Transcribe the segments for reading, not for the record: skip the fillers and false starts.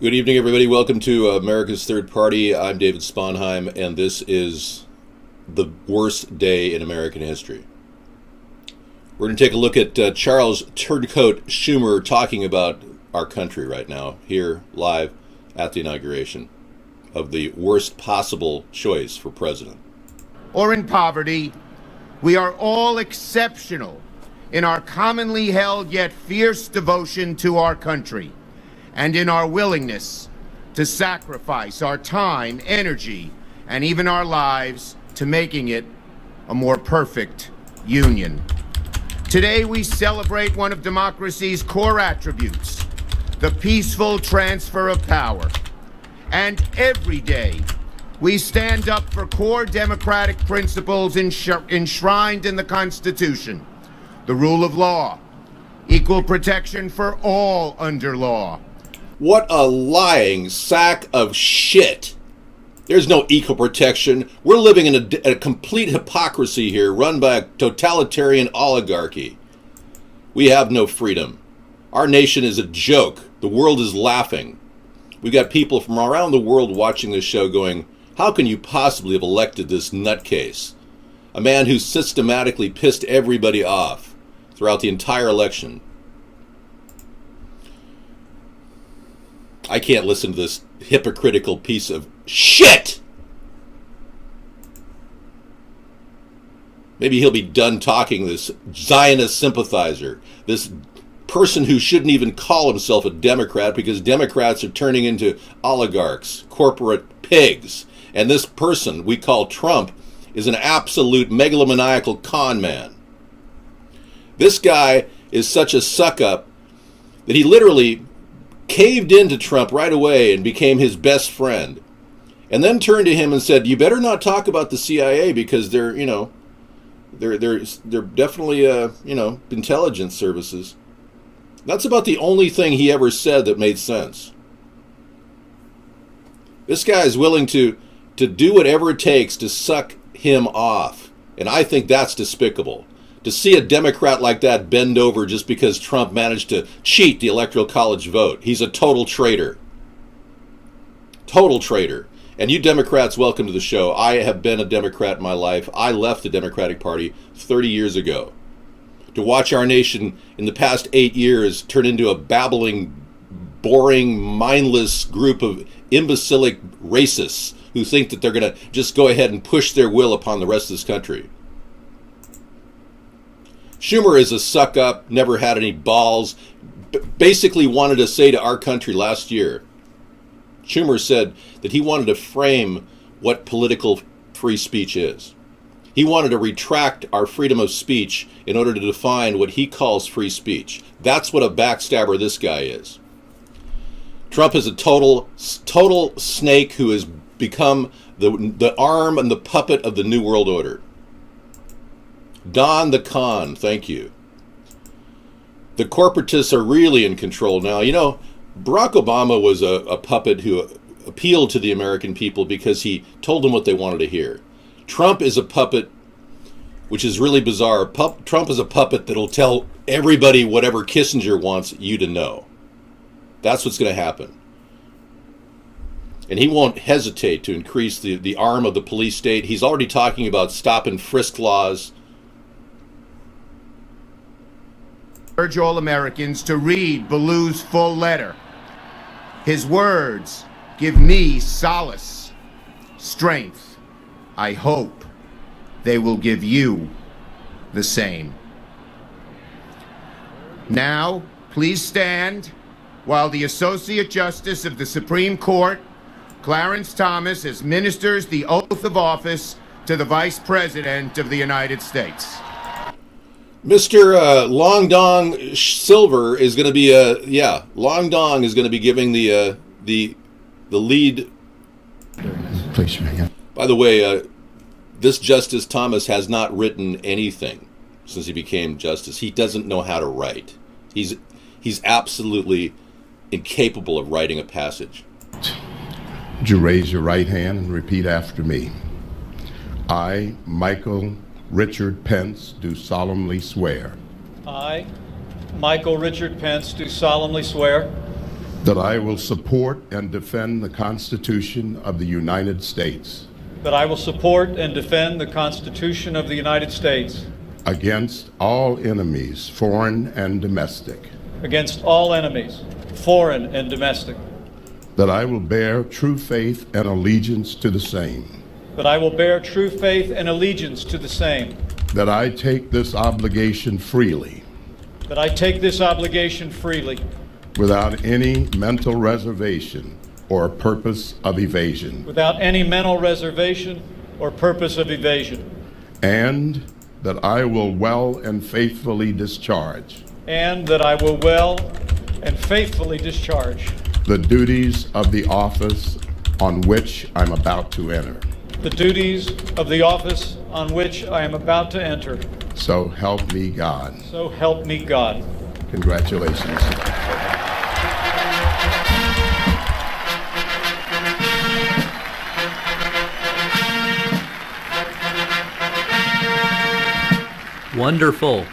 Good evening, everybody. Welcome to America's Third Party. I'm David Sponheim, and this is the worst day in American history. We're going to take a look at Charles Turncoat Schumer talking about our country right now, here, live, at the inauguration of the worst possible choice for president. Or in poverty, we are all exceptional in our commonly held yet fierce devotion to our country, and in our willingness to sacrifice our time, energy, and even our lives to making it a more perfect union. Today we celebrate one of democracy's core attributes, the peaceful transfer of power. And every day we stand up for core democratic principles enshrined in the Constitution: the rule of law, equal protection for all under law. What a lying sack of shit. There's no equal protection. We're living in a complete hypocrisy here, run by a totalitarian oligarchy. We have no freedom. Our nation is a joke. The world is laughing. We've got people from around the world watching this show going, how can you possibly have elected this nutcase? A man who systematically pissed everybody off throughout the entire election. I can't listen to this hypocritical piece of shit! Maybe he'll be done talking, this Zionist sympathizer, this person who shouldn't even call himself a Democrat because Democrats are turning into oligarchs, corporate pigs. And this person we call Trump is an absolute megalomaniacal con man. This guy is such a suck-up that he literally caved into Trump right away and became his best friend, and then turned to him and said, you better not talk about the CIA because they're definitely intelligence services. That's about the only thing he ever said that made sense. This guy is willing to do whatever it takes to suck him off, and I think that's despicable. To see a Democrat like that bend over just because Trump managed to cheat the Electoral College vote. He's a total traitor. Total traitor. And you Democrats, welcome to the show. I have been a Democrat in my life. I left the Democratic Party 30 years ago. To watch our nation in the past 8 years turn into a babbling, boring, mindless group of imbecilic racists who think that they're going to just go ahead and push their will upon the rest of this country. Schumer is a suck-up, never had any balls, basically wanted to say to our country last year, Schumer said that he wanted to frame what political free speech is. He wanted to retract our freedom of speech in order to define what he calls free speech. That's what a backstabber this guy is. Trump is a total snake who has become the arm and the puppet of the New World Order. Don the Con, thank you. The corporatists are really in control now. You know, Barack Obama was a puppet who appealed to the American people because he told them what they wanted to hear. Trump is a puppet, which is really bizarre. Trump is a puppet that'll tell everybody whatever Kissinger wants you to know. That's what's going to happen. And he won't hesitate to increase the arm of the police state. He's already talking about stop and frisk laws. Urge all Americans to read Ballou's full letter. His words give me solace, strength. I hope they will give you the same. Now, please stand while the Associate Justice of the Supreme Court, Clarence Thomas, administers the oath of office to the Vice President of the United States. Mr. Long Dong Silver is going to be Long Dong is going to be giving the lead. Please, hang. By the way, this Justice Thomas has not written anything since he became justice. He doesn't know how to write. He's absolutely incapable of writing a passage. Would you raise your right hand and repeat after me? I, Michael Richard Pence, do solemnly swear. I, Michael Richard Pence, do solemnly swear that I will support and defend the Constitution of the United States that I will support and defend the Constitution of the United States against all enemies, foreign and domestic, against all enemies, foreign and domestic, that I will bear true faith and allegiance to the same, that I will bear true faith and allegiance to the same, that I take this obligation freely, that I take this obligation freely, without any mental reservation or purpose of evasion, without any mental reservation or purpose of evasion, and that I will well and faithfully discharge and that I will well and faithfully discharge the duties of the office on which I'm about to enter. the duties of the office on which I am about to enter. So help me God. So help me God. Congratulations. Wonderful.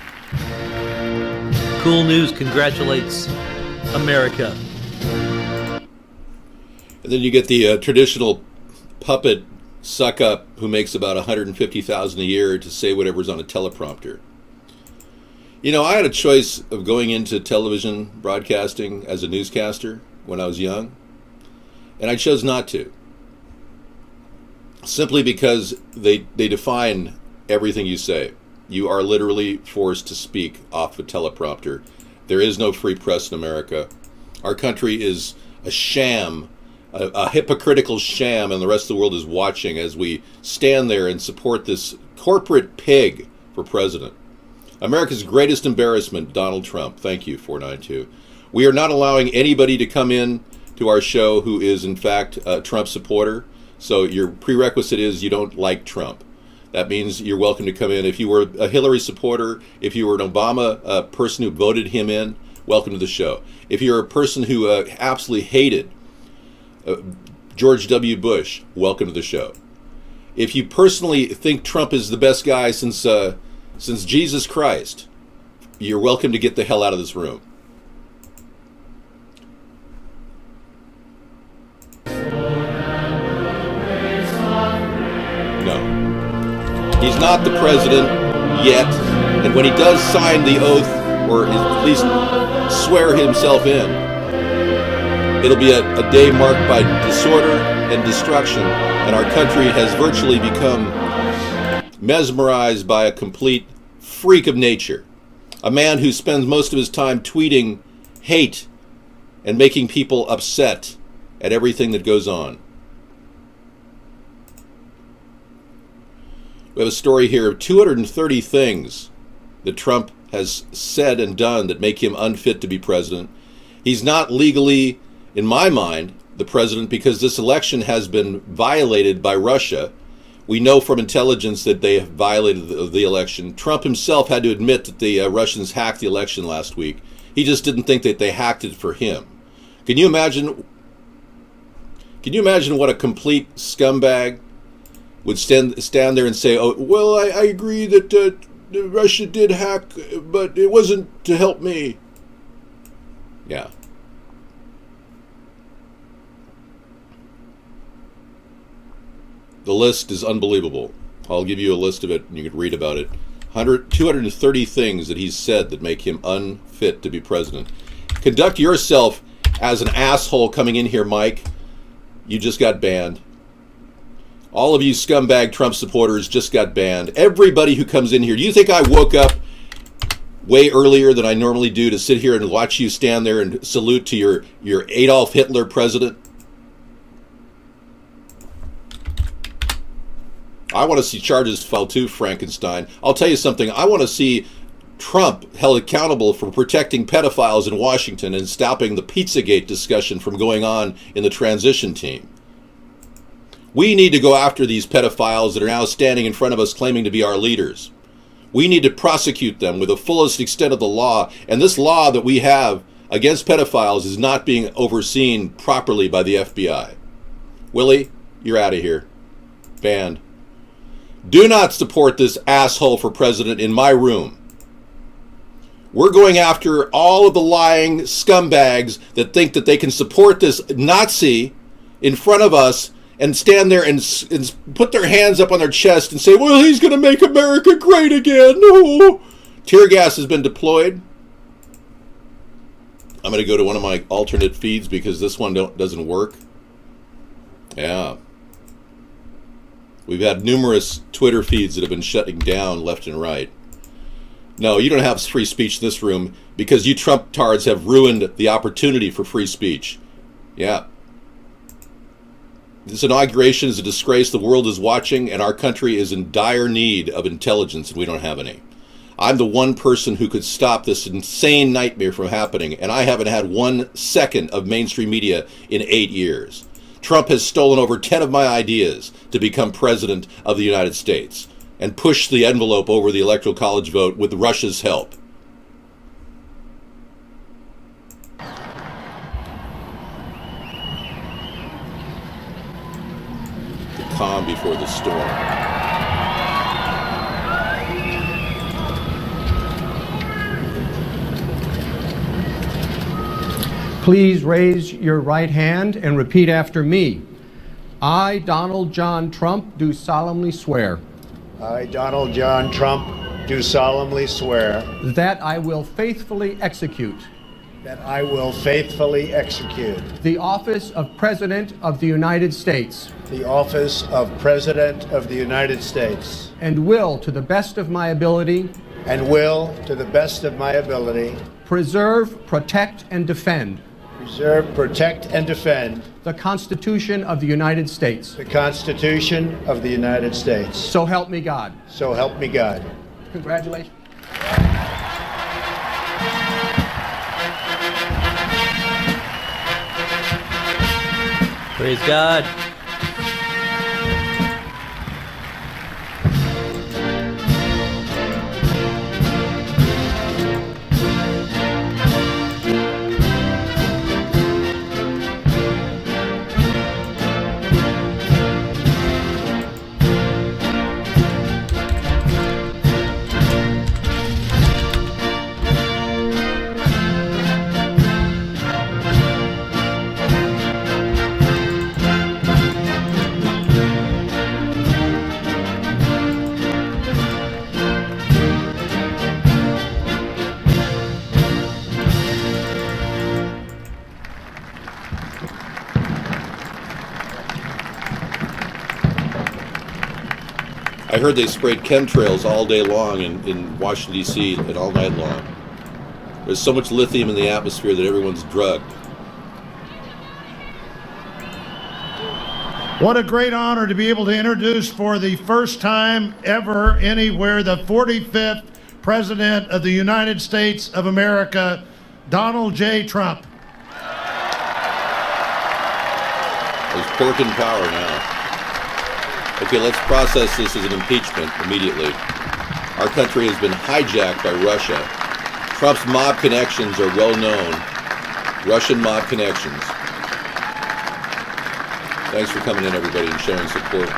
Cool News congratulates America. And then you get the traditional puppet suck-up who makes about $150,000 a year to say whatever's on a teleprompter. You know, I had a choice of going into television broadcasting as a newscaster when I was young, and I chose not to. Simply because they define everything you say. You are literally forced to speak off a teleprompter. There is no free press in America. Our country is a sham, a hypocritical sham, and the rest of the world is watching as we stand there and support this corporate pig for president. America's greatest embarrassment, Donald Trump. Thank you, 492. We are not allowing anybody to come in to our show who is, in fact, a Trump supporter. So your prerequisite is you don't like Trump. That means you're welcome to come in. If you were a Hillary supporter, if you were an Obama person who voted him in, welcome to the show. If you're a person who absolutely hated George W. Bush, welcome to the show. If you personally think Trump is the best guy since Jesus Christ, you're welcome to get the hell out of this room. No. He's not the president yet, and when he does sign the oath, or at least swear himself in, it'll be a day marked by disorder and destruction, and our country has virtually become mesmerized by a complete freak of nature. A man who spends most of his time tweeting hate and making people upset at everything that goes on. We have a story here of 230 things that Trump has said and done that make him unfit to be president. He's not legally, in my mind, the president because this election has been violated by Russia. We know from intelligence that they have violated the election. Trump himself had to admit that the Russians hacked the election last week. He just didn't think that they hacked it for him. Can you imagine what a complete scumbag would stand there and say, oh, well, I agree that Russia did hack, but it wasn't to help me. Yeah. The list is unbelievable. I'll give you a list of it and you can read about it. 230 things that he's said that make him unfit to be president. Conduct yourself as an asshole coming in here, Mike. You just got banned. All of you scumbag Trump supporters just got banned. Everybody who comes in here. Do you think I woke up way earlier than I normally do to sit here and watch you stand there and salute to your Adolf Hitler president? I want to see charges filed too, Frankenstein. I'll tell you something. I want to see Trump held accountable for protecting pedophiles in Washington and stopping the Pizzagate discussion from going on in the transition team. We need to go after these pedophiles that are now standing in front of us claiming to be our leaders. We need to prosecute them with the fullest extent of the law. And this law that we have against pedophiles is not being overseen properly by the FBI. Willie, you're out of here. Banned. Do not support this asshole for president in my room. We're going after all of the lying scumbags that think that they can support this Nazi in front of us and stand there and put their hands up on their chest and say, well, he's going to make America great again. Oh. Tear gas has been deployed. I'm going to go to one of my alternate feeds because this one doesn't work. Yeah. We've had numerous Twitter feeds that have been shutting down left and right. No, you don't have free speech in this room because you Trump-tards have ruined the opportunity for free speech. Yeah. This inauguration is a disgrace. The world is watching, and our country is in dire need of intelligence, and we don't have any. I'm the one person who could stop this insane nightmare from happening, and I haven't had 1 second of mainstream media in 8 years. Trump has stolen over 10 of my ideas to become president of the United States and pushed the envelope over the Electoral College vote with Russia's help. The calm before the storm. Please raise your right hand and repeat after me. I, Donald John Trump, do solemnly swear. I, Donald John Trump, do solemnly swear that I will faithfully execute that I will faithfully execute the office of President of the United States the office of President of the United States and will, to the best of my ability, preserve, protect, and defend the Constitution of the United States. The Constitution of the United States. So help me God. So help me God. Congratulations. Praise God. I heard they sprayed chemtrails all day long in Washington, D.C. and all night long. There's so much lithium in the atmosphere that everyone's drugged. What a great honor to be able to introduce for the first time ever anywhere the 45th President of the United States of America, Donald J. Trump. There's pork in power now. Okay, let's process this as an impeachment immediately. Our country has been hijacked by Russia. Trump's mob connections are well known. Russian mob connections. Thanks for coming in, everybody, and showing support.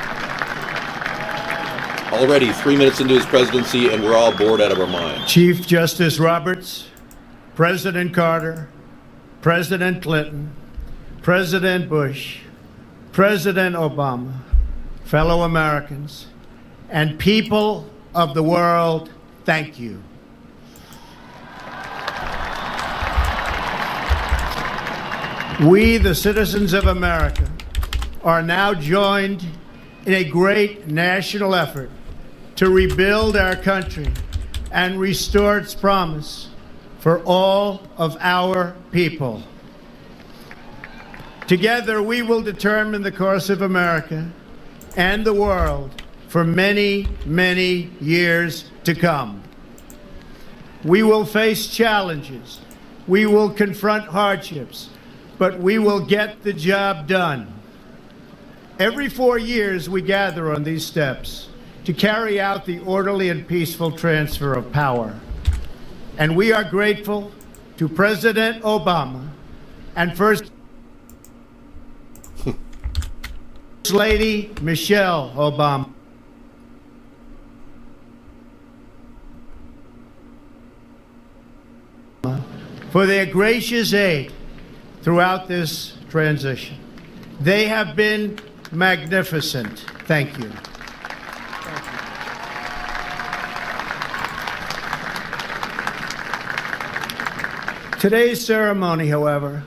Already 3 minutes into his presidency, and we're all bored out of our minds. Chief Justice Roberts, President Carter, President Clinton, President Bush, President Obama, fellow Americans, and people of the world, thank you. We, the citizens of America, are now joined in a great national effort to rebuild our country and restore its promise for all of our people. Together, we will determine the course of America and the world for many, many years to come. We will face challenges. We will confront hardships, but we will get the job done. Every 4 years, we gather on these steps to carry out the orderly and peaceful transfer of power. And we are grateful to President Obama and First Lady Michelle Obama. for their gracious aid throughout this transition. They have been magnificent. Thank you. Today's ceremony, however,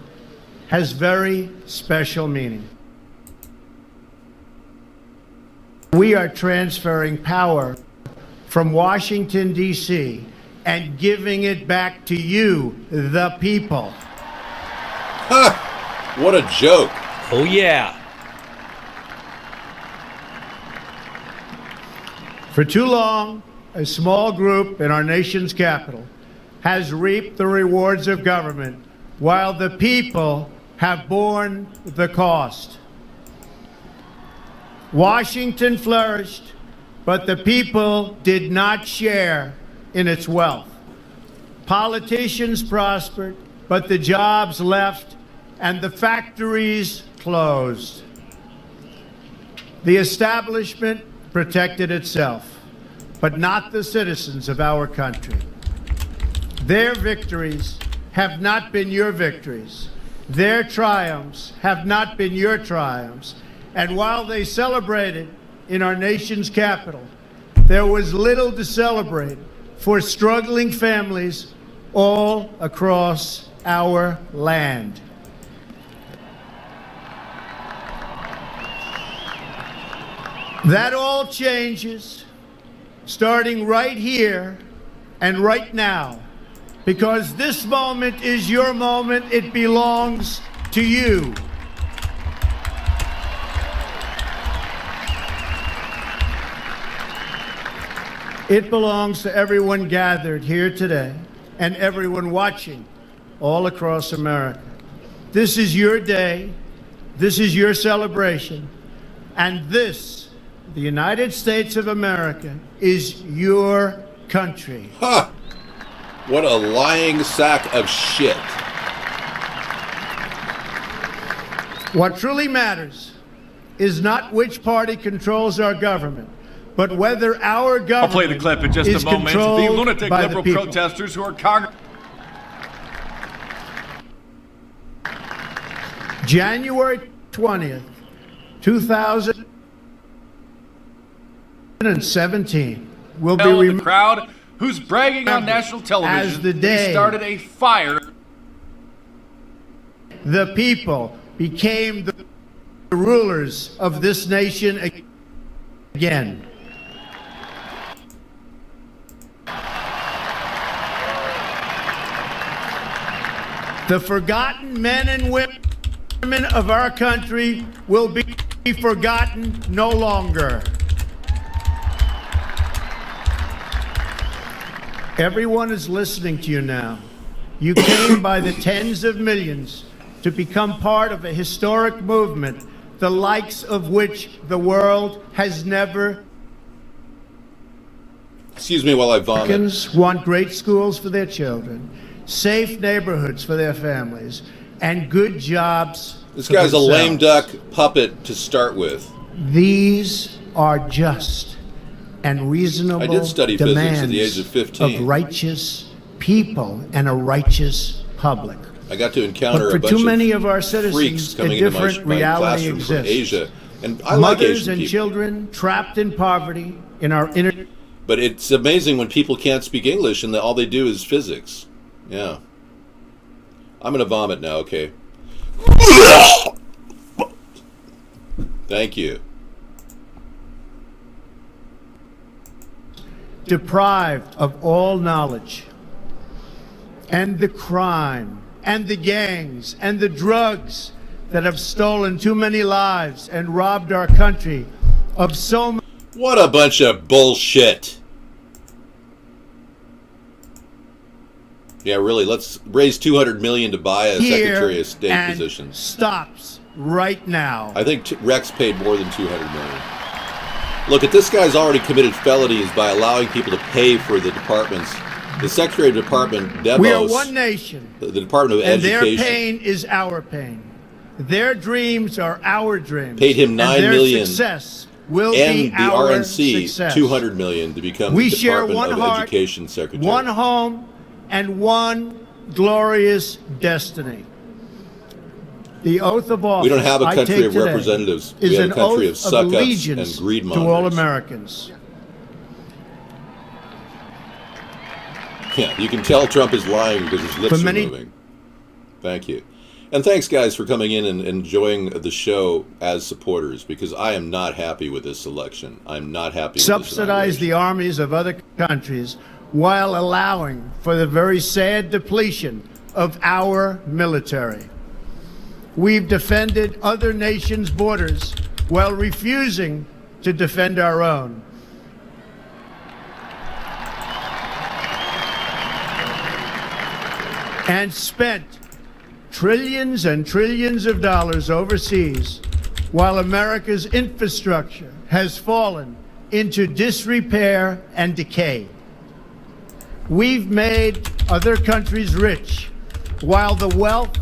has very special meaning. We are transferring power from Washington, D.C., and giving it back to you, the people. Ha! What a joke. Oh, yeah. For too long, a small group in our nation's capital has reaped the rewards of government while the people have borne the cost. Washington flourished, but the people did not share in its wealth. Politicians prospered, but the jobs left and the factories closed. The establishment protected itself, but not the citizens of our country. Their victories have not been your victories. Their triumphs have not been your triumphs. And while they celebrated in our nation's capital, there was little to celebrate for struggling families all across our land. That all changes starting right here and right now, because this moment is your moment. It belongs to you. It belongs to everyone gathered here today and everyone watching all across America. This is your day. This is your celebration. And this, the United States of America, is your country. Ha! What a lying sack of shit. What truly matters is not which party controls our government, but whether our government I'll play the clip in just is a moment. The controlled lunatic by liberal the people. protesters who are Congress. January 20th, 2017 will be The remembered crowd who's bragging on national television as the day he started a fire. the people became the rulers of this nation again. The forgotten men and women of our country will be forgotten no longer. Everyone is listening to you now. You came by the tens of millions to become part of a historic movement, the likes of which the world has never. Excuse me while I vomit. Americans want great schools for their children, safe neighborhoods for their families, and good jobs. This for guy's a lame themselves. duck puppet to start with. These are just and reasonable I did study physics demands at the age of 15. of righteous people and a righteous public. I got to encounter But for a bunch too many of our freaks citizens, a coming into different my reality classroom from exists. Asia. And I like Mothers Asian and people. children trapped in poverty in our inner. But it's amazing when people can't speak English and all they do is physics. Yeah. I'm going to vomit now, okay. Thank you. Deprived of all knowledge, and the crime and the gangs and the drugs that have stolen too many lives and robbed our country of so much. What a bunch of bullshit. Yeah, really, let's raise $200 million to buy a Secretary of State and position. stops right now. I think Rex paid more than $200 million. Look, at this guy's already committed felonies by allowing people to pay for the departments. The Secretary of Department, Devos, We are one nation, the Department of and Education, their pain is our pain. Their dreams are our dreams. paid him and $9 their million, success will and be the our RNC success. $200 million to become We the share Department one of heart, Education Secretary. one home, and one glorious destiny. The oath of office We don't have a I country take of today representatives. is We have an a country of oath of suck-ups allegiance and greed to all mongers. Americans. Yeah, you can tell Trump is lying because his lips For are many- moving. Thank you. And thanks, guys, for coming in and enjoying the show as supporters, because I am not happy with this election. I'm not happy with this Subsidize the armies of other countries while allowing for the very sad depletion of our military. We've defended other nations' borders while refusing to defend our own. And spent trillions and trillions of dollars overseas while America's infrastructure has fallen into disrepair and decay. We've made other countries rich while the wealth,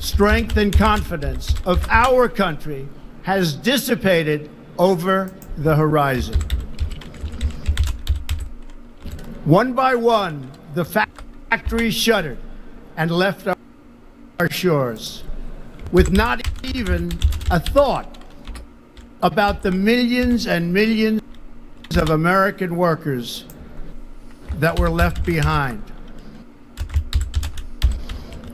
strength, and confidence of our country has dissipated over the horizon. One by one, the factories shuttered and left our shores, with not even a thought about the millions and millions of American workers that were left behind.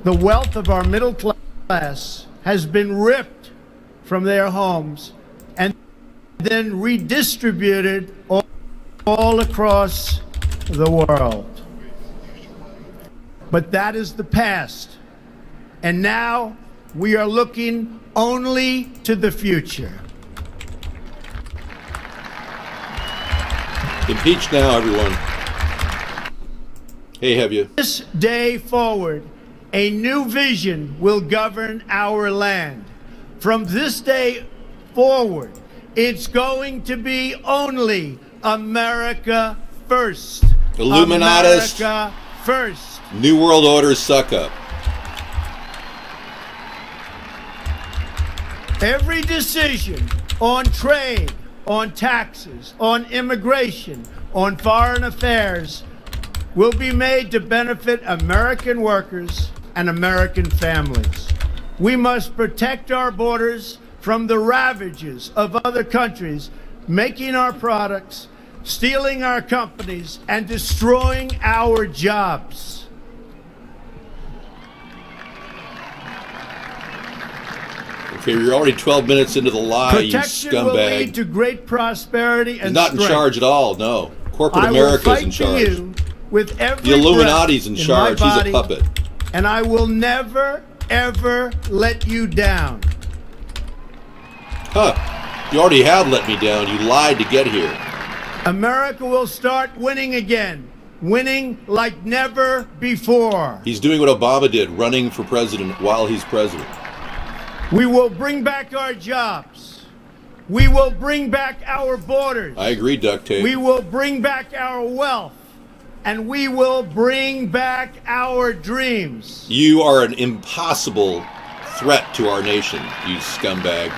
The wealth of our middle class has been ripped from their homes and then redistributed all across the world. But that is the past. And now we are looking only to the future. Impeach now, everyone. Hey, have you? This day forward, a new vision will govern our land. From this day forward, it's going to be only America first. Illuminatus. America first. New World Order suck up. Every decision on trade, on taxes, on immigration, on foreign affairs will be made to benefit American workers and American families. We must protect our borders from the ravages of other countries making our products, stealing our companies, and destroying our jobs. Okay, you're already 12 minutes into the lie, Protection you will lead scumbag. to great prosperity He's and not in strength. charge at all, no. Corporate I will America's fight in for charge. you with every The Illuminati's in breath charge. my He's a body, puppet. and I will never, ever let you down. Huh. You already have let me down. You lied to get here. America will start winning again, winning like never before. He's doing what Obama did, running for president while he's president. We will bring back our jobs. We will bring back our borders. I agree, duct tape. We will bring back our wealth. And we will bring back our dreams. You are an impossible threat to our nation, you scumbag.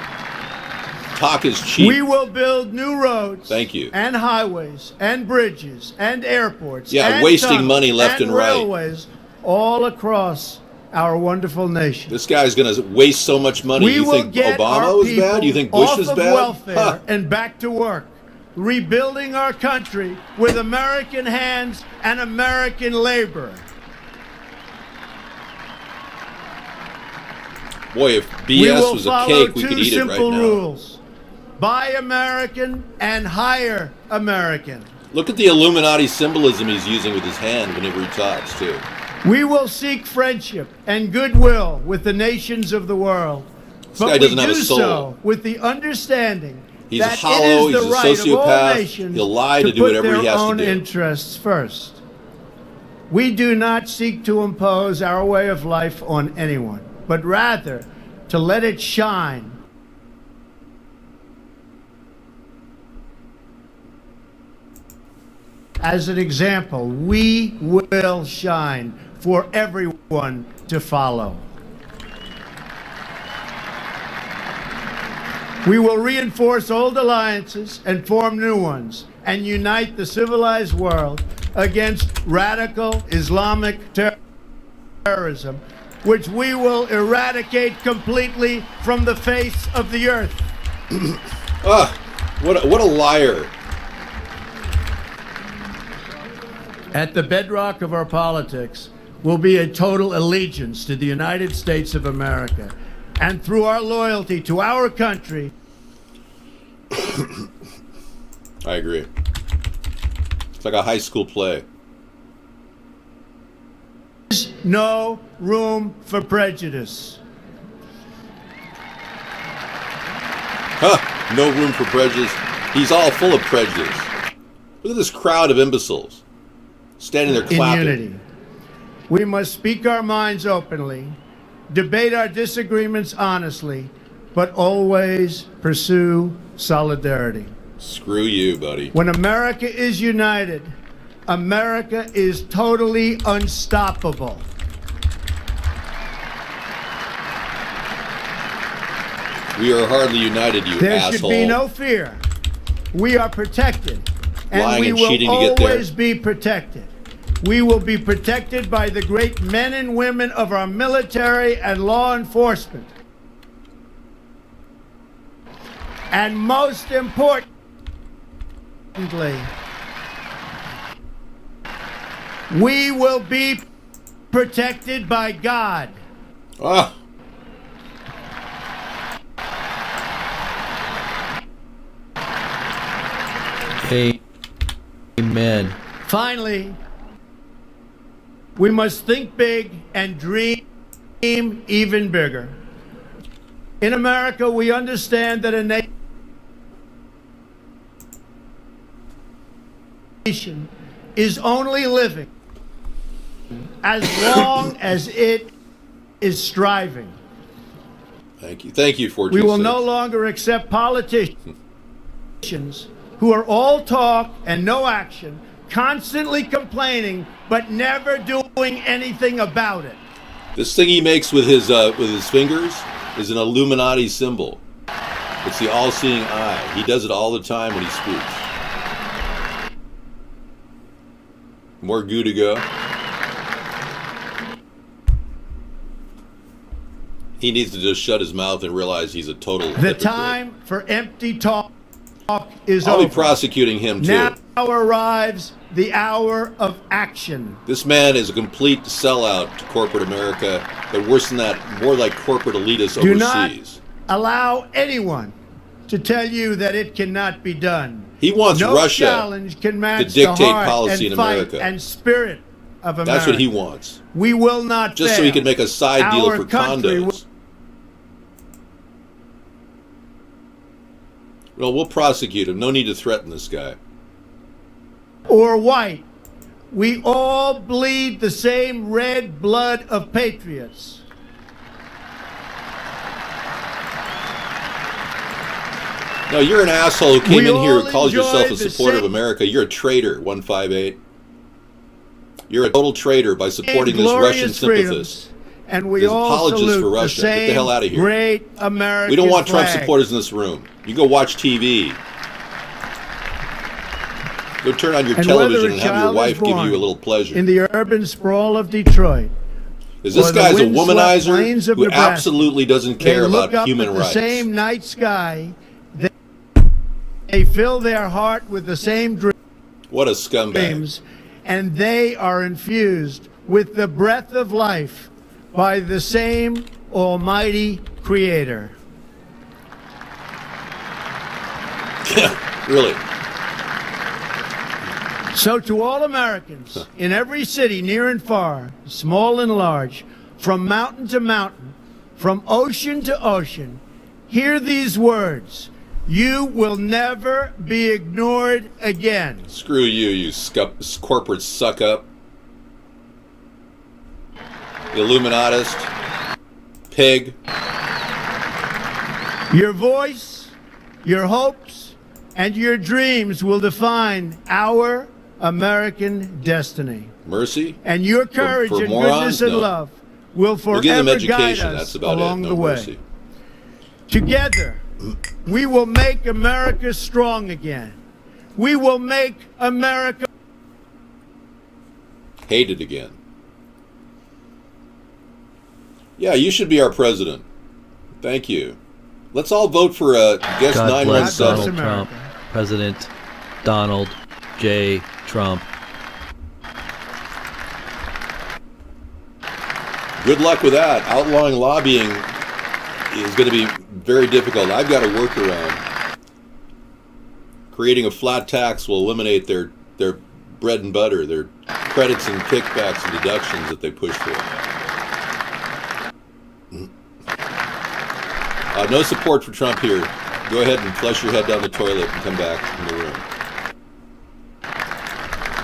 Talk is cheap. We will build new roads. Thank you. And highways and bridges and airports. Yeah, and wasting tunnels money left and right. railways all across our wonderful nation. This guy's going to waste so much money. We You will think get Obama our was people bad? You think Bush off was of bad? welfare Huh. and back to work, rebuilding our country with American hands and American labor. Boy, if We BS will was a follow cake, we two could eat it right simple now. rules: buy American and hire American. Look at the Illuminati symbolism he's using with his hand whenever he talks, too. We will seek friendship and goodwill with the nations of the world. This But guy doesn't we have a do soul. so with the understanding He's that hollow, it is the he's a right of all sociopath, nations he'll lie to do put whatever their he has to own do. interests first. We do not seek to impose our way of life on anyone, but rather to let it shine. As an example, we will shine for everyone to follow. We will reinforce old alliances and form new ones and unite the civilized world against radical Islamic terrorism, which we will eradicate completely from the face of the earth. What a liar. At the bedrock of our politics will be a total allegiance to the United States of America, and through our loyalty to our country. I agree. It's like a high school play. There's no room for prejudice. No room for prejudice. He's all full of prejudice. Look at this crowd of imbeciles standing there clapping. In unity. We must speak our minds openly, debate our disagreements honestly, but always pursue solidarity. Screw you, buddy. When America is united, America is totally unstoppable. We are hardly united, you There asshole. should be no fear. We are protected, and Lying we and will cheating to get there. always be protected. We will be protected by the great men and women of our military and law enforcement. And most importantly, we will be protected by God. Amen. Finally, we must think big and dream even bigger. In America, we understand that a nation is only living as long as it is striving. Thank you. Thank you, Fortune. We will no longer accept politicians who are all talk and no action, constantly complaining but never doing anything about it. This thing he makes with his fingers is an Illuminati symbol. It's the all-seeing eye. He does it all the time when he speaks. More goo to go. He needs to just shut his mouth and realize he's a total The hypocrite. time for empty talk is I'll over. be prosecuting him too. Now arrives the hour of action. This man is a complete sellout to corporate America, but worse than that, more like corporate elitists Do not overseas. allow anyone to tell you that it cannot be done. He wants no Russia challenge can match to dictate the heart policy and in fight America. and spirit of America. That's what he wants. We will not Just fail. so he can make a side deal Our for country condos. Well, we'll prosecute him. No need to threaten this guy. or white. We all bleed the same red blood of patriots. No, you're an asshole who came We in here all who calls enjoy yourself a the supporter of same- America. You're a traitor, 158. You're a total traitor by supporting this glorious Russian sympathist. freedoms, and we This all apologist salute for Russia. the Get the same hell out of here. great American We don't want Trump flag. supporters in this room. You go watch TV. Go turn on your And whether television a and have your child is wife give born you a little pleasure. in the urban sprawl of Detroit, Is this or the guy's a windswept womanizer plains of who Nebraska, absolutely doesn't they care look about up human at rights? the same night sky. They fill their heart with the same What a scumbag. dreams, and they are infused with the breath of life by the same Almighty Creator. Really. So to all Americans in every city, near and far, small and large, from mountain to mountain, from ocean to ocean, hear these words. You will never be ignored again. Screw you, you corporate suck-up. Illuminatist. Pig. Your voice, your hopes, and your dreams will define our American destiny. Mercy? And your courage For and morons? goodness and No. love will We'll give them forever guide education. us That's about along it. the No way. mercy. Together, we will make America strong again. We will make America Hate it again. Yeah, you should be our president. Thank you. Let's all vote for guest God bless 917. Donald Trump. President Donald J. Trump. Good luck with that. Outlawing lobbying is going to be very difficult. I've got a workaround. Creating a flat tax will eliminate their bread and butter, their credits and kickbacks and deductions that they push for. No support for Trump here. Go ahead and flush your head down the toilet and come back in the room.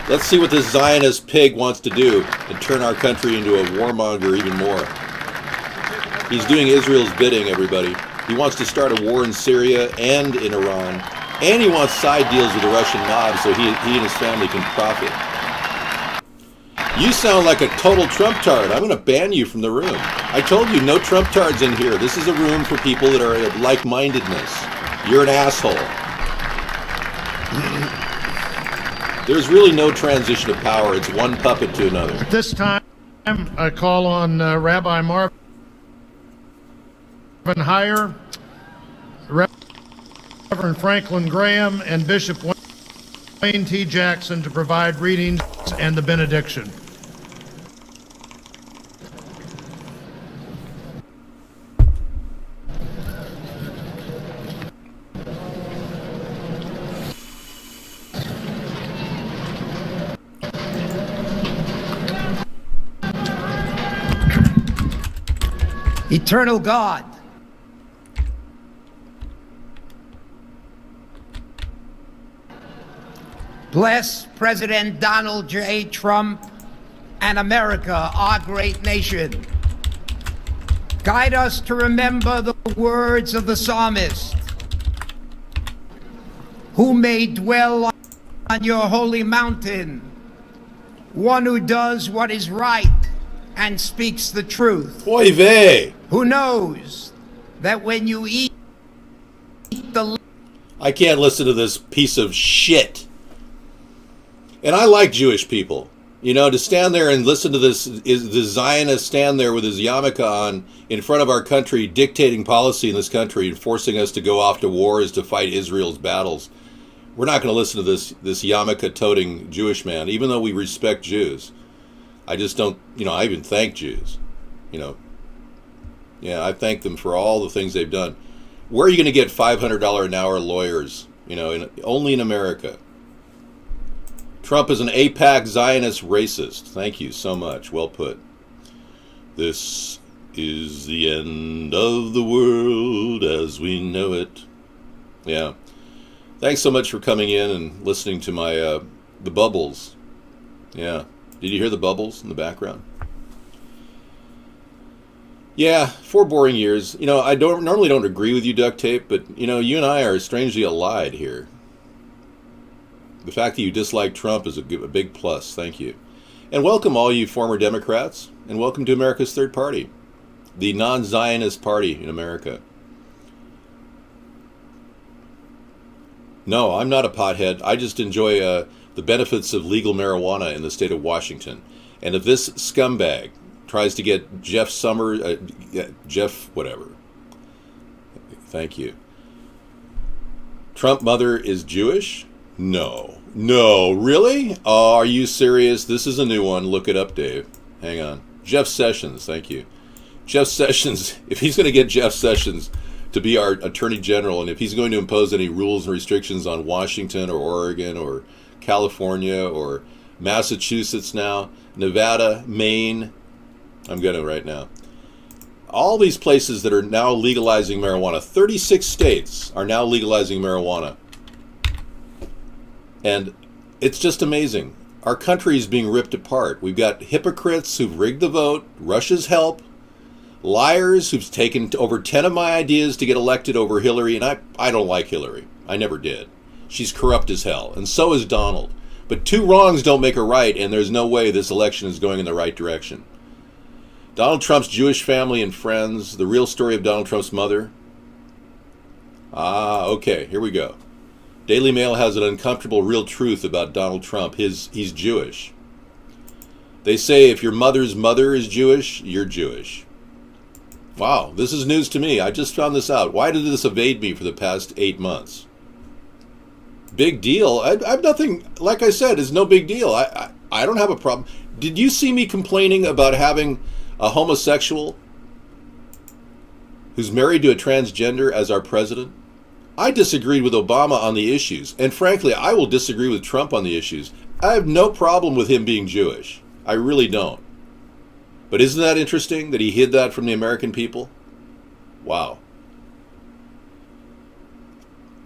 Let's see what this Zionist pig wants to do and turn our country into a warmonger even more. He's doing Israel's bidding, everybody. He wants to start a war in Syria and in Iran, and he wants side deals with the Russian mob so he and his family can profit. You sound like a total Trump tard. I'm going to ban you from the room. I told you, no Trump tards in here. This is a room for people that are of like-mindedness. You're an asshole. There's really no transition of power. It's one puppet to another. At this time, I call on Rabbi Marvin Heyer, Reverend Franklin Graham, and Bishop Wayne T. Jackson to provide readings and the benediction. Eternal God, bless President Donald J. Trump and America, our great nation. Guide us to remember the words of the psalmist, who may dwell on your holy mountain, one who does what is right and speaks the truth. Oy vey! Who knows that when you eat the... I can't listen to this piece of shit. And I like Jewish people. You know, to stand there and listen to this, is the Zionist stand there with his yarmulke on in front of our country, dictating policy in this country and forcing us to go off to wars to fight Israel's battles. We're not going to listen to this yarmulke-toting Jewish man, even though we respect Jews. I just don't, I even thank Jews, Yeah, I thank them for all the things they've done. Where are you going to get $500 an hour lawyers, only in America? Trump is an AIPAC Zionist racist. Thank you so much. Well put. This is the end of the world as we know it. Yeah. Thanks so much for coming in and listening to my, the bubbles. Yeah. Did you hear the bubbles in the background? Yeah, 4 boring years. I normally don't agree with you, Duct Tape, but, you and I are strangely allied here. The fact that you dislike Trump is a big plus. Thank you. And welcome all you former Democrats, and welcome to America's Third Party, the non-Zionist party in America. No, I'm not a pothead. I just enjoy the benefits of legal marijuana in the state of Washington. And if this scumbag tries to get Jeff whatever. Thank you. Trump mother is Jewish? No, really? Oh, are you serious? This is a new one. Look it up, Dave. Hang on. Jeff Sessions, thank you. Jeff Sessions, if he's going to get Jeff Sessions to be our Attorney General, and if he's going to impose any rules and restrictions on Washington or Oregon or California or Massachusetts now, Nevada, Maine, I'm going to right now. All these places that are now legalizing marijuana, 36 states are now legalizing marijuana. And it's just amazing. Our country is being ripped apart. We've got hypocrites who've rigged the vote, Russia's help, liars who've taken over 10 of my ideas to get elected over Hillary, and I don't like Hillary. I never did. She's corrupt as hell, and so is Donald. But 2 wrongs don't make a right, and there's no way this election is going in the right direction. Donald Trump's Jewish family and friends, the real story of Donald Trump's mother. Okay, here we go. Daily Mail has an uncomfortable real truth about Donald Trump. He's Jewish. They say if your mother's mother is Jewish, you're Jewish. Wow, this is news to me. I just found this out. Why did this evade me for the past 8 months? Big deal. I've nothing, like I said, it's no big deal. I don't have a problem. Did you see me complaining about having a homosexual who's married to a transgender as our president? I disagreed with Obama on the issues, and frankly, I will disagree with Trump on the issues. I have no problem with him being Jewish. I really don't. But isn't that interesting that he hid that from the American people? Wow.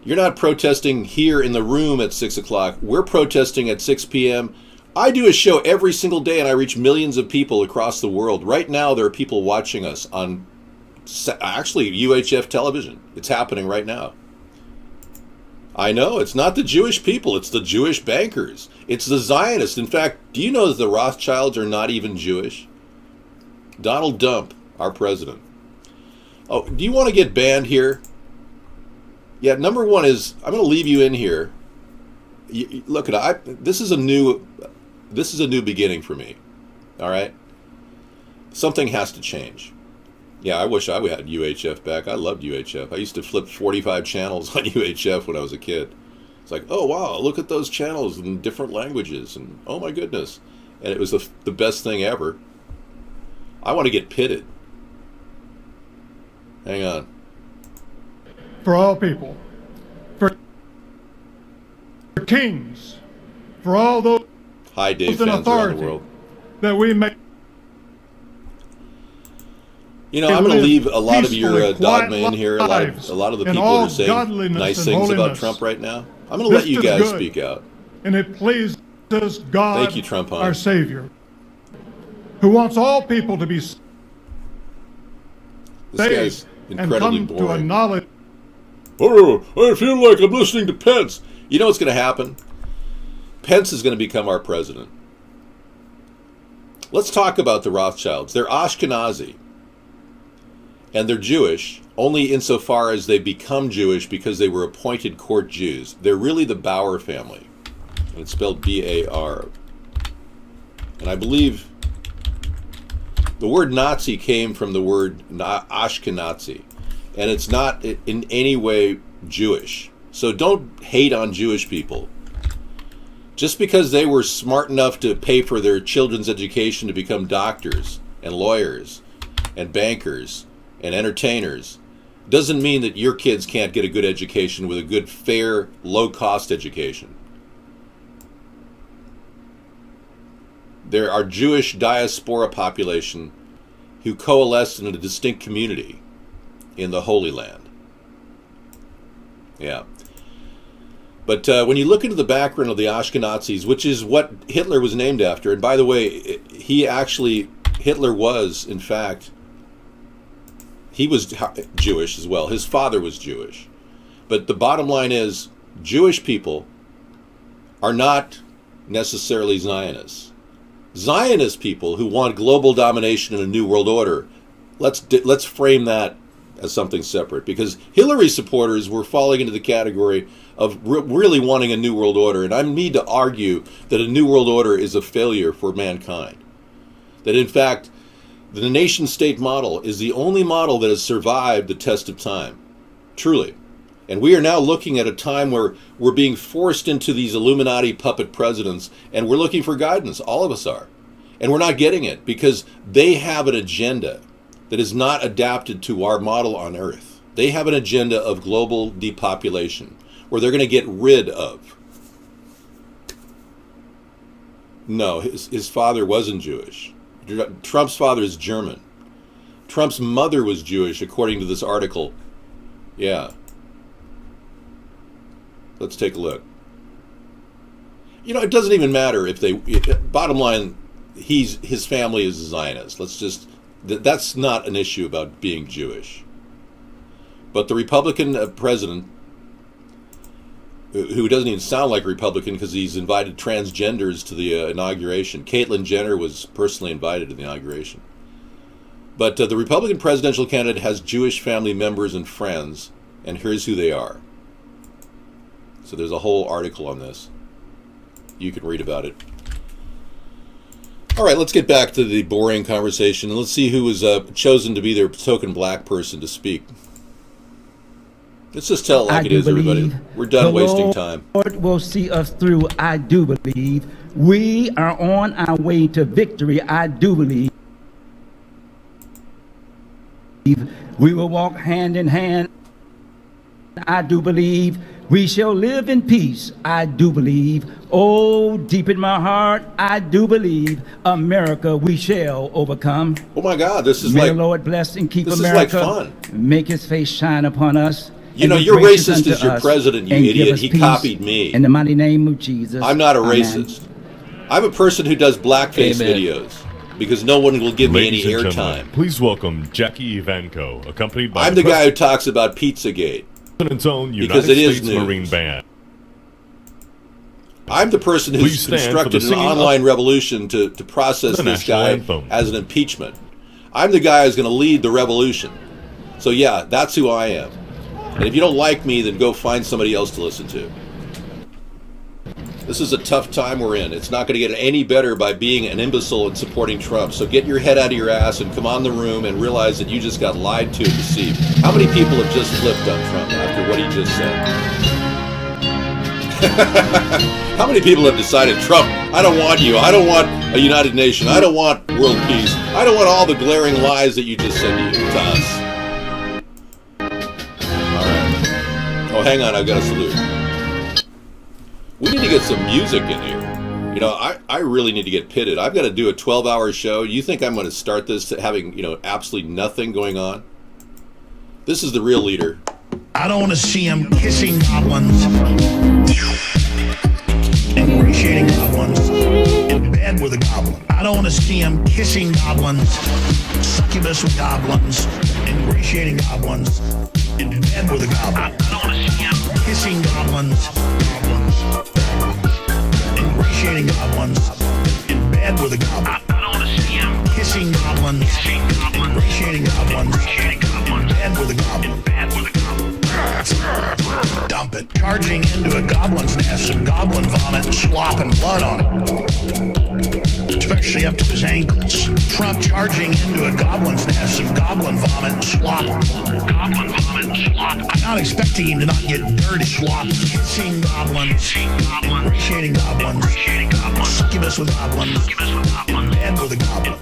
You're not protesting here in the room at 6 o'clock. We're protesting at 6 p.m. I do a show every single day, and I reach millions of people across the world. Right now, there are people watching us on, actually, UHF television. It's happening right now. I know, it's not the Jewish people, it's the Jewish bankers. It's the Zionists. In fact, do you know that the Rothschilds are not even Jewish? Donald Trump, our president. Oh, do you want to get banned here? Yeah, number one is, I'm going to leave you in here. Look, this is a new beginning for me. All right? Something has to change. Yeah, I wish I had UHF back. I loved UHF. I used to flip 45 channels on UHF when I was a kid. It's like, oh, wow, look at those channels in different languages. And oh, my goodness. And it was the best thing ever. I want to get pitted. Hang on. For all people, for kings, for all those Hi, Dave in fans around the authority world. that we may. You know, I'm going to leave a lot of your peacefully, dogma in quiet here. A lot of the in people all that are saying godliness nice and things about holiness. Trump right now. I'm going to let This you is guys good. speak out. And it pleases God, Thank you, Trump, our Savior, who wants all people to be saved This guy's and incredibly come to a boring. knowledge. Oh, I feel like I'm listening to Pence. You know what's going to happen? Pence is going to become our president. Let's talk about the Rothschilds. They're Ashkenazi. And they're Jewish only insofar as they become Jewish because they were appointed court Jews. They're really the Bauer family. And it's spelled B-A-R. And I believe the word Nazi came from the word Ashkenazi. And it's not in any way Jewish. So don't hate on Jewish people. Just because they were smart enough to pay for their children's education to become doctors and lawyers and bankers and entertainers doesn't mean that your kids can't get a good education with a good, fair, low-cost education. There are Jewish diaspora population who coalesced in a distinct community in the Holy Land. Yeah. But when you look into the background of the Ashkenazis, which is what Hitler was named after, and by the way, Hitler was, in fact, he was Jewish as well. His father was Jewish. But the bottom line is, Jewish people are not necessarily Zionists. Zionist people who want global domination and a new world order, let's frame that as something separate, because Hillary supporters were falling into the category of really wanting a new world order, and I need to argue that a new world order is a failure for mankind. That in fact, the nation-state model is the only model that has survived the test of time, truly. And we are now looking at a time where we're being forced into these Illuminati puppet presidents, and we're looking for guidance, all of us are. And we're not getting it because they have an agenda that is not adapted to our model on Earth. They have an agenda of global depopulation, where they're going to get rid of. No, his father wasn't Jewish. Trump's father is German. Trump's mother was Jewish, according to this article. Yeah. Let's take a look. You know, it doesn't even matter if bottom line, his family is a Zionist. That's not an issue about being Jewish. But the Republican president, who doesn't even sound like a Republican because he's invited transgenders to the inauguration. Caitlyn Jenner was personally invited to the inauguration. But the Republican presidential candidate has Jewish family members and friends, and here's who they are. So there's a whole article on this. You can read about it. All right, let's get back to the boring conversation, and let's see who was chosen to be their token black person to speak. Let's just tell it like it is, everybody. We're done wasting time. The Lord will see us through, I do believe. We are on our way to victory, I do believe. We will walk hand in hand, I do believe. We shall live in peace, I do believe. Oh, deep in my heart, I do believe. America, we shall overcome. Oh my God, this is May like... the Lord bless and keep this America. is like fun. Make his face shine upon us. You know, you're racist as your president, you idiot. He copied me. In the mighty name of Jesus. I'm not a Amen. racist. I'm a person who does blackface videos because no one will give me any airtime. Please welcome Jackie Ivanko, accompanied by I'm the guy who talks about Pizzagate. President's own Because United it is States news. Marine Band. I'm the person Please who's stand for constructed the an singing online revolution to process the this national guy anthem. as an impeachment. I'm the guy who's going to lead the revolution. So yeah, that's who I am. And if you don't like me, then go find somebody else to listen to. This is a tough time we're in. It's not going to get any better by being an imbecile and supporting Trump. So get your head out of your ass and come on the room and realize that you just got lied to and deceived. How many people have just flipped on Trump after what he just said? How many people have decided, Trump, I don't want you. I don't want a united nation. I don't want world peace. I don't want all the glaring lies that you just said to us. All right. Oh, hang on. I've got a salute. We need to get some music in here. You know, I really need to get pitted. I've got to do a 12-hour show. You think I'm going to start this having, absolutely nothing going on? This is the real leader. I don't want to see him kissing goblins, ingratiating goblins, in bed with a goblin. I don't want to see him kissing goblins, succubus with goblins, ingratiating goblins, in bed with a goblin. I don't want to see him kissing goblins, ingratiating goblins, in bed with a goblin. I don't want to see him kissing goblins, ingratiating goblins, in bed with a goblin. Dump it. Charging into a goblin's nest of goblin vomit and slop and blood on it. Especially up to his ankles. Trump charging into a goblin's nest of goblin vomit and slop. Goblin vomit and slop. I'm not expecting him to not get dirty slop. Kissing goblins. Ingratiating goblins. Succubus with goblins. In bed with a goblin.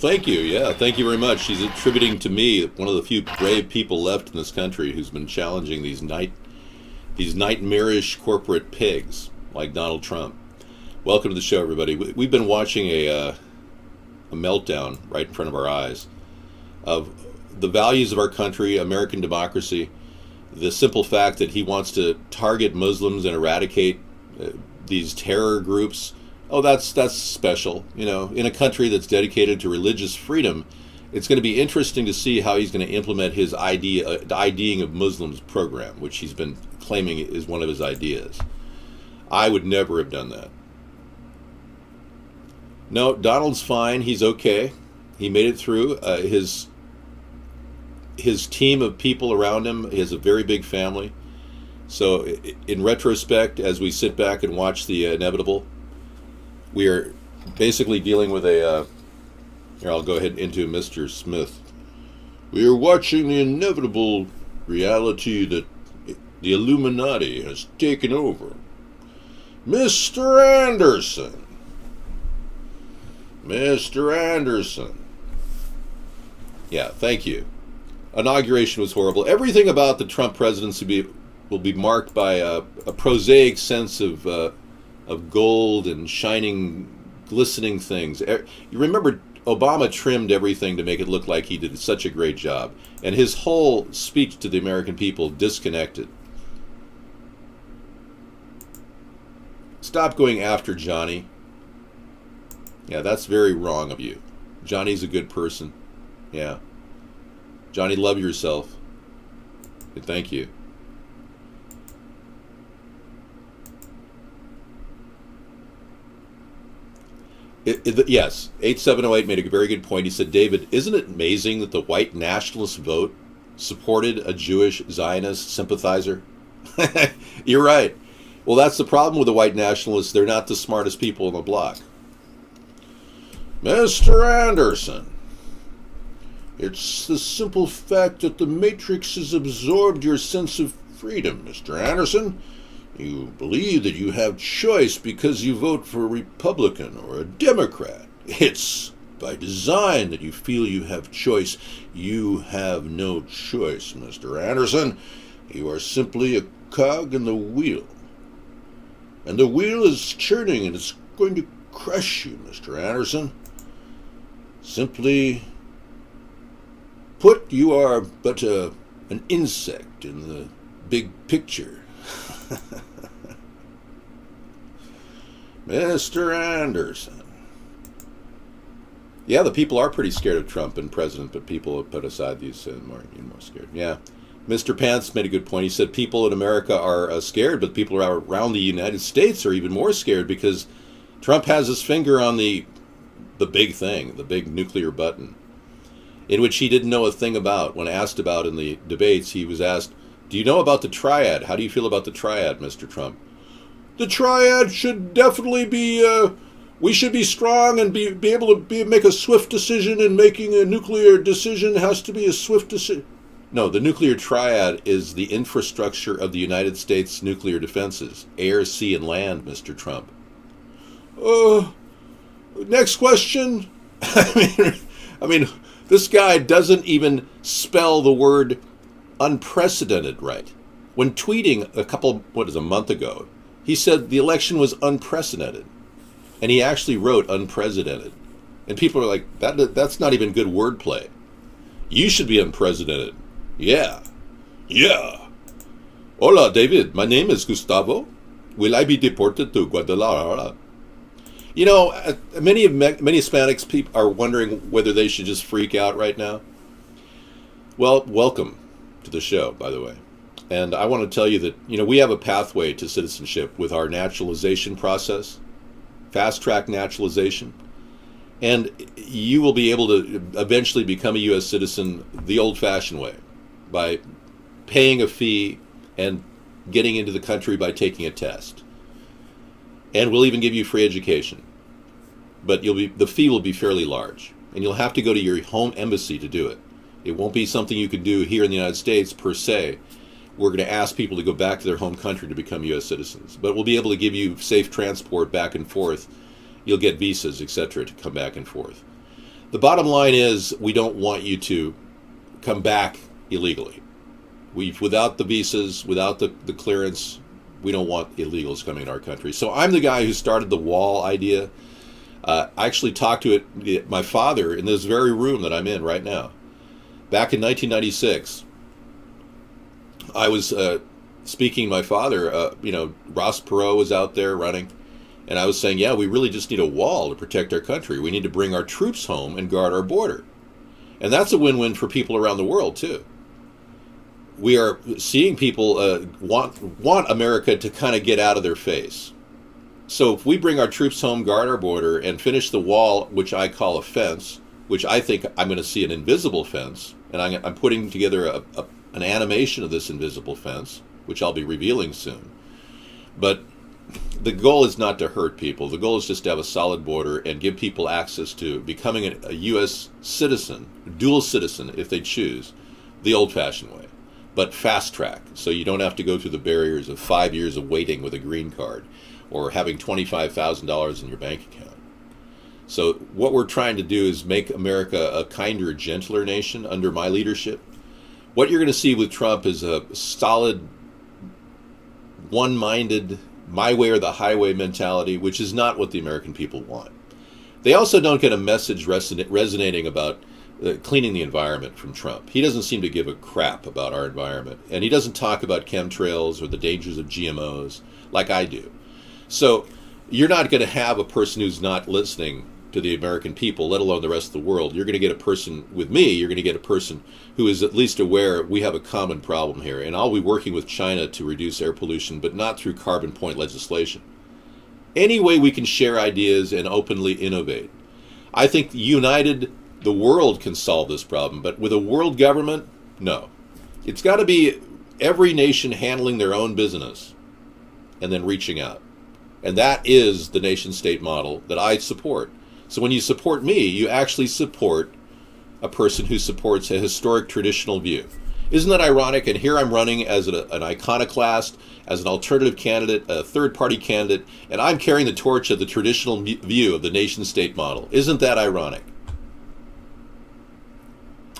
Thank you. Yeah, thank you very much. She's attributing to me, one of the few brave people left in this country who's been challenging these nightmarish corporate pigs like Donald Trump. Welcome to the show, everybody. We've been watching a meltdown right in front of our eyes of the values of our country, American democracy, the simple fact that he wants to target Muslims and eradicate these terror groups. Oh, that's special. In a country that's dedicated to religious freedom, it's going to be interesting to see how he's going to implement his the IDing of Muslims program, which he's been claiming is one of his ideas. I would never have done that. No, Donald's fine. He's okay. He made it through. His his team of people around him. He has a very big family. So in retrospect, as we sit back and watch the inevitable, we are basically dealing with a... here, I'll go ahead into Mr. Smith. We are watching the inevitable reality that the Illuminati has taken over. Mr. Anderson. Mr. Anderson. Yeah, thank you. Inauguration was horrible. Everything about the Trump presidency will be marked by a prosaic sense of gold and shining, glistening things. You remember Obama trimmed everything to make it look like he did such a great job. And his whole speech to the American people disconnected. Stop going after Johnny. Yeah, that's very wrong of you. Johnny's a good person. Yeah. Johnny, love yourself. And thank you. Yes, 8708 made a very good point. He said, David, isn't it amazing that the white nationalist vote supported a Jewish Zionist sympathizer? You're right. Well, that's the problem with the white nationalists. They're not the smartest people on the block. Mr. Anderson, it's the simple fact that the Matrix has absorbed your sense of freedom, Mr. Anderson. You believe that you have choice because you vote for a Republican or a Democrat. It's by design that you feel you have choice. You have no choice, Mr. Anderson. You are simply a cog in the wheel. And the wheel is churning and it's going to crush you, Mr. Anderson. Simply put, you are but an insect in the big picture. Mr. Anderson. Yeah, the people are pretty scared of Trump and president, but people have put aside these more scared. Yeah. Mr. Pence made a good point. He said people in America are scared, but people around the United States are even more scared because Trump has his finger on the big thing, the big nuclear button, in which he didn't know a thing about. When asked about in the debates, he was asked, do you know about the triad? How do you feel about the triad, Mr. Trump? The triad should definitely be, we should be strong and be able to make a swift decision, and making a nuclear decision has to be a swift decision. No, the nuclear triad is the infrastructure of the United States nuclear defenses, air, sea, and land, Mr. Trump. Next question. I mean, this guy doesn't even spell the word unprecedented right. When tweeting a month ago, he said the election was unprecedented. And he actually wrote unprecedented. And people are like, that's not even good wordplay. You should be unprecedented. Yeah. Yeah. Hola, David. My name is Gustavo. Will I be deported to Guadalajara? You know, many Hispanics people are wondering whether they should just freak out right now. Well, welcome to the show, by the way. And I want to tell you that, we have a pathway to citizenship with our naturalization process, fast-track naturalization. And you will be able to eventually become a U.S. citizen the old-fashioned way, by paying a fee and getting into the country by taking a test. And we'll even give you free education. But the fee will be fairly large. And you'll have to go to your home embassy to do it. It won't be something you can do here in the United States per se. We're going to ask people to go back to their home country to become U.S. citizens. But we'll be able to give you safe transport back and forth. You'll get visas, etc., to come back and forth. The bottom line is we don't want you to come back illegally. Without the visas, without the clearance, we don't want illegals coming in our country. So I'm the guy who started the wall idea. I actually talked to my father in this very room that I'm in right now. Back in 1996, I was speaking to my father. Ross Perot was out there running. And I was saying, yeah, we really just need a wall to protect our country. We need to bring our troops home and guard our border. And that's a win-win for people around the world, too. We are seeing people want America to kind of get out of their face. So if we bring our troops home, guard our border, and finish the wall, which I call a fence, which I think I'm going to see an invisible fence, and I'm putting together an animation of this invisible fence, which I'll be revealing soon. But the goal is not to hurt people. The goal is just to have a solid border and give people access to becoming a U.S. citizen, dual citizen if they choose, the old-fashioned way, but fast track, so you don't have to go through the barriers of 5 years of waiting with a green card or having $25,000 in your bank account. So what we're trying to do is make America a kinder, gentler nation under my leadership. What you're going to see with Trump is a solid, one-minded, my way or the highway mentality, which is not what the American people want. They also don't get a message resonating about cleaning the environment from Trump. He doesn't seem to give a crap about our environment, and he doesn't talk about chemtrails or the dangers of GMOs like I do. So you're not going to have a person who's not listening to the American people, let alone the rest of the world. You're going to get a person with me, you're going to get a person who is at least aware we have a common problem here. And I'll be working with China to reduce air pollution, but not through carbon point legislation. Any way we can share ideas and openly innovate. I think united, the world can solve this problem, but with a world government, no. It's got to be every nation handling their own business and then reaching out. And that is the nation-state model that I support. So when you support me, you actually support a person who supports a historic traditional view. Isn't that ironic? And here I'm running as an iconoclast, as an alternative candidate, a third-party candidate, and I'm carrying the torch of the traditional view of the nation-state model. Isn't that ironic?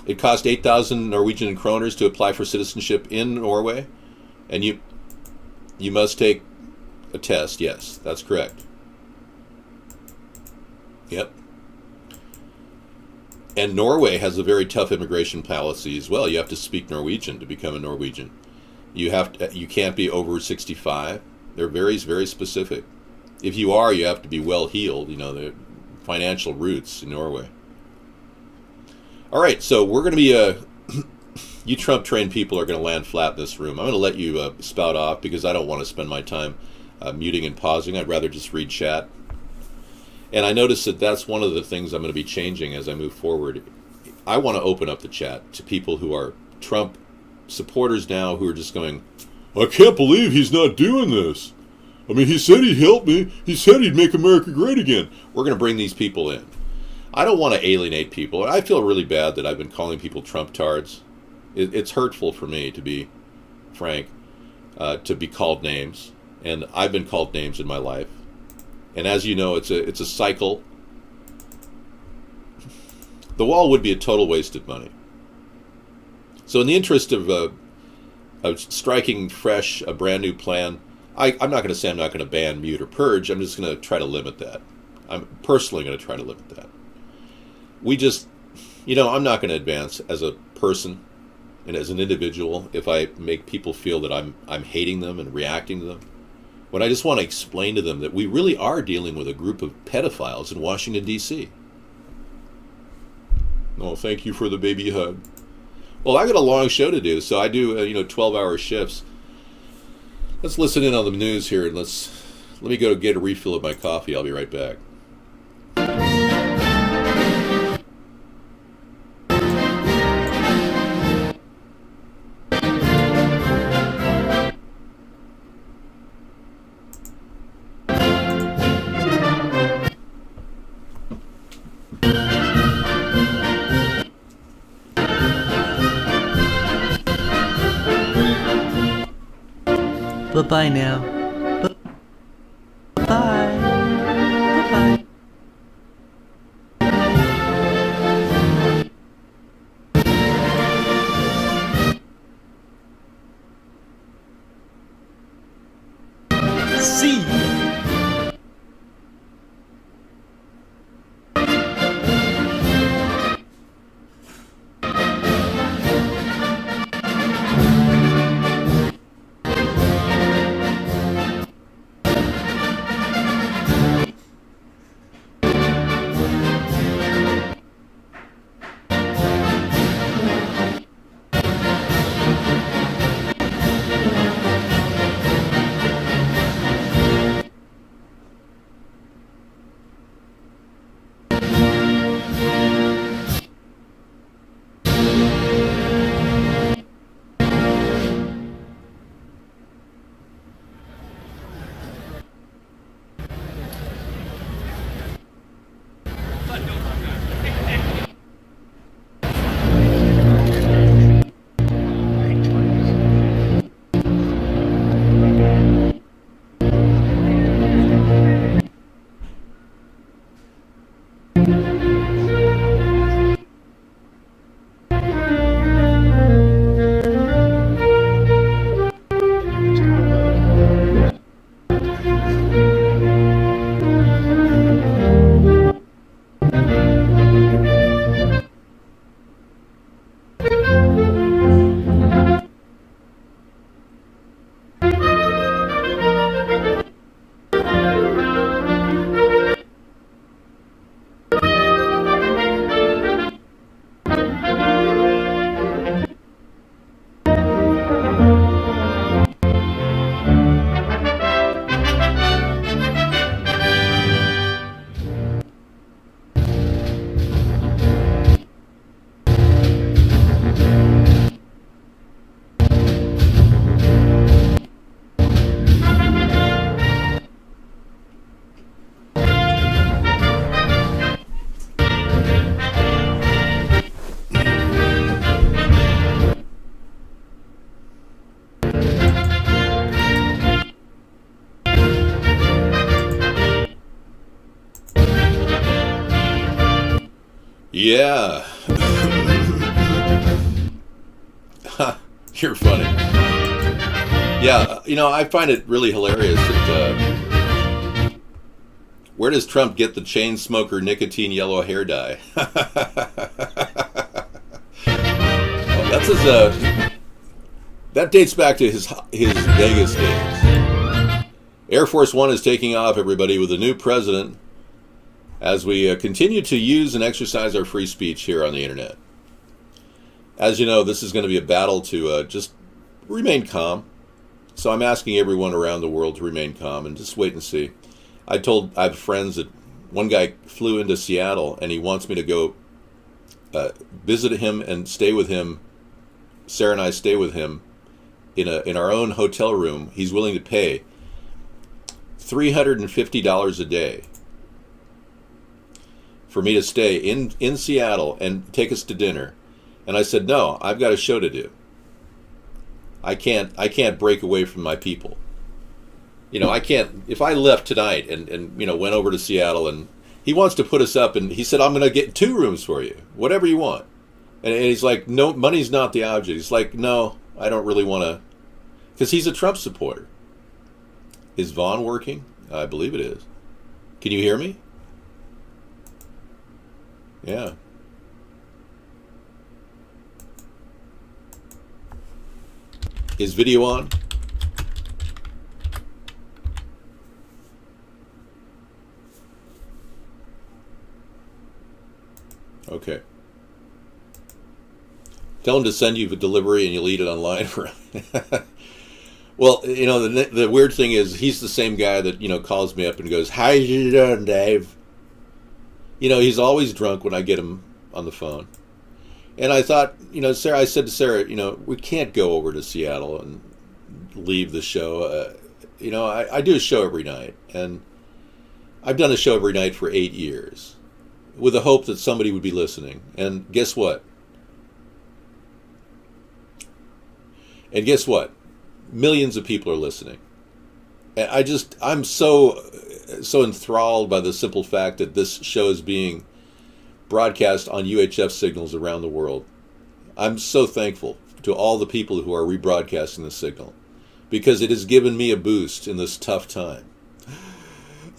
It cost 8,000 Norwegian kroners to apply for citizenship in Norway, and you must take a test. Yes, that's correct. Yep. And Norway has a very tough immigration policy as well. You have to speak Norwegian to become a Norwegian. You can't be over 65. They're very, very specific. If you are, you have to be well-heeled, the financial roots in Norway. All right, so we're going to be, you Trump-trained people are going to land flat in this room. I'm going to let you spout off because I don't want to spend my time muting and pausing. I'd rather just read chat. And I noticed that that's one of the things I'm going to be changing as I move forward. I want to open up the chat to people who are Trump supporters now who are just going, I can't believe he's not doing this. I mean, he said he'd help me. He said he'd make America great again. We're going to bring these people in. I don't want to alienate people. I feel really bad that I've been calling people Trump-tards. It's hurtful for me, to be frank, to be called names. And I've been called names in my life. And as you know, it's a cycle. The wall would be a total waste of money. So in the interest of striking fresh, a brand new plan, I'm not going to say I'm not going to ban, mute, or purge. I'm just going to try to limit that. I'm personally going to try to limit that. We just, I'm not going to advance as a person and as an individual if I make people feel that I'm hating them and reacting to them. When I just want to explain to them that we really are dealing with a group of pedophiles in Washington, D.C. Oh, thank you for the baby hug. Well, I got a long show to do, so I do 12-hour shifts. Let's listen in on the news here, and let me go get a refill of my coffee. I'll be right back. Bye-bye now. Bye-bye. Bye-bye. See you. Yeah. You're funny. Yeah, I find it really hilarious that where does Trump get the chain smoker nicotine yellow hair dye? That's his. That dates back to his Vegas days. Air Force One is taking off, everybody, with a new president as we continue to use and exercise our free speech here on the internet. As you know, this is going to be a battle to just remain calm. So I'm asking everyone around the world to remain calm and just wait and see. I have friends that one guy flew into Seattle and he wants me to go visit him and stay with him. Sarah and I stay with him in our own hotel room. He's willing to pay $350 a day for me to stay in Seattle and take us to dinner. And I said, no, I've got a show to do. I can't break away from my people. I can't, if I left tonight and went over to Seattle and he wants to put us up and he said, I'm going to get 2 rooms for you, whatever you want. And he's like, no, money's not the object. He's like, no, I don't really want to, because he's a Trump supporter. Is Vaughn working? I believe it is. Can you hear me? Yeah. Is video on? Okay. Tell him to send you the delivery and you'll eat it online. Well, the weird thing is he's the same guy that, calls me up and goes, how you doing, Dave? He's always drunk when I get him on the phone. And I thought, Sarah, I said to Sarah, we can't go over to Seattle and leave the show. I do a show every night, and I've done a show every night for 8 years with the hope that somebody would be listening. And guess what? Millions of people are listening. And I'm so enthralled by the simple fact that this show is being broadcast on UHF signals around the world. I'm so thankful to all the people who are rebroadcasting the signal because it has given me a boost in this tough time.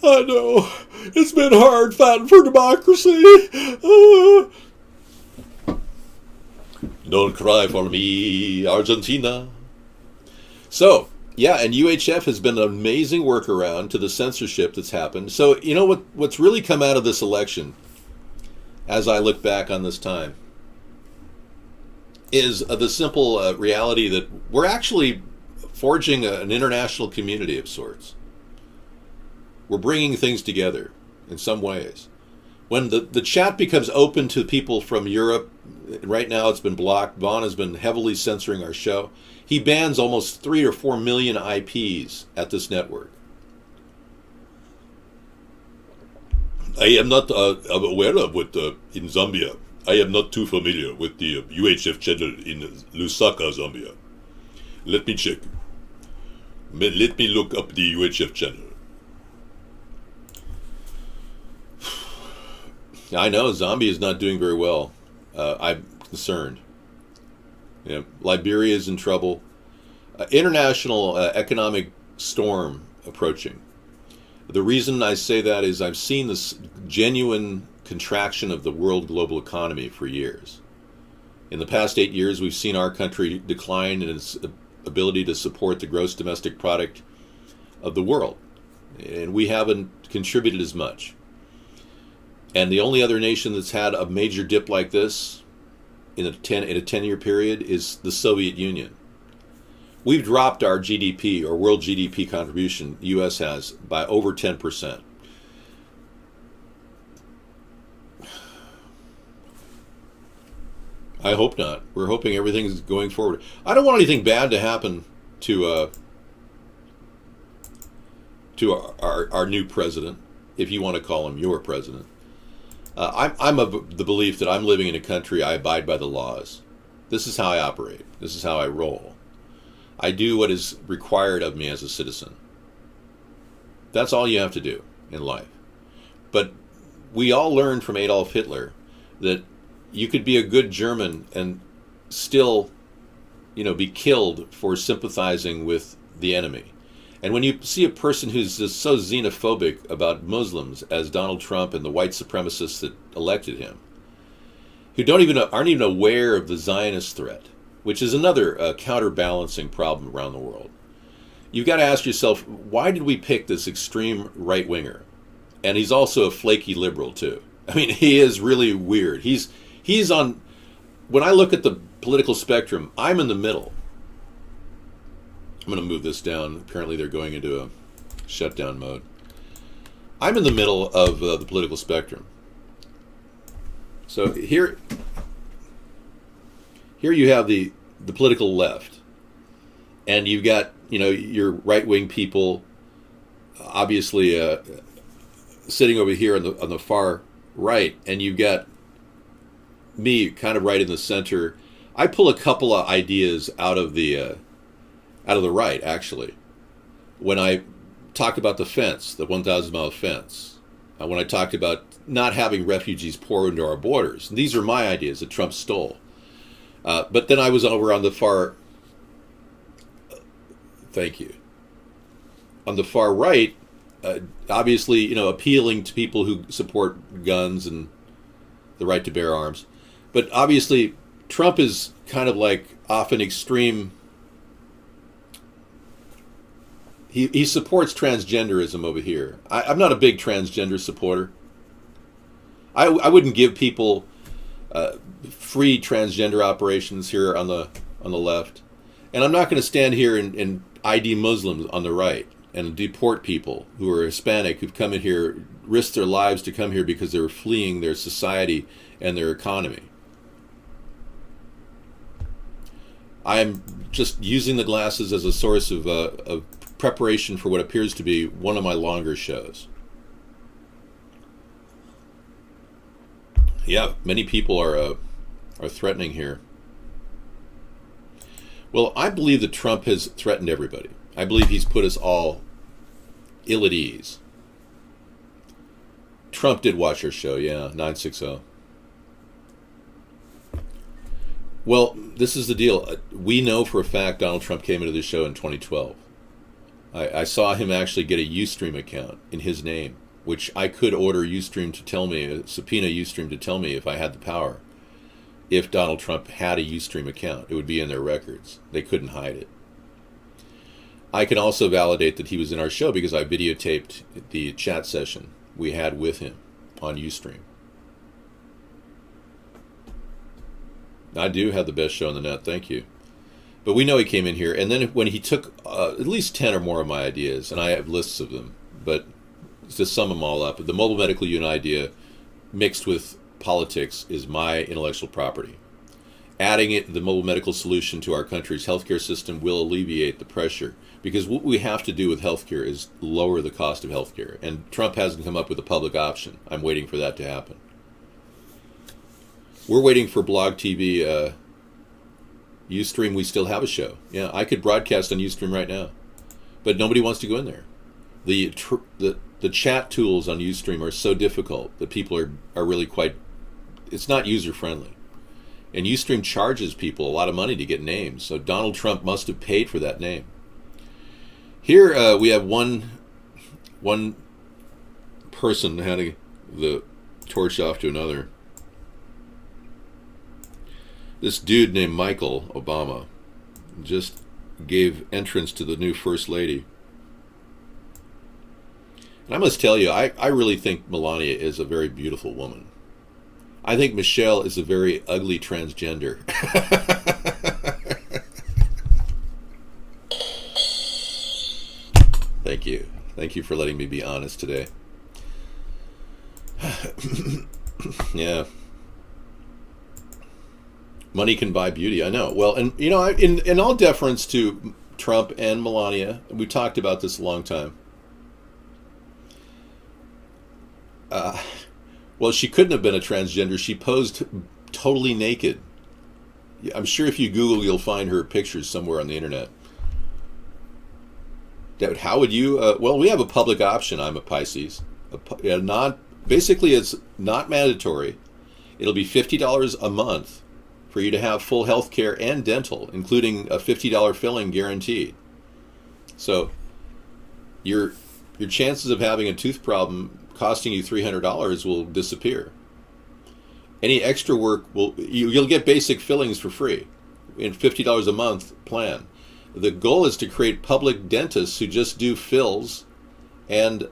I know. It's been hard fighting for democracy. Don't cry for me, Argentina. So, yeah, and UHF has been an amazing workaround to the censorship that's happened. So, what's really come out of this election, as I look back on this time, is the simple reality that we're actually forging an international community of sorts. We're bringing things together in some ways. When the chat becomes open to people from Europe, right now it's been blocked. Vaughn has been heavily censoring our show. He bans almost 3 or 4 million IPs at this network. I am not aware of what in Zambia. I am not too familiar with the UHF channel in Lusaka, Zambia. Let me check. Let me look up the UHF channel. I know Zambia is not doing very well. I'm concerned. Liberia is in trouble. International economic storm approaching. The reason I say that is I've seen this genuine contraction of the world global economy for years. In the past 8 years, we've seen our country decline in its ability to support the gross domestic product of the world. And we haven't contributed as much. And the only other nation that's had a major dip like this in a 10-year period is the Soviet Union. We've dropped our GDP, or world GDP contribution, the U.S. has, by over 10%. I hope not. We're hoping everything's going forward. I don't want anything bad to happen to our new president, if you want to call him your president. I'm of the belief that I'm living in a country I abide by the laws. This is how I operate. This is how I roll. I do what is required of me as a citizen. That's all you have to do in life. But we all learned from Adolf Hitler that you could be a good German and still, be killed for sympathizing with the enemy. And when you see a person who's just so xenophobic about Muslims as Donald Trump and the white supremacists that elected him, who aren't even aware of the Zionist threat, which is another counterbalancing problem around the world, you've got to ask yourself, why did we pick this extreme right-winger? And he's also a flaky liberal, too. I mean, he is really weird. He's on... When I look at the political spectrum, I'm in the middle. I'm going to move this down. Apparently they're going into a shutdown mode. I'm in the middle of the political spectrum. So here you have the political left. And you've got, your right-wing people, obviously sitting over here on the far right, and you've got me kind of right in the center. I pull a couple of ideas out of the right, actually. When I talk about the fence, the 1,000-mile fence, when I talked about not having refugees pour into our borders, and these are my ideas that Trump stole. But then I was over on the far... Thank you. On the far right, obviously, appealing to people who support guns and the right to bear arms. But obviously, Trump is kind of like off an extreme... He supports transgenderism over here. I'm not a big transgender supporter. I wouldn't give people free transgender operations here on the left. And I'm not going to stand here and ID Muslims on the right and deport people who are Hispanic, who've come in here, risked their lives to come here because they're fleeing their society and their economy. I'm just using the glasses as a source of preparation for what appears to be one of my longer shows. Yeah, many people are threatening here. Well, I believe that Trump has threatened everybody. I believe he's put us all ill at ease. Trump did watch our show, yeah, 960. Well, this is the deal. We know for a fact Donald Trump came into the show in 2012. I saw him actually get a Ustream account in his name, which I could order Ustream to tell me, subpoena Ustream to tell me if I had the power. If Donald Trump had a Ustream account, it would be in their records. They couldn't hide it. I can also validate that he was in our show because I videotaped the chat session we had with him on Ustream. I do have the best show on the net, thank you. But we know he came in here, and then when he took at least 10 or more of my ideas, and I have lists of them, but to sum them all up, the mobile medical unit idea mixed with politics is my intellectual property. Adding the mobile medical solution to our country's healthcare system will alleviate the pressure, because what we have to do with healthcare is lower the cost of healthcare, and Trump hasn't come up with a public option. I'm waiting for that to happen. We're waiting for Blog TV, Ustream. We still have a show. Yeah, I could broadcast on Ustream right now, but nobody wants to go in there. The chat tools on Ustream are so difficult that people are really quite... It's not user-friendly. And Ustream charges people a lot of money to get names, so Donald Trump must have paid for that name. Here we have one person handing the torch off to another. This dude named Michael Obama just gave entrance to the new First Lady. And I must tell you, I really think Melania is a very beautiful woman. I think Michelle is a very ugly transgender. Thank you. Thank you for letting me be honest today. Yeah. Money can buy beauty, I know. Well, and you know, in all deference to Trump and Melania, we talked about this a long time. Well, she couldn't have been a transgender. She posed totally naked. I'm sure if you Google, you'll find her pictures somewhere on the internet. How would you? Well, we have a public option. I'm a Pisces. Basically, it's not mandatory. It'll be $50 a month for you to have full health care and dental, including a $50 filling guaranteed. So your chances of having a tooth problem costing you $300 will disappear. Any extra work you'll get basic fillings for free in $50 a month plan. The goal is to create public dentists who just do fills and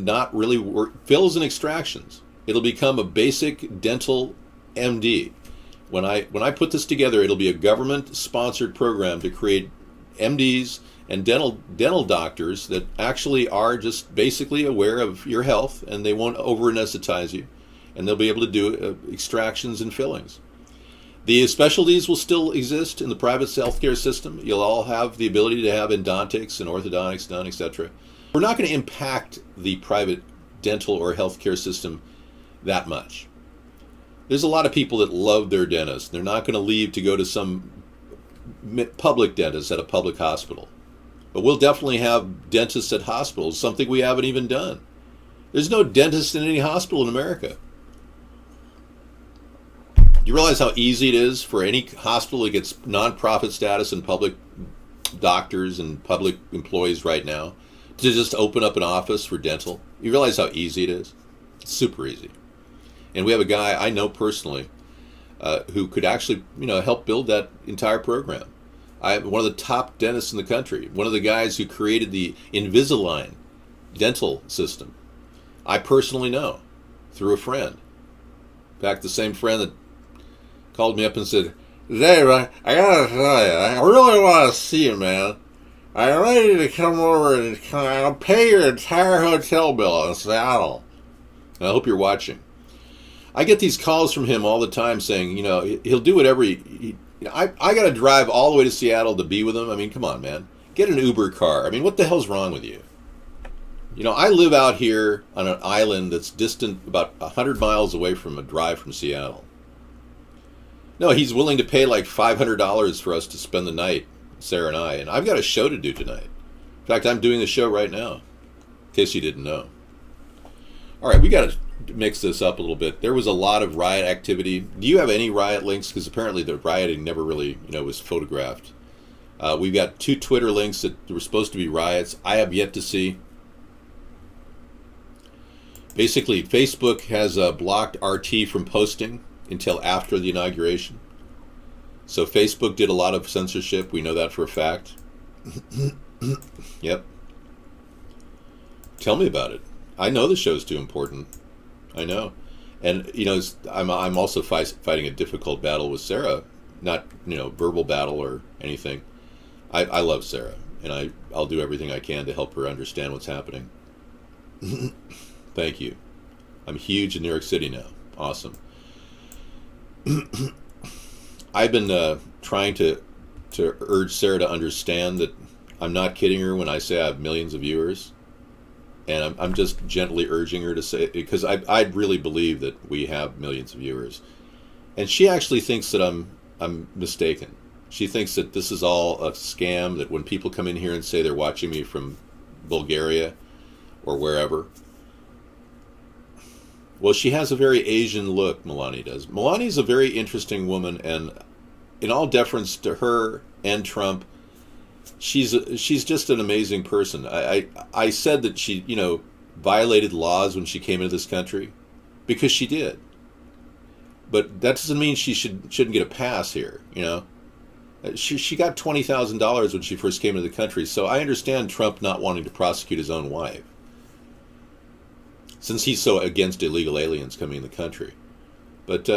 not really work fills and extractions. It'll become a basic dental MD. When I put this together, it'll be a government-sponsored program to create MDs and dental doctors that actually are just basically aware of your health, and they won't over-anesthetize you, and they'll be able to do extractions and fillings. The specialties will still exist in the private healthcare system. You'll all have the ability to have endodontics and orthodontics done, etc. We're not going to impact the private dental or healthcare system that much. There's a lot of people that love their dentist. They're not going to leave to go to some public dentist at a public hospital. But we'll definitely have dentists at hospitals, something we haven't even done. There's no dentist in any hospital in America. You realize how easy it is for any hospital that gets nonprofit status and public doctors and public employees right now to just open up an office for dental? You realize how easy it is? It's super easy. And we have a guy I know personally who could actually, help build that entire program. I'm one of the top dentists in the country, one of the guys who created the Invisalign dental system. I personally know through a friend. In fact, the same friend that called me up and said, Dave, I gotta tell you, I really want to see you, man. I'm ready to come over and I'll pay your entire hotel bill in Seattle. And I hope you're watching. I get these calls from him all the time saying, he'll do whatever I got to drive all the way to Seattle to be with him. I mean, come on, man. Get an Uber car. I mean, what the hell's wrong with you? I live out here on an island that's distant about 100 miles away from a drive from Seattle. No, he's willing to pay like $500 for us to spend the night, Sarah and I. And I've got a show to do tonight. In fact, I'm doing the show right now, in case you didn't know. All right, we got to mix this up a little bit. There was a lot of riot activity. Do you have any riot links? Because apparently the rioting never really, was photographed. We've got 2 Twitter links that were supposed to be riots. I have yet to see. Basically, Facebook has blocked RT from posting until after the inauguration. So Facebook did a lot of censorship. We know that for a fact. Yep. Tell me about it. I know the show's too important. I know. And, I'm also fighting a difficult battle with Sarah. Not, verbal battle or anything. I love Sarah. And I'll do everything I can to help her understand what's happening. Thank you. I'm huge in New York City now. Awesome. I've been trying to urge Sarah to understand that I'm not kidding her when I say I have millions of viewers. And I'm just gently urging her to say it because I really believe that we have millions of viewers. And she actually thinks that I'm mistaken. She thinks that this is all a scam, that when people come in here and say they're watching me from Bulgaria or wherever. Well, she has a very Asian look, Melania does. Melania's a very interesting woman, and in all deference to her and Trump, she's just an amazing person. I said that she, violated laws when she came into this country, because she did. But that doesn't mean she shouldn't get a pass here, She got $20,000 when she first came into the country, so I understand Trump not wanting to prosecute his own wife, since he's so against illegal aliens coming in the country. But,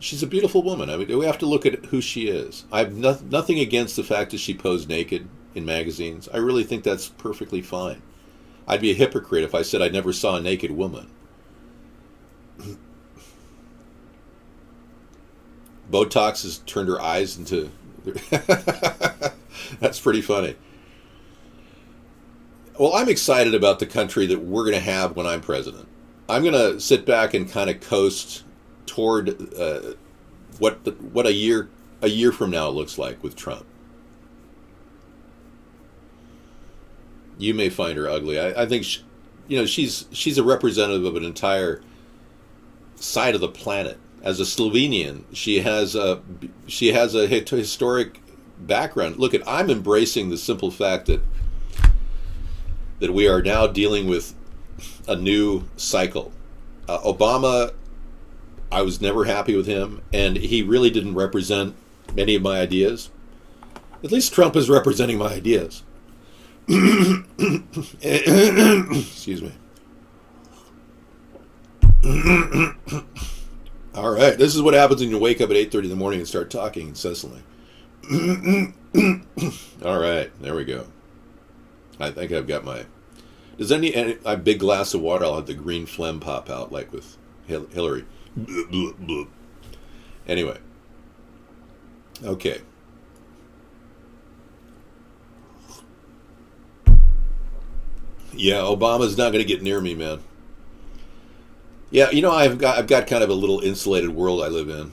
she's a beautiful woman. I mean, we have to look at who she is. I have nothing against the fact that she posed naked in magazines. I really think that's perfectly fine. I'd be a hypocrite if I said I never saw a naked woman. Botox has turned her eyes into... That's pretty funny. Well, I'm excited about the country that we're going to have when I'm president. I'm going to sit back and kind of coast toward what a year from now looks like with Trump. You may find her ugly. I think she's a representative of an entire side of the planet. As a Slovenian, she has a historic background. Look, I'm embracing the simple fact that we are now dealing with a new cycle. Obama, I was never happy with him, and he really didn't represent many of my ideas. At least Trump is representing my ideas. Excuse me. All right, this is what happens when you wake up at 8:30 in the morning and start talking incessantly. All right, there we go. I think I've got my... Does a big glass of water, I'll have the green phlegm pop out like with Hillary. Anyway. Okay. Yeah, Obama's not going to get near me, man. Yeah, you know, I've got kind of a little insulated world I live in.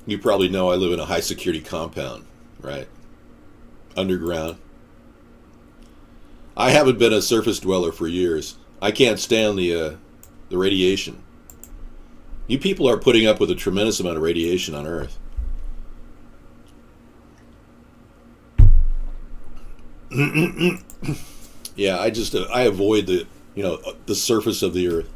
You probably know I live in a high security compound, right? Underground. I haven't been a surface dweller for years. I can't stand the radiation. You people are putting up with a tremendous amount of radiation on Earth. Yeah, I avoid the surface of the Earth.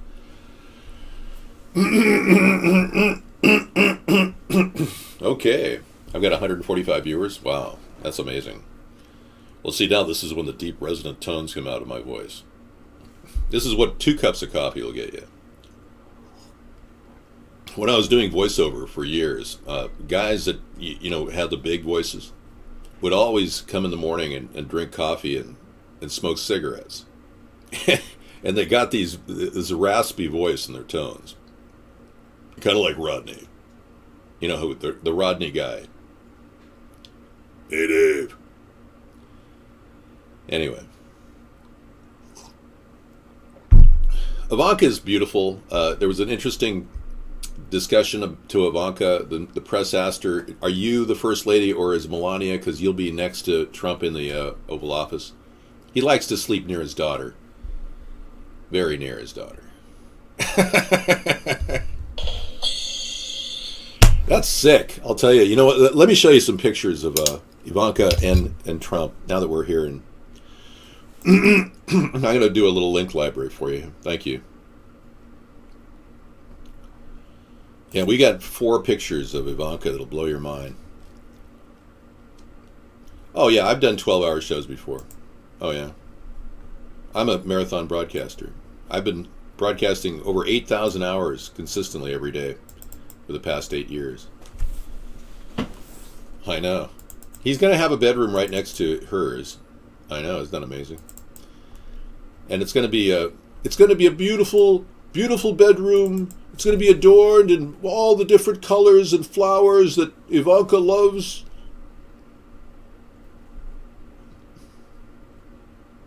Okay, I've got 145 viewers. Wow, that's amazing. Well, see, now this is when the deep resonant tones come out of my voice. This is what 2 cups of coffee will get you. When I was doing voiceover for years, guys that had the big voices would always come in the morning and drink coffee and smoke cigarettes. And they got this raspy voice in their tones. Kind of like Rodney. You know, the Rodney guy. Hey, Dave. Anyway. Ivanka is beautiful. There was an interesting discussion to Ivanka. The press asked her, are you the first lady or is Melania? Because you'll be next to Trump in the Oval Office. He likes to sleep near his daughter. Very near his daughter. That's sick. I'll tell you. You know what? Let me show you some pictures of Ivanka and Trump now that we're here. And I'm going to do a little link library for you. Thank you. Yeah, we got 4 pictures of Ivanka that'll blow your mind. Oh, yeah, I've done 12-hour shows before. Oh, yeah. I'm a marathon broadcaster. I've been broadcasting over 8,000 hours consistently every day for the past 8 years. I know. He's going to have a bedroom right next to hers. I know, isn't that amazing? And it's going to be a beautiful, beautiful bedroom. It's going to be adorned in all the different colors and flowers that Ivanka loves.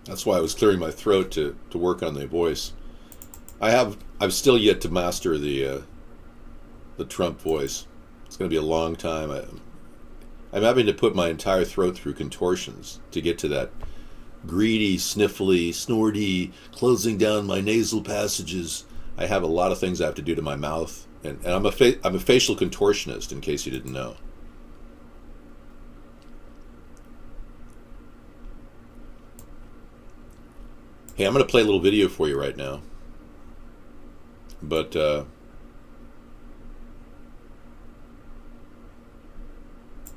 That's why I was clearing my throat to work on the voice. I've still yet to master the Trump voice. It's going to be a long time. I'm having to put my entire throat through contortions to get to that greedy, sniffly, snorty, closing down my nasal passages. I have a lot of things I have to do to my mouth, and I'm a facial contortionist, in case you didn't know. Hey, I'm going to play a little video for you right now. But let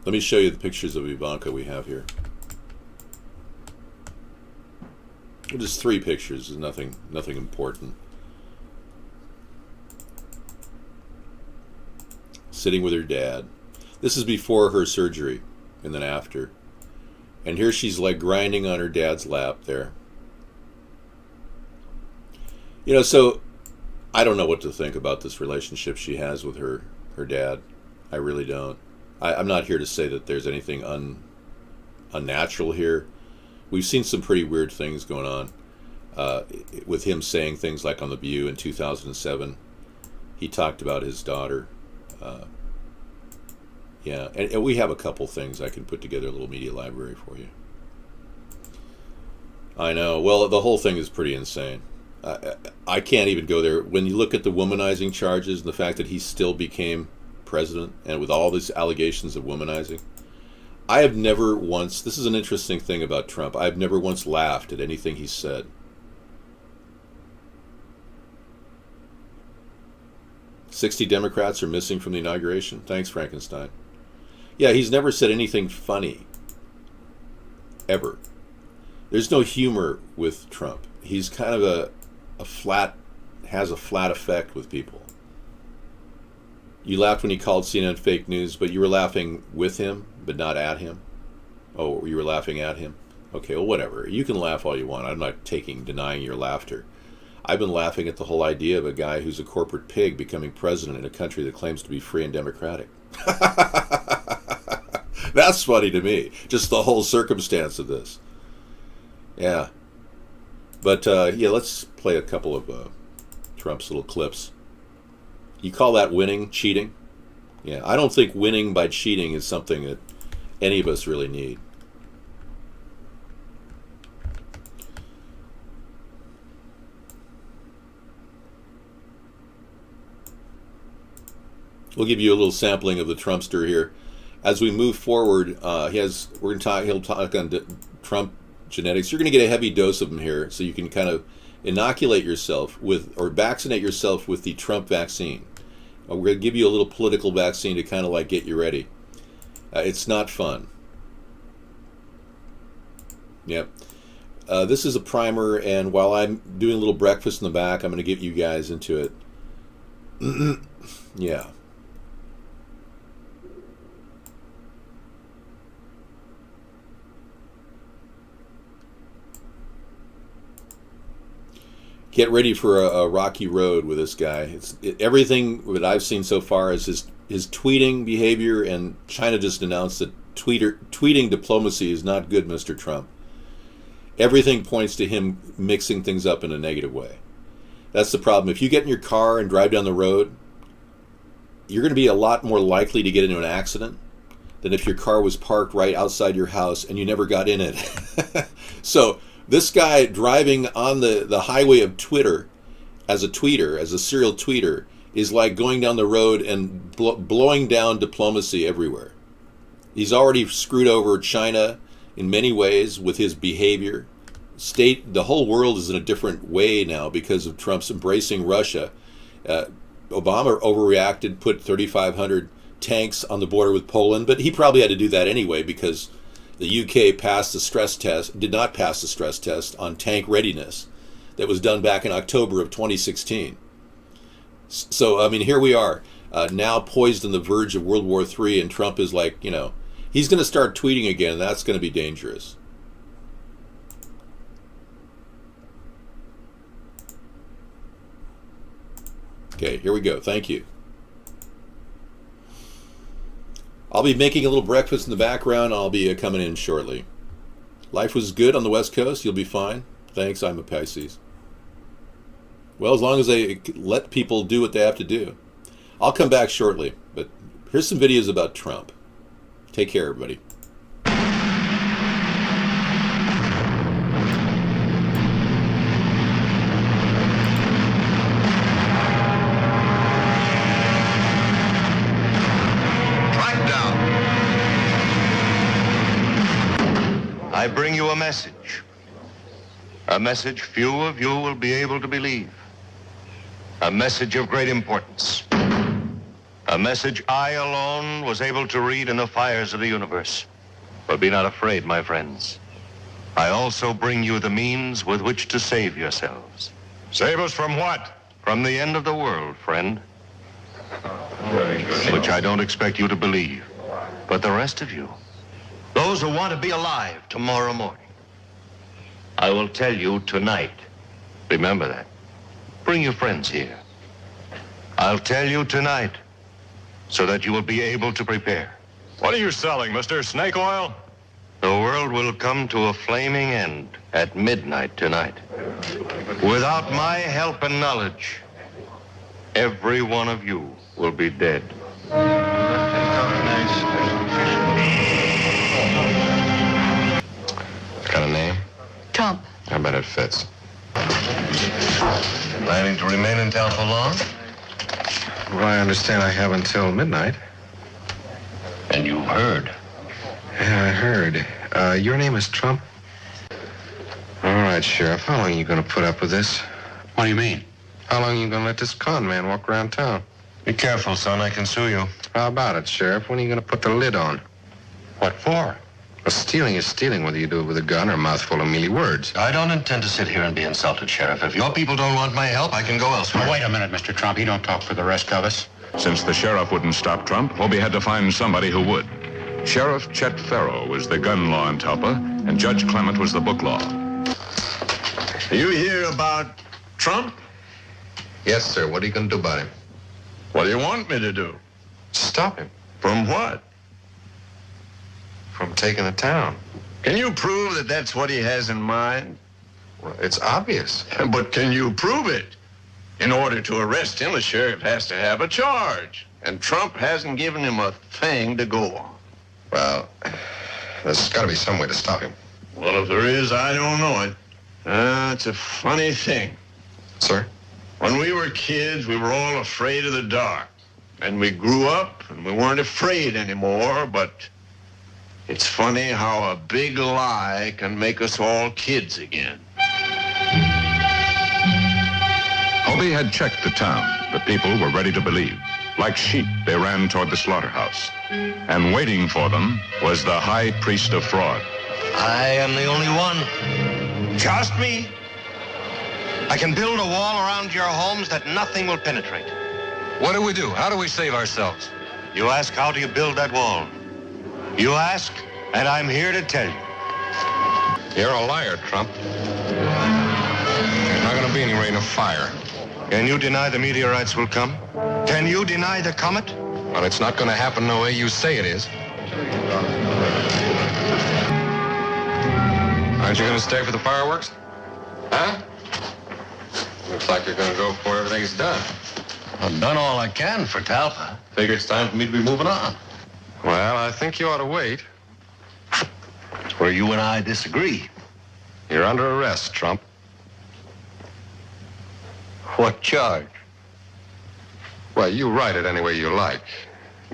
me show you the pictures of Ivanka we have here. Just 3 pictures, nothing important. Sitting with her dad. This is before her surgery, and then after. And here she's like grinding on her dad's lap there. You know, so I don't know what to think about this relationship she has with her dad. I really don't. I'm not here to say that there's anything unnatural here. We've seen some pretty weird things going on with him saying things like on The View in 2007. He talked about his daughter. Yeah, and we have a couple things. I can put together a little media library for you. I know. Well, the whole thing is pretty insane. I can't even go there. When you look at the womanizing charges and the fact that he still became president, and with all these allegations of womanizing, I have never once, this is an interesting thing about Trump, I've never once laughed at anything he said. "60 Democrats are missing from the inauguration." Thanks, Frankenstein. Yeah, he's never said anything funny. Ever. There's no humor with Trump. He's kind of a flat, has a flat effect with people. You laughed when he called CNN fake news, but you were laughing with him, but not at him. Oh, you were laughing at him? Okay, well, whatever. You can laugh all you want. I'm not denying your laughter. I've been laughing at the whole idea of a guy who's a corporate pig becoming president in a country that claims to be free and democratic. That's funny to me. Just the whole circumstance of this. Yeah. But, yeah, let's play a couple of Trump's little clips. You call that winning, cheating? Yeah, I don't think winning by cheating is something that any of us really need. We'll give you a little sampling of the Trumpster here. As we move forward, he'll talk on Trump genetics. You're going to get a heavy dose of them here, so you can kind of inoculate yourself with, or vaccinate yourself with the Trump vaccine. We're going to give you a little political vaccine to kind of like get you ready. It's not fun. Yep. This is a primer, and while I'm doing a little breakfast in the back, I'm going to get you guys into it. Yeah. Get ready for a rocky road with this guy. Everything that I've seen so far is his tweeting behavior, and China just announced that tweeting diplomacy is not good, Mr. Trump. Everything points to him mixing things up in a negative way. That's the problem. If you get in your car and drive down the road, you're going to be a lot more likely to get into an accident than if your car was parked right outside your house and you never got in it. So this guy driving on the highway of Twitter as a tweeter, as a serial tweeter, is like going down the road and blowing down diplomacy everywhere. He's already screwed over China in many ways with his behavior. The whole world is in a different way now because of Trump's embracing Russia. Obama overreacted, put 3,500 tanks on the border with Poland, but he probably had to do that anyway because the UK passed the stress test, did not pass the stress test on tank readiness that was done back in October of 2016. So, I mean, here we are, now poised on the verge of World War III, and Trump is like, he's going to start tweeting again, and that's going to be dangerous. Okay, here we go. Thank you. I'll be making a little breakfast in the background. I'll be coming in shortly. Life was good on the West Coast. You'll be fine. Thanks, I'm a Pisces. Well, as long as they let people do what they have to do. I'll come back shortly, but here's some videos about Trump. Take care, everybody. I bring you a message few of you will be able to believe, a message of great importance, a message I alone was able to read in the fires of the universe. But be not afraid, my friends. I also bring you the means with which to save yourselves. Save us from what? From the end of the world, friend. Which I don't expect you to believe, but the rest of you, those who want to be alive tomorrow morning, I will tell you tonight. Remember that. Bring your friends here. I'll tell you tonight so that you will be able to prepare. What are you selling, Mr. Snake Oil? The world will come to a flaming end at midnight tonight. Without my help and knowledge, every one of you will be dead. Got a name? Trump. I bet it fits. Planning to remain in town for long? Well, I understand I have until midnight. And you've heard. Yeah, I heard. Your name is Trump? All right, Sheriff. How long are you going to put up with this? What do you mean? How long are you going to let this con man walk around town? Be careful, son. I can sue you. How about it, Sheriff? When are you going to put the lid on? What for? Well, stealing is stealing, whether you do it with a gun or a mouthful of mealy words. I don't intend to sit here and be insulted, Sheriff. If your people don't want my help, I can go elsewhere. Now, wait a minute, Mr. Trump. You don't talk for the rest of us. Since the sheriff wouldn't stop Trump, Hobie had to find somebody who would. Sheriff Chet Farrow was the gun law in Talpa, and Judge Clement was the book law. You hear about Trump? Yes, sir. What are you going to do about him? What do you want me to do? Stop him. From what? From taking the town. Can you prove that that's what he has in mind? Well, it's obvious. But can you prove it? In order to arrest him, the sheriff has to have a charge. And Trump hasn't given him a thing to go on. Well, there's got to be some way to stop him. Well, if there is, I don't know it. It's a funny thing. Sir? When we were kids, we were all afraid of the dark. And we grew up, and we weren't afraid anymore, but it's funny how a big lie can make us all kids again. Hobie had checked the town. The people were ready to believe. Like sheep, they ran toward the slaughterhouse. And waiting for them was the high priest of fraud. I am the only one. Trust me. I can build a wall around your homes that nothing will penetrate. What do we do? How do we save ourselves? You ask, how do you build that wall? You ask, and I'm here to tell you. You're a liar, Trump. There's not going to be any rain of fire. Can you deny the meteorites will come? Can you deny the comet? Well, it's not going to happen the way you say it is. Aren't you going to stay for the fireworks? Huh? Looks like you're going to go before everything's done. I've done all I can for Talpa. Figure it's time for me to be moving on. Well, I think you ought to wait. It's where you and I disagree. You're under arrest, Trump. What charge? Well, you write it any way you like.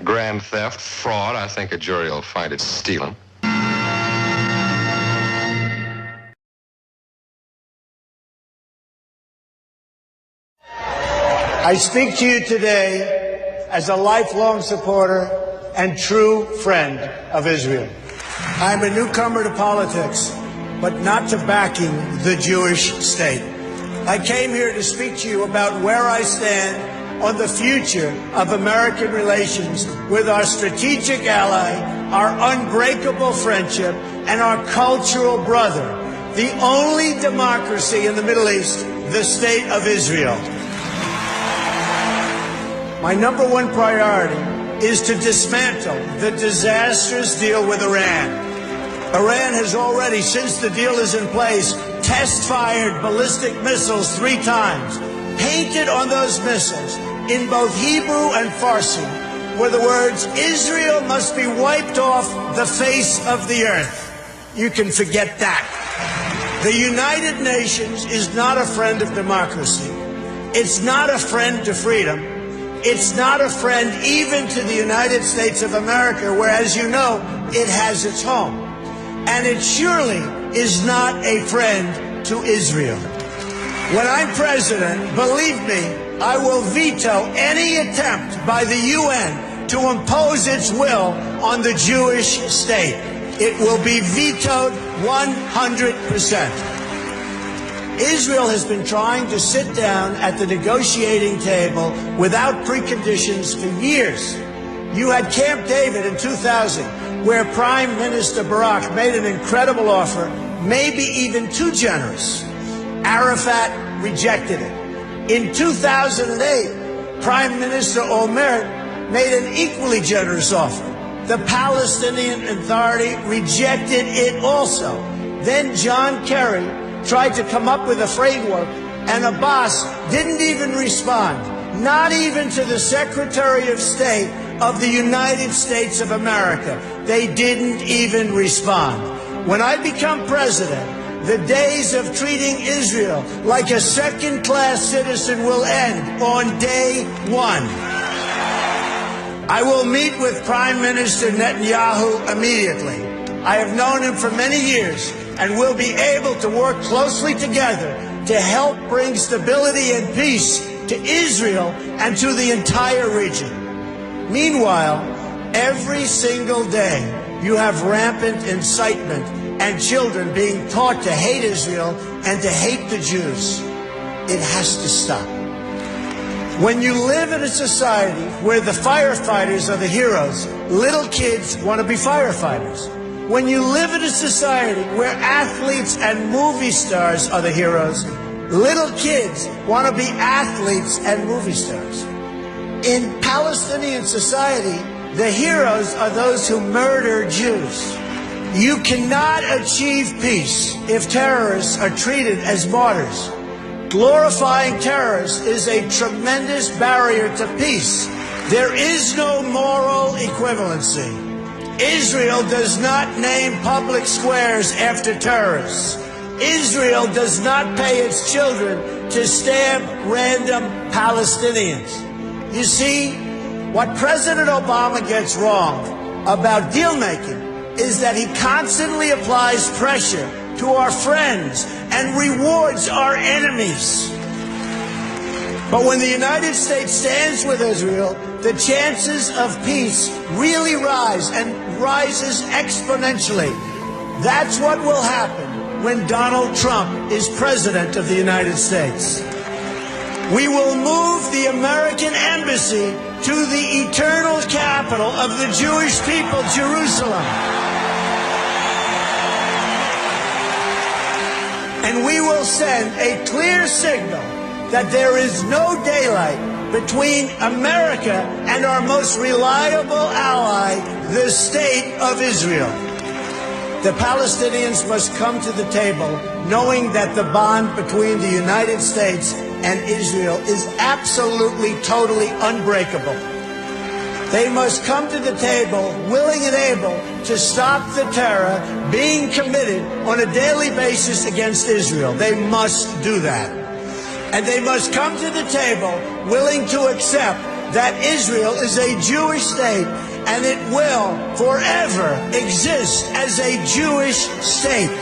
Grand theft, fraud, I think a jury will find it's stealing. I speak to you today as a lifelong supporter and true friend of Israel. I'm a newcomer to politics, but not to backing the Jewish state. I came here to speak to you about where I stand on the future of American relations with our strategic ally, our unbreakable friendship, and our cultural brother, the only democracy in the Middle East, the State of Israel. My number one priority is to dismantle the disastrous deal with Iran. Iran has already, since the deal is in place, test-fired ballistic missiles 3 times. Painted on those missiles, in both Hebrew and Farsi, were the words, "Israel must be wiped off the face of the earth." You can forget that. The United Nations is not a friend of democracy. It's not a friend to freedom. It's not a friend even to the United States of America, where, as you know, it has its home. And it surely is not a friend to Israel. When I'm president, believe me, I will veto any attempt by the UN to impose its will on the Jewish state. It will be vetoed 100%. Israel has been trying to sit down at the negotiating table without preconditions for years. You had Camp David in 2000, where Prime Minister Barak made an incredible offer, maybe even too generous. Arafat rejected it. In 2008, Prime Minister Olmert made an equally generous offer. The Palestinian Authority rejected it also. Then John Kerry tried to come up with a framework, and Abbas didn't even respond, not even to the Secretary of State of the United States of America. They didn't even respond. When I become president, the days of treating Israel like a second-class citizen will end on day one. I will meet with Prime Minister Netanyahu immediately. I have known him for many years and will be able to work closely together to help bring stability and peace to Israel and to the entire region. Meanwhile, every single day you have rampant incitement and children being taught to hate Israel and to hate the Jews. It has to stop. When you live in a society where the firefighters are the heroes, little kids want to be firefighters. When you live in a society where athletes and movie stars are the heroes, little kids want to be athletes and movie stars. In Palestinian society, the heroes are those who murder Jews. You cannot achieve peace if terrorists are treated as martyrs. Glorifying terrorists is a tremendous barrier to peace. There is no moral equivalency. Israel does not name public squares after terrorists. Israel does not pay its children to stab random Palestinians. You see, what President Obama gets wrong about deal-making is that he constantly applies pressure to our friends and rewards our enemies. But when the United States stands with Israel, the chances of peace really rise and rises exponentially. That's what will happen when Donald Trump is president of the United States. We will move the American embassy to the eternal capital of the Jewish people, Jerusalem. And we will send a clear signal that there is no daylight between America and our most reliable ally, the State of Israel. The Palestinians must come to the table knowing that the bond between the United States and Israel is absolutely, totally unbreakable. They must come to the table willing and able to stop the terror being committed on a daily basis against Israel. They must do that. And they must come to the table willing to accept that Israel is a Jewish state and it will forever exist as a Jewish state.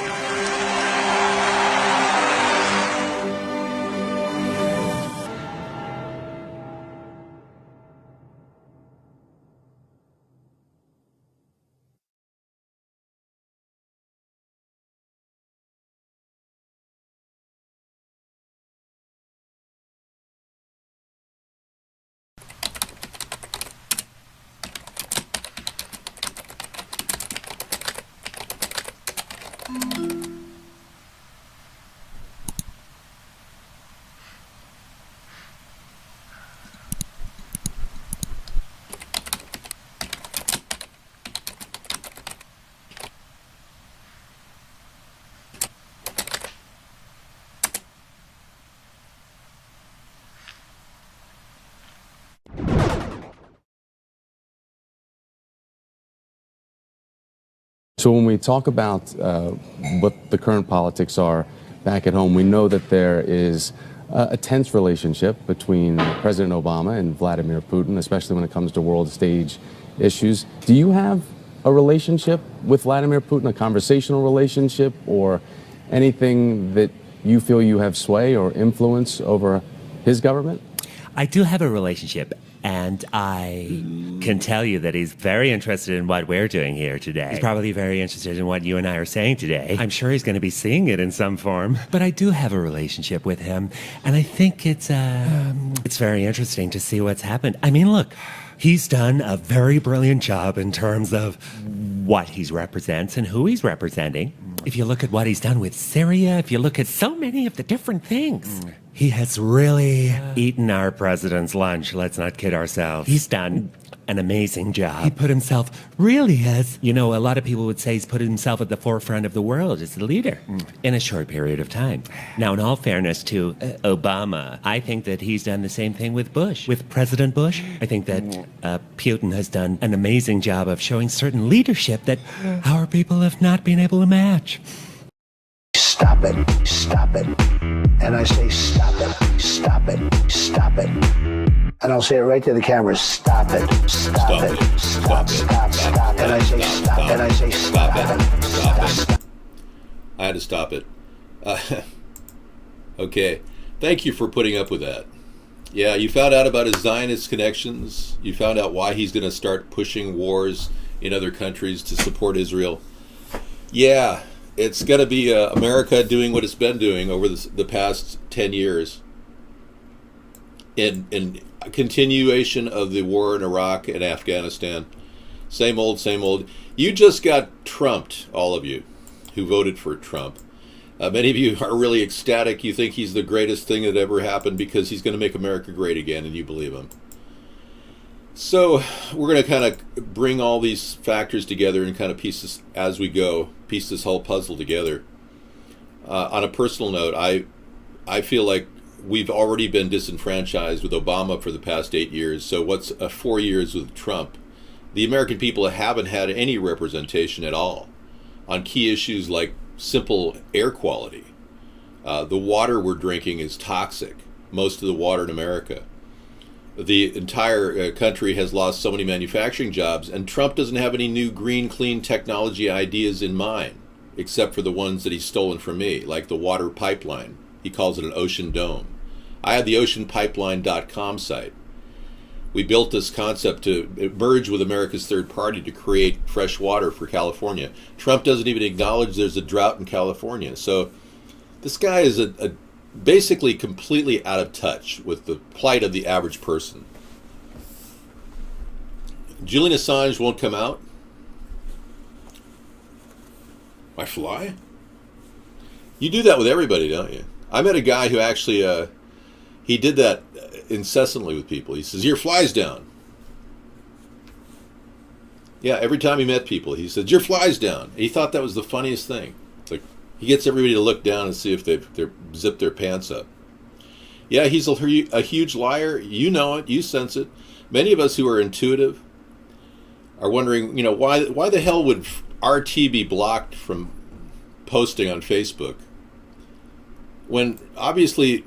So when we talk about what the current politics are back at home, we know that there is a tense relationship between President Obama and Vladimir Putin, especially when it comes to world stage issues. Do you have a relationship with Vladimir Putin, a conversational relationship, or anything that you feel you have sway or influence over his government? I do have a relationship, and I can tell you that he's very interested in what we're doing here today. He's probably very interested in what you and I are saying today. I'm sure he's going to be seeing it in some form. But I do have a relationship with him, and I think it's very interesting to see what's happened. I mean, look, he's done a very brilliant job in terms of what he represents and who he's representing. If you look at what he's done with Syria, if you look at so many of the different things, he has really eaten our president's lunch. Let's not kid ourselves. He's done an amazing job. He put himself really as, you know, a lot of people would say he's put himself at the forefront of the world as a leader in a short period of time. Now, in all fairness to Obama, I think that he's done the same thing with Bush. With President Bush, I think that Putin has done an amazing job of showing certain leadership that our people have not been able to match. Stop stop it, stop it. And I say, stop it, stop it, stop it. And I'll say it right to the camera, stop it, stop it, stop, stop, stop. And I say, stop, and I say, stop it, stop. I had to stop it. Okay. Thank you for putting up with that. Yeah, you found out about his Zionist connections. You found out why he's going to start pushing wars in other countries to support Israel. Yeah, it's going to be America doing what it's been doing over the past 10 years. In continuation of the war in Iraq and Afghanistan. Same old, same old. You just got trumped, all of you who voted for Trump. Many of you are really ecstatic. You think he's the greatest thing that ever happened because he's going to make America great again, and you believe him. So we're going to kind of bring all these factors together and kind of piece this as we go, piece this whole puzzle together. On a personal note, I feel like we've already been disenfranchised with Obama for the past 8 years. So what's 4 years with Trump? The American people haven't had any representation at all on key issues like simple air quality. The water we're drinking is toxic, most of the water in America. The entire country has lost so many manufacturing jobs, and Trump doesn't have any new green, clean technology ideas in mind, except for the ones that he's stolen from me, like the water pipeline. He calls it an ocean dome. I had the oceanpipeline.com site. We built this concept to merge with America's Third Party to create fresh water for California. Trump doesn't even acknowledge there's a drought in California. So this guy is basically completely out of touch with the plight of the average person. Julian Assange won't come out. My fly? You do that with everybody, don't you? I met a guy who actually, he did that incessantly with people. He says, your fly's down. Yeah, every time he met people, he said, your fly's down. And he thought that was the funniest thing. It's like, he gets everybody to look down and see if they've zipped their pants up. Yeah, he's a huge liar. You know it. You sense it. Many of us who are intuitive are wondering, why the hell would RT be blocked from posting on Facebook when obviously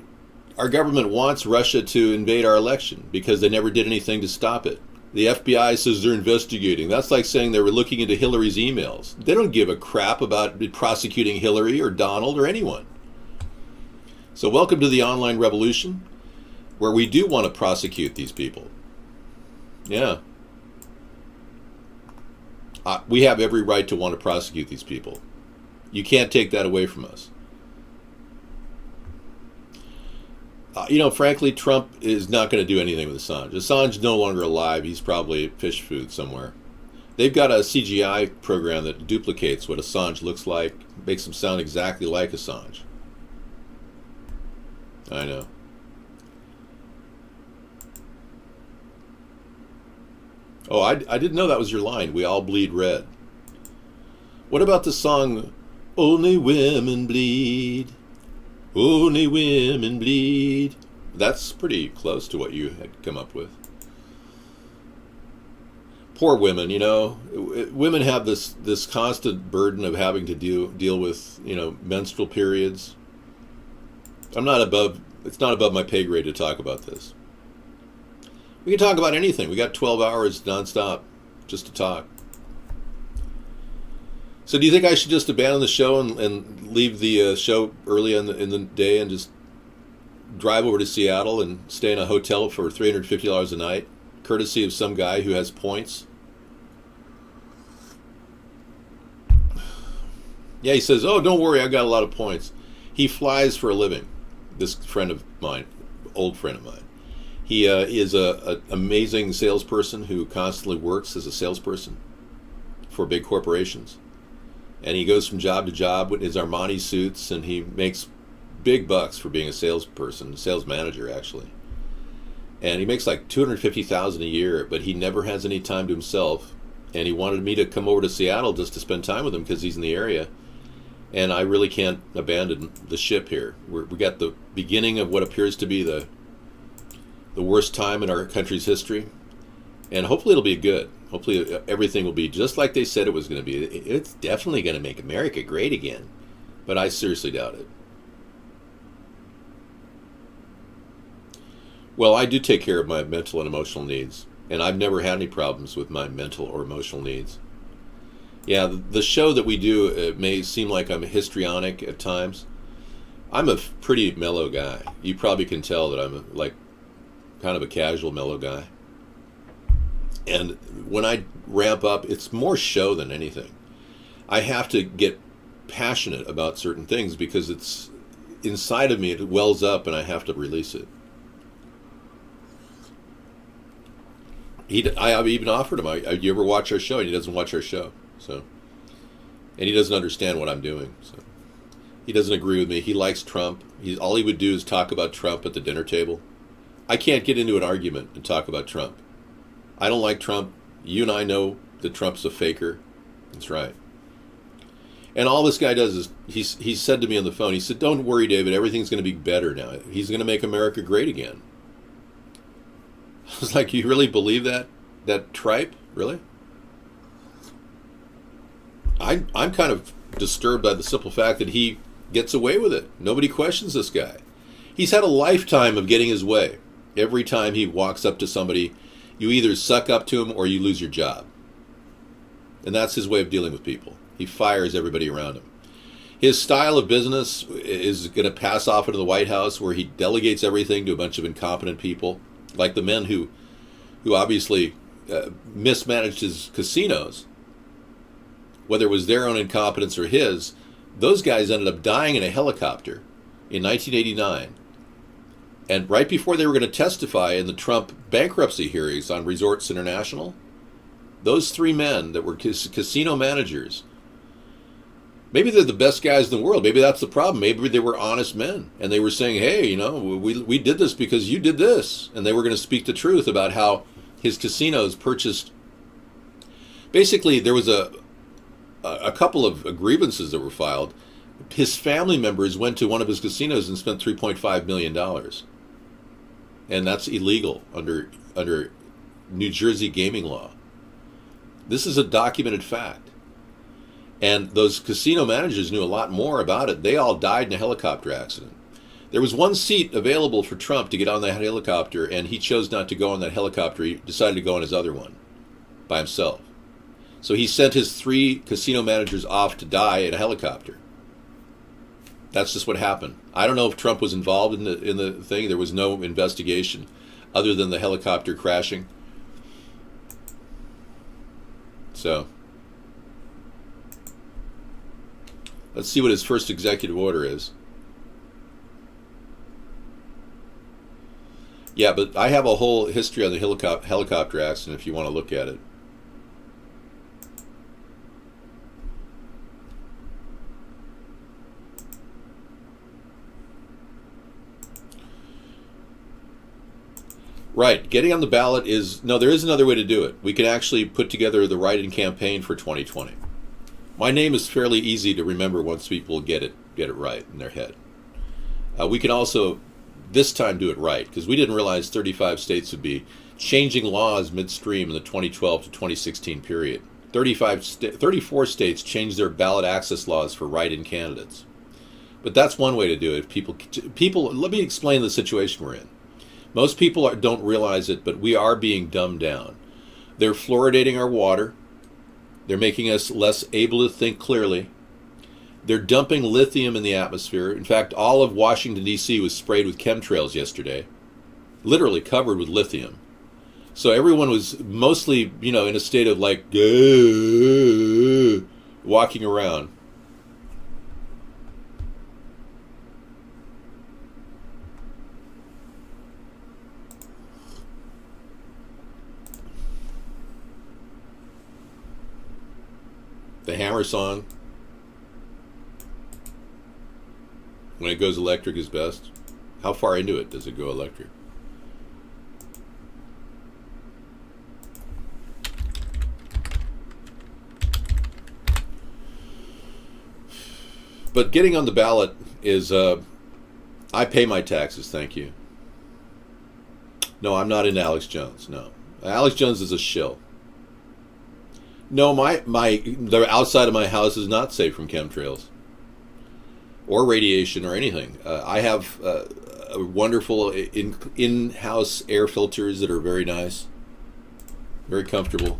our government wants Russia to invade our election because they never did anything to stop it. The FBI says they're investigating. That's like saying they were looking into Hillary's emails. They don't give a crap about prosecuting Hillary or Donald or anyone. So welcome to the online revolution, where we do want to prosecute these people. Yeah. We have every right to want to prosecute these people. You can't take that away from us. Frankly, Trump is not going to do anything with Assange. Assange's no longer alive. He's probably fish food somewhere. They've got a CGI program that duplicates what Assange looks like, makes him sound exactly like Assange. I know. Oh, I didn't know that was your line. We all bleed red. What about the song, Only Women Bleed? Only women bleed. That's pretty close to what you had come up with. Poor women, women have this constant burden of having to deal with, menstrual periods. It's not above my pay grade to talk about this. We can talk about anything. We got 12 hours nonstop just to talk. So do you think I should just abandon the show and leave the show early in the day and just drive over to Seattle and stay in a hotel for $350 a night, courtesy of some guy who has points? Yeah, he says, oh, don't worry, I got a lot of points. He flies for a living, this friend of mine, old friend of mine. He is an amazing salesperson who constantly works as a salesperson for big corporations. And he goes from job to job with his Armani suits, and he makes big bucks for being a salesperson, sales manager actually. And he makes like $250,000 a year, but he never has any time to himself. And he wanted me to come over to Seattle just to spend time with him because he's in the area. And I really can't abandon the ship here. We got the beginning of what appears to be the worst time in our country's history. And hopefully it'll be good. Hopefully everything will be just like they said it was going to be. It's definitely going to make America great again. But I seriously doubt it. Well, I do take care of my mental and emotional needs, and I've never had any problems with my mental or emotional needs. Yeah, the show that we do, it may seem like I'm histrionic at times. I'm a pretty mellow guy. You probably can tell that I'm like kind of a casual mellow guy. And when I ramp up, it's more show than anything. I have to get passionate about certain things because it's inside of me, it wells up and I have to release it. I've even offered him, you ever watch our show? And he doesn't watch our show. So, and he doesn't understand what I'm doing. So he doesn't agree with me. He likes Trump. All he would do is talk about Trump at the dinner table. I can't get into an argument and talk about Trump. I don't like Trump. You and I know that Trump's a faker. That's right. And all this guy does is, he said to me on the phone, he said, "Don't worry, David, everything's going to be better now. He's going to make America great again." I was like, you really believe that? That tripe? Really? I'm kind of disturbed by the simple fact that he gets away with it. Nobody questions this guy. He's had a lifetime of getting his way. Every time he walks up to somebody, you either suck up to him or you lose your job. And that's his way of dealing with people. He fires everybody around him. His style of business is going to pass off into the White House, where he delegates everything to a bunch of incompetent people, like the men who obviously mismanaged his casinos. Whether it was their own incompetence or his, those guys ended up dying in a helicopter in 1989. And right before they were going to testify in the Trump bankruptcy hearings on Resorts International, those three men that were casino managers, maybe they're the best guys in the world. Maybe that's the problem. Maybe they were honest men. And they were saying, hey, you know, we did this because you did this. And they were going to speak the truth about how his casinos purchased. Basically, there was a couple of grievances that were filed. His family members went to one of his casinos and spent $3.5 million. And that's illegal under New Jersey gaming law. This is a documented fact. And those casino managers knew a lot more about it. They all died in a helicopter accident. There was one seat available for Trump to get on that helicopter, and he chose not to go on that helicopter. He decided to go on his other one by himself. So he sent his three casino managers off to die in a helicopter. That's just what happened. I don't know if Trump was involved in the thing. There was no investigation other than the helicopter crashing. So let's see what his first executive order is. Yeah, but I have a whole history on the helicopter accident if you want to look at it. Right, getting on the ballot is, no, there is another way to do it. We can actually put together the write-in campaign for 2020. My name is fairly easy to remember once people get it right in their head. We can also, this time, do it right, because we didn't realize 35 states would be changing laws midstream in the 2012 to 2016 period. 34 states changed their ballot access laws for write-in candidates. But that's one way to do it. People, let me explain the situation we're in. Most people don't realize it, but we are being dumbed down. They're fluoridating our water. They're making us less able to think clearly. They're dumping lithium in the atmosphere. In fact, all of Washington, D.C. was sprayed with chemtrails yesterday, literally covered with lithium. So everyone was mostly, in a state of like, walking around. The Hammer song, when it goes electric, is best. How far into it does it go electric? But getting on the ballot is, I pay my taxes, thank you. No, I'm not into Alex Jones, no. Alex Jones is a shill. No, the outside of my house is not safe from chemtrails. or radiation or anything. I have a wonderful in-house air filters that are very nice, very comfortable.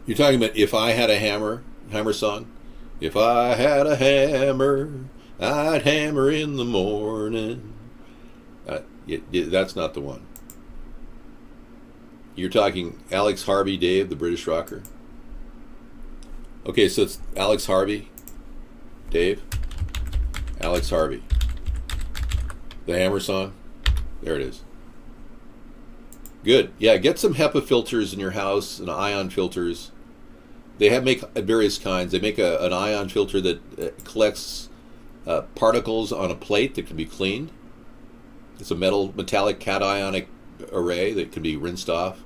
You're talking about If I Had a Hammer song? If I had a hammer, I'd hammer in the morning. That's not the one. You're talking Alex Harvey, Dave, the British rocker. Okay, so it's Alex Harvey, Dave, Alex Harvey. The Hammer song. There it is. Good. Yeah, get some HEPA filters in your house and ion filters. They make various kinds. They make an ion filter that collects particles on a plate that can be cleaned. It's a metallic cationic array that can be rinsed off.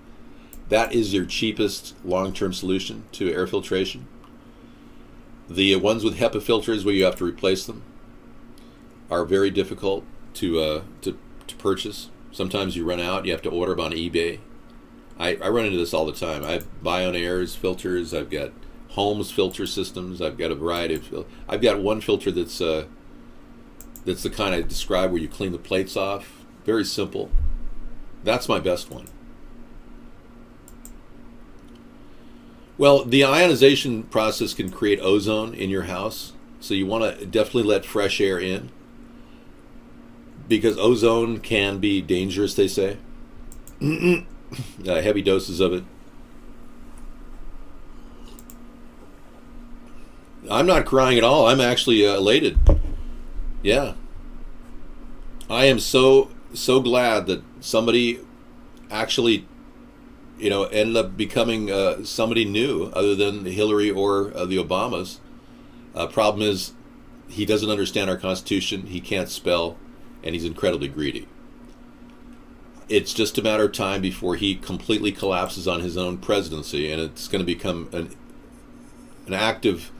That is your cheapest long-term solution to air filtration. The ones with HEPA filters where you have to replace them are very difficult to purchase. Sometimes you run out. You have to order them on eBay. I run into this all the time. I have Bionaires filters. I've got Holmes filter systems. I've got a variety of. I've got one filter that's the kind I described where you clean the plates off. Very simple. That's my best one. Well, the ionization process can create ozone in your house, so you want to definitely let fresh air in, because ozone can be dangerous, they say. Heavy doses of it. I'm not crying at all. I'm actually elated. Yeah. I am so glad that somebody actually, ended up becoming somebody new other than Hillary or the Obamas. Problem is, he doesn't understand our Constitution. He can't spell, and he's incredibly greedy. It's just a matter of time before he completely collapses on his own presidency, and it's going to become an act of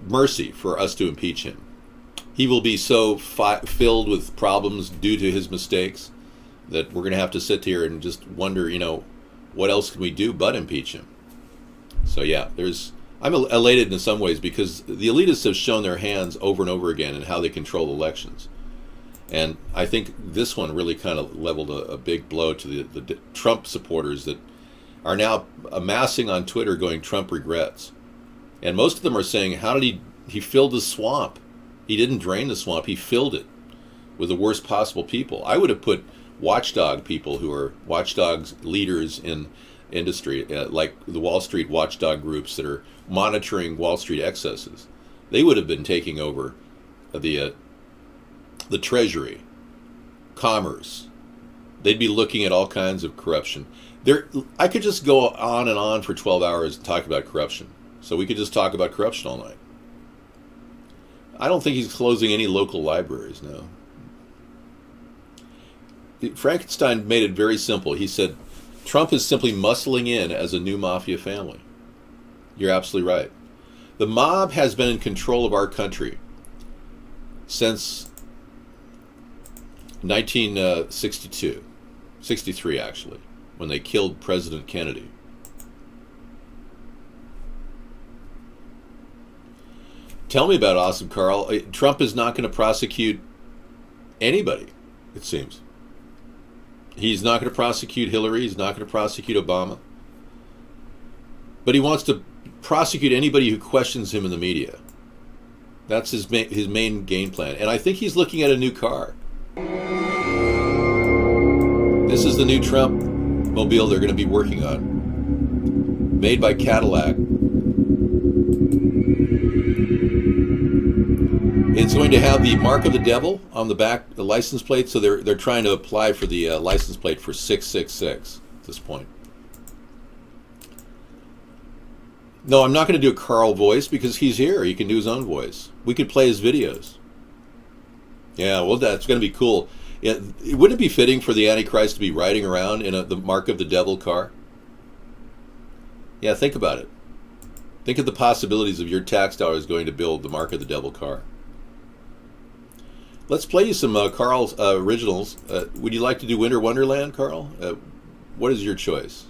mercy for us to impeach him. He will be so filled with problems due to his mistakes that we're going to have to sit here and just wonder, what else can we do but impeach him? So yeah, I'm elated in some ways because the elitists have shown their hands over and over again in how they control elections. And I think this one really kind of leveled a big blow to the Trump supporters that are now amassing on Twitter going, Trump regrets. And most of them are saying, how did he filled the swamp? He didn't drain the swamp, he filled it with the worst possible people. I would have put watchdog people who are watchdogs leaders in industry, like the Wall Street watchdog groups that are monitoring Wall Street excesses. They would have been taking over the Treasury, Commerce. They'd be looking at all kinds of corruption. I could just go on and on for 12 hours and talk about corruption. So we could just talk about corruption all night. I don't think he's closing any local libraries, no. Frankenstein made it very simple. He said, Trump is simply muscling in as a new mafia family. You're absolutely right. The mob has been in control of our country since 1962, 63 actually, when they killed President Kennedy. Tell me about Awesome Carl. Trump is not going to prosecute anybody, it seems. He's not going to prosecute Hillary. He's not going to prosecute Obama. But he wants to prosecute anybody who questions him in the media. That's his main game plan. And I think he's looking at a new car. This is the new Trump mobile they're going to be working on. Made by Cadillac. It's going to have the mark of the devil on the back, the license plate, so they're trying to apply for the license plate for 666 at this point. No, I'm not going to do a Carl voice because he's here. He can do his own voice. We could play his videos. Yeah, well, that's going to be cool. Yeah, wouldn't it be fitting for the Antichrist to be riding around in the mark of the devil car? Yeah, think about it. Think of the possibilities of your tax dollars going to build the mark of the devil car. Let's play you some Carl's originals. Would you like to do Winter Wonderland, Carl? What is your choice?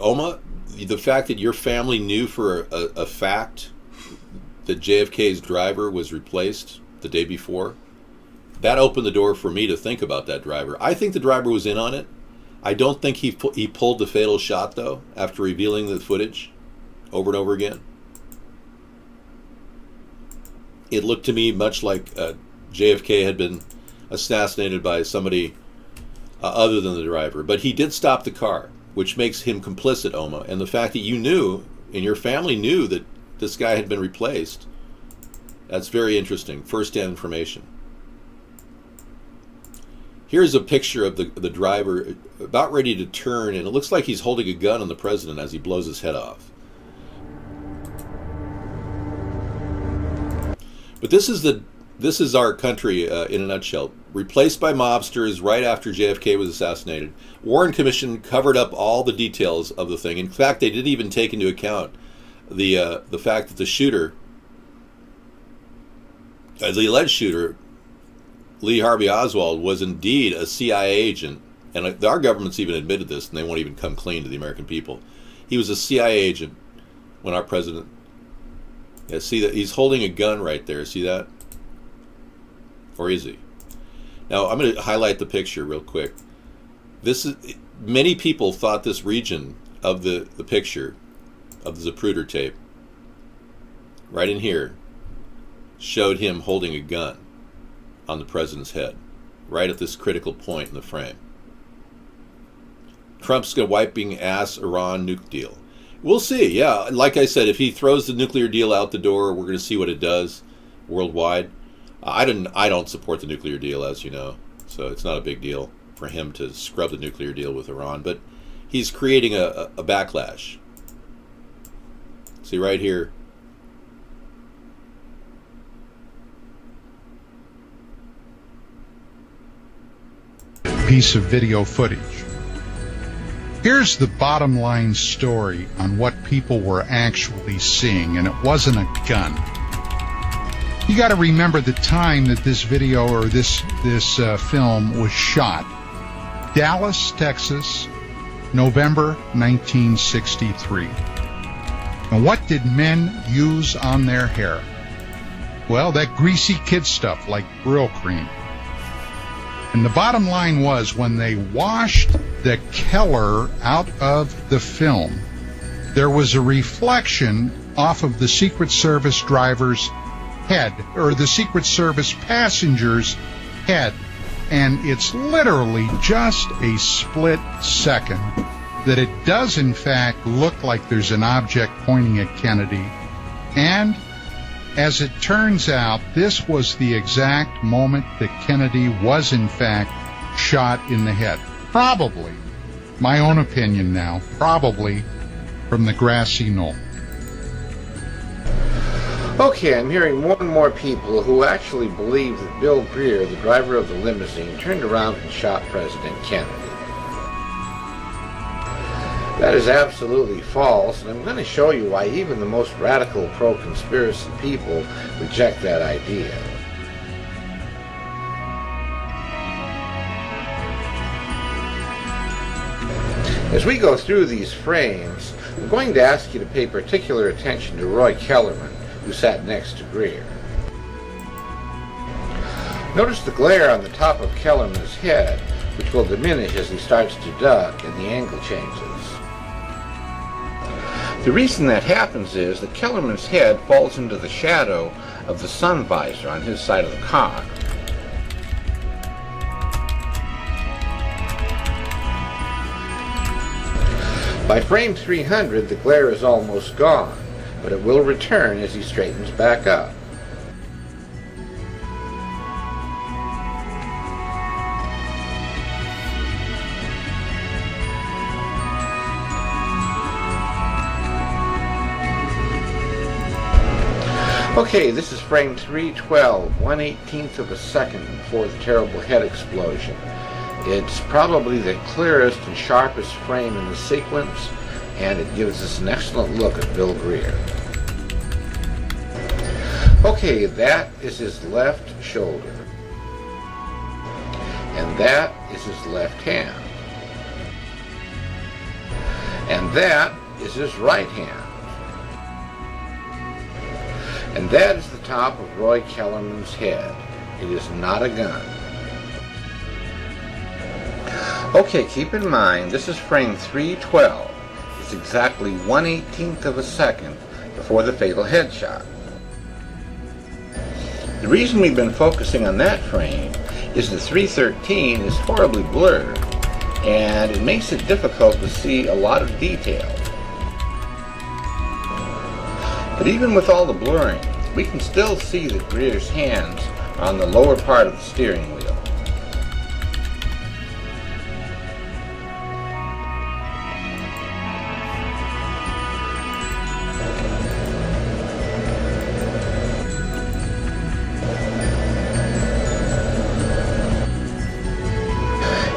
Oma, the fact that your family knew for a fact that JFK's driver was replaced the day before, that opened the door for me to think about that driver. I think the driver was in on it. I don't think he pulled the fatal shot, though, after revealing the footage over and over again. It looked to me much like JFK had been assassinated by somebody other than the driver. But he did stop the car, which makes him complicit, Oma. And the fact that you knew, and your family knew, that this guy had been replaced, that's very interesting. First-hand information. Here's a picture of the driver about ready to turn, and it looks like he's holding a gun on the president as he blows his head off. But this is our country in a nutshell. Replaced by mobsters right after JFK was assassinated. Warren Commission covered up all the details of the thing. In fact, they didn't even take into account the fact that the shooter, the alleged shooter, Lee Harvey Oswald, was indeed a CIA agent, and our government's even admitted this, and they won't even come clean to the American people. He was a CIA agent when our president... Yeah, see that he's holding a gun right there. See that? Or is he? Now I'm going to highlight the picture real quick. Many people thought this region of the picture of the Zapruder tape, right in here, showed him holding a gun on the president's head, right at this critical point in the frame. Trump's going to wiping ass Iran nuke deal. We'll see, yeah. Like I said, if he throws the nuclear deal out the door, we're going to see what it does worldwide. I don't support the nuclear deal, as you know, so it's not a big deal for him to scrub the nuclear deal with Iran, but he's creating a backlash. See right here. Piece of video footage. Here's the bottom line story on what people were actually seeing, and it wasn't a gun. You got to remember the time that this video or this film was shot. Dallas, Texas, November 1963. And what did men use on their hair? Well, that greasy kid stuff like Brill cream. And the bottom line was, when they washed the Keller out of the film, there was a reflection off of the Secret Service driver's head, or the Secret Service passenger's head. And it's literally just a split second that it does in fact look like there's an object pointing at Kennedy. And as it turns out, this was the exact moment that Kennedy was in fact shot in the head. Probably, my own opinion now, probably from the grassy knoll. Okay, I'm hearing more and more people who actually believe that Bill Greer, the driver of the limousine, turned around and shot President Kennedy. That is absolutely false, and I'm going to show you why even the most radical pro-conspiracy people reject that idea. As we go through these frames, I'm going to ask you to pay particular attention to Roy Kellerman, who sat next to Greer. Notice the glare on the top of Kellerman's head, which will diminish as he starts to duck and the angle changes. The reason that happens is that Kellerman's head falls into the shadow of the sun visor on his side of the car. By frame 300, the glare is almost gone, but it will return as he straightens back up. Okay, this is frame 312, 1/18th of a second before the terrible head explosion. It's probably the clearest and sharpest frame in the sequence, and it gives us an excellent look at Bill Greer. Okay, that is his left shoulder. And that is his left hand. And that is his right hand. And that is the top of Roy Kellerman's head. It is not a gun. Okay, keep in mind, this is frame 312. It's exactly 1/18 of a second before the fatal headshot. The reason we've been focusing on that frame is the 313 is horribly blurred, and it makes it difficult to see a lot of detail. But even with all the blurring, we can still see that Greer's hands are on the lower part of the steering wheel.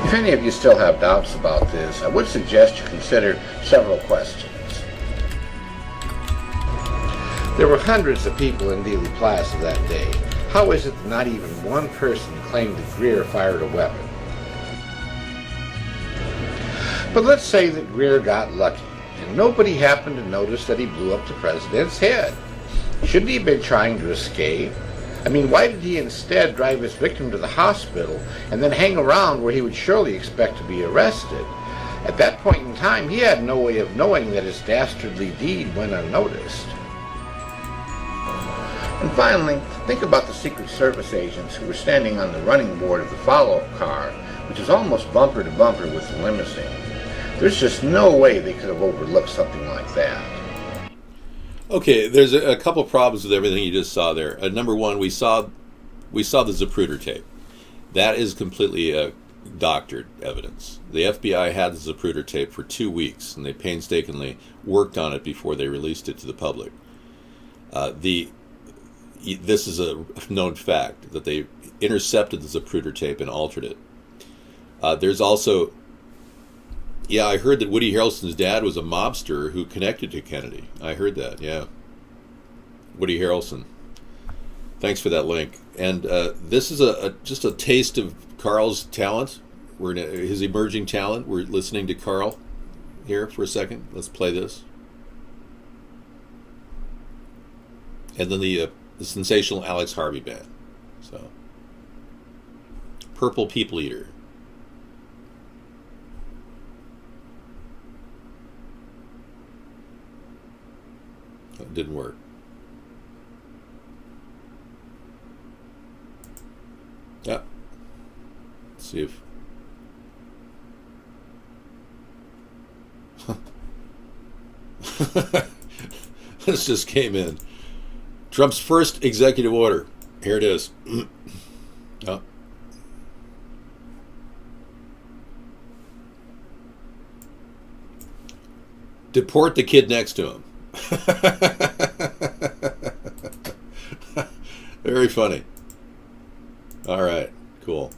If any of you still have doubts about this, I would suggest you consider several questions. There were hundreds of people in Dealey Plaza that day. How is it that not even one person claimed that Greer fired a weapon? But let's say that Greer got lucky, and nobody happened to notice that he blew up the president's head. Shouldn't he have been trying to escape? I mean, why did he instead drive his victim to the hospital and then hang around where he would surely expect to be arrested? At that point in time, he had no way of knowing that his dastardly deed went unnoticed. And finally, think about the Secret Service agents who were standing on the running board of the follow-up car, which is almost bumper to bumper with the limousine. There's just no way they could have overlooked something like that. Okay, there's a couple problems with everything you just saw there. Number one, we saw the Zapruder tape. That is completely doctored evidence. The FBI had the Zapruder tape for 2 weeks, and they painstakingly worked on it before they released it to the public. This is a known fact, that they intercepted the Zapruder tape and altered it. There's also, I heard that Woody Harrelson's dad was a mobster who connected to Kennedy. I heard that, yeah. Woody Harrelson. Thanks for that link. And this is just a taste of Carl's talent. His emerging talent. We're listening to Carl here for a second. Let's play this. And then the sensational Alex Harvey band. So, Purple People Eater. It didn't work. Yeah. Let's see if... This just came in. Trump's first executive order. Here it is. Oh. Deport the kid next to him. Very funny. All right, cool.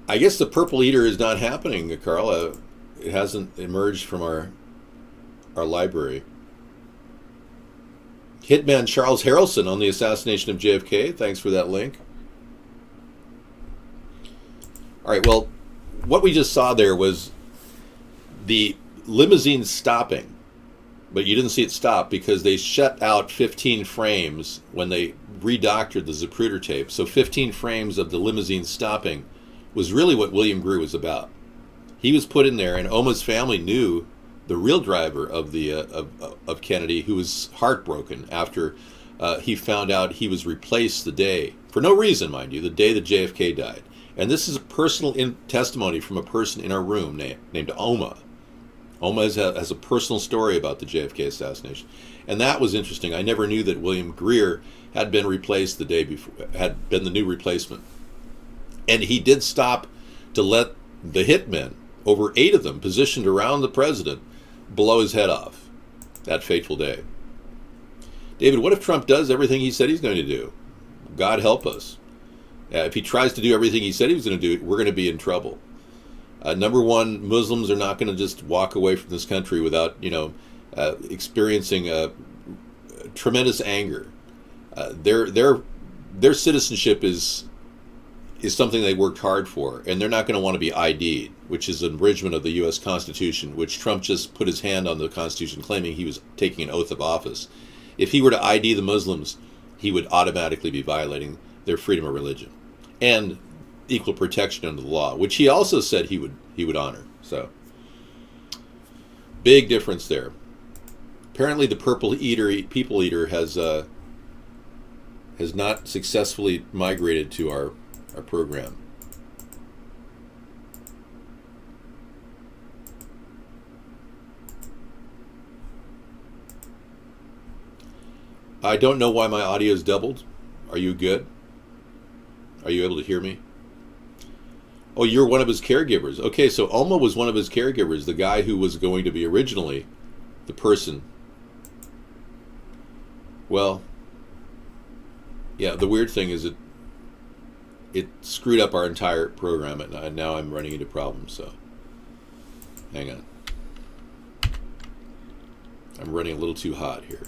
I guess the Purple Eater is not happening, Carl. It hasn't emerged from our library. Hitman Charles Harrelson on the assassination of JFK. Thanks for that link. All right, well, what we just saw there was the limousine stopping, but you didn't see it stop because they shut out 15 frames when they redoctored the Zapruder tape. So 15 frames of the limousine stopping was really what William Greer was about. He was put in there, and Oma's family knew the real driver of the of Kennedy, who was heartbroken after he found out he was replaced the day, for no reason, mind you, the day that JFK died. And this is a personal testimony from a person in our room named Oma. Oma has a personal story about the JFK assassination. And that was interesting. I never knew that William Greer had been replaced the day before, had been the new replacement. And he did stop to let the hitmen, over 8 of them, positioned around the president, blow his head off that fateful day. David, what if Trump does everything he said he's going to do? God help us. If he tries to do everything he said he was going to do, we're going to be in trouble. Number one, Muslims are not going to just walk away from this country without, experiencing tremendous anger. Their citizenship is something they worked hard for, and they're not going to want to be ID'd, which is an abridgment of the U.S. Constitution, which Trump just put his hand on the Constitution, claiming he was taking an oath of office. If he were to ID the Muslims, he would automatically be violating their freedom of religion and equal protection under the law, which he also said he would honor. So, big difference there. Apparently, the people eater has not successfully migrated to our program. I don't know why my audio is doubled. Are you good? Are you able to hear me? Oh, you're one of his caregivers. Okay, so Oma was one of his caregivers, the guy who was going to be originally the person. Well, yeah, the weird thing is it screwed up our entire program, and now I'm running into problems, so hang on. I'm running a little too hot here.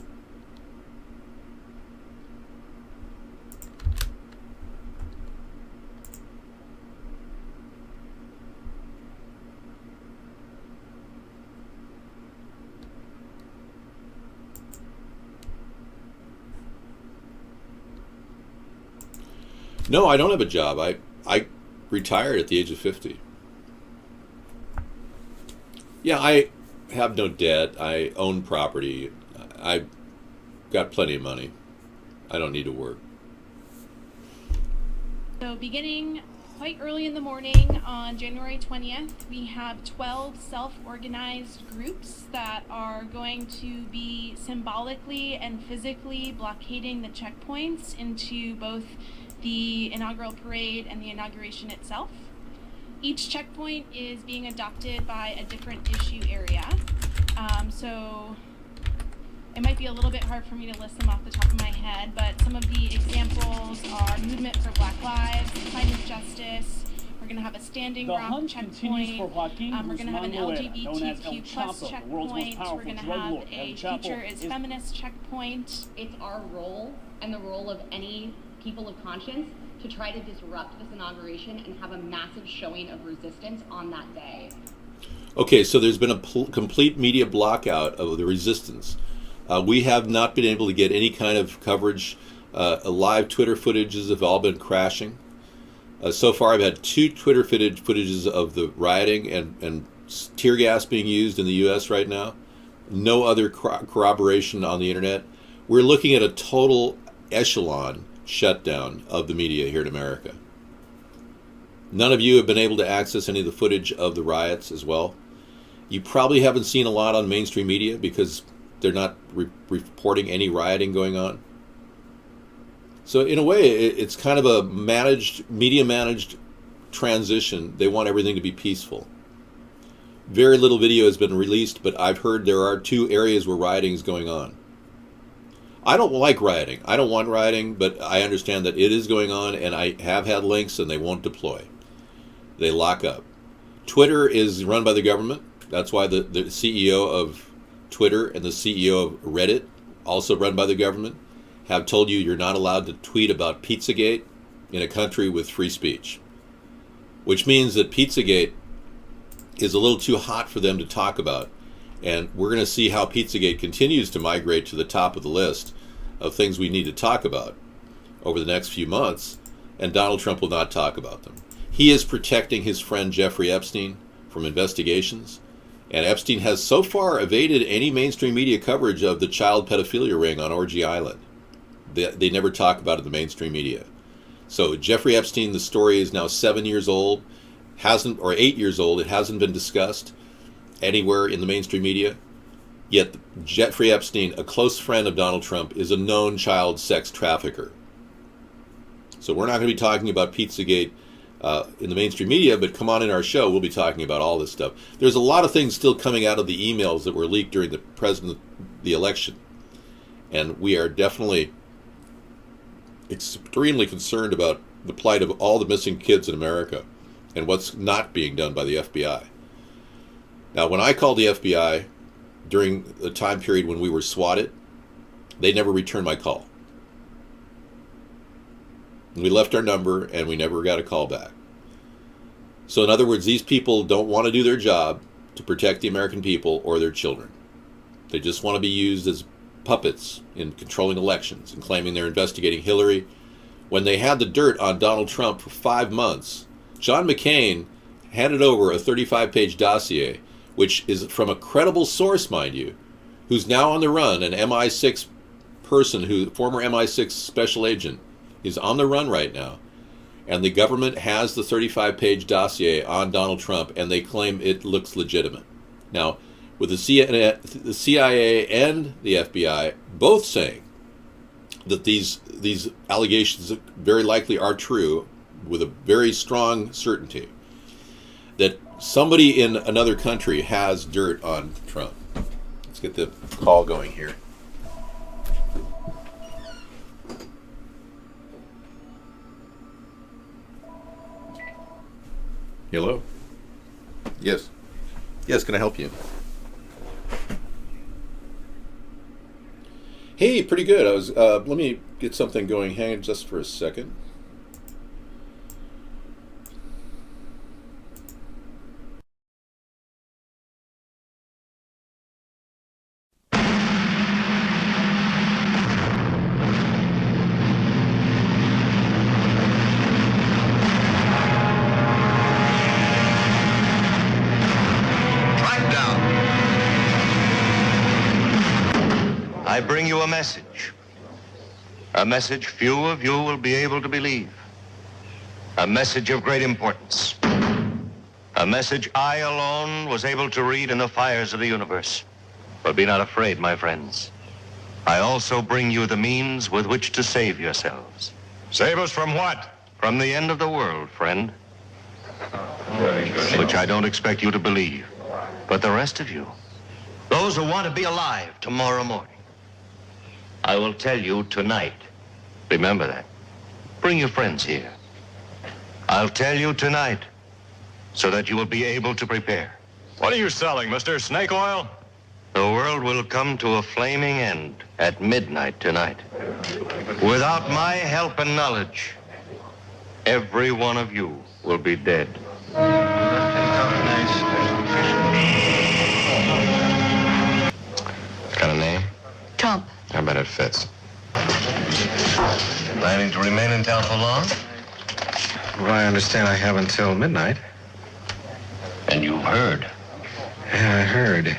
No, I don't have a job. I retired at the age of 50. Yeah, I have no debt. I own property. I've got plenty of money. I don't need to work. So beginning quite early in the morning on January 20th, we have 12 self-organized groups that are going to be symbolically and physically blockading the checkpoints into both the inaugural parade and the inauguration itself. Each checkpoint is being adopted by a different issue area. So it might be a little bit hard for me to list them off the top of my head, but some of the examples are Movement for Black Lives, Climate Justice. We're going to have a Standing Rock checkpoint. We're going to have an LGBTQ plus checkpoint. We're going to have a Future is Feminist checkpoint. It's our role and the role of any people of conscience to try to disrupt this inauguration and have a massive showing of resistance on that day. Okay, so there's been a complete media blockout of the resistance. We have not been able to get any kind of coverage. Live Twitter footages have all been crashing. So far, I've had 2 Twitter footages of the rioting and tear gas being used in the U.S. right now. No other corroboration on the internet. We're looking at a total echelon shutdown of the media here in America. None of you have been able to access any of the footage of the riots as well. You probably haven't seen a lot on mainstream media because they're not reporting any rioting going on. So in a way, it's kind of a media-managed transition. They want everything to be peaceful. Very little video has been released, but I've heard there are 2 areas where rioting is going on. I don't like rioting. I don't want rioting, but I understand that it is going on, and I have had links, and they won't deploy. They lock up. Twitter is run by the government. That's why the CEO of Twitter and the CEO of Reddit, also run by the government, have told you you're not allowed to tweet about Pizzagate in a country with free speech. Which means that Pizzagate is a little too hot for them to talk about. And we're going to see how Pizzagate continues to migrate to the top of the list of things we need to talk about over the next few months, and Donald Trump will not talk about them. He is protecting his friend Jeffrey Epstein from investigations, and Epstein has so far evaded any mainstream media coverage of the child pedophilia ring on Orgy Island. They never talk about it in the mainstream media. So Jeffrey Epstein, the story is now 7 years old, or 8 years old. It hasn't been discussed anywhere in the mainstream media. Yet Jeffrey Epstein, a close friend of Donald Trump, is a known child sex trafficker. So we're not going to be talking about Pizzagate in the mainstream media, but come on in our show, we'll be talking about all this stuff. There's a lot of things still coming out of the emails that were leaked during the election. And we are definitely extremely concerned about the plight of all the missing kids in America and what's not being done by the FBI. Now, when I called the FBI during the time period when we were swatted, They never returned my call. We left our number and we never got a call back. So in other words, these people don't want to do their job to protect the American people or their children. They just want to be used as puppets in controlling elections and claiming they're investigating Hillary. When they had the dirt on Donald Trump for 5 months, John McCain handed over a 35-page dossier, which is from a credible source, mind you, who's now on the run, an MI6 person, former MI6 special agent, is on the run right now. And the government has the 35-page dossier on Donald Trump, and they claim it looks legitimate. Now, with the CIA and the FBI both saying that these allegations very likely are true with a very strong certainty, that somebody in another country has dirt on Trump. Let's get the call going here. Hello? Yes. Yes, can I help you? Hey, pretty good. Let me get something going. Hang on just for a second. I bring you a message few of you will be able to believe, a message of great importance, a message I alone was able to read in the fires of the universe. But be not afraid, my friends. I also bring you the means with which to save yourselves. Save us from what? From the end of the world, friend. Which I don't expect you to believe. But the rest of you, those who want to be alive tomorrow morning, I will tell you tonight. Remember that. Bring your friends here. I'll tell you tonight so that you will be able to prepare. What are you selling, Mr. Snake Oil? The world will come to a flaming end at midnight tonight. Without my help and knowledge, every one of you will be dead. Got a name? Trump. I bet it fits. Planning to remain in town for long? Well, I understand I have until midnight. And you've heard. Yeah, I heard.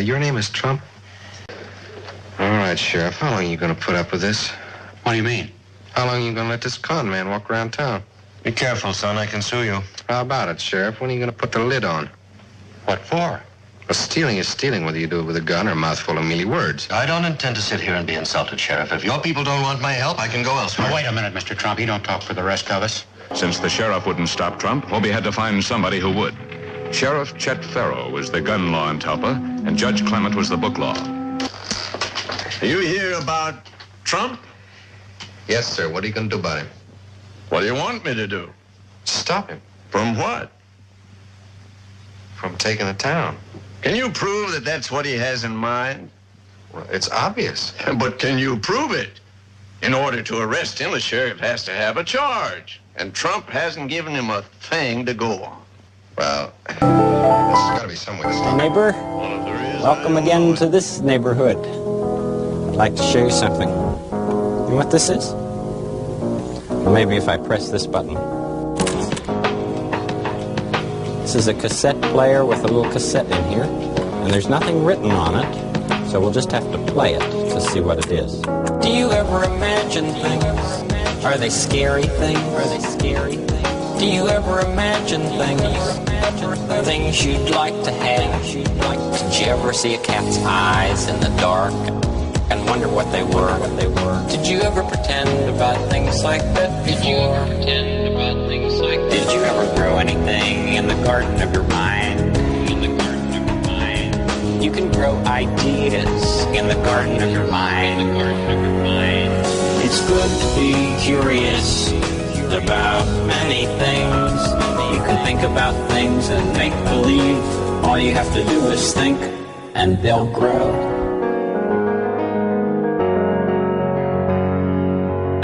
Your name is Trump? All right, Sheriff. How long are you going to put up with this? What do you mean? How long are you going to let this con man walk around town? Be careful, son. I can sue you. How about it, Sheriff? When are you going to put the lid on? What for? Well, stealing is stealing, whether you do it with a gun or a mouthful of mealy words. I don't intend to sit here and be insulted, Sheriff. If your people don't want my help, I can go elsewhere. Now, wait a minute, Mr. Trump. You don't talk for the rest of us. Since the sheriff wouldn't stop Trump, Hobie had to find somebody who would. Sheriff Chet Farrow was the gun law in Talpa, and Judge Clement was the book law. You hear about Trump? Yes, sir. What are you going to do about him? What do you want me to do? Stop him. From what? From taking the town. Can you prove that that's what he has in mind? Well, it's obvious. But can you prove it? In order to arrest him, the sheriff has to have a charge. And Trump hasn't given him a thing to go on. Well, there's got to be some way to stop him. Neighbor, welcome again to this neighborhood. I'd like to show you something. You know what this is? Maybe if I press this button. This is a cassette player with a little cassette in here, and there's nothing written on it, so we'll just have to play it to see what it is. Do you ever imagine things? Are they scary things? Are they scary things? Do you ever imagine things? Things you'd like to have? Did you ever see a cat's eyes in the dark and wonder what they were? Did you ever pretend about things like that? Did you ever pretend about things like that? Did you ever grow anything in the garden of your mind? In the garden of your mind. You can grow ideas in the garden of your mind. In the garden of your mind. It's good to be curious about many things. You can think about things and make believe. All you have to do is think, and they'll grow.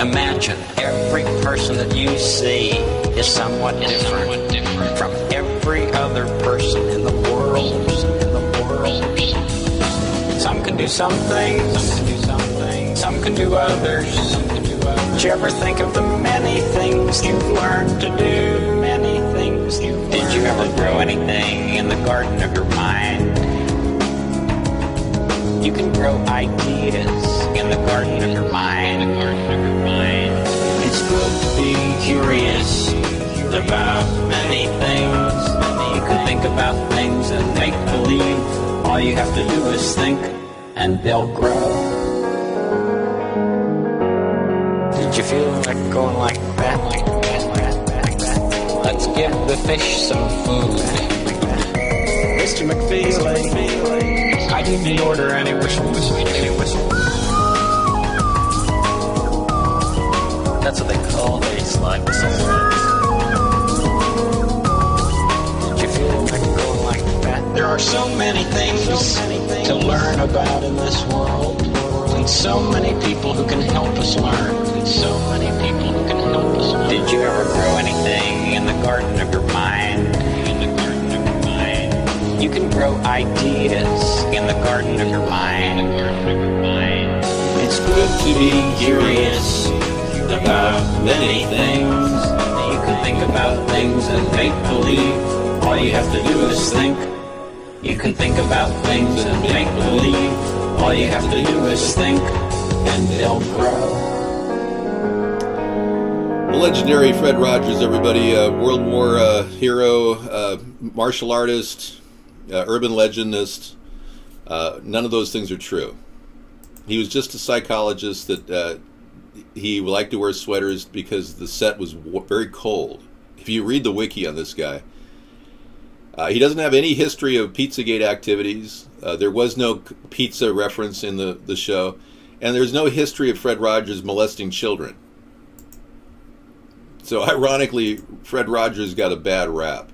Imagine every person that you see is somewhat different from every other person in the world. Some can do some things, some can do others. Did you ever think of the many things you've learned to do? Many things you've learned. Did you ever grow anything in the garden of your mind? You can grow ideas in the garden of your mind. It's good to be curious about many things. You can think about things and make believe. All you have to do is think, and they'll grow. Did you feel like going like that? Let's give the fish some food. Mr. McFeely, I didn't order any whistles. That's what they call a slide whistle. Did you feel like going like that? There are so many things to learn about in this world, and so many people who can help us learn. Did you ever grow anything in the garden of your mind? You can grow ideas in the garden of your mind. It's good to be curious about many things. You can think about things and make believe. All you have to do is think. You can think about things and make believe. All you have to do is think, and they'll grow. The legendary Fred Rogers, everybody, World War hero, martial artist, urban legendist. None of those things are true. He was just a psychologist that he liked to wear sweaters because the set was very cold. If you read the wiki on this guy, he doesn't have any history of Pizzagate activities. There was no pizza reference in the show. And there's no history of Fred Rogers molesting children. So ironically, Fred Rogers got a bad rap.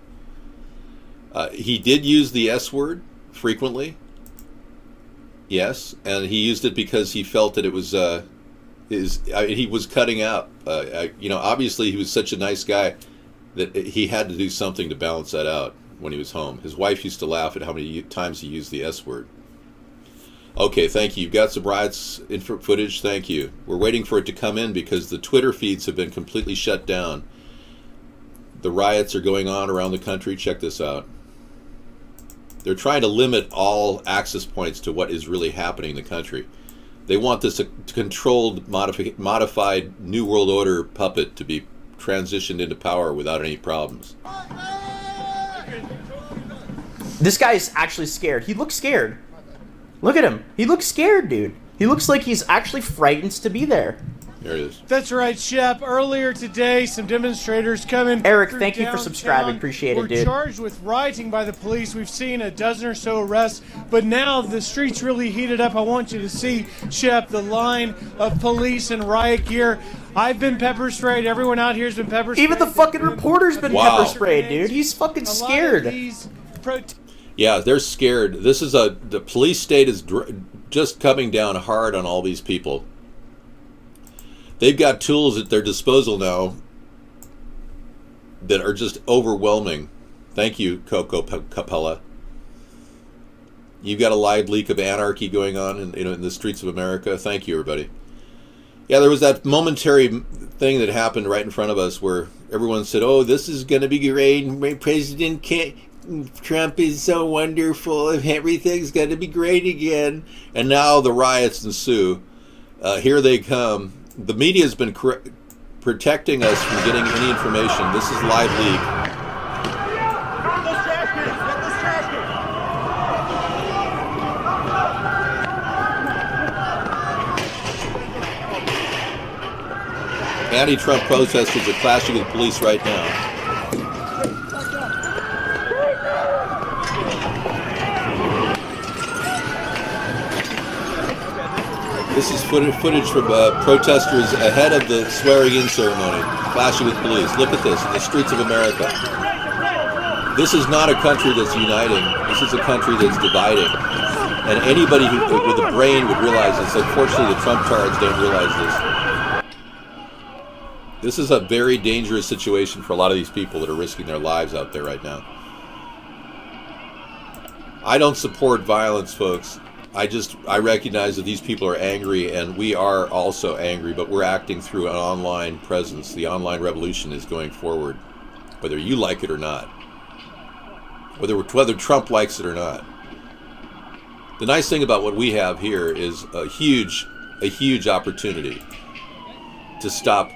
He did use the S word frequently. Yes, and he used it because he felt that it was he was cutting out. Obviously he was such a nice guy that he had to do something to balance that out when he was home. His wife used to laugh at how many times he used the S word. Okay, thank you. You've got some riots in footage. Thank you. We're waiting for it to come in because the Twitter feeds have been completely shut down. The riots are going on around the country. Check this out. They're trying to limit all access points to what is really happening in the country. They want this controlled, modified New World Order puppet to be transitioned into power without any problems. This guy is actually scared. He looks scared. Look at him. He looks scared, dude. He looks like he's actually frightened to be there. There it is. That's right, Shep. Earlier today, some demonstrators coming. Eric, thank you for subscribing. Appreciate it, dude. We're charged with rioting by the police. We've seen a dozen or so arrests, but now the streets really heated up. I want you to see, Shep, the line of police and riot gear. I've been pepper sprayed. Everyone out here has been pepper sprayed. Even the fucking reporter's been pepper sprayed, dude. He's fucking scared. Yeah, they're scared. This is the police state is just coming down hard on all these people. They've got tools at their disposal now that are just overwhelming. Thank you, Coco Capella. You've got a live leak of anarchy going on in the streets of America. Thank you, everybody. Yeah, there was that momentary thing that happened right in front of us where everyone said, "Oh, this is going to be great. President Trump is so wonderful. Everything's going to be great again." And now the riots ensue. Here they come. The media has been protecting us from getting any information. This is live leak. Anti-Trump protesters are clashing with police right now. This is footage from protesters ahead of the swearing-in ceremony, clashing with police. Look at this, in the streets of America. This is not a country that's uniting. This is a country that's dividing. And anybody with a brain would realize this. Unfortunately, the Trump tards don't realize this. This is a very dangerous situation for a lot of these people that are risking their lives out there right now. I don't support violence, folks. I recognize that these people are angry, and we are also angry, but we're acting through an online presence. The online revolution is going forward, whether you like it or not, whether Trump likes it or not. The nice thing about what we have here is a huge opportunity to stop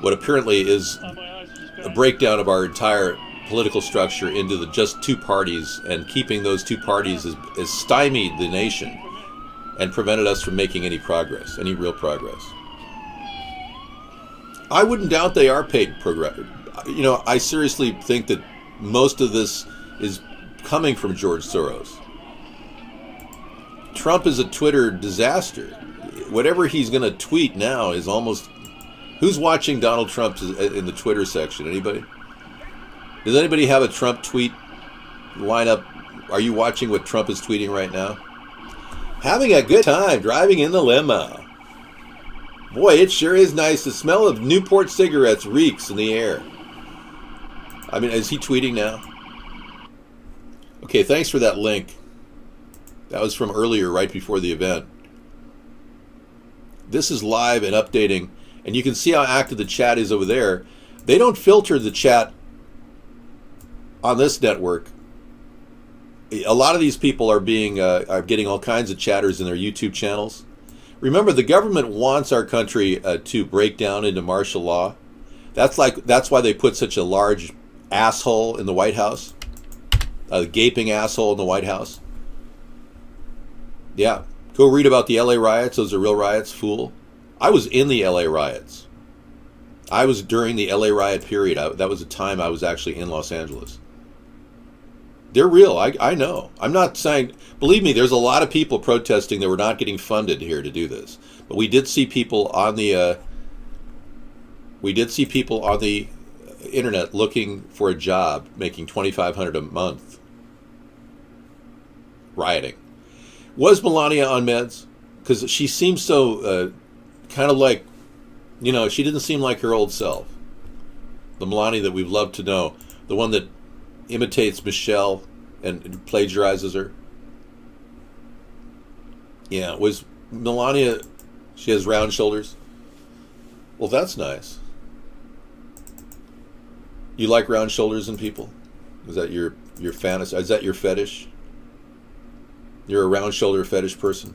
what apparently is a breakdown of our entire political structure into just two parties, and keeping those two parties has stymied the nation and prevented us from making any progress, any real progress. I wouldn't doubt they are paid progress. You know, I seriously think that most of this is coming from George Soros. Trump is a Twitter disaster. Whatever he's going to tweet now is almost... Who's watching Donald Trump in the Twitter section? Anybody? Does anybody have a Trump tweet lineup? Are you watching what Trump is tweeting right now? Having a good time driving in the limo. Boy, it sure is nice. The smell of Newport cigarettes reeks in the air. I mean, is he tweeting now? Okay, thanks for that link. That was from earlier, right before the event. This is live and updating, and you can see how active the chat is over there. They don't filter the chat on this network. A lot of these people are getting all kinds of chatters in their YouTube channels. Remember, the government wants our country to break down into martial law. That's why they put such a large asshole in the White House, a gaping asshole in the White House. Yeah, go read about the LA riots. Those are real riots, fool. I was in the LA riots. I was during the LA riot period. That was the time I was actually in Los Angeles. They're real. I know. I'm not saying... Believe me, there's a lot of people protesting that were not getting funded here to do this. But we did see people on the... internet looking for a job, making $2,500 a month, rioting. Was Melania on meds? Because she seems so kind of like, you know, she didn't seem like her old self. The Melania that we've loved to know, the one that imitates Michelle and plagiarizes her. Yeah, was Melania, she has round shoulders? Well, that's nice. You like round shoulders in people? Is that your fantasy? Is that your fetish? You're a round shoulder fetish person?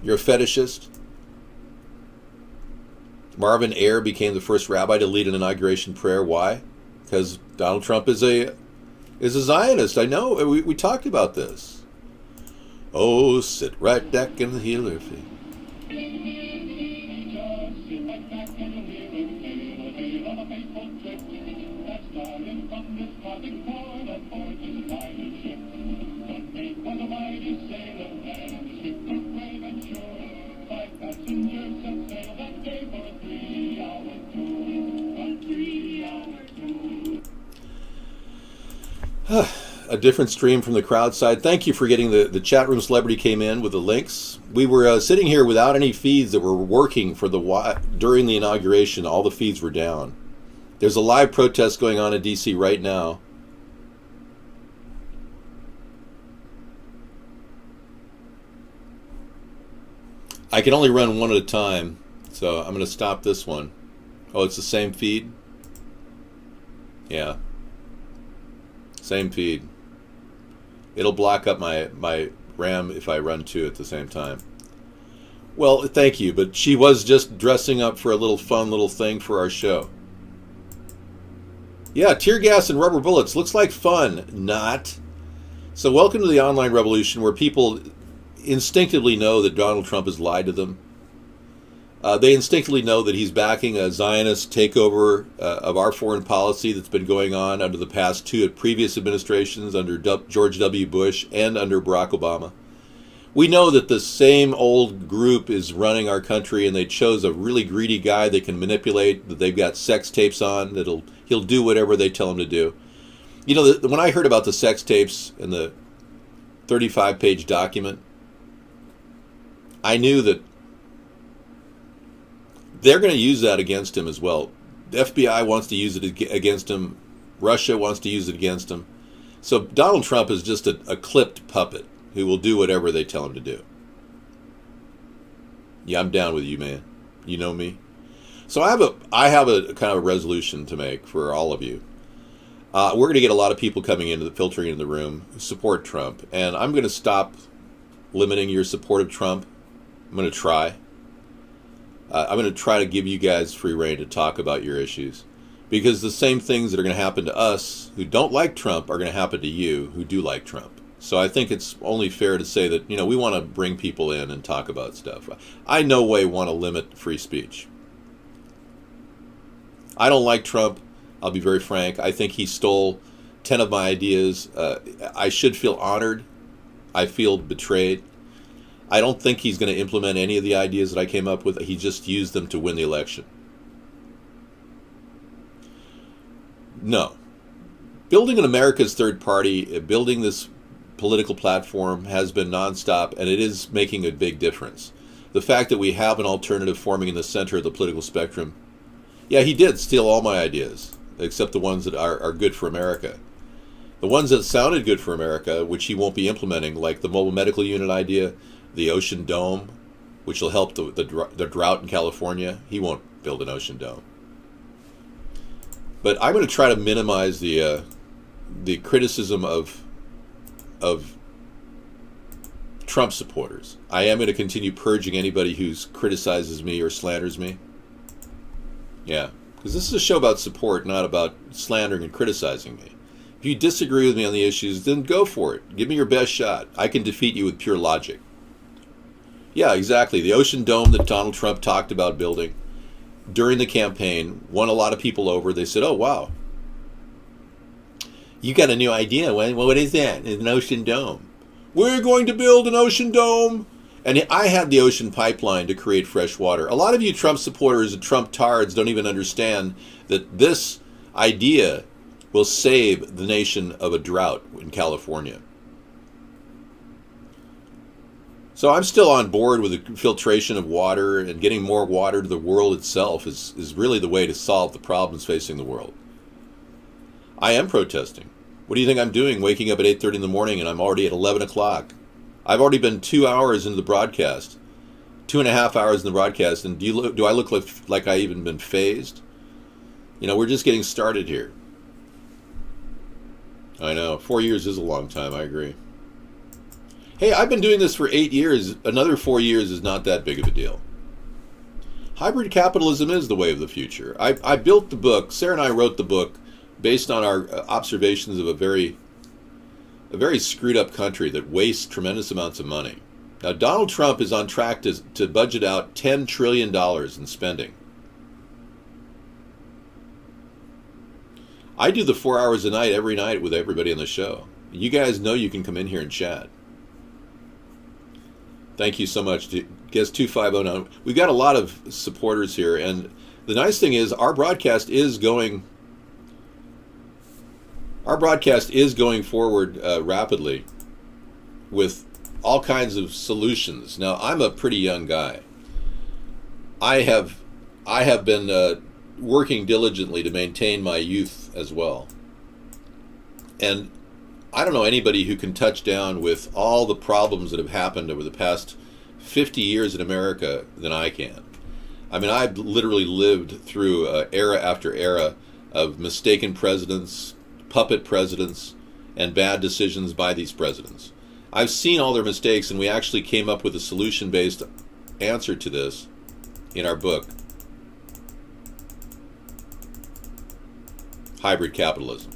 You're a fetishist? Marvin Ayre became the first rabbi to lead an inauguration prayer. Why? Because Donald Trump is a Zionist. I know. We talked about this. Oh, sit right back and heal her feet. A different stream from the crowd side. Thank you for getting the chat room celebrity came in with the links. We were sitting here without any feeds that were working for during the inauguration. All the feeds were down. There's a live protest going on in D.C. right now. I can only run one at a time, so I'm going to stop this one. Oh, it's the same feed? Yeah. Same feed. It'll block up my RAM if I run two at the same time. Well, thank you, but she was just dressing up for a little fun little thing for our show. Yeah, tear gas and rubber bullets. Looks like fun. Not. So welcome to the online revolution where people instinctively know that Donald Trump has lied to them. They instinctively know that he's backing a Zionist takeover of our foreign policy that's been going on under the past two previous administrations, under George W. Bush and under Barack Obama. We know that the same old group is running our country, and they chose a really greedy guy they can manipulate, that they've got sex tapes on, he'll do whatever they tell him to do. You know, when I heard about the sex tapes in the 35-page document, I knew that they're going to use that against him as well. The FBI wants to use it against him. Russia wants to use it against him. So Donald Trump is just a clipped puppet who will do whatever they tell him to do. Yeah, I'm down with you, man. You know me. So I have a kind of a resolution to make for all of you. We're going to get a lot of people coming into filtering into the room who support Trump, and I'm going to stop limiting your support of Trump. I'm going to try. I'm going to try to give you guys free rein to talk about your issues, because the same things that are going to happen to us who don't like Trump are going to happen to you who do like Trump. So I think it's only fair to say that, we want to bring people in and talk about stuff. I no way want to limit free speech. I don't like Trump. I'll be very frank. I think he stole 10 of my ideas. I should feel honored. I feel betrayed. I don't think he's going to implement any of the ideas that I came up with. He just used them to win the election. No. Building an America's Third Party, building this political platform has been nonstop, and it is making a big difference. The fact that we have an alternative forming in the center of the political spectrum, yeah, he did steal all my ideas, except the ones that are good for America. The ones that sounded good for America, which he won't be implementing, like the mobile medical unit idea, the ocean dome, which will help the drought in California. He won't build an ocean dome. But I'm going to try to minimize the criticism of Trump supporters. I am going to continue purging anybody who criticizes me or slanders me. Yeah, because this is a show about support, not about slandering and criticizing me. If you disagree with me on the issues, then go for it. Give me your best shot. I can defeat you with pure logic. Yeah, exactly. The ocean dome that Donald Trump talked about building during the campaign won a lot of people over. They said, oh, wow, you got a new idea. What is that? It's an ocean dome. We're going to build an ocean dome. And I had the ocean pipeline to create fresh water. A lot of you Trump supporters and Trump tards don't even understand that this idea will save the nation of a drought in California. So I'm still on board with the filtration of water, and getting more water to the world itself is really the way to solve the problems facing the world. I am protesting. What do you think I'm doing, waking up at 8:30 in the morning and I'm already at 11 o'clock? I've already been 2 hours into the broadcast, 2.5 hours in the broadcast, and do I look like I even been phased? We're just getting started here. I know, 4 years is a long time, I agree. Hey, I've been doing this for 8 years. Another 4 years is not that big of a deal. Hybrid capitalism is the way of the future. I built the book, Sarah and I wrote the book based on our observations of a very screwed up country that wastes tremendous amounts of money. Now, Donald Trump is on track to budget out $10 trillion in spending. I do the 4 hours a night every night with everybody on the show. You guys know you can come in here and chat. Thank you so much. Guest 2509. We've got a lot of supporters here, and the nice thing is our broadcast is going forward rapidly with all kinds of solutions. Now, I'm a pretty young guy. I have been working diligently to maintain my youth as well. And I don't know anybody who can touch down with all the problems that have happened over the past 50 years in America than I can. I mean, I've literally lived through era after era of mistaken presidents, puppet presidents, and bad decisions by these presidents. I've seen all their mistakes, and we actually came up with a solution-based answer to this in our book, Hybrid Capitalism.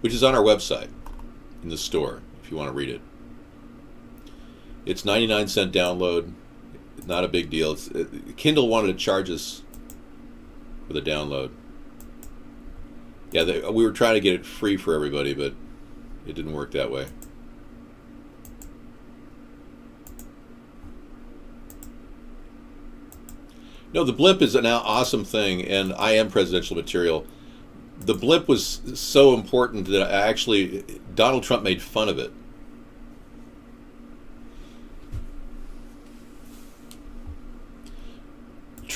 Which is on our website in the store if you want to read it. It's 99-cent download. Not a big deal. Kindle wanted to charge us for the download. Yeah, we were trying to get it free for everybody, but it didn't work that way. No, the blimp is an awesome thing, and I am presidential material. The blimp was so important that Donald Trump made fun of it.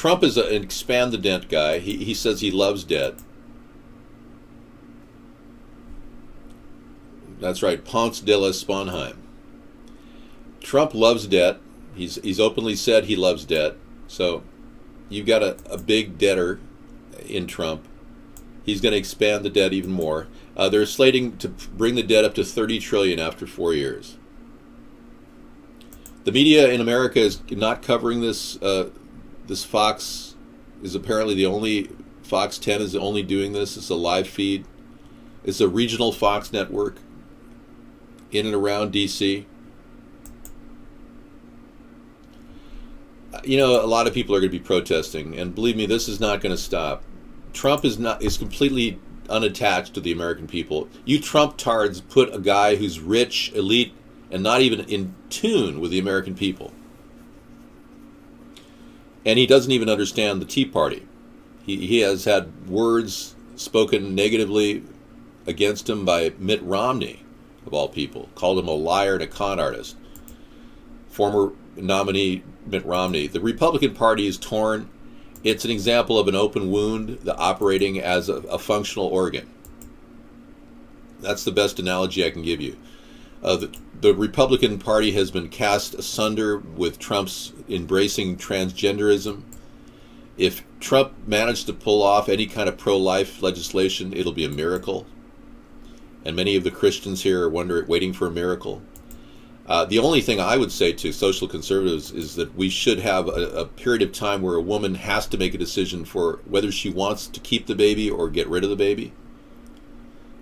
Trump is an expand the debt guy. He says he loves debt. That's right, Ponce de la Sponheim. Trump loves debt. He's openly said he loves debt. So you've got a big debtor in Trump. He's going to expand the debt even more. They're slating to bring the debt up to $30 trillion after 4 years. The media in America is not covering this. This Fox is apparently the only, Fox 10 is only doing this. It's a live feed. It's a regional Fox network in and around D.C. You know, a lot of people are going to be protesting, and believe me, this is not going to stop. Trump is completely unattached to the American people. You Trump-tards put a guy who's rich, elite, and not even in tune with the American people. And he doesn't even understand the Tea Party. He has had words spoken negatively against him by Mitt Romney, of all people. Called him a liar and a con artist. Former nominee Mitt Romney. The Republican Party is torn. It's an example of an open wound operating as a functional organ. That's the best analogy I can give you. The Republican Party has been cast asunder with Trump's embracing transgenderism. If Trump managed to pull off any kind of pro-life legislation, it'll be a miracle. And many of the Christians here are waiting for a miracle. The only thing I would say to social conservatives is that we should have a period of time where a woman has to make a decision for whether she wants to keep the baby or get rid of the baby.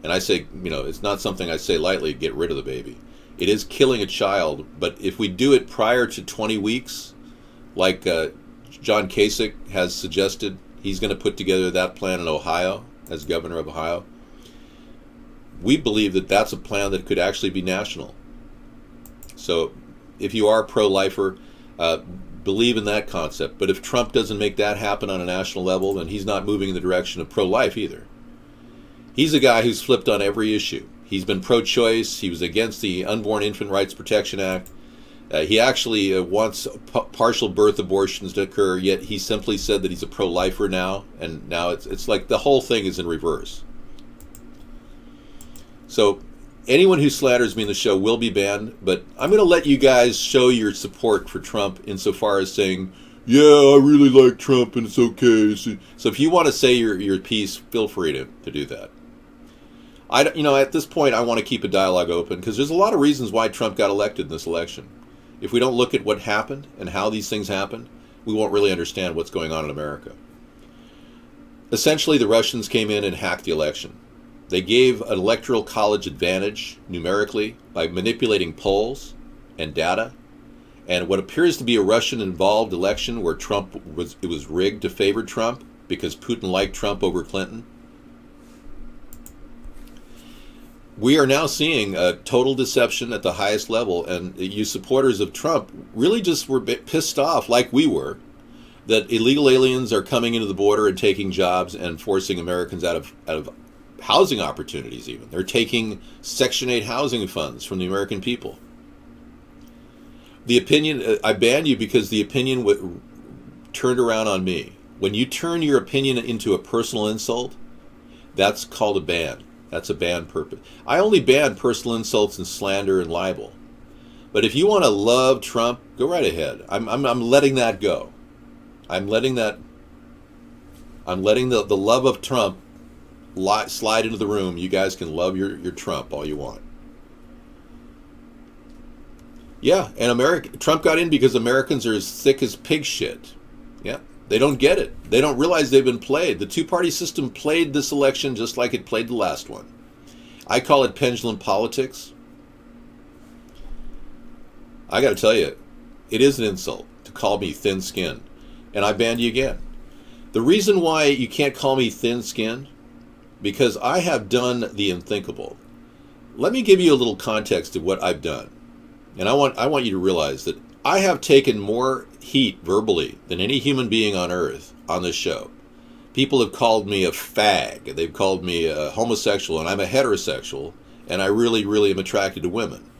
And I say, you know, it's not something I say lightly, get rid of the baby. It is killing a child, but if we do it prior to 20 weeks, like John Kasich has suggested, he's going to put together that plan in Ohio as governor of Ohio. We believe that that's a plan that could actually be national. So if you are pro-lifer, believe in that concept. But if Trump doesn't make that happen on a national level, then he's not moving in the direction of pro-life either. He's a guy who's flipped on every issue. He's been pro-choice. He was against the Unborn Infant Rights Protection Act. He actually wants partial birth abortions to occur, yet he simply said that he's a pro-lifer now, and now it's like the whole thing is in reverse. So anyone who slanders me in the show will be banned, but I'm going to let you guys show your support for Trump insofar as saying, yeah, I really like Trump and it's okay. So if you want to say your piece, feel free to do that. At this point, I want to keep a dialogue open because there's a lot of reasons why Trump got elected in this election. If we don't look at what happened and how these things happened, we won't really understand what's going on in America. Essentially, the Russians came in and hacked the election. They gave an electoral college advantage numerically by manipulating polls and data. And what appears to be a Russian-involved election where it was rigged to favor Trump because Putin liked Trump over Clinton. We are now seeing a total deception at the highest level, and you supporters of Trump really just were pissed off, like we were, that illegal aliens are coming into the border and taking jobs and forcing Americans out of housing opportunities even. They're taking Section 8 housing funds from the American people. The opinion, I banned you because the opinion turned around on me. When you turn your opinion into a personal insult, that's called a ban. That's a ban purpose. I only ban personal insults and slander and libel. But if you want to love Trump, go right ahead. I'm letting that go. I'm letting the love of Trump slide into the room. You guys can love your Trump all you want. Yeah, and Trump got in because Americans are as thick as pig shit. Yeah, they don't get it. They don't realize they've been played. The two-party system played this election just like it played the last one. I call it pendulum politics. I got to tell you, it is an insult to call me thin-skinned, and I banned you again. The reason why you can't call me thin-skinned, because I have done the unthinkable. Let me give you a little context of what I've done. And I want you to realize that I have taken more heat verbally than any human being on earth on this show. People have called me a fag. They've called me a homosexual, and I'm a heterosexual, and I really, really am attracted to women.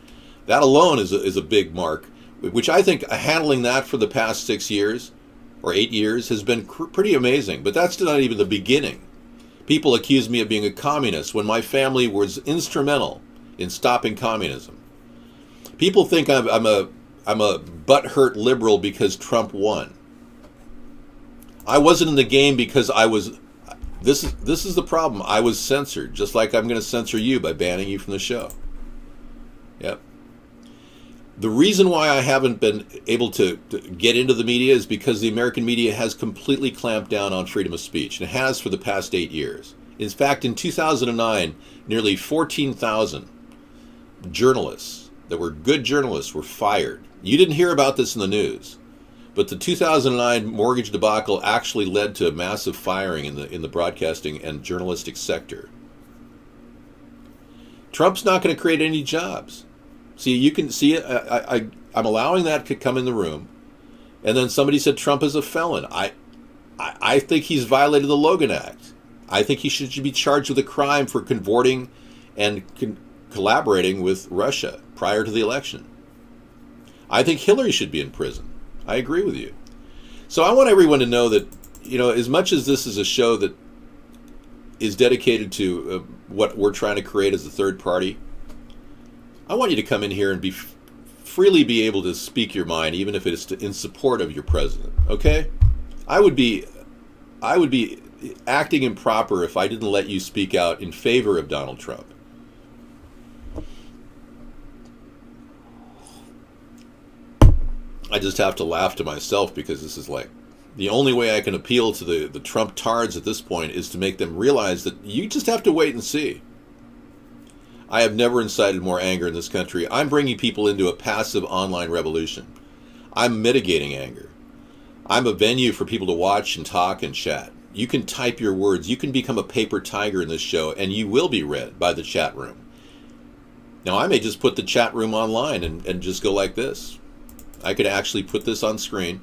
That alone is a big mark, which I think handling that for the past 6 years or 8 years has been pretty amazing. But that's not even the beginning. People accuse me of being a communist when my family was instrumental in stopping communism. People think I'm a butthurt liberal because Trump won. I wasn't in the game because I was. This is the problem. I was censored, just like I'm going to censor you by banning you from the show. Yep. The reason why I haven't been able to get into the media is because the American media has completely clamped down on freedom of speech, and it has for the past 8 years. In fact, in 2009, nearly 14,000 journalists that were good journalists were fired. You didn't hear about this in the news, but the 2009 mortgage debacle actually led to a massive firing in the broadcasting and journalistic sector. Trump's not going to create any jobs. See, you can see it. I'm allowing that to come in the room, and then somebody said Trump is a felon. I think he's violated the Logan Act. I think he should be charged with a crime for cavorting and collaborating with Russia prior to the election. I think Hillary should be in prison. I agree with you. So I want everyone to know that, as much as this is a show that is dedicated to what we're trying to create as a third party, I want you to come in here and freely be able to speak your mind, even if it's in support of your president. Okay? I would be acting improper if I didn't let you speak out in favor of Donald Trump. I just have to laugh to myself because this is like the only way I can appeal to the Trump tards at this point is to make them realize that you just have to wait and see. I have never incited more anger in this country. I'm bringing people into a passive online revolution. I'm mitigating anger. I'm a venue for people to watch and talk and chat. You can type your words. You can become a paper tiger in this show, and you will be read by the chat room. Now, I may just put the chat room online and just go like this. I could actually put this on screen,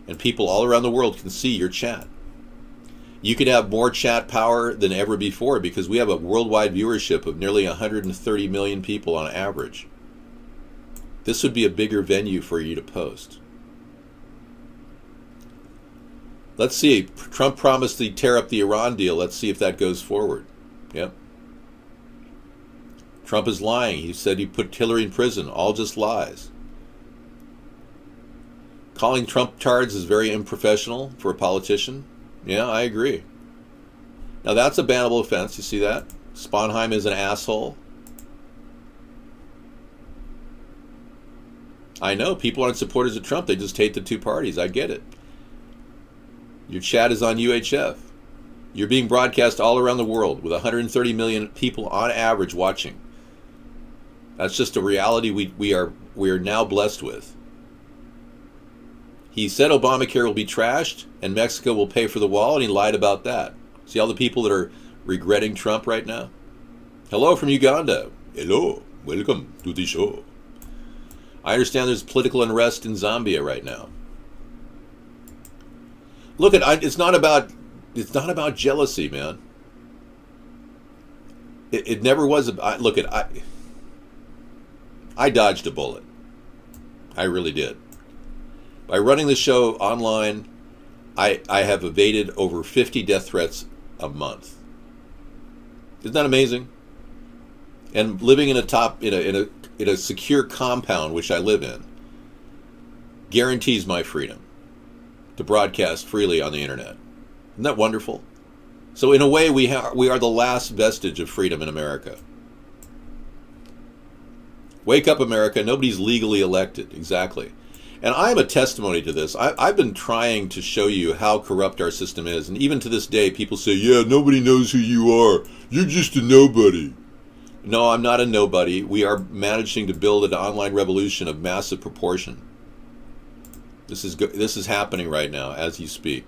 and people all around the world can see your chat. You could have more chat power than ever before because we have a worldwide viewership of nearly 130 million people on average. This would be a bigger venue for you to post. Let's see. Trump promised to tear up the Iran deal. Let's see if that goes forward. Yep. Trump is lying. He said he put Hillary in prison. All just lies. Calling Trump tards is very unprofessional for a politician. Yeah, I agree. Now that's a bannable offense. You see that? Sponheim is an asshole. I know. People aren't supporters of Trump. They just hate the two parties. I get it. Your chat is on UHF. You're being broadcast all around the world with 130 million people on average watching. That's just a reality we are now blessed with. He said Obamacare will be trashed and Mexico will pay for the wall, and he lied about that. See all the people that are regretting Trump right now? Hello from Uganda. Hello. Welcome to the show. I understand there's political unrest in Zambia right now. Look, it's not about jealousy, man. It never was. I dodged a bullet. I really did. By running the show online, I have evaded over 50 death threats a month. Isn't that amazing? And living in a secure compound, which I live in, guarantees my freedom to broadcast freely on the internet. Isn't that wonderful? So in a way, we are the last vestige of freedom in America. Wake up, America. Nobody's legally elected. Exactly. And I'm a testimony to this. I've been trying to show you how corrupt our system is. And even to this day, people say, yeah, nobody knows who you are. You're just a nobody. No, I'm not a nobody. We are managing to build an online revolution of massive proportion. This is happening right now as you speak.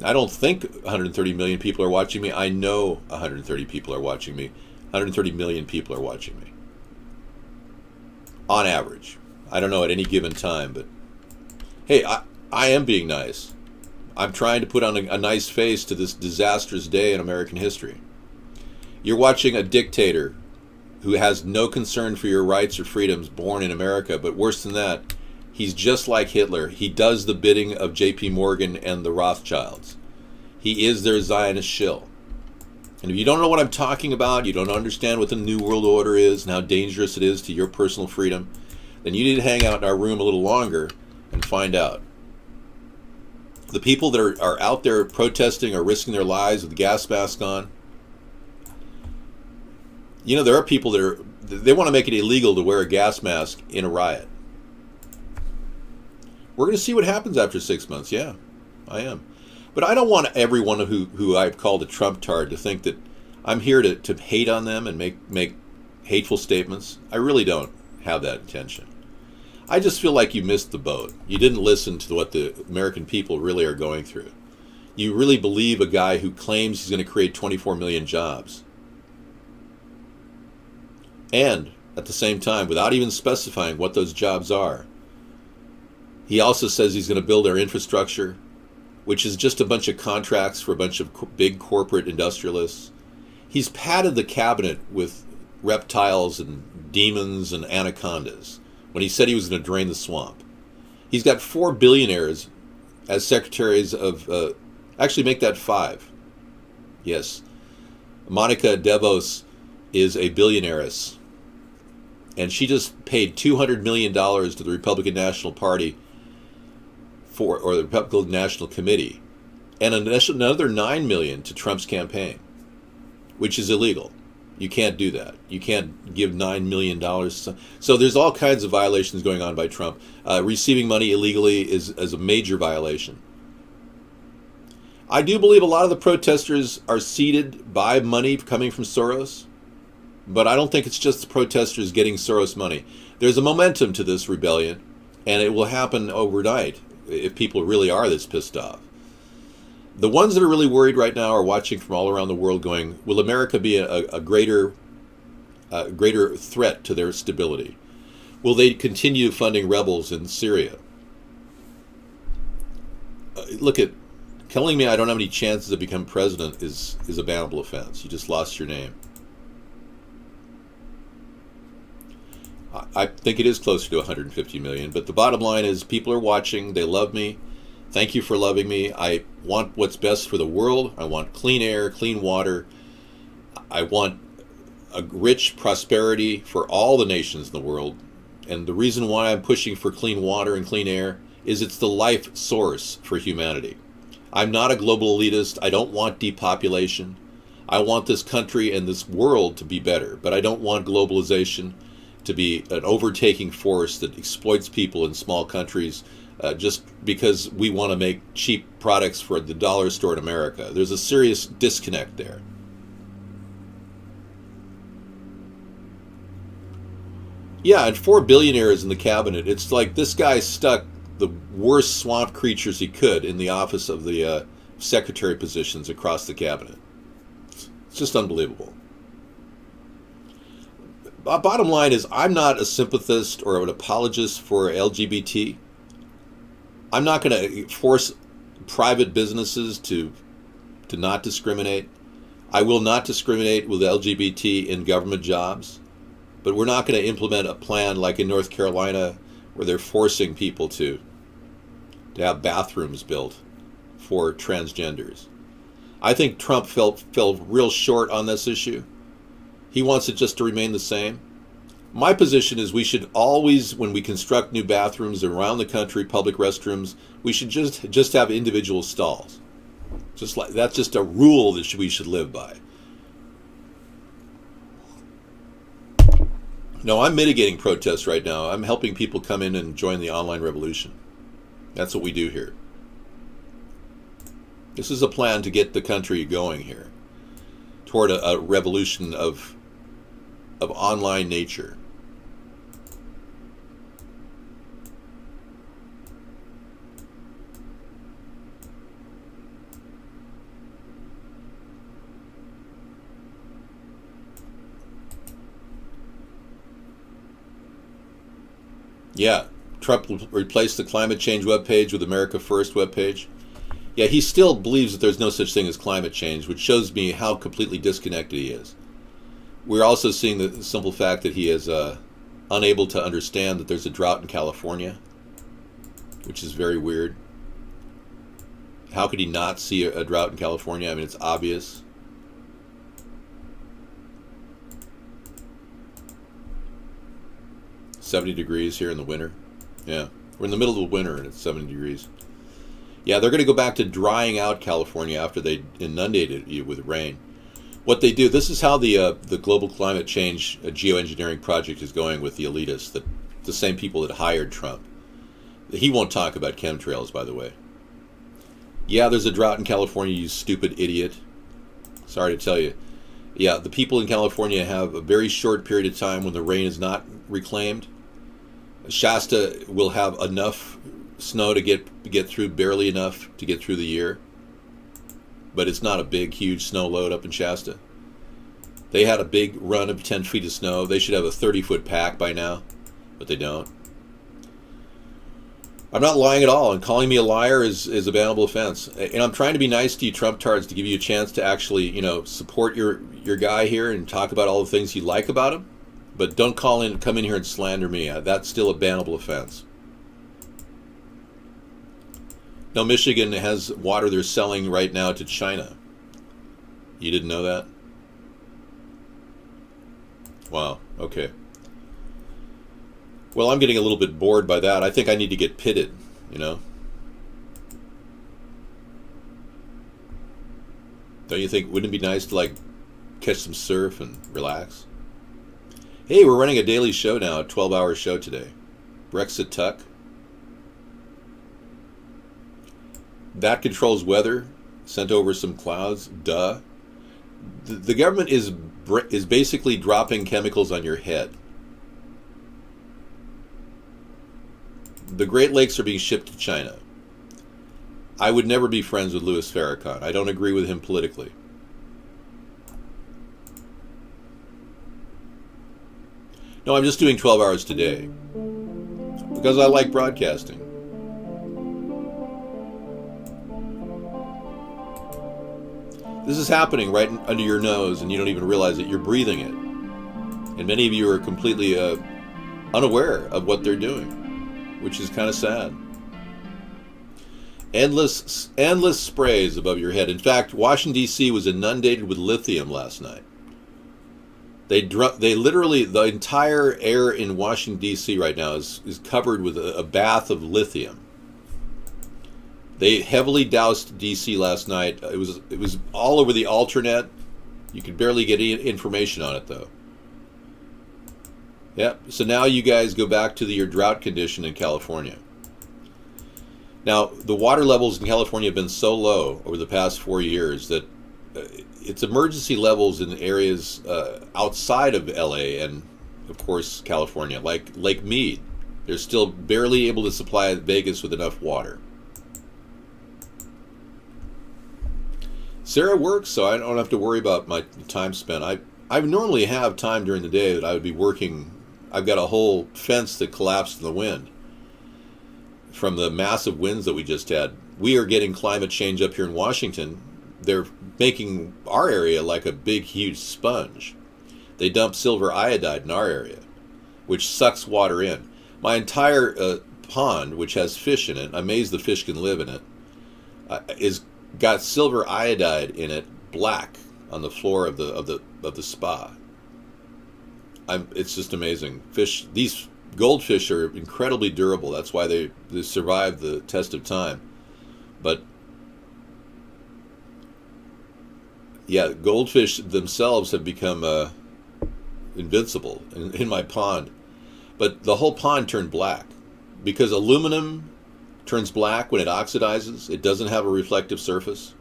I don't think 130 million people are watching me. I know 130 people are watching me. 130 million people are watching me. On average. I don't know at any given time, but hey, I am being nice. I'm trying to put on a nice face to this disastrous day in American history. You're watching a dictator who has no concern for your rights or freedoms born in America, but worse than that, He's just like Hitler. He does the bidding of J.P. Morgan and the Rothschilds. He is their Zionist shill. And if you don't know what I'm talking about, you don't understand what the New World Order is and how dangerous it is to your personal freedom, then you need to hang out in our room a little longer and find out. The people that are out there protesting or risking their lives with the gas mask on, you know, there are people they want to make it illegal to wear a gas mask in a riot. We're going to see what happens after 6 months. Yeah, I am. But I don't want everyone who I've called a Trump-tard to think that I'm here to hate on them and make hateful statements. I really don't have that intention. I just feel like you missed the boat. You didn't listen to what the American people really are going through. You really believe a guy who claims he's going to create 24 million jobs. And at the same time, without even specifying what those jobs are, he also says he's going to build our infrastructure, which is just a bunch of contracts for a bunch of big corporate industrialists. He's padded the cabinet with reptiles and demons and anacondas when he said he was going to drain the swamp. He's got 4 billionaires as secretaries of, actually make that 5. Yes. Monica DeVos is a billionairess. And she just paid $200 million to the Republican National Party or the Republican National Committee, and another $9 million to Trump's campaign, which is illegal. You can't do that. You can't give $9 million. So there's all kinds of violations going on by Trump. Receiving money illegally is a major violation. I do believe a lot of the protesters are seeded by money coming from Soros, but I don't think it's just the protesters getting Soros money. There's a momentum to this rebellion, and it will happen overnight if people really are this pissed off. The ones that are really worried right now are watching from all around the world going, will America be a greater threat to their stability? Will they continue funding rebels in Syria? Look, at telling me I don't have any chances to become president is a bannable offense. You just lost your name. I think it is closer to 150 million, but the bottom line is people are watching. They love me. Thank you for loving me. I want what's best for the world. I want clean air, clean water. I want a rich prosperity for all the nations in the world. And the reason why I'm pushing for clean water and clean air is it's the life source for humanity. I'm not a global elitist. I don't want depopulation. I want this country and this world to be better, but I don't want globalization to be an overtaking force that exploits people in small countries just because we want to make cheap products for the dollar store in America. There's a serious disconnect there. Yeah, and 4 billionaires in the cabinet. It's like this guy stuck the worst swamp creatures he could in the office of the secretary positions across the cabinet. It's just unbelievable. Bottom line is, I'm not a sympathist or an apologist for LGBT. I'm not going to force private businesses to not discriminate. I will not discriminate with LGBT in government jobs, but we're not going to implement a plan like in North Carolina where they're forcing people to have bathrooms built for transgenders. I think Trump fell real short on this issue. He wants it just to remain the same. My position is we should always, when we construct new bathrooms around the country, public restrooms, we should just have individual stalls. Just like that's just a rule that we should live by. No, I'm mitigating protests right now. I'm helping people come in and join the online revolution. That's what we do here. This is a plan to get the country going here toward a revolution of online nature. Yeah, Trump replaced the climate change webpage with America First webpage. Yeah, he still believes that there's no such thing as climate change, which shows me how completely disconnected he is. We're also seeing the simple fact that he is unable to understand that there's a drought in California. which is very weird. How could he not see a drought in California? I mean, it's obvious. $70 degrees here in the winter. Yeah, we're in the middle of the winter and it's 70 degrees. Yeah, they're going to go back to drying out California after they inundated you with rain. What they do, this is how the global climate change geoengineering project is going with the elitists, the same people that hired Trump. He won't talk about chemtrails, by the way. Yeah, there's a drought in California, you stupid idiot. Sorry to tell you. Yeah, the people in California have a very short period of time when the rain is not reclaimed. Shasta will have enough snow to get through, barely enough to get through the year. But it's not a big, huge snow load up in Shasta. They had a big run of 10 feet of snow. They should have a 30-foot pack by now, but they don't. I'm not lying at all, and calling me a liar is a bannable offense. And I'm trying to be nice to you Trump-tards to give you a chance to actually, support your guy here and talk about all the things you like about him. But don't come in here and slander me. That's still a bannable offense. Now, Michigan has water they're selling right now to China. You didn't know that? Wow, okay. Well, I'm getting a little bit bored by that. I think I need to get pitted, Don't you think, wouldn't it be nice to, catch some surf and relax? Hey, we're running a daily show now, a 12-hour show today. Brexit Tuck. That controls weather. Sent over some clouds. Duh. The government is basically dropping chemicals on your head. The Great Lakes are being shipped to China. I would never be friends with Louis Farrakhan. I don't agree with him politically. No, I'm just doing 12 hours today. Because I like broadcasting. This is happening right under your nose and you don't even realize it. You're breathing it. And many of you are completely unaware of what they're doing, which is kind of sad. Endless sprays above your head. In fact, Washington, D.C. was inundated with lithium last night. They literally, the entire air in Washington, D.C. right now is covered with a bath of lithium. They heavily doused D.C. last night. It was all over the Alternet. You could barely get any information on it, though. Yep. So now you guys go back to your drought condition in California. Now, the water levels in California have been so low over the past 4 years that it's emergency levels in areas outside of LA and, of course, California, like Lake Mead. They're still barely able to supply Vegas with enough water. Sarah works, so I don't have to worry about my time spent. I normally have time during the day that I would be working. I've got a whole fence that collapsed in the wind from the massive winds that we just had. We are getting climate change up here in Washington. They're making our area like a big, huge sponge. They dump silver iodide in our area, which sucks water in. My entire pond, which has fish in it, I'm amazed the fish can live in it, is got silver iodide in it, black on the floor of the spa. It's just amazing. These goldfish are incredibly durable. That's why they survive the test of time. But yeah, goldfish themselves have become invincible in my pond. But the whole pond turned black because aluminum turns black when it oxidizes. It doesn't have a reflective surface.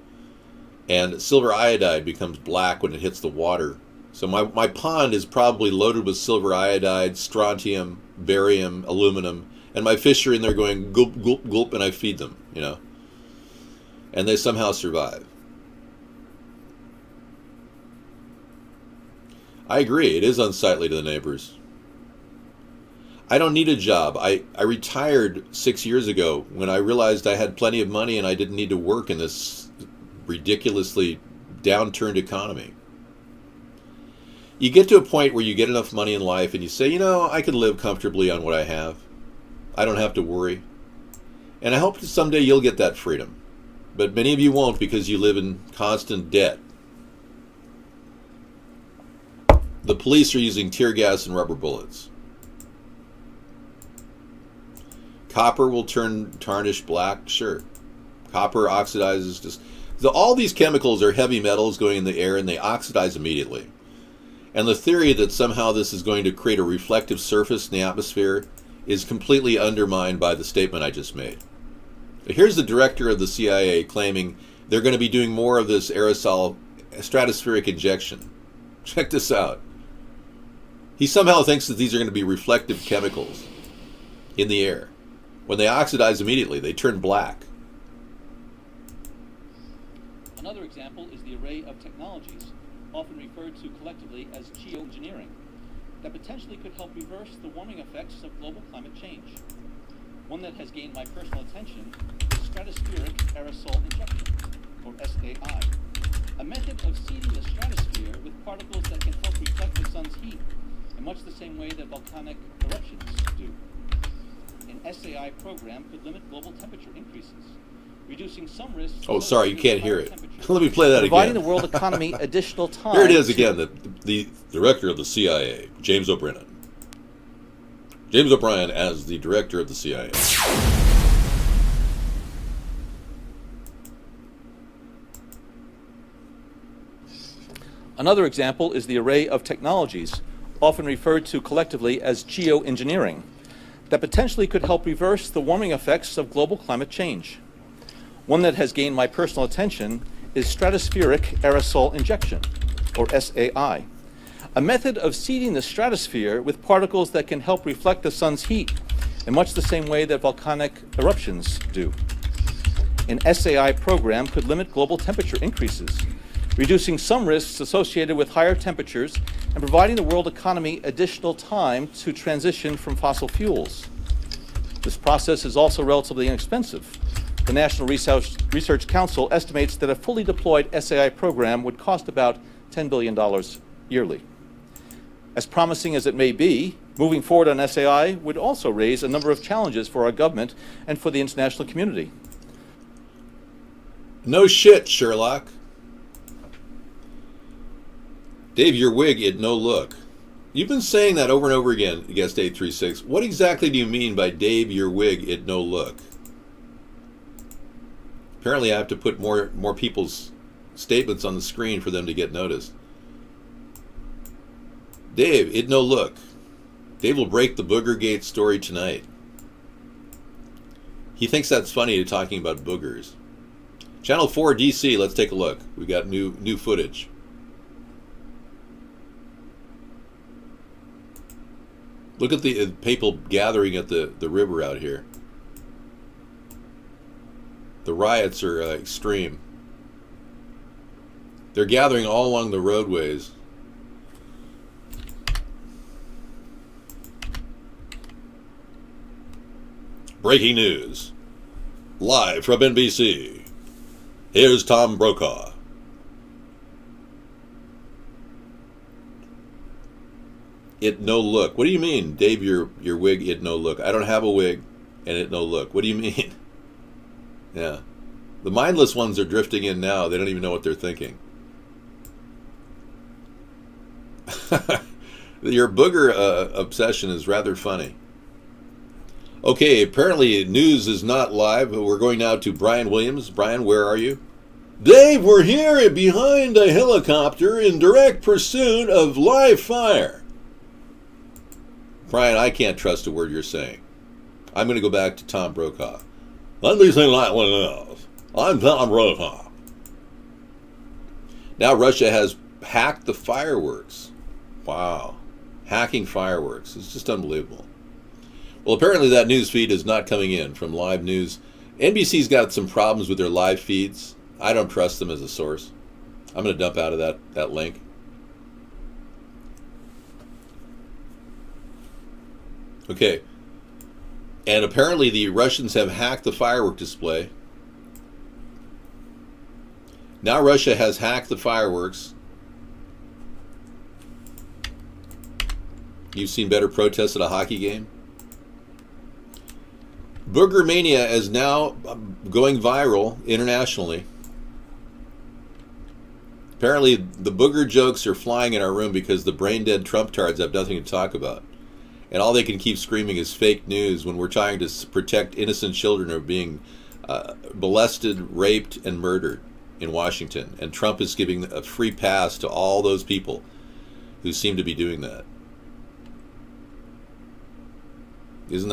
And silver iodide becomes black when it hits the water. So my pond is probably loaded with silver iodide, strontium, barium, aluminum, and my fish are in there going gulp, gulp, gulp, and I feed them, And they somehow survive. I agree, it is unsightly to the neighbors. I don't need a job. I retired 6 years ago when I realized I had plenty of money and I didn't need to work in this ridiculously downturned economy. You get to a point where you get enough money in life and you say, I can live comfortably on what I have. I don't have to worry. And I hope that someday you'll get that freedom. But many of you won't because you live in constant debt. The police are using tear gas and rubber bullets. Copper will turn tarnish black, sure. Copper oxidizes. All these chemicals are heavy metals going in the air and they oxidize immediately. And the theory that somehow this is going to create a reflective surface in the atmosphere is completely undermined by the statement I just made. Here's the director of the CIA claiming they're going to be doing more of this aerosol stratospheric injection. Check this out. He somehow thinks that these are going to be reflective chemicals in the air. When they oxidize immediately, they turn black. Another example is the array of technologies, often referred to collectively as geoengineering, that potentially could help reverse the warming effects of global climate change. One that has gained my personal attention is stratospheric aerosol injection, or SAI, a method of seeding the stratosphere with particles that can help reflect the sun's heat, in much the same way that volcanic eruptions do. An SAI program could limit global temperature increases, reducing some risks. Oh, sorry, you can't hear it. Let me play that again. Providing the world economy additional time. Here it is again, the director of the CIA, James O'Brien. James O'Brien as the director of the CIA. Another example is the array of technologies, often referred to collectively as geoengineering, that potentially could help reverse the warming effects of global climate change. One that has gained my personal attention is stratospheric aerosol injection, or SAI, a method of seeding the stratosphere with particles that can help reflect the sun's heat, in much the same way that volcanic eruptions do. An SAI program could limit global temperature increases, reducing some risks associated with higher temperatures and providing the world economy additional time to transition from fossil fuels. This process is also relatively inexpensive. The National Research Council estimates that a fully deployed SAI program would cost about $10 billion yearly. As promising as it may be, moving forward on SAI would also raise a number of challenges for our government and for the international community. No shit, Sherlock. Dave, your wig, it no look. You've been saying that over and over again, Guest 836. What exactly do you mean by Dave, your wig, it no look? Apparently I have to put more people's statements on the screen for them to get noticed. Dave, it no look. Dave will break the Boogergate story tonight. He thinks that's funny talking about boogers. Channel 4 DC, let's take a look. We got new footage. Look at the people gathering at the river out here. The riots are extreme. They're gathering all along the roadways. Breaking news. Live from NBC. Here's Tom Brokaw. It no look. What do you mean, Dave, your wig, it no look? I don't have a wig, and it no look. What do you mean? Yeah. The mindless ones are drifting in now. They don't even know what they're thinking. Your booger obsession is rather funny. Okay, apparently news is not live. We're going now to Brian Williams. Brian, where are you? Dave, we're here behind a helicopter in direct pursuit of live fire. Brian, I can't trust a word you're saying. I'm going to go back to Tom Brokaw. Let me say like what else. I'm Tom Brokaw. Now Russia has hacked the fireworks. Wow. Hacking fireworks. It's just unbelievable. Well, apparently that news feed is not coming in from live news. NBC's got some problems with their live feeds. I don't trust them as a source. I'm going to dump out of that link. Okay. And apparently the Russians have hacked the firework display. Now Russia has hacked the fireworks. You've seen better protests at a hockey game? Booger mania is now going viral internationally. Apparently, the booger jokes are flying in our room because the brain-dead Trump-tards have nothing to talk about. And all they can keep screaming is fake news when we're trying to protect innocent children who are being molested, raped, and murdered in Washington. And Trump is giving a free pass to all those people who seem to be doing that. Isn't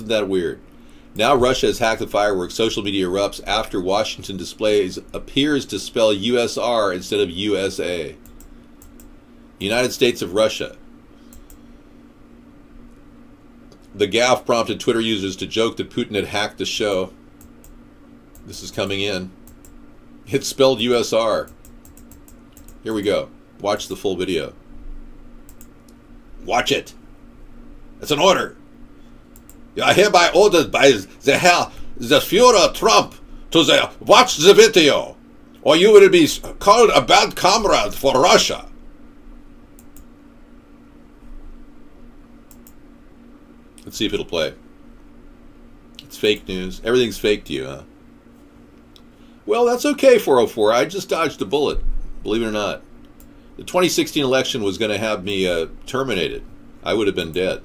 that weird? Now Russia has hacked the fireworks. Social media erupts after Washington displays appears to spell USR instead of USA. United States of Russia. The gaffe prompted Twitter users to joke that Putin had hacked the show. This is coming in. It spelled USR. Here we go. Watch the full video. Watch it. It's an order. You are hereby ordered by the Führer Trump to watch the video, or you will be called a bad comrade for Russia. Let's see if it'll play. It's fake news. Everything's fake to you, huh? Well, that's okay, 404. I just dodged a bullet, believe it or not. The 2016 election was going to have me terminated. I would have been dead.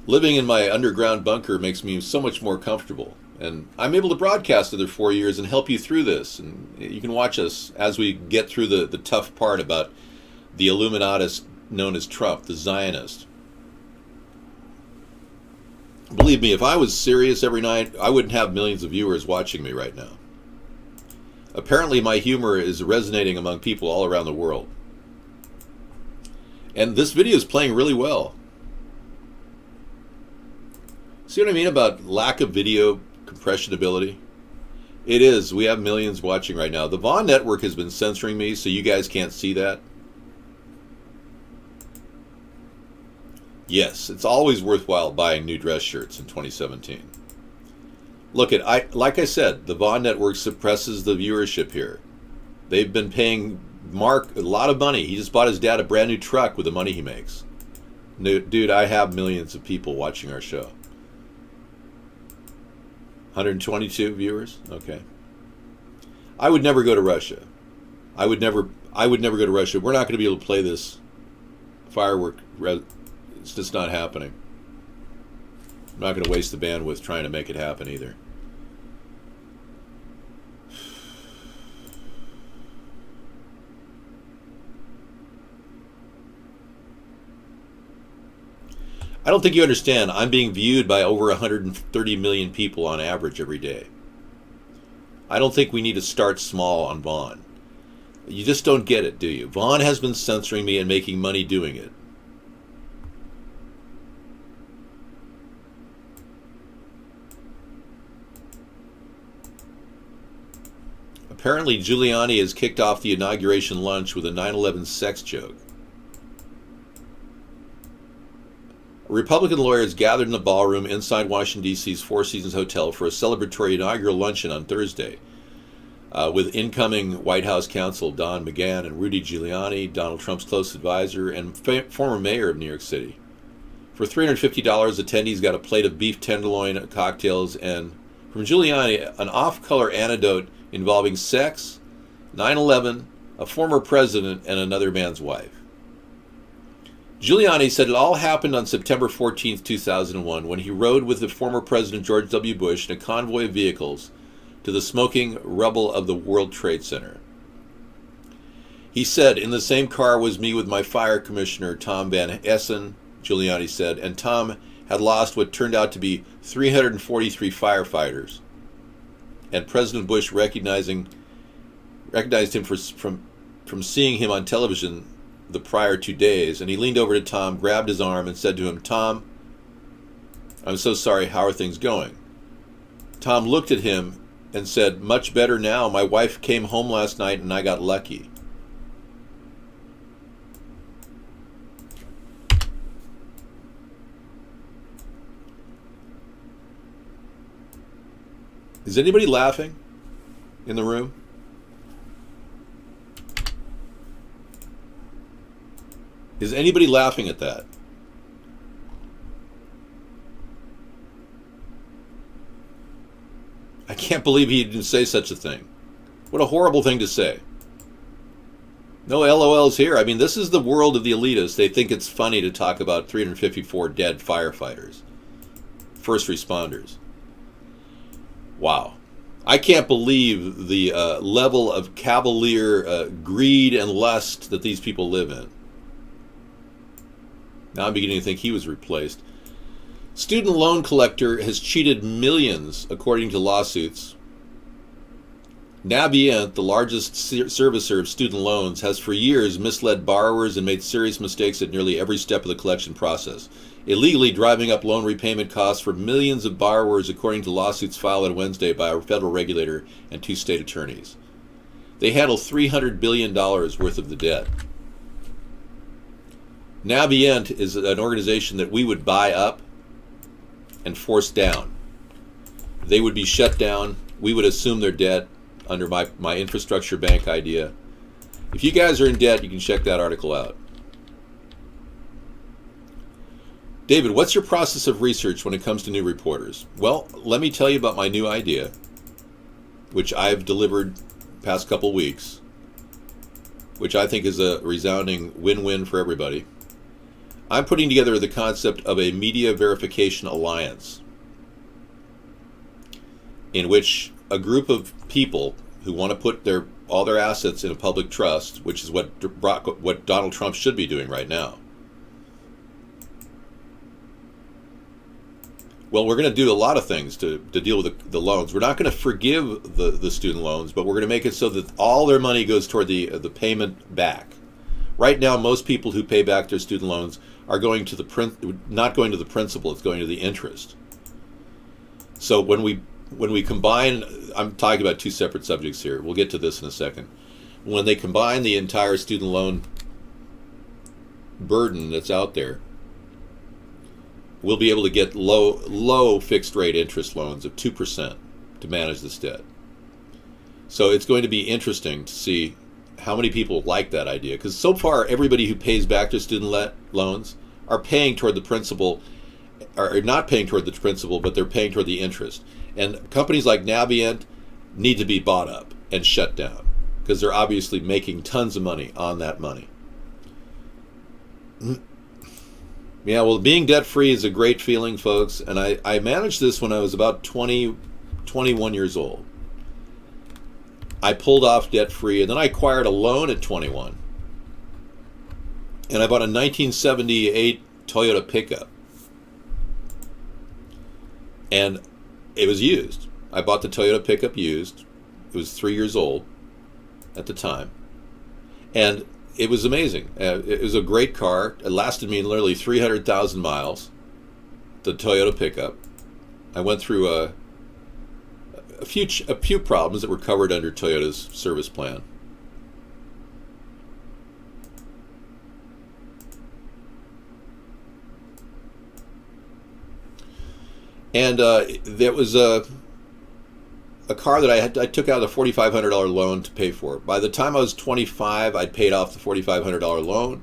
Living in my underground bunker makes me so much more comfortable. And I'm able to broadcast another 4 years and help you through this. And you can watch us as we get through the tough part about the Illuminatus known as Trump, the Zionist. Believe me, if I was serious every night, I wouldn't have millions of viewers watching me right now. Apparently my humor is resonating among people all around the world. And this video is playing really well. See what I mean about lack of video compression ability? It is. We have millions watching right now. The Vaughn Network has been censoring me, so you guys can't see that. Yes, it's always worthwhile buying new dress shirts in 2017. Look, like I said, the Vaughn Network suppresses the viewership here. They've been paying Mark a lot of money. He just bought his dad a brand new truck with the money he makes. Dude, I have millions of people watching our show. 122 viewers? Okay. I would never go to Russia. I would never go to Russia. We're not going to be able to play this firework. It's just not happening. I'm not going to waste the bandwidth trying to make it happen either. I don't think you understand. I'm being viewed by over 130 million people on average every day. I don't think we need to start small on Vaughn. You just don't get it, do you? Vaughn has been censoring me and making money doing it. Apparently, Giuliani has kicked off the inauguration lunch with a 9/11 sex joke. Republican lawyers gathered in the ballroom inside Washington, D.C.'s Four Seasons Hotel for a celebratory inaugural luncheon on Thursday with incoming White House counsel Don McGahn and Rudy Giuliani, Donald Trump's close advisor and former mayor of New York City. For $350, attendees got a plate of beef tenderloin, cocktails, and from Giuliani, an off-color anecdote involving sex, 9/11, a former president, and another man's wife. Giuliani said it all happened on September 14, 2001, when he rode with the former President George W. Bush in a convoy of vehicles to the smoking rubble of the World Trade Center. He said, "In the same car was me with my fire commissioner, Tom Van Essen," Giuliani said, and Tom had lost what turned out to be 343 firefighters. And President Bush recognized him from seeing him on television the prior 2 days, and he leaned over to Tom, grabbed his arm, and said to him, "Tom, I'm so sorry, how are things going?" Tom looked at him and said, "Much better now. My wife came home last night and I got lucky." Is anybody laughing in the room? Is anybody laughing at that? I can't believe he didn't say such a thing. What a horrible thing to say. No LOLs here. I mean, this is the world of the elitists. They think it's funny to talk about 354 dead firefighters, first responders. Wow. I can't believe the level of cavalier greed and lust that these people live in. Now I'm beginning to think he was replaced. Student loan collector has cheated millions, according to lawsuits. Navient, the largest servicer of student loans, has for years misled borrowers and made serious mistakes at nearly every step of the collection process, illegally driving up loan repayment costs for millions of borrowers, according to lawsuits filed on Wednesday by a federal regulator and 2 state attorneys. They handle $300 billion worth of the debt. Navient is an organization that we would buy up and force down. They would be shut down. We would assume their debt under my infrastructure bank idea. If you guys are in debt, you can check that article out. David, what's your process of research when it comes to new reporters? Well, let me tell you about my new idea, which I've delivered past couple weeks, which I think is a resounding win-win for everybody. I'm putting together the concept of a media verification alliance, in which a group of people who want to put all their assets in a public trust, which is what Donald Trump should be doing right now. Well, we're going to do a lot of things to deal with the loans. We're not going to forgive the student loans, but we're going to make it so that all their money goes toward the payment back. Right now, most people who pay back their student loans are going to not going to the principal, it's going to the interest. So when we combine, I'm talking about two separate subjects here. We'll get to this in a second. When they combine the entire student loan burden that's out there, we'll be able to get low fixed rate interest loans of 2% to manage this debt. So it's going to be interesting to see how many people like that idea, because so far everybody who pays back their student loans are paying toward the principal, or not paying toward the principal, but they're paying toward the interest. And companies like Navient need to be bought up and shut down, because they're obviously making tons of money on that money. Yeah, well, being debt-free is a great feeling, folks, and I managed this when I was about 21 years old. I pulled off debt-free, and then I acquired a loan at 21. And I bought a 1978 Toyota pickup. And it was used. I bought the Toyota pickup used. It was 3 years old at the time. And it was amazing. It was a great car. It lasted me literally 300,000 miles, the Toyota pickup. I went through a few problems that were covered under Toyota's service plan. And there was a car that I took out a $4,500 loan to pay for. By the time I was 25, I'd paid off the $4,500 loan,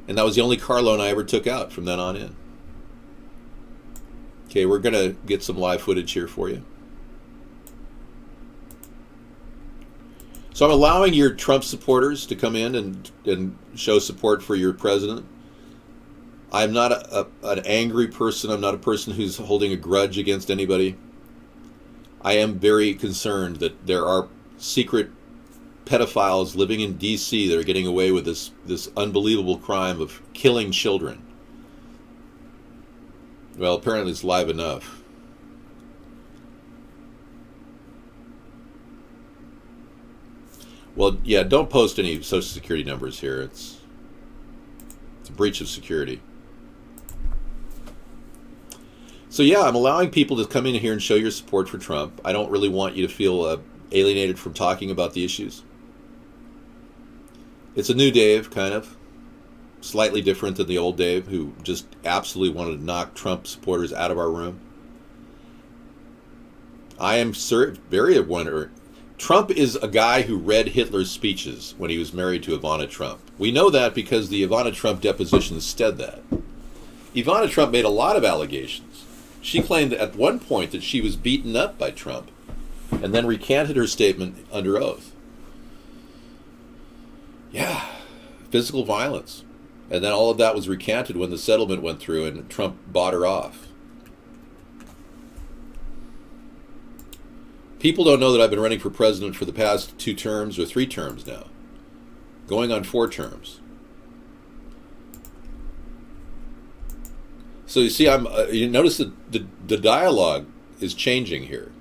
and that was the only car loan I ever took out from then on in. Okay, we're going to get some live footage here for you. So I'm allowing your Trump supporters to come in and show support for your president. I'm not an angry person. I'm not a person who's holding a grudge against anybody. I am very concerned that there are secret pedophiles living in D.C. that are getting away with this unbelievable crime of killing children. Well, apparently it's live enough. Well, yeah, don't post any Social Security numbers here. It's a breach of security. So yeah, I'm allowing people to come in here and show your support for Trump. I don't really want you to feel alienated from talking about the issues. It's a new Dave, kind of. Slightly different than the old Dave, who just absolutely wanted to knock Trump supporters out of our room. I am very aware. Trump is a guy who read Hitler's speeches when he was married to Ivana Trump. We know that because the Ivana Trump depositions said that. Ivana Trump made a lot of allegations. She claimed at one point that she was beaten up by Trump and then recanted her statement under oath. Yeah, physical violence. And then all of that was recanted when the settlement went through and Trump bought her off. People don't know that I've been running for president for the past 2 terms or 3 terms now. Going on 4 terms. So you see, you notice that the dialogue is changing here.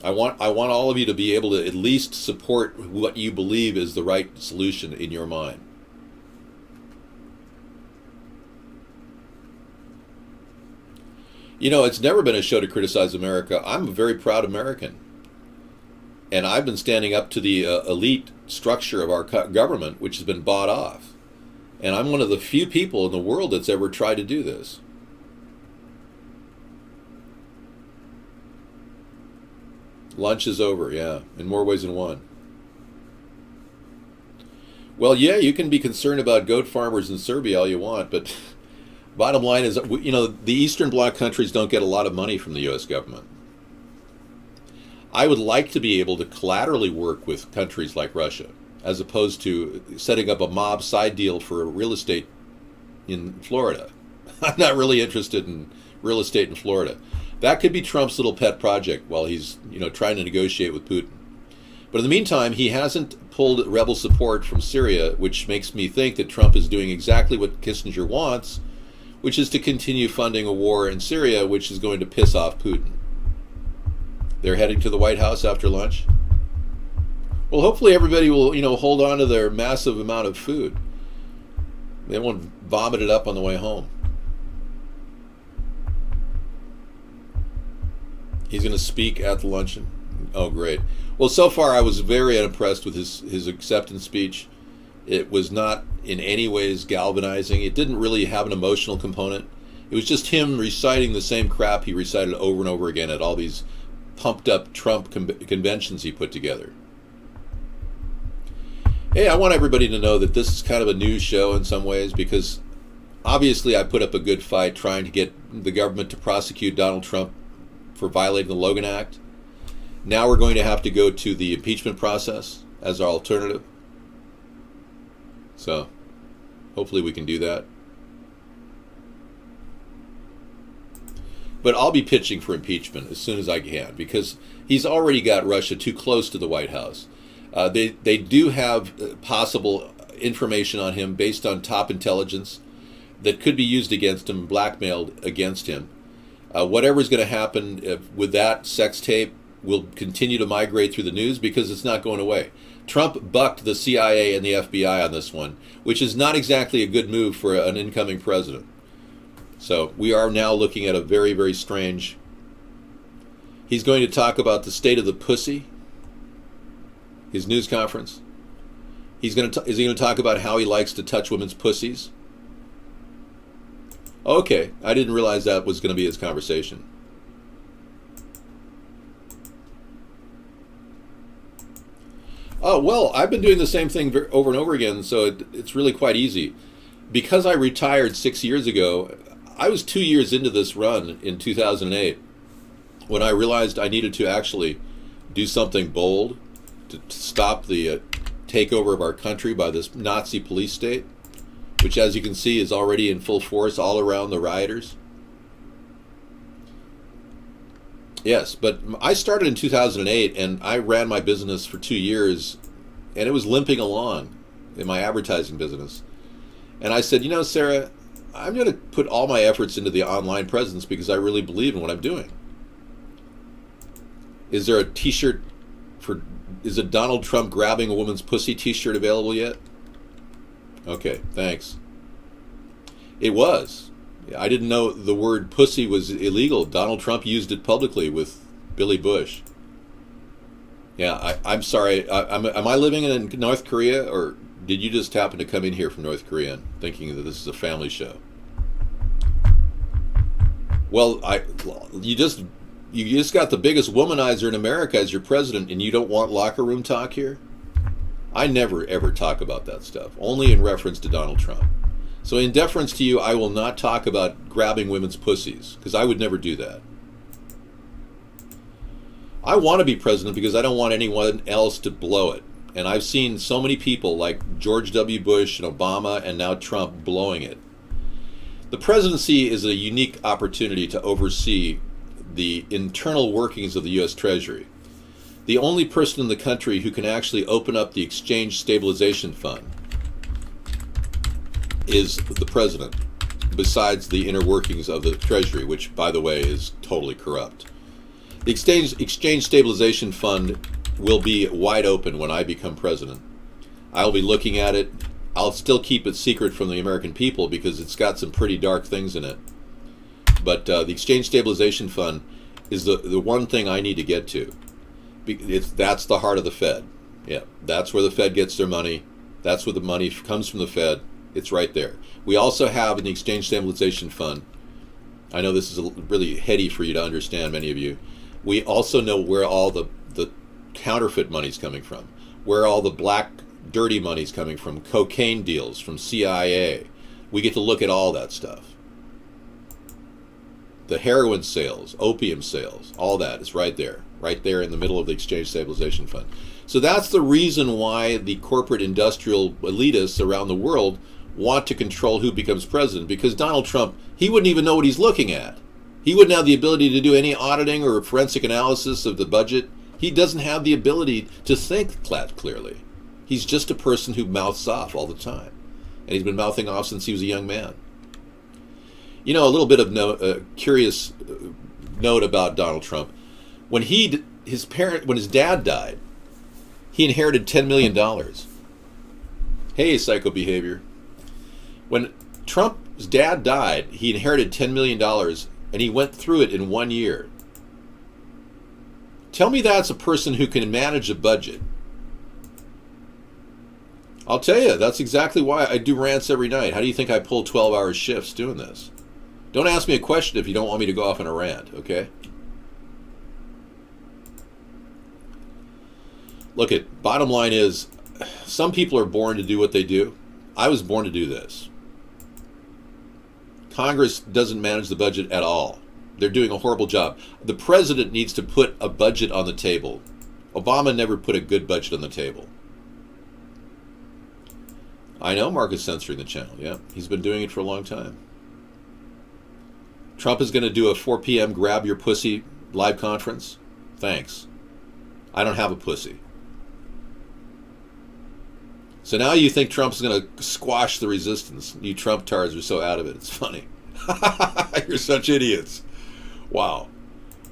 I want all of you to be able to at least support what you believe is the right solution in your mind. You know, it's never been a show to criticize America. I'm a very proud American. And I've been standing up to the elite structure of our government, which has been bought off. And I'm one of the few people in the world that's ever tried to do this. Lunch is over, yeah, in more ways than one. Well, yeah, you can be concerned about goat farmers in Serbia all you want, but bottom line is, you know, the Eastern Bloc countries don't get a lot of money from the U.S. government. I would like to be able to collaterally work with countries like Russia, as opposed to setting up a mob side deal for real estate in Florida. I'm not really interested in real estate in Florida. That could be Trump's little pet project while he's, you know, trying to negotiate with Putin. But in the meantime, he hasn't pulled rebel support from Syria, which makes me think that Trump is doing exactly what Kissinger wants, which is to continue funding a war in Syria, which is going to piss off Putin. They're heading to the White House after lunch. Well, hopefully everybody will, you know, hold on to their massive amount of food. They won't vomit it up on the way home. He's going to speak at the luncheon. Oh, great. Well, so far I was very unimpressed with his acceptance speech. It was not in any ways galvanizing. It didn't really have an emotional component. It was just him reciting the same crap he recited over and over again at all these pumped up Trump conventions he put together. Hey, I want everybody to know that this is kind of a news show in some ways, because obviously I put up a good fight trying to get the government to prosecute Donald Trump for violating the Logan Act. Now we're going to have to go to the impeachment process as our alternative. So hopefully we can do that. But I'll be pitching for impeachment as soon as I can, because he's already got Russia too close to the White House. They do have possible information on him based on top intelligence that could be used against him, blackmailed against him. Whatever's going to happen with that sex tape will continue to migrate through the news because it's not going away. Trump bucked the CIA and the FBI on this one, which is not exactly a good move for an incoming president. So we are now looking at a very, very strange... He's going to talk about the state of the pussy, his news conference. Is he going to talk about how he likes to touch women's pussies? Okay, I didn't realize that was going to be his conversation. Oh, well, I've been doing the same thing over and over again, so it's really quite easy. Because I retired 6 years ago, I was 2 years into this run in 2008 when I realized I needed to actually do something bold to stop the takeover of our country by this Nazi police state, which, as you can see, is already in full force all around the rioters. Yes, but I started in 2008, and I ran my business for 2 years, and it was limping along in my advertising business. And I said, you know, Sarah, I'm going to put all my efforts into the online presence because I really believe in what I'm doing. Is there a t-shirt is a Donald Trump grabbing a woman's pussy t-shirt available yet? Okay, thanks. It was. I didn't know the word pussy was illegal. Donald Trump used it publicly with Billy Bush. Yeah, I'm sorry. Am I living in North Korea, or did you just happen to come in here from North Korea thinking that this is a family show? Well, you just got the biggest womanizer in America as your president, and you don't want locker room talk here? I never, ever talk about that stuff, only in reference to Donald Trump. So in deference to you, I will not talk about grabbing women's pussies, because I would never do that. I want to be president because I don't want anyone else to blow it. And I've seen so many people like George W. Bush and Obama and now Trump blowing it. The presidency is a unique opportunity to oversee the internal workings of the U.S. Treasury. The only person in the country who can actually open up the Exchange Stabilization Fund is the president, besides the inner workings of the Treasury, which, by the way, is totally corrupt. The Exchange Stabilization Fund will be wide open when I become president. I'll be looking at it. I'll still keep it secret from the American people because it's got some pretty dark things in it. But the Exchange Stabilization Fund is the one thing I need to get to. That's the heart of the Fed. Yeah, that's where the Fed gets their money. That's where the money comes from the Fed. It's right there. We also have in the Exchange Stabilization Fund, I know this is really heady for you to understand, many of you, we also know where all the counterfeit money's coming from, where all the black, dirty money's coming from, cocaine deals from CIA. We get to look at all that stuff. The heroin sales, opium sales, all that is right there in the middle of the Exchange Stabilization Fund. So that's the reason why the corporate industrial elitists around the world want to control who becomes president, because Donald Trump, he wouldn't even know what he's looking at. He wouldn't have the ability to do any auditing or forensic analysis of the budget. He doesn't have the ability to think clearly. He's just a person who mouths off all the time. And he's been mouthing off since he was a young man. You know, a little bit of curious note about Donald Trump. When his dad died, he inherited $10 million. Hey, psycho behavior. When Trump's dad died, he inherited $10 million, and he went through it in 1 year. Tell me that's a person who can manage a budget. I'll tell you, that's exactly why I do rants every night. How do you think I pull 12-hour shifts doing this? Don't ask me a question if you don't want me to go off on a rant, okay? Look, bottom line is, some people are born to do what they do. I was born to do this. Congress doesn't manage the budget at all. They're doing a horrible job. The president needs to put a budget on the table. Obama never put a good budget on the table. I know Mark is censoring the channel. Yeah, he's been doing it for a long time. Trump is going to do a 4 p.m. grab your pussy live conference. Thanks. I don't have a pussy. So now you think Trump's going to squash the resistance. You Trump-tards are so out of it. It's funny. You're such idiots. Wow.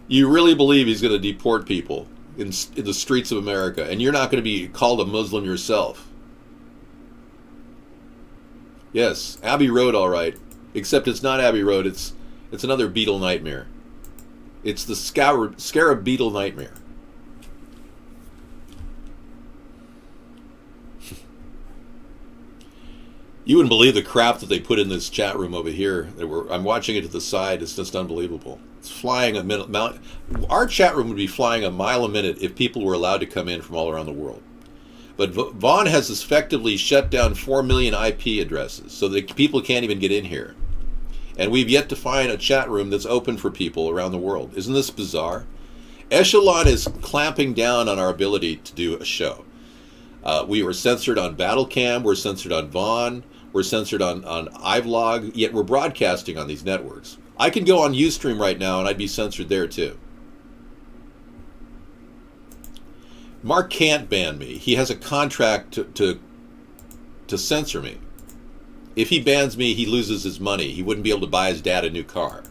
You really believe he's going to deport people in the streets of America, and you're not going to be called a Muslim yourself. Yes, Abbey Road, all right. Except it's not Abbey Road. It's another beetle nightmare. It's the scarab beetle nightmare. You wouldn't believe the crap that they put in this chat room over here. I'm watching it to the side. It's just unbelievable. It's flying a minute. Our chat room would be flying a mile a minute if people were allowed to come in from all around the world. But Vaughn has effectively shut down 4 million IP addresses so that people can't even get in here. And we've yet to find a chat room that's open for people around the world. Isn't this bizarre? Echelon is clamping down on our ability to do a show. We were censored on Battlecam. We're censored on Vaughn. We're censored on iVlog. Yet we're broadcasting on these networks. I can go on Ustream right now and I'd be censored there too. Mark can't ban me. He has a contract to censor me. If he bans me, he loses his money. He wouldn't be able to buy his dad a new car.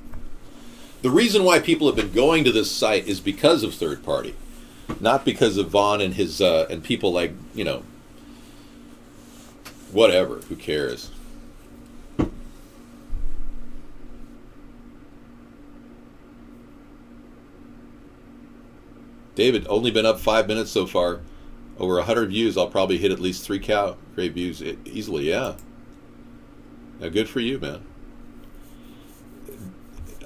The reason why people have been going to this site is because of Third Party, not because of Vaughn and his and people like, you know, whatever. Who cares? David, only been up 5 minutes so far. Over 100 views. I'll probably hit at least 3 great views easily. Yeah. Now, good for you, man.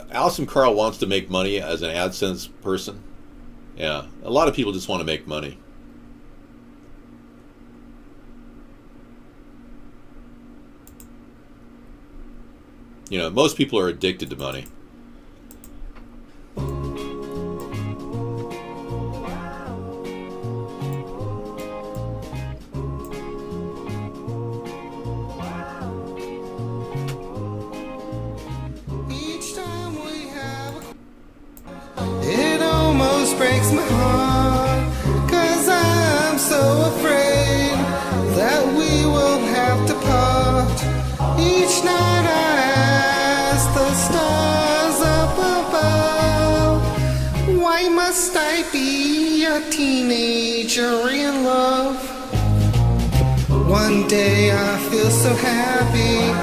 Allison Carl wants to make money as an AdSense person. Yeah. A lot of people just want to make money. You know, most people are addicted to money. ask the stars up above, why must I be a teenager in love? One day I feel so happy,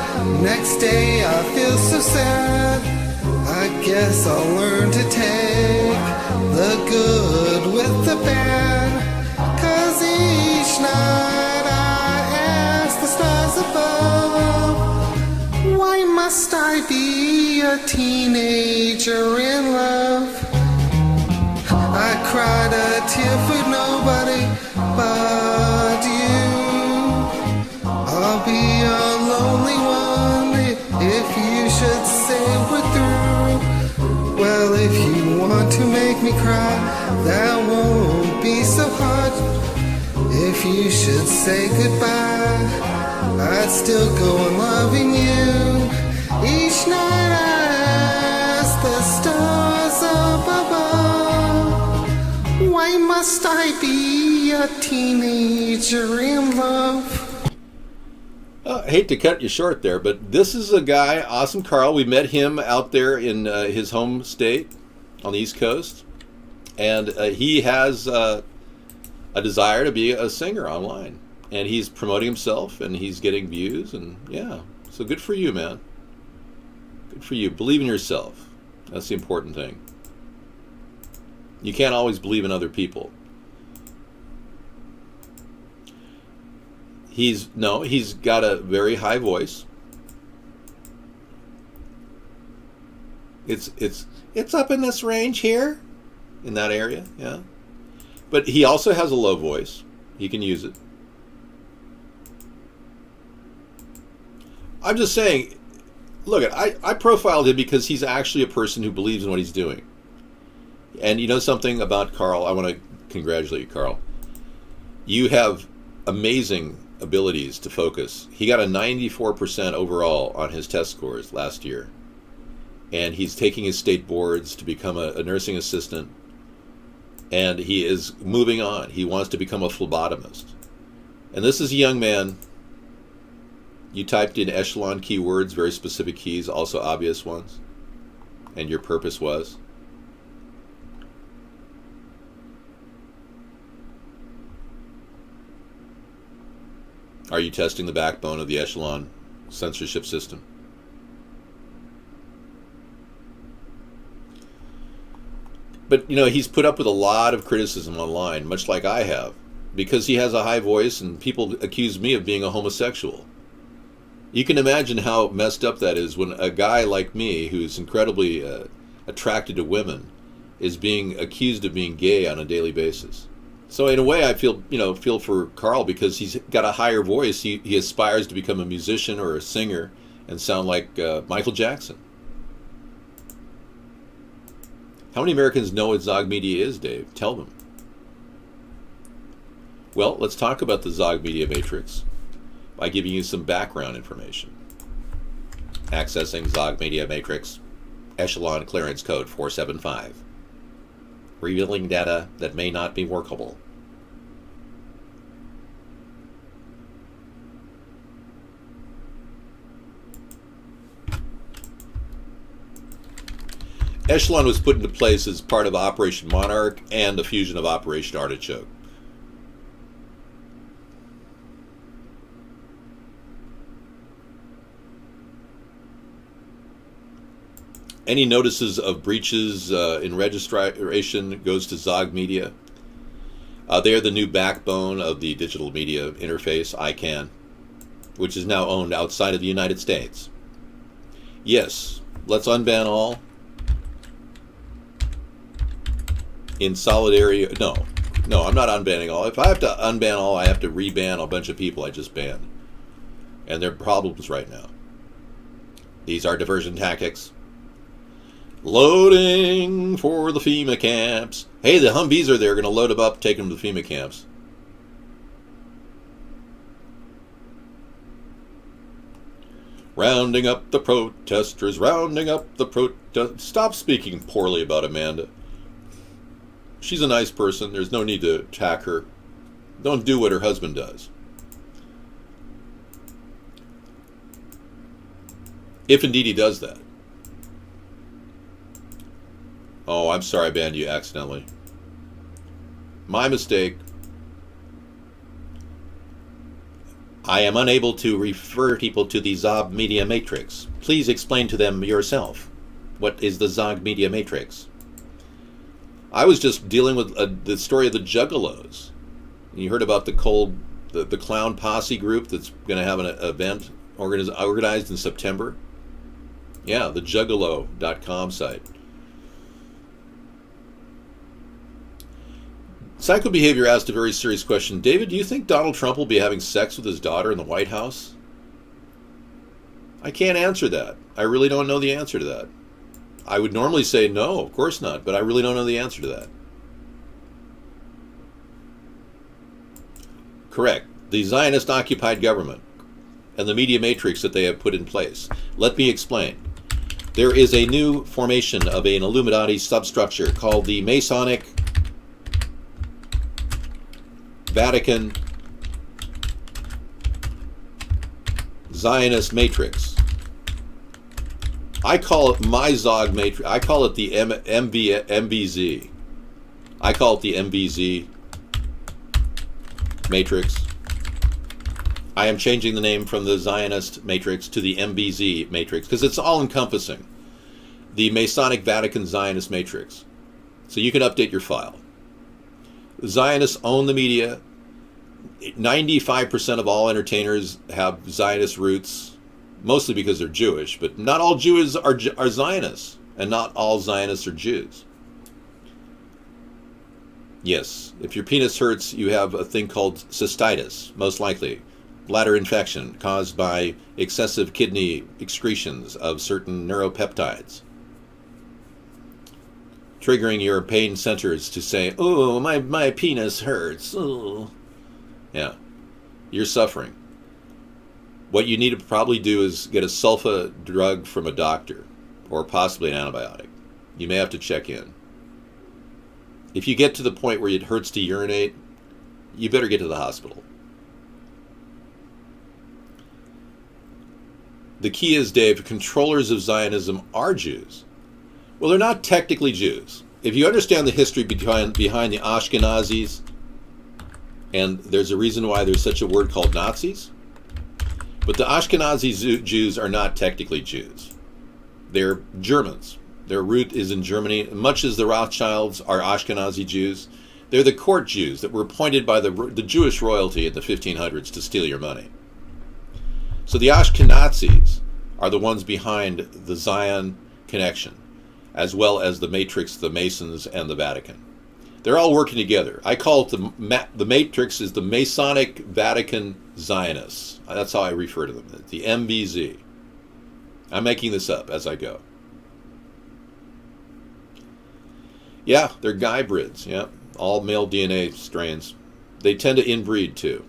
next day I feel so sad. I guess I'll learn to take the good with the bad, 'cause each night I ask the stars above, why must I be a teenager in love? I cried a tear for nobody but you. I'll be a lonely one if you should say we're through. Well, if you want to make me cry, that won't be so hard. If you should say goodbye, I'd still go on loving you. Each night I ask the stars up above, why must I be a teenager in love? I hate to cut you short there, but this is a guy, Awesome Carl. We met him out there in his home state on the East Coast, and he has a desire to be a singer online, and he's promoting himself, and he's getting views, and yeah, so good for you, man. Good for you. Believe in yourself. That's the important thing. You can't always believe in other people. He's got a very high voice. It's up in this range here, in that area, yeah. But he also has a low voice. He can use it. I'm just saying, look, I profiled him because he's actually a person who believes in what he's doing. And you know something about Carl? I want to congratulate you, Carl. You have amazing abilities to focus. He got a 94% overall on his test scores last year. And he's taking his state boards to become a nursing assistant. And he is moving on. He wants to become a phlebotomist. And this is a young man. You typed in echelon keywords, very specific keys, also obvious ones. And your purpose was? Are you testing the backbone of the echelon censorship system? But, you know, he's put up with a lot of criticism online, much like I have, because he has a high voice and people accuse me of being a homosexual. You can imagine how messed up that is when a guy like me, who's incredibly attracted to women, is being accused of being gay on a daily basis. So in a way, I feel for Carl because he's got a higher voice. He aspires to become a musician or a singer and sound like Michael Jackson. How many Americans know what Zog Media is, Dave? Tell them. Well, let's talk about the Zog Media Matrix by giving you some background information. Accessing Zog Media Matrix, Echelon Clearance Code 475. Revealing data that may not be workable. Echelon was put into place as part of Operation Monarch and a fusion of Operation Artichoke. Any notices of breaches in registration goes to Zog Media. They are the new backbone of the digital media interface, ICANN, which is now owned outside of the United States. Yes, let's unban all. In solidarity, no, I'm not unbanning all. If I have to unban all, I have to reban a bunch of people I just banned. And there are problems right now. These are diversion tactics. Loading for the FEMA camps. Hey, the Humvees are there, going to load them up, take them to the FEMA camps. Rounding up the protesters, rounding up the protesters. Stop speaking poorly about Amanda. She's a nice person. There's no need to attack her. Don't do what her husband does. If indeed he does that. Oh, I'm sorry I banned you accidentally. My mistake. I am unable to refer people to the Zog Media Matrix. Please explain to them yourself. What is the Zog Media Matrix? I was just dealing with the story of the Juggalos. You heard about the clown posse group that's going to have an event organized in September? Yeah, the juggalo.com site. Psychobehavior asked a very serious question. David, do you think Donald Trump will be having sex with his daughter in the White House? I can't answer that. I really don't know the answer to that. I would normally say no, of course not, but I really don't know the answer to that. Correct. The Zionist-occupied government and the media matrix that they have put in place. Let me explain. There is a new formation of an Illuminati substructure called the Masonic Vatican Zionist Matrix. I call it my Zog Matrix. I call it the MBZ. I call it the MBZ Matrix. I am changing the name from the Zionist Matrix to the MBZ Matrix because it's all-encompassing. The Masonic Vatican Zionist Matrix. So you can update your file. The Zionists own the media. 95% of all entertainers have Zionist roots, mostly because they're Jewish, but not all Jews are Zionists, and not all Zionists are Jews. Yes, if your penis hurts, you have a thing called cystitis, most likely. Bladder infection caused by excessive kidney excretions of certain neuropeptides, triggering your pain centers to say, oh, my penis hurts. Oh. Yeah, you're suffering. What you need to probably do is get a sulfa drug from a doctor, or possibly an antibiotic. You may have to check in. If you get to the point where it hurts to urinate, you better get to the hospital. The key is, Dave, controllers of Zionism are Jews. Well, they're not technically Jews. If you understand the history behind the Ashkenazis, and there's a reason why there's such a word called Nazis, but the Ashkenazi Jews are not technically Jews. They're Germans. Their root is in Germany. Much as the Rothschilds are Ashkenazi Jews, they're the court Jews that were appointed by the Jewish royalty in the 1500s to steal your money. So the Ashkenazis are the ones behind the Zion connection, as well as the Matrix, the Masons, and the Vatican. They're all working together. I call it the Matrix is the Masonic Vatican Zionists. That's how I refer to them, the MVZ. I'm making this up as I go. Yeah, they're gybrids, yeah, all male DNA strains. They tend to inbreed too.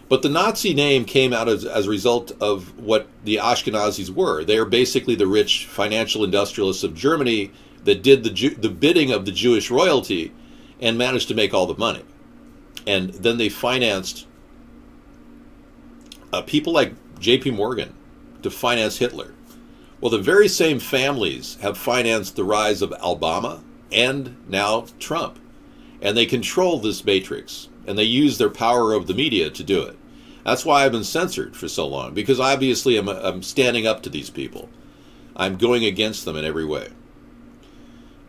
But the Nazi name came out as a result of what the Ashkenazis were. They are basically the rich financial industrialists of Germany that did the bidding of the Jewish royalty and managed to make all the money. And then they financed people like J.P. Morgan to finance Hitler. Well, the very same families have financed the rise of Obama and now Trump. And they control this matrix. And they use their power of the media to do it. That's why I've been censored for so long, because obviously I'm standing up to these people. I'm going against them in every way.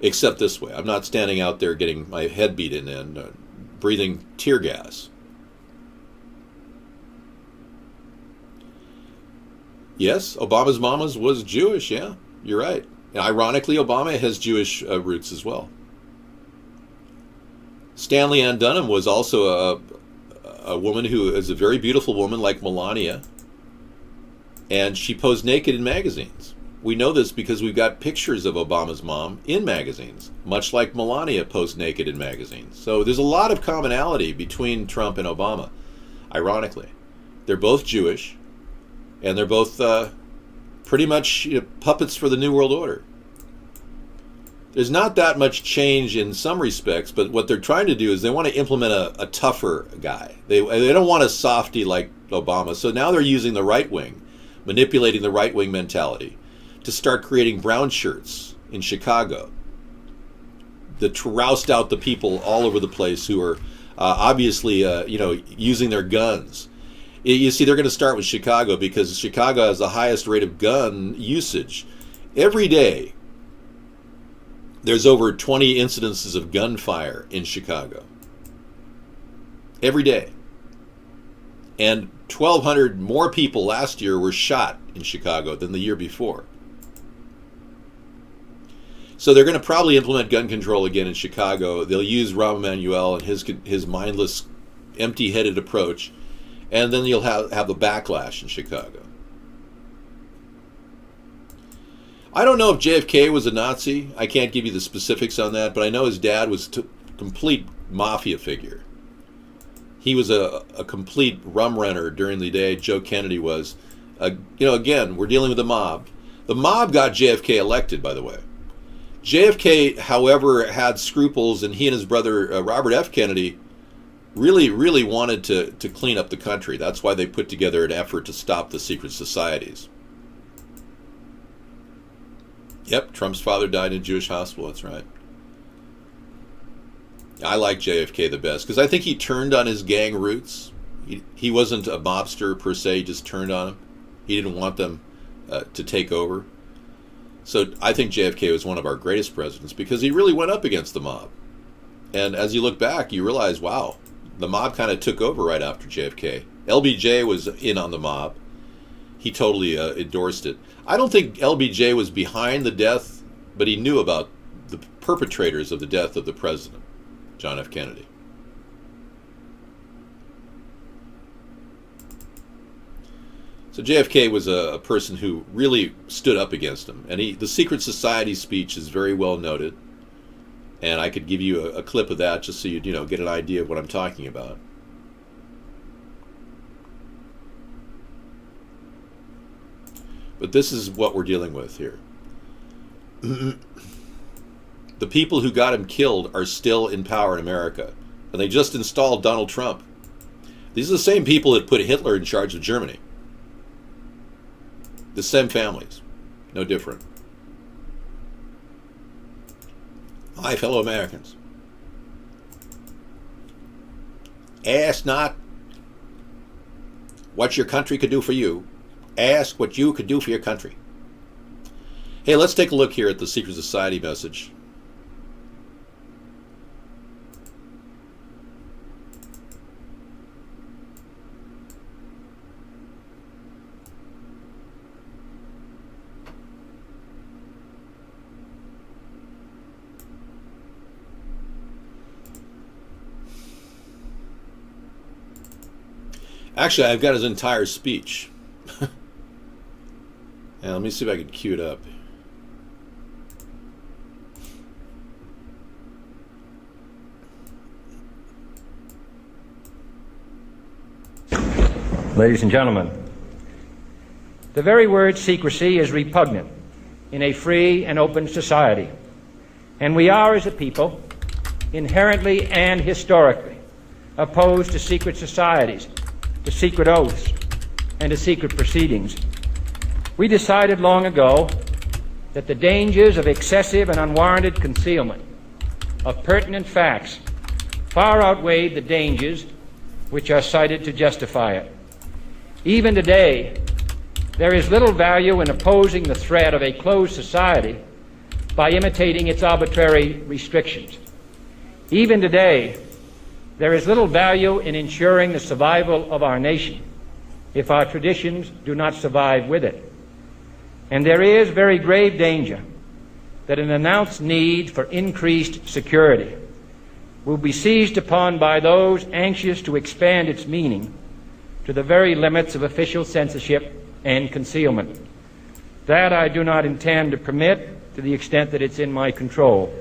Except this way. I'm not standing out there getting my head beaten and breathing tear gas. Yes, Obama's mama was Jewish, yeah, you're right. And ironically, Obama has Jewish roots as well. Stanley Ann Dunham was also a woman who is a very beautiful woman like Melania, and she posed naked in magazines. We know this because we've got pictures of Obama's mom in magazines, much like Melania posed naked in magazines. So there's a lot of commonality between Trump and Obama, ironically. They're both Jewish, and they're both pretty much puppets for the New World Order. There's not that much change in some respects, but what they're trying to do is they want to implement a tougher guy. They don't want a softy like Obama. So now they're using the right wing, manipulating the right wing mentality to start creating brown shirts in Chicago that roust out the people all over the place who are obviously, using their guns. You see, they're going to start with Chicago because Chicago has the highest rate of gun usage. Every day, there's over 20 incidences of gunfire in Chicago. Every day. And 1,200 more people last year were shot in Chicago than the year before. So they're going to probably implement gun control again in Chicago. They'll use Rahm Emanuel and his mindless, empty-headed approach. And then you'll have the backlash in Chicago. I don't know if JFK was a Nazi. I can't give you the specifics on that, but I know his dad was a complete mafia figure. He was a complete rum runner during the day. Joe Kennedy was. Again, we're dealing with the mob. The mob got JFK elected, by the way. JFK, however, had scruples, and he and his brother Robert F. Kennedy really wanted to clean up the country. That's why they put together an effort to stop the secret societies. Yep, Trump's father died in a Jewish hospital, that's right. I like JFK the best, because I think he turned on his gang roots. He wasn't a mobster per se, he just turned on them. He didn't want them to take over. So I think JFK was one of our greatest presidents, because he really went up against the mob. And as you look back, you realize, wow, the mob kind of took over right after JFK. LBJ was in on the mob. He totally endorsed it. I don't think LBJ was behind the death, but he knew about the perpetrators of the death of the president, John F. Kennedy. So JFK was a person who really stood up against him. And the secret society speech is very well noted. And I could give you a clip of that just so you'd get an idea of what I'm talking about. But this is what we're dealing with here. The people who got him killed are still in power in America. And they just installed Donald Trump. These are the same people that put Hitler in charge of Germany. The same families. No different. Hi, fellow Americans. Ask not what your country could do for you. Ask what you could do for your country. Hey, let's take a look here at the Secret Society message. Actually, I've got his entire speech. Yeah, let me see if I can cue it up. Ladies and gentlemen, the very word secrecy is repugnant in a free and open society, and we are, as a people, inherently and historically opposed to secret societies, to secret oaths, and to secret proceedings. We decided long ago that the dangers of excessive and unwarranted concealment of pertinent facts far outweighed the dangers which are cited to justify it. Even today, there is little value in opposing the threat of a closed society by imitating its arbitrary restrictions. Even today, there is little value in ensuring the survival of our nation if our traditions do not survive with it. And there is very grave danger that an announced need for increased security will be seized upon by those anxious to expand its meaning to the very limits of official censorship and concealment. That I do not intend to permit to the extent that it's in my control.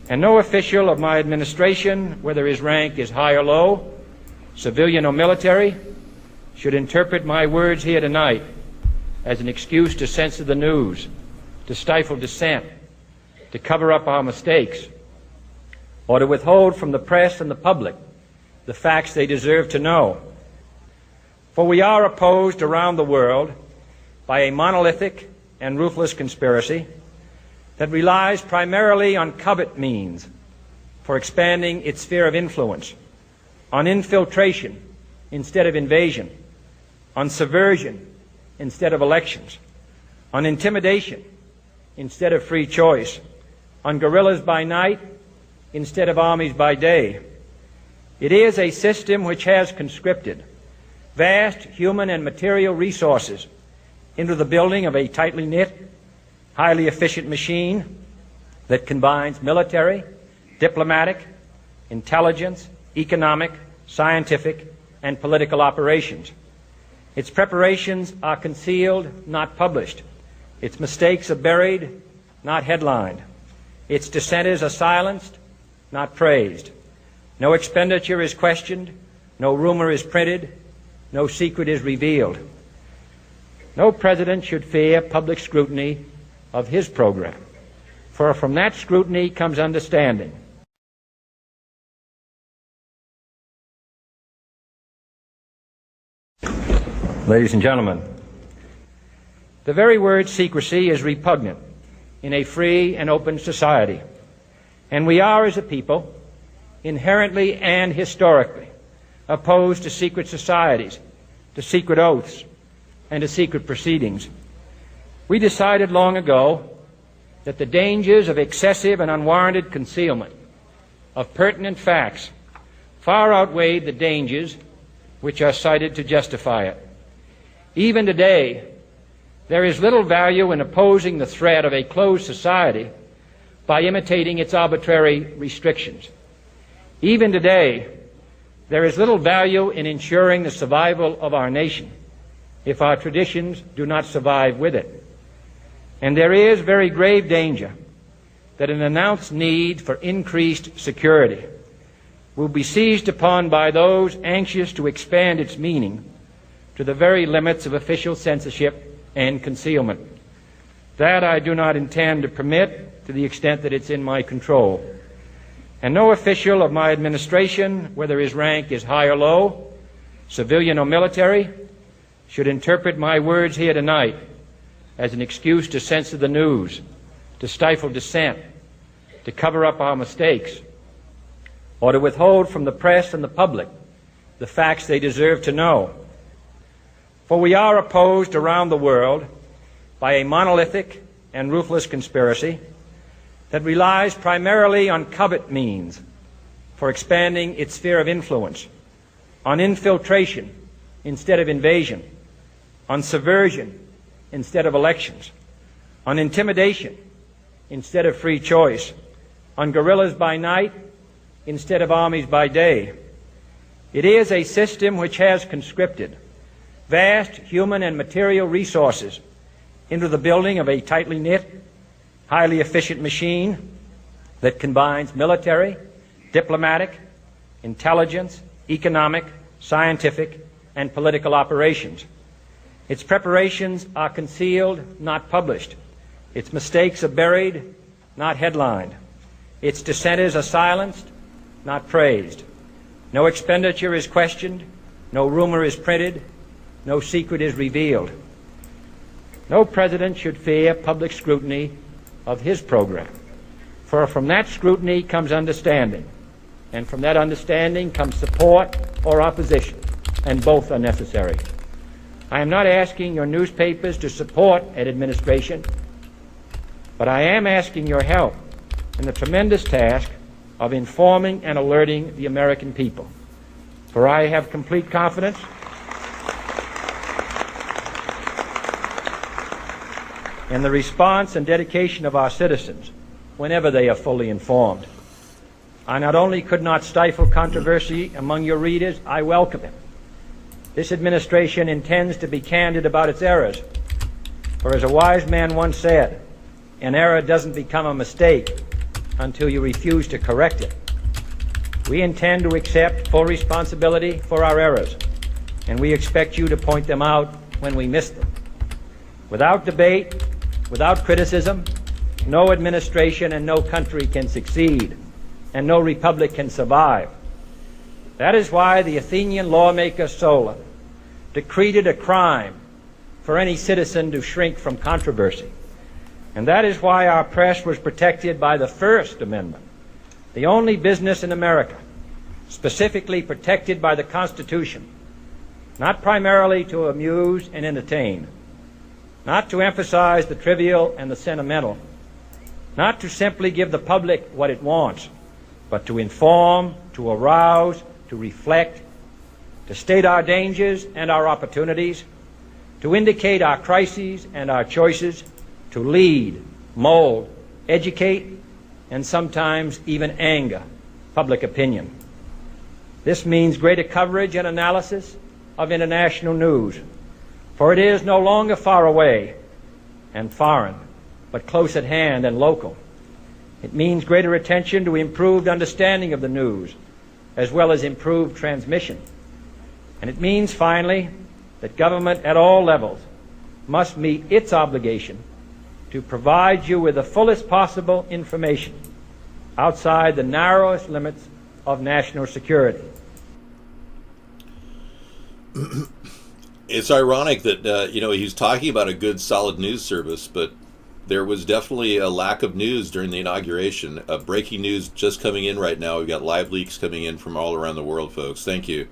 And no official of my administration, whether his rank is high or low, civilian or military, should interpret my words here tonight as an excuse to censor the news, to stifle dissent, to cover up our mistakes, or to withhold from the press and the public the facts they deserve to know. For we are opposed around the world by a monolithic and ruthless conspiracy that relies primarily on covert means for expanding its sphere of influence, on infiltration instead of invasion, on subversion instead of elections, on intimidation instead of free choice, on guerrillas by night instead of armies by day. It is a system which has conscripted vast human and material resources into the building of a tightly knit, highly efficient machine that combines military, diplomatic, intelligence, economic, scientific, and political operations. Its preparations are concealed, not published. Its mistakes are buried, not headlined. Its dissenters are silenced, not praised. No expenditure is questioned, no rumor is printed, no secret is revealed. No president should fear public scrutiny of his program, for from that scrutiny comes understanding. Ladies and gentlemen, the very word secrecy is repugnant in a free and open society, and we are, as a people, inherently and historically opposed to secret societies, to secret oaths, and to secret proceedings. We decided long ago that the dangers of excessive and unwarranted concealment of pertinent facts far outweighed the dangers which are cited to justify it. Even today, there is little value in opposing the threat of a closed society by imitating its arbitrary restrictions. Even today, there is little value in ensuring the survival of our nation if our traditions do not survive with it. And there is very grave danger that an announced need for increased security will be seized upon by those anxious to expand its meaning to the very limits of official censorship and concealment. That I do not intend to permit to the extent that it's in my control. And no official of my administration, whether his rank is high or low, civilian or military, should interpret my words here tonight as an excuse to censor the news, to stifle dissent, to cover up our mistakes, or to withhold from the press and the public the facts they deserve to know. For we are opposed around the world by a monolithic and ruthless conspiracy that relies primarily on covert means for expanding its sphere of influence, on infiltration instead of invasion, on subversion instead of elections, on intimidation instead of free choice, on guerrillas by night instead of armies by day. It is a system which has conscripted vast human and material resources into the building of a tightly knit, highly efficient machine that combines military, diplomatic, intelligence, economic, scientific, and political operations. Its preparations are concealed, not published. Its mistakes are buried, not headlined. Its dissenters are silenced, not praised. No expenditure is questioned, no rumor is printed, no secret is revealed. No president should fear public scrutiny of his program, for from that scrutiny comes understanding, and from that understanding comes support or opposition, and both are necessary. I am not asking your newspapers to support an administration, but I am asking your help in the tremendous task of informing and alerting the American people. For I have complete confidence in the response and dedication of our citizens whenever they are fully informed. I not only could not stifle controversy among your readers, I welcome it. This administration intends to be candid about its errors. For as a wise man once said, an error doesn't become a mistake until you refuse to correct it. We intend to accept full responsibility for our errors, and we expect you to point them out when we miss them. Without debate, without criticism, no administration and no country can succeed, and no republic can survive. That is why the Athenian lawmaker Solon decreed it a crime for any citizen to shrink from controversy. And that is why our press was protected by the First Amendment, the only business in America specifically protected by the Constitution, not primarily to amuse and entertain, not to emphasize the trivial and the sentimental, not to simply give the public what it wants, but to inform, to arouse, to reflect, to state our dangers and our opportunities, to indicate our crises and our choices, to lead, mold, educate, and sometimes even anger public opinion. This means greater coverage and analysis of international news, for it is no longer far away and foreign, but close at hand and local. It means greater attention to improved understanding of the news, as well as improved transmission. And it means, finally, that government at all levels must meet its obligation to provide you with the fullest possible information outside the narrowest limits of national security. It's ironic that, he's talking about a good, solid news service, but there was definitely a lack of news during the inauguration. Breaking news just coming in right now. We've got live leaks coming in from all around the world, folks. Thank you.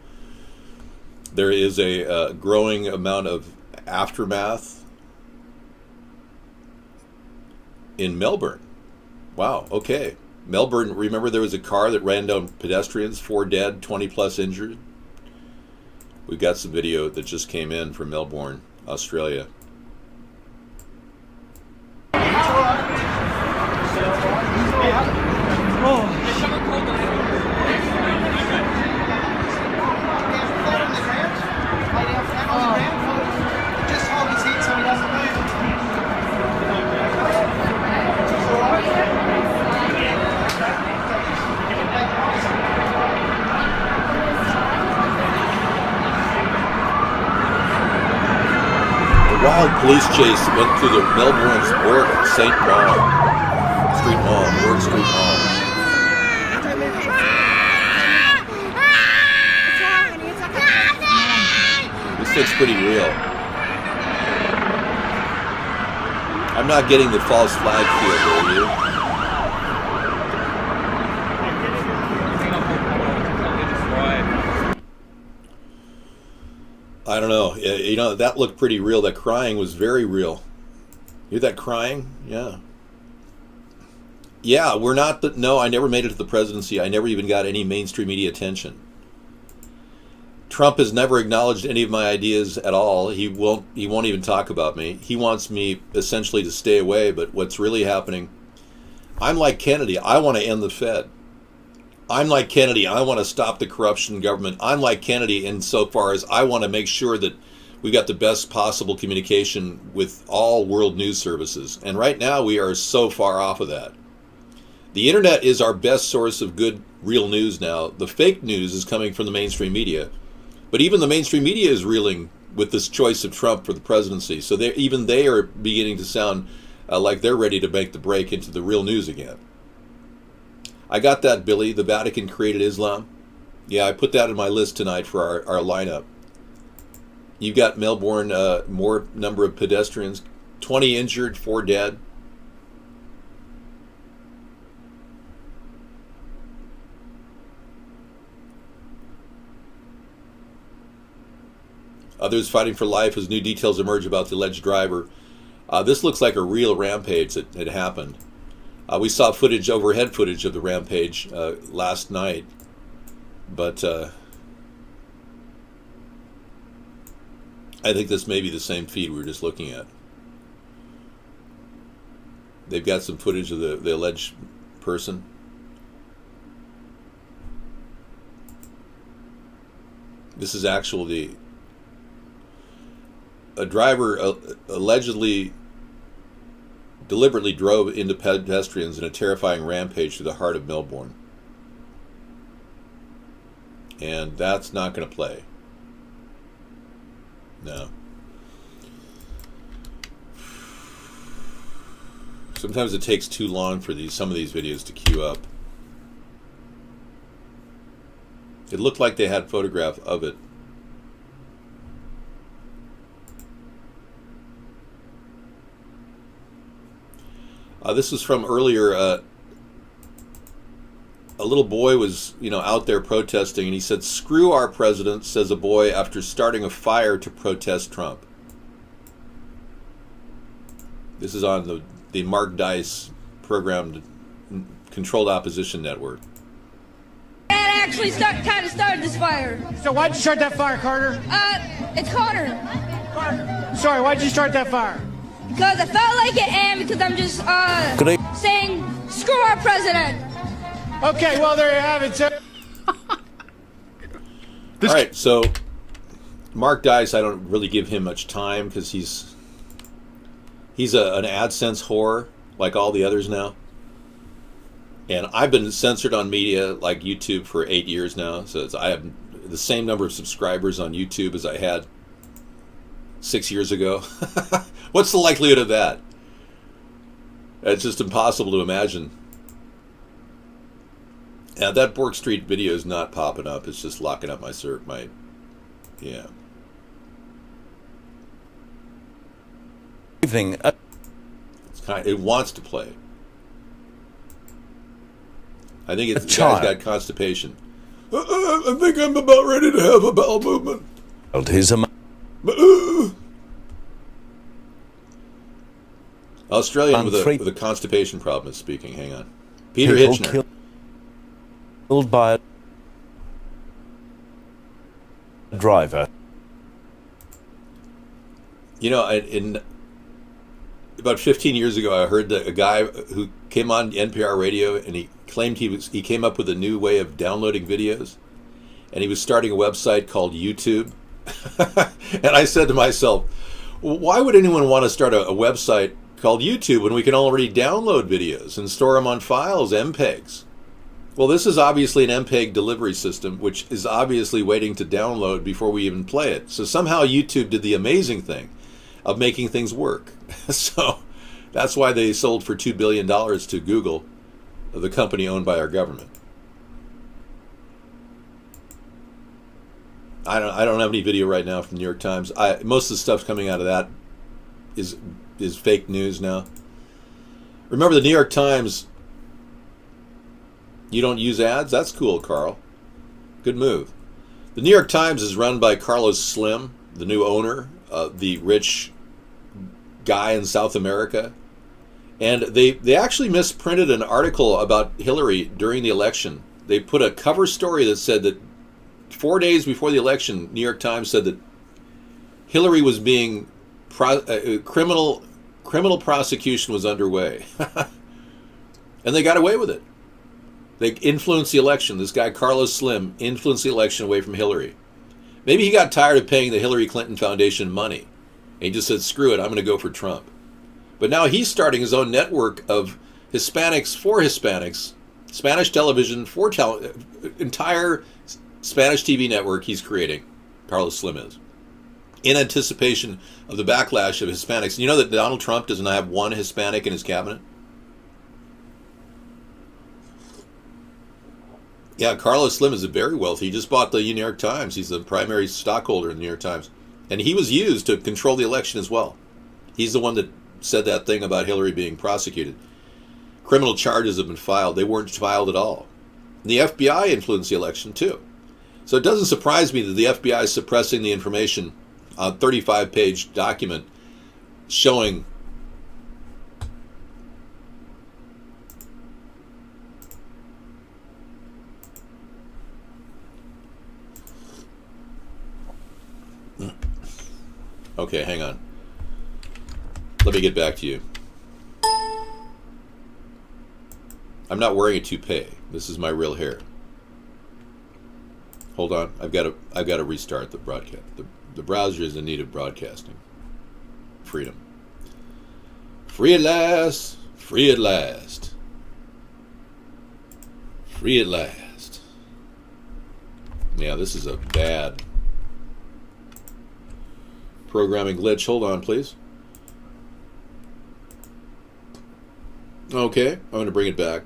There is a growing amount of aftermath in Melbourne. Wow, okay. Melbourne, remember there was a car that ran down pedestrians, 4 dead, 20 plus injured? We've got some video that just came in from Melbourne, Australia. Wild police chase went through the Melbourne's Bourke St. Mall, Street Mall, Bourke Street Mall. This looks pretty real. I'm not getting the false flag feel, are you? I don't know. That looked pretty real. That crying was very real. You hear that crying? Yeah. Yeah, we're not no, I never made it to the presidency. I never even got any mainstream media attention. Trump has never acknowledged any of my ideas at all. He won't even talk about me. He wants me essentially to stay away, but what's really happening, I'm like Kennedy. I want to end the Fed. I'm like Kennedy. I want to stop the corruption in government. I'm like Kennedy insofar as I want to make sure that we got the best possible communication with all world news services. And right now we are so far off of that. The internet is our best source of good, real news now. The fake news is coming from the mainstream media. But even the mainstream media is reeling with this choice of Trump for the presidency. So even they are beginning to sound like they're ready to make the break into the real news again. I got that, Billy. The Vatican created Islam. Yeah, I put that in my list tonight for our lineup. You got Melbourne, more number of pedestrians, 20 injured, 4 dead. Others fighting for life as new details emerge about the alleged driver. This looks like a real rampage that had happened. We saw overhead footage of the rampage last night, but I think this may be the same feed we were just looking at. They've got some footage of the alleged person. This is actually a driver allegedly deliberately drove into pedestrians in a terrifying rampage through the heart of Melbourne. And that's not going to play. No. Sometimes it takes too long for some of these videos to queue up. It looked like they had a photograph of it. This is from earlier. A little boy was, out there protesting, and he said, "Screw our president," says a boy after starting a fire to protest Trump. This is on the Mark Dice programmed Controlled Opposition Network. That actually kind of started this fire. So why'd you start that fire, Carter? It's Carter. Sorry, why'd you start that fire? Because I felt like it, and because I'm just saying, screw our president. Okay, well, there you have it, sir. All right, so Mark Dice, I don't really give him much time because he's an AdSense whore like all the others now. And I've been censored on media like YouTube for 8 years now. So I have the same number of subscribers on YouTube as I had 6 years ago. What's the likelihood of that? It's just impossible to imagine. Yeah, that Bork Street video is not popping up. It's just locking up my yeah. Evening. It wants to play. I think it's the guy's got constipation. I think I'm about ready to have a bowel movement. Australian with a constipation problem is speaking. Hang on. Peter Hitchner. Killed by a driver. In about 15 years ago, I heard that a guy who came on NPR radio and he claimed he came up with a new way of downloading videos, and he was starting a website called YouTube. And I said to myself, why would anyone want to start a website called YouTube when we can already download videos and store them on files, MPEGs? Well, this is obviously an MPEG delivery system, which is obviously waiting to download before we even play it. So somehow YouTube did the amazing thing of making things work. So that's why they sold for $2 billion to Google, the company owned by our government. I don't have any video right now from the New York Times. Most of the stuff coming out of that is fake news now. Remember, the New York Times, you don't use ads? That's cool, Carl. Good move. The New York Times is run by Carlos Slim, the new owner, the rich guy in South America. And they actually misprinted an article about Hillary during the election. They put a cover story that said that 4 days before the election, New York Times said that Hillary was being criminal prosecution was underway. And they got away with it. They influenced the election. This guy, Carlos Slim, influenced the election away from Hillary. Maybe he got tired of paying the Hillary Clinton Foundation money. And he just said, screw it, I'm going to go for Trump. But now he's starting his own network of Hispanics for Hispanics, Spanish television for entire Spanish TV network he's creating, Carlos Slim is, in anticipation of the backlash of Hispanics. You know that Donald Trump does not have one Hispanic in his cabinet? Yeah, Carlos Slim is very wealthy. He just bought the New York Times. He's the primary stockholder in the New York Times. And he was used to control the election as well. He's the one that said that thing about Hillary being prosecuted. Criminal charges have been filed. They weren't filed at all. And the FBI influenced the election too. So it doesn't surprise me that the FBI is suppressing the information on a 35-page document showing Okay, hang on. Let me get back to you. I'm not wearing a toupee. This is my real hair. Hold on. I've got to restart the broadcast. The browser is in need of broadcasting. Freedom. Free at last. Free at last. Free at last. Yeah, this is a bad programming glitch. Hold on, please. Okay, I'm going to bring it back.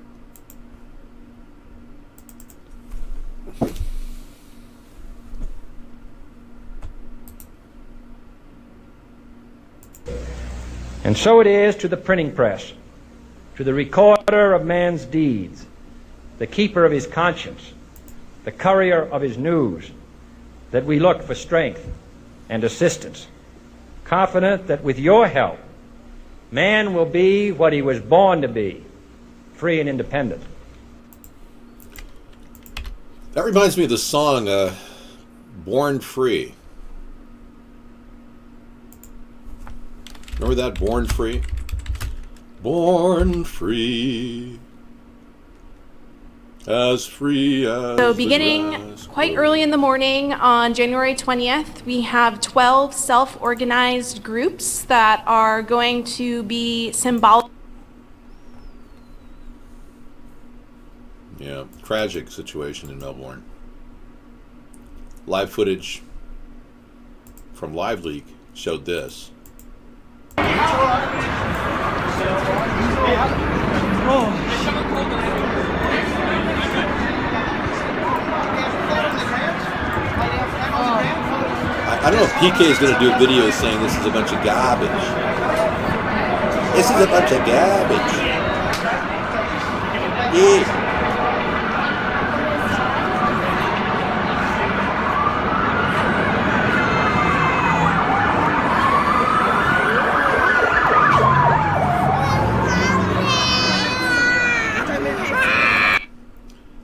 And so it is to the printing press. to the recorder of man's deeds, the keeper of his conscience, the courier of his news, that we look for strength and assistance, confident that with your help, man will be what he was born to be, free and independent. That reminds me of the song Born Free. Remember that? Born Free? Born free. As free as So beginning quite early in the morning on January 20th, we have 12 self-organized groups that are going to be symbolic. Yeah, tragic situation in Melbourne. Live footage from LiveLeak showed this. I don't know if PK is going to do a video saying this is a bunch of garbage. This is a bunch of garbage. Yeah.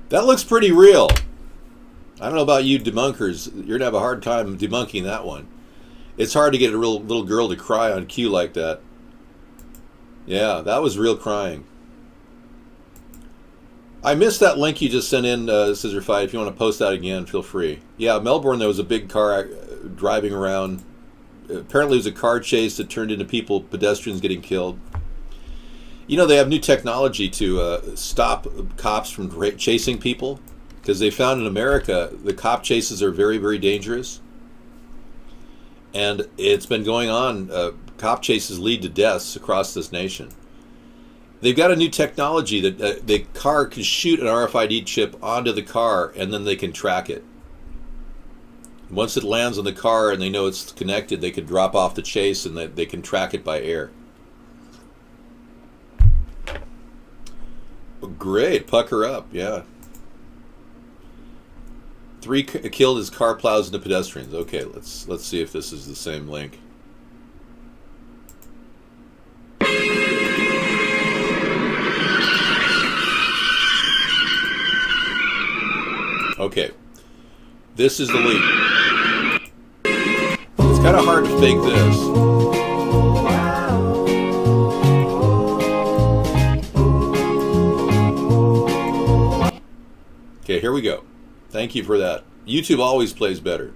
That looks pretty real. I don't know about you debunkers. You're going to have a hard time debunking that one. It's hard to get a real little girl to cry on cue like that. Yeah, that was real crying. I missed that link you just sent in, Scissor Fight. If you want to post that again, feel free. Yeah, Melbourne, there was a big car driving around. Apparently it was a car chase that turned into pedestrians getting killed. You know, they have new technology to stop cops from chasing people, because they found in America the cop chases are very, very dangerous. And it's been going on. Cop chases lead to deaths across this nation. They've got a new technology that the car can shoot an RFID chip onto the car, and then they can track it. Once it lands on the car and they know it's connected, they can drop off the chase and they can track it by air. Great, pucker up, yeah. 3 killed as car plows into pedestrians. Okay, let's see if this is the same link. Okay, this is the leak. It's kind of hard to fake this. Okay, here we go. Thank you for that. YouTube always plays better.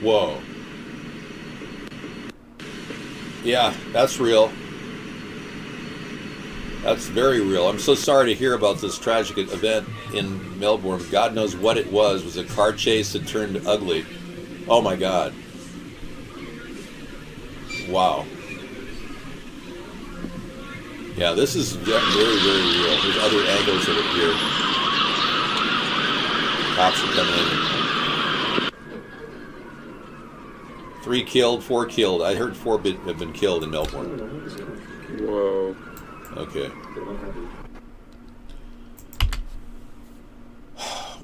Whoa. Yeah, that's real. That's very real. I'm so sorry to hear about this tragic event in Melbourne. God knows what it was. It was a car chase that turned ugly. Oh my God. Wow. Yeah, this is very, very real. There's other angles of it here. Cops are coming in. 3 killed, 4 killed. I heard 4 have been killed in Melbourne. Whoa. Okay.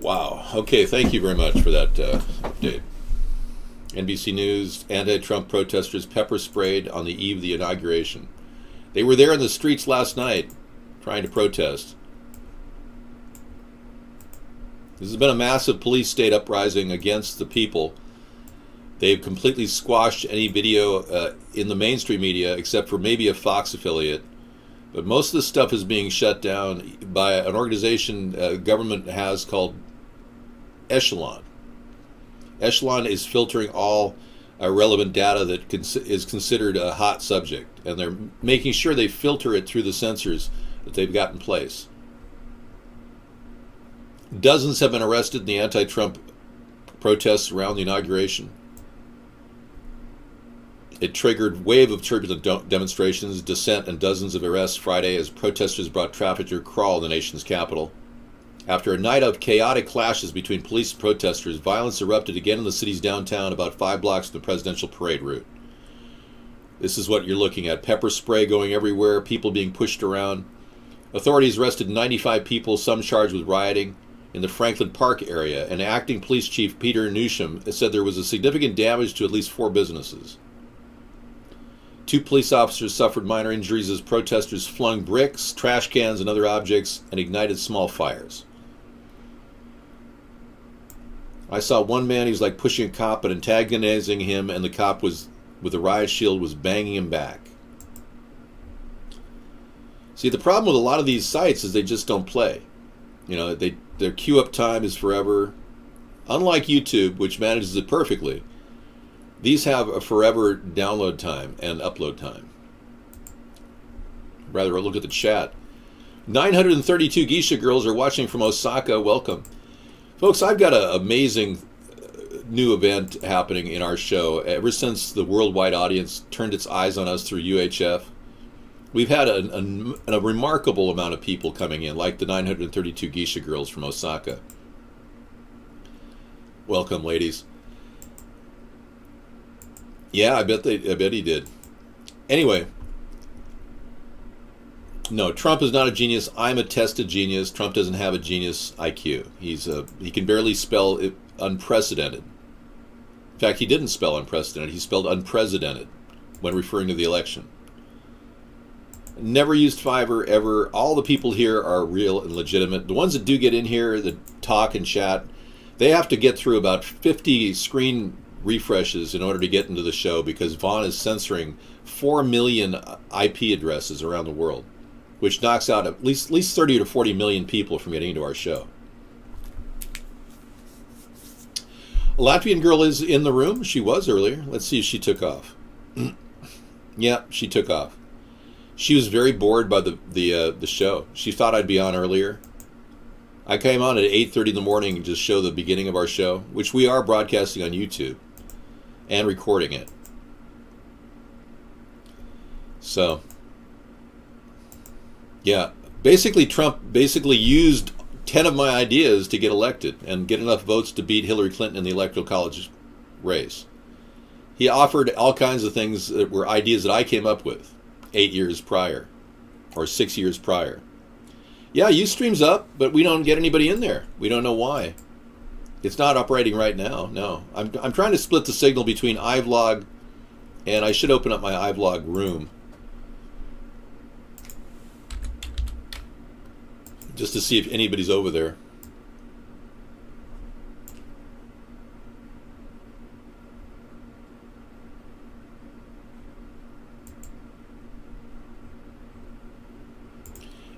Wow. Okay, thank you very much for that update. NBC News, anti-Trump protesters pepper sprayed on the eve of the inauguration. They were there in the streets last night trying to protest. This has been a massive police state uprising against the people. They've completely squashed any video in the mainstream media, except for maybe a Fox affiliate. But most of this stuff is being shut down by an organization government has called Echelon. Echelon is filtering all relevant data that is considered a hot subject, and they're making sure they filter it through the censors that they've got in place. Dozens have been arrested in the anti-Trump protests around the inauguration. It triggered wave of turbulent demonstrations, dissent, and dozens of arrests Friday as protesters brought traffic to a crawl in the nation's capital. After a night of chaotic clashes between police and protesters, violence erupted again in the city's downtown, about 5 blocks from the presidential parade route. This is what you're looking at. Pepper spray going everywhere, people being pushed around. Authorities arrested 95 people, some charged with rioting, in the Franklin Park area, and acting police chief Peter Newsham said there was a significant damage to at least 4 businesses. 2 police officers suffered minor injuries as protesters flung bricks, trash cans, and other objects and ignited small fires. I saw one man, he was like pushing a cop and antagonizing him, and the cop was, with a riot shield, was banging him back. See, the problem with a lot of these sites is they just don't play. You know, their queue up time is forever. Unlike YouTube, which manages it perfectly, these have a forever download time and upload time. Rather, look at the chat. 932 geisha girls are watching from Osaka. Welcome. Folks, I've got an amazing new event happening in our show. Ever since the worldwide audience turned its eyes on us through UHF, we've had a remarkable amount of people coming in, like the 932 geisha girls from Osaka. Welcome, ladies. Yeah, I bet he did. Anyway, no, Trump is not a genius. I'm a tested genius. Trump doesn't have a genius IQ. He can barely spell unprecedented. In fact, he didn't spell unprecedented. He spelled unprecedented when referring to the election. Never used Fiverr ever. All the people here are real and legitimate. The ones that do get in here, that talk and chat, they have to get through about 50 screen refreshes in order to get into the show, because Vaughn is censoring 4 million IP addresses around the world, which knocks out at least 30 to 40 million people from getting into our show. A Latvian girl is in the room. She was earlier. Let's see if she took off. Yeah, she took off. She was very bored by the show. She thought I'd be on earlier. I came on at 8:30 in the morning and just show the beginning of our show, which we are broadcasting on YouTube and recording it. So, yeah, basically Trump used 10 of my ideas to get elected and get enough votes to beat Hillary Clinton in the Electoral College race. He offered all kinds of things that were ideas that I came up with 8 years prior or 6 years prior. Yeah, Ustream's up, but we don't get anybody in there. We don't know why. It's not operating right now. No, I'm trying to split the signal between iVlog, and I should open up my iVlog room just to see if anybody's over there.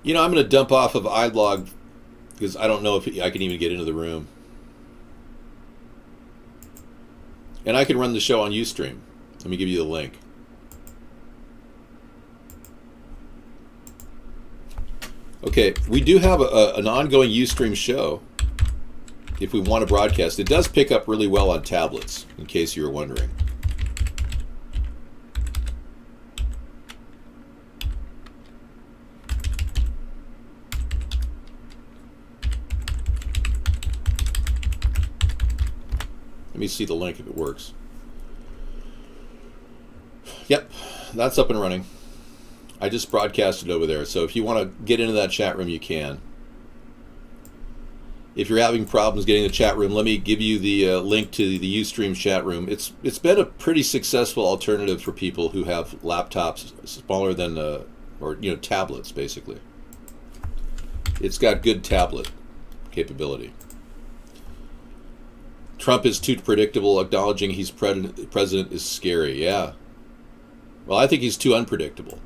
You know, I'm going to dump off of iVlog because I don't know if I can even get into the room. And I can run the show on Ustream. Let me give you the link. Okay, we do have an ongoing Ustream show if we want to broadcast. It does pick up really well on tablets, in case you were wondering. Let me see the link if it works. Yep, that's up and running. I just broadcasted over there, so if you want to get into that chat room, you can. If you're having problems getting the chat room, let me give you the link to the Ustream chat room. It's been a pretty successful alternative for people who have laptops smaller than, or tablets, basically. It's got good tablet capability. Trump is too predictable. Acknowledging he's president is scary. Yeah. Well, I think he's too unpredictable.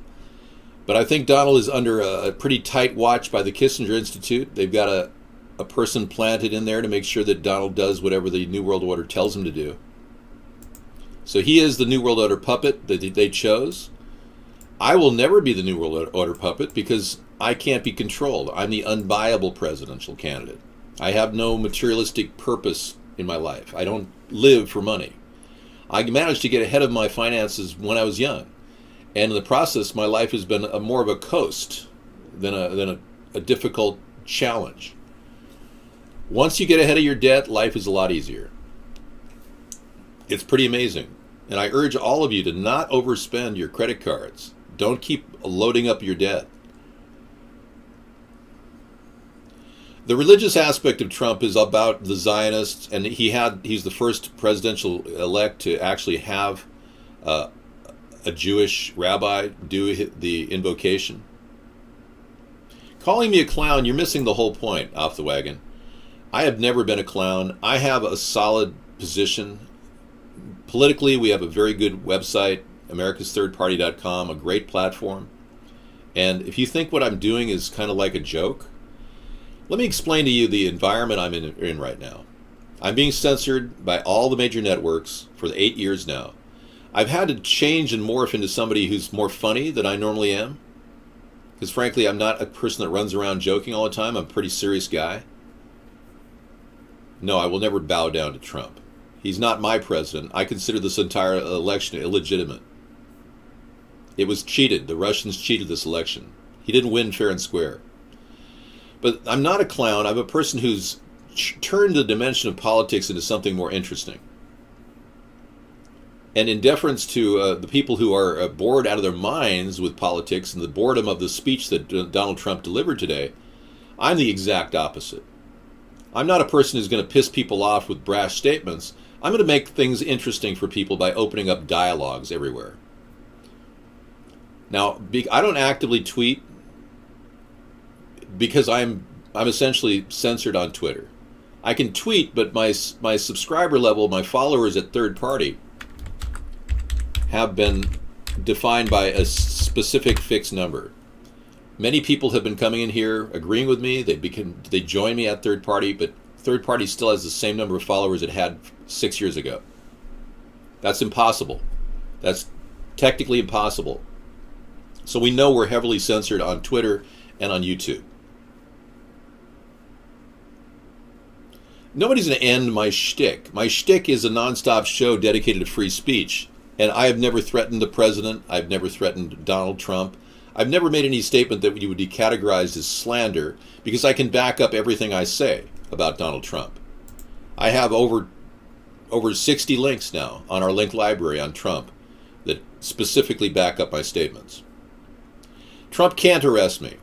But I think Donald is under a pretty tight watch by the Kissinger Institute. They've got a person planted in there to make sure that Donald does whatever the New World Order tells him to do. So he is the New World Order puppet that they chose. I will never be the New World Order puppet because I can't be controlled. I'm the unbuyable presidential candidate. I have no materialistic purpose in my life. I don't live for money. I managed to get ahead of my finances when I was young. And in the process, my life has been more of a coast than a difficult challenge. Once you get ahead of your debt, life is a lot easier. It's pretty amazing. And I urge all of you to not overspend your credit cards. Don't keep loading up your debt. The religious aspect of Trump is about the Zionists, and he's the first presidential elect to actually have a Jewish rabbi do the invocation. Calling me a clown, you're missing the whole point, Off the Wagon. I have never been a clown. I have a solid position. Politically, we have a very good website, AmericasThirdParty.com, a great platform. And if you think what I'm doing is kind of like a joke, let me explain to you the environment I'm in right now. I'm being censored by all the major networks for 8 years now. I've had to change and morph into somebody who's more funny than I normally am. Because frankly, I'm not a person that runs around joking all the time. I'm a pretty serious guy. No, I will never bow down to Trump. He's not my president. I consider this entire election illegitimate. It was cheated. The Russians cheated this election. He didn't win fair and square. But I'm not a clown. I'm a person who's turned the dimension of politics into something more interesting. And in deference to the people who are bored out of their minds with politics and the boredom of the speech that Donald Trump delivered today, I'm the exact opposite. I'm not a person who's going to piss people off with brash statements. I'm going to make things interesting for people by opening up dialogues everywhere. Now, I don't actively tweet because I'm essentially censored on Twitter. I can tweet, but my subscriber level, my followers at Third Party, have been defined by a specific fixed number. Many people have been coming in here agreeing with me. They join me at Third Party, but Third Party still has the same number of followers it had 6 years ago. That's impossible. That's technically impossible. So we know we're heavily censored on Twitter and on YouTube. Nobody's going to end my shtick. My shtick is a nonstop show dedicated to free speech. And I have never threatened the president. I've never threatened Donald Trump. I've never made any statement that would be categorized as slander because I can back up everything I say about Donald Trump. I have over 60 links now on our link library on Trump that specifically back up my statements. Trump can't arrest me.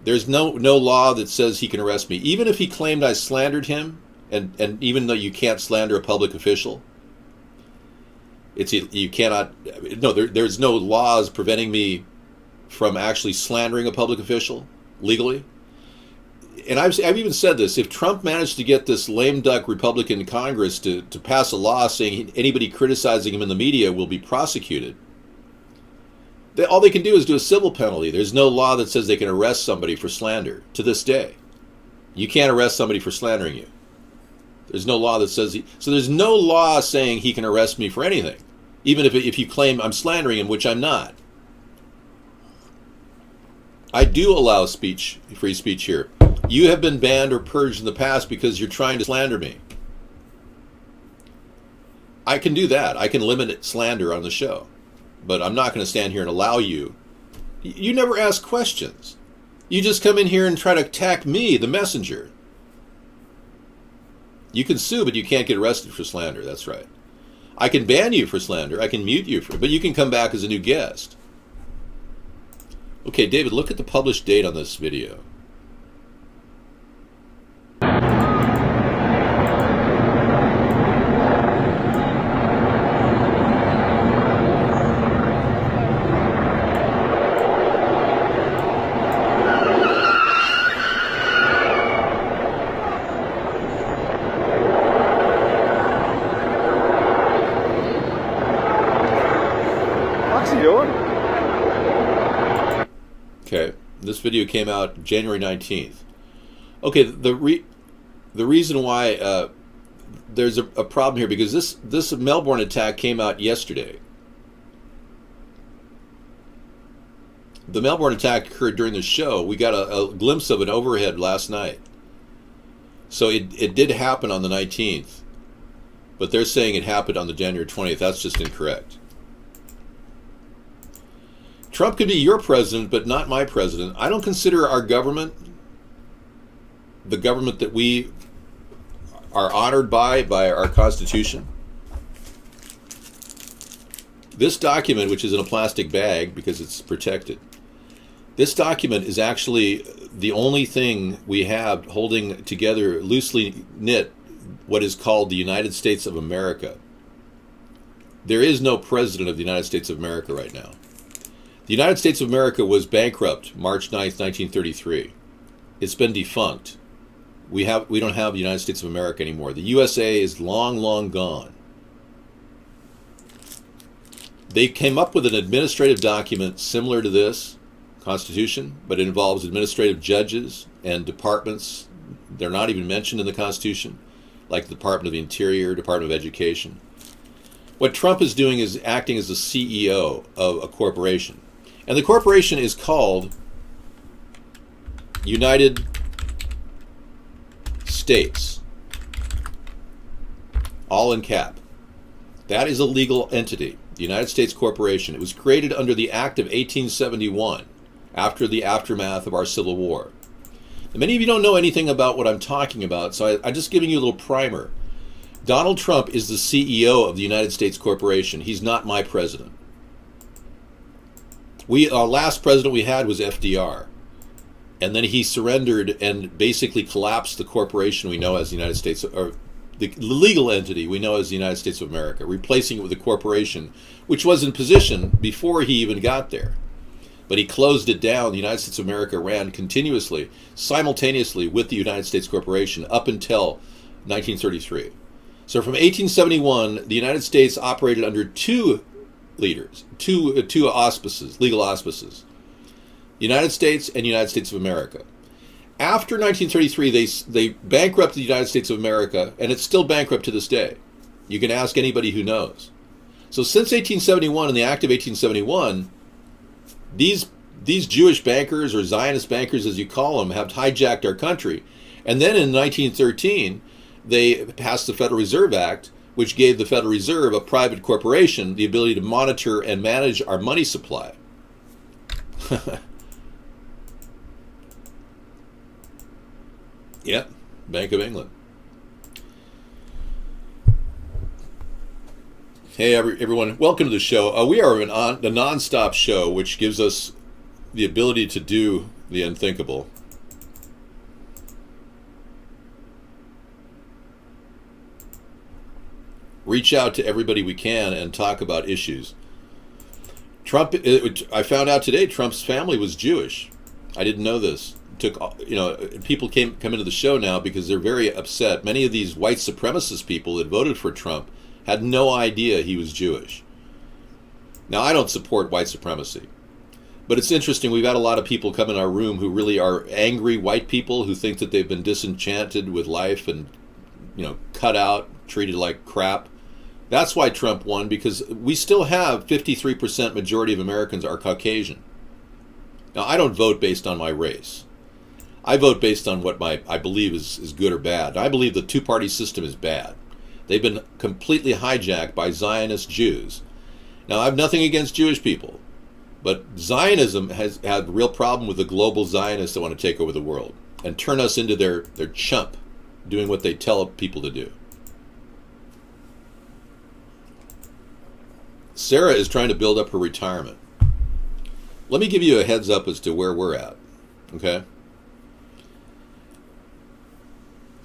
There's no law that says he can arrest me. Even if he claimed I slandered him, and even though you can't slander a public official, you cannot. No, there's no laws preventing me from actually slandering a public official legally. And I've even said this: if Trump managed to get this lame duck Republican Congress to pass a law saying anybody criticizing him in the media will be prosecuted, all they can do is do a civil penalty. There's no law that says they can arrest somebody for slander to this day. You can't arrest somebody for slandering you. There's no law that says so there's no law saying he can arrest me for anything, even if you claim I'm slandering him, which I'm not. I do allow free speech here. You have been banned or purged in the past because you're trying to slander me. I can do that. I can limit slander on the show. But I'm not going to stand here and allow you. You never ask questions. You just come in here and try to attack me, the messenger. You can sue, but you can't get arrested for slander. That's right. I can ban you for slander. I can mute you but you can come back as a new guest. Okay, David, look at the published date on this video. video came out January 19th. Okay, the reason why there's a problem here, because this Melbourne attack came out yesterday. The Melbourne attack occurred during the show. We got a glimpse of an overhead last night. So it did happen on the 19th, but they're saying it happened on the January 20th. That's just incorrect. Trump could be your president, but not my president. I don't consider our government the government that we are honored by our Constitution. This document, which is in a plastic bag because it's protected, this document is actually the only thing we have holding together, loosely knit, what is called the United States of America. There is no president of the United States of America right now. The United States of America was bankrupt March 9th, 1933. It's been defunct. We don't have the United States of America anymore. The USA is long, long gone. They came up with an administrative document similar to this Constitution, but it involves administrative judges and departments. They're not even mentioned in the Constitution, like the Department of the Interior, Department of Education. What Trump is doing is acting as the CEO of a corporation. And the corporation is called United States, all in cap. That is a legal entity, the United States Corporation. It was created under the Act of 1871, after the aftermath of our Civil War. Now, many of you don't know anything about what I'm talking about, so I'm just giving you a little primer. Donald Trump is the CEO of the United States Corporation. He's not my president. Our last president we had was FDR. And then he surrendered and basically collapsed the corporation we know as the United States, or the legal entity we know as the United States of America, replacing it with a corporation which was in position before he even got there. But he closed it down. The United States of America ran continuously, simultaneously with the United States Corporation up until 1933. So from 1871, the United States operated under two leaders, two auspices, legal auspices. United States and United States of America. After 1933, they bankrupted the United States of America, and it's still bankrupt to this day. You can ask anybody who knows. So since 1871 and the Act of 1871, these Jewish bankers, or Zionist bankers as you call them, have hijacked our country. And then in 1913, they passed the Federal Reserve Act, which gave the Federal Reserve, a private corporation, the ability to monitor and manage our money supply. Yep, Bank of England. Hey everyone, welcome to the show. We are a non-stop show, which gives us the ability to do the unthinkable. Reach out to everybody we can and talk about issues. I found out today Trump's family was Jewish. I didn't know this. People come into the show now because they're very upset. Many of these white supremacist people that voted for Trump had no idea he was Jewish. Now, I don't support white supremacy, but it's interesting. We've had a lot of people come in our room who really are angry white people who think that they've been disenchanted with life and, cut out, treated like crap. That's why Trump won, because we still have 53% majority of Americans are Caucasian. Now, I don't vote based on my race. I vote based on what I believe is good or bad. I believe the two-party system is bad. They've been completely hijacked by Zionist Jews. Now, I have nothing against Jewish people, but Zionism has had a real problem with the global Zionists that want to take over the world and turn us into their chump, doing what they tell people to do. Sarah is trying to build up her retirement. Let me give you a heads up as to where we're at, okay?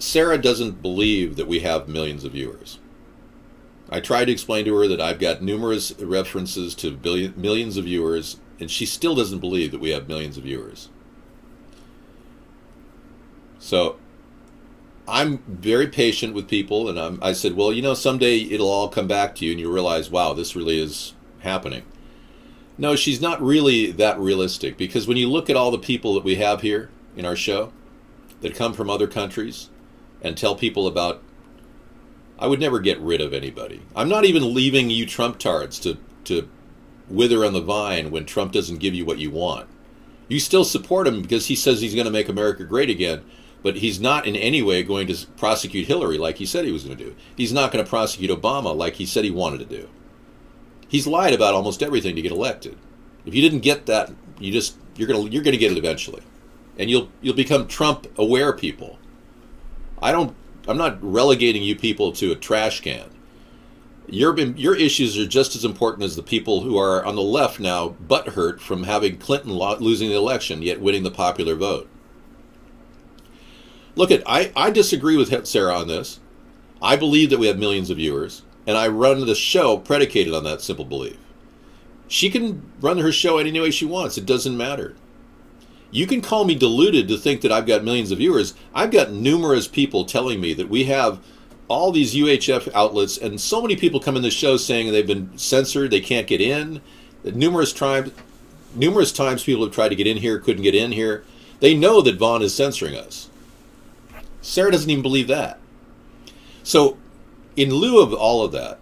Sarah doesn't believe that we have millions of viewers. I tried to explain to her that I've got numerous references to millions of viewers, and she still doesn't believe that we have millions of viewers. So I'm very patient with people, and I said, well, someday it'll all come back to you, and you realize, wow, this really is happening. No, she's not really that realistic, because when you look at all the people that we have here in our show that come from other countries and tell people about, I would never get rid of anybody. I'm not even leaving you Trump-tards to wither on the vine when Trump doesn't give you what you want. You still support him because he says he's going to make America great again, but he's not in any way going to prosecute Hillary like he said he was going to do. He's not going to prosecute Obama like he said he wanted to do. He's lied about almost everything to get elected. If you didn't get that, you're going to get it eventually, and you'll become Trump-aware people. I'm not relegating you people to a trash can. Your issues are just as important as the people who are on the left now butthurt from having Clinton losing the election yet winning the popular vote. Look, I disagree with Sarah on this. I believe that we have millions of viewers, and I run the show predicated on that simple belief. She can run her show any way she wants. It doesn't matter. You can call me deluded to think that I've got millions of viewers. I've got numerous people telling me that we have all these UHF outlets, and so many people come in the show saying they've been censored, they can't get in. Numerous times people have tried to get in here, couldn't get in here. They know that Vaughn is censoring us. Sarah doesn't even believe that. So, in lieu of all of that,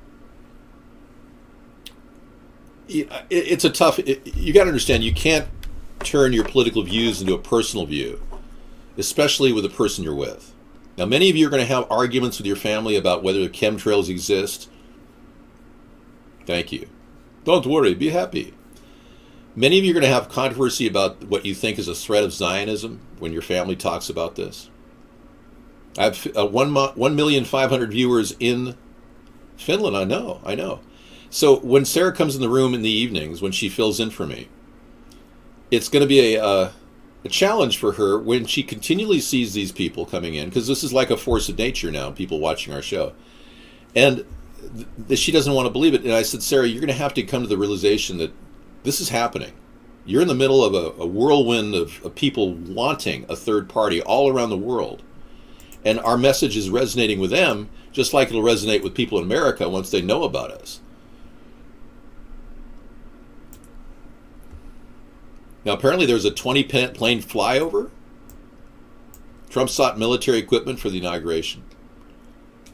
it's a tough... You got to understand, you can't turn your political views into a personal view, especially with the person you're with. Now, many of you are going to have arguments with your family about whether chemtrails exist. Thank you. Don't worry, be happy. Many of you are going to have controversy about what you think is a threat of Zionism when your family talks about this. I have 1,500,000 viewers in Finland. I know. So when Sarah comes in the room in the evenings, when she fills in for me, it's going to be a challenge for her when she continually sees these people coming in, because this is like a force of nature now, people watching our show. And she doesn't want to believe it. And I said, Sarah, you're going to have to come to the realization that this is happening. You're in the middle of a whirlwind of people wanting a third party all around the world. And our message is resonating with them, just like it'll resonate with people in America once they know about us. Now, apparently there's a 20-plane flyover. Trump sought military equipment for the inauguration.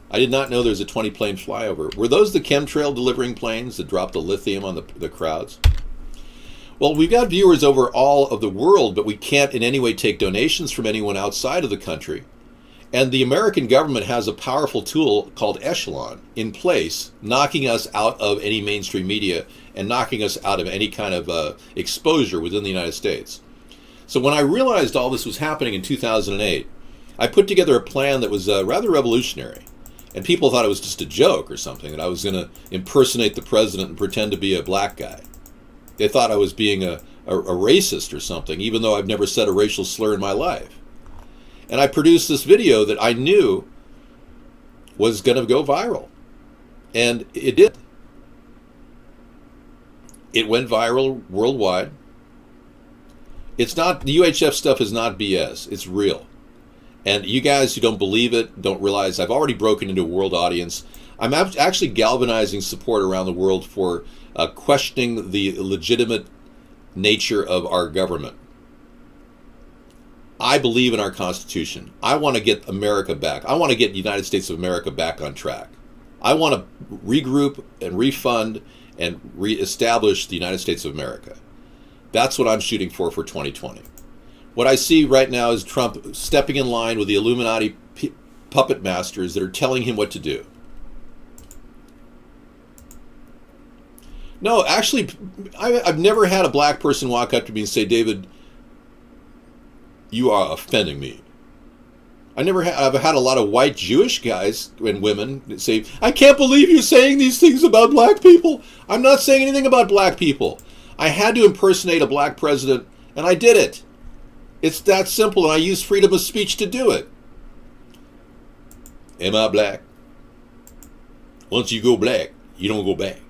I did not know there's a 20-plane flyover. Were those the chemtrail delivering planes that dropped the lithium on the crowds? Well, we've got viewers over all of the world, but we can't in any way take donations from anyone outside of the country. And the American government has a powerful tool called Echelon in place, knocking us out of any mainstream media and knocking us out of any kind of exposure within the United States. So when I realized all this was happening in 2008, I put together a plan that was rather revolutionary. And people thought it was just a joke or something, that I was going to impersonate the president and pretend to be a black guy. They thought I was being a racist or something, even though I've never said a racial slur in my life. And I produced this video that I knew was going to go viral. And it did. It went viral worldwide. It's not, the UHF stuff is not BS. It's real. And you guys who don't believe it, don't realize I've already broken into a world audience. I'm actually galvanizing support around the world for questioning the legitimate nature of our government. I believe in our Constitution. I want to get America back. I want to get the United States of America back on track. I want to regroup and refund and reestablish the United States of America. That's what I'm shooting for 2020. What I see right now is Trump stepping in line with the Illuminati puppet masters that are telling him what to do. No, actually, I've never had a black person walk up to me and say, David, you are offending me. I've had a lot of white Jewish guys and women that say, I can't believe you're saying these things about black people. I'm not saying anything about black people. I had to impersonate a black president, and I did it. It's that simple, and I use freedom of speech to do it. Am I black? Once you go black, you don't go back.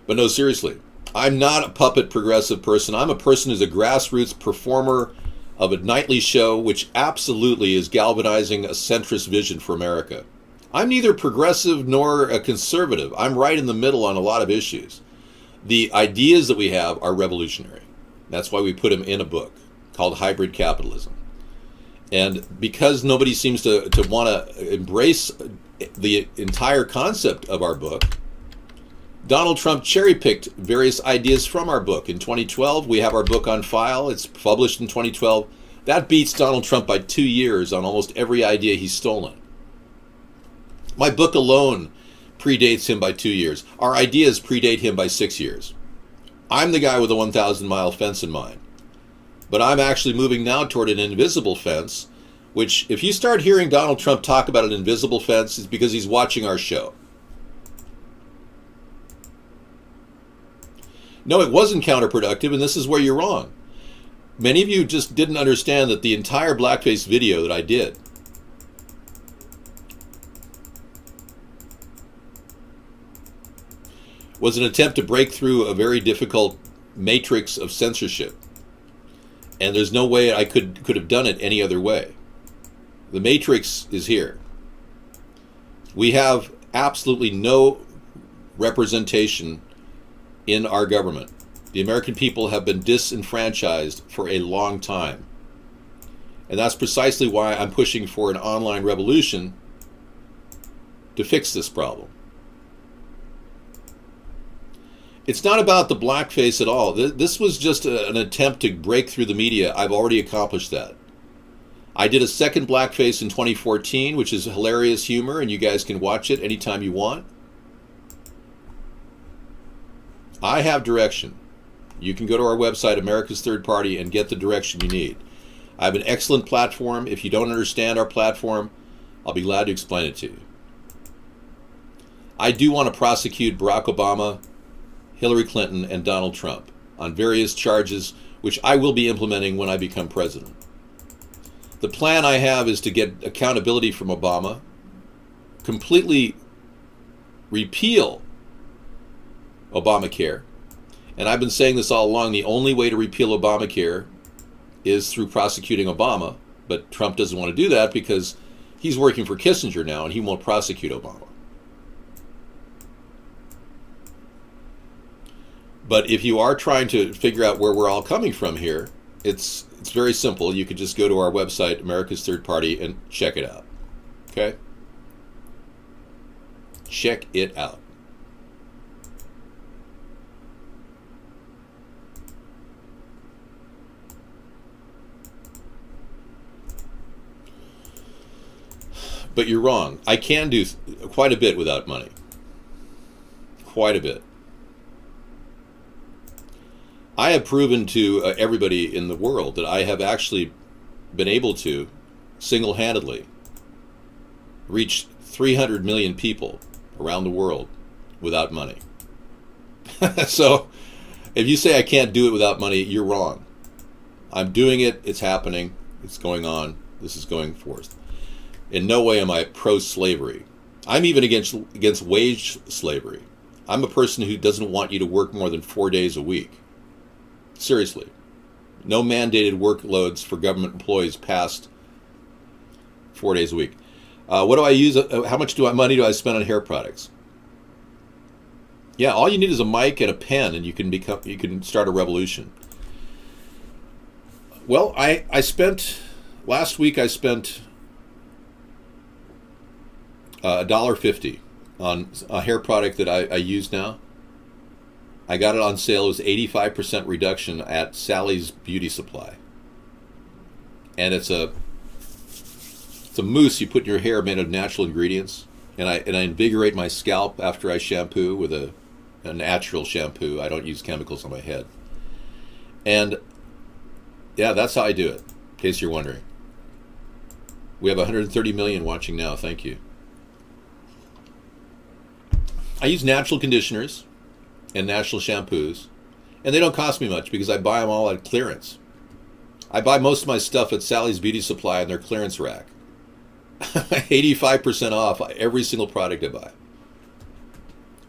But no, seriously, I'm not a puppet progressive person. I'm a person who's a grassroots performer of a nightly show which absolutely is galvanizing a centrist vision for America. I'm neither progressive nor a conservative. I'm right in the middle on a lot of issues. The ideas that we have are revolutionary. That's why we put them in a book called Hybrid Capitalism. And because nobody seems to want to embrace the entire concept of our book, Donald Trump cherry-picked various ideas from our book. In 2012, we have our book on file. It's published in 2012. That beats Donald Trump by 2 years on almost every idea he's stolen. My book alone predates him by 2 years. Our ideas predate him by 6 years. I'm the guy with a 1,000-mile fence in mind. But I'm actually moving now toward an invisible fence, which, if you start hearing Donald Trump talk about an invisible fence, it's because he's watching our show. No, it wasn't counterproductive, and this is where you're wrong. Many of you just didn't understand that the entire blackface video that I did was an attempt to break through a very difficult matrix of censorship. And there's no way I could have done it any other way. The matrix is here. We have absolutely no representation in our government. The American people have been disenfranchised for a long time. And that's precisely why I'm pushing for an online revolution to fix this problem. It's not about the blackface at all. This was just an attempt to break through the media. I've already accomplished that. I did a second blackface in 2014, which is hilarious humor, and you guys can watch it anytime you want. I have direction. You can go to our website, America's Third Party, and get the direction you need. I have an excellent platform. If you don't understand our platform, I'll be glad to explain it to you. I do want to prosecute Barack Obama, Hillary Clinton, and Donald Trump on various charges, which I will be implementing when I become president. The plan I have is to get accountability from Obama, completely repeal Obamacare. And I've been saying this all along, the only way to repeal Obamacare is through prosecuting Obama, but Trump doesn't want to do that because he's working for Kissinger now and he won't prosecute Obama. But if you are trying to figure out where we're all coming from here, it's very simple. You could just go to our website, America's Third Party, and check it out. Okay? Check it out. But you're wrong. I can do quite a bit without money. Quite a bit. I have proven to everybody in the world that I have actually been able to, single-handedly, reach 300 million people around the world without money. So, if you say I can't do it without money, you're wrong. I'm doing it. It's happening. It's going on. This is going forth. In no way am I pro-slavery. I'm even against wage slavery. I'm a person who doesn't want you to work more than 4 days a week. Seriously. No mandated workloads for government employees past 4 days a week. What do I use? How much money do I spend on hair products? Yeah, all you need is a mic and a pen, and you can start a revolution. Well, last week I spent $1.50 on a hair product that I use now. I got it on sale. It was 85% reduction at Sally's Beauty Supply. And it's a mousse you put in your hair made of natural ingredients. And I invigorate my scalp after I shampoo with a natural shampoo. I don't use chemicals on my head. And yeah, that's how I do it, in case you're wondering. We have 130 million watching now. Thank you. I use natural conditioners and natural shampoos, and they don't cost me much because I buy them all at clearance. I buy most of my stuff at Sally's Beauty Supply in their clearance rack. 85% off every single product I buy.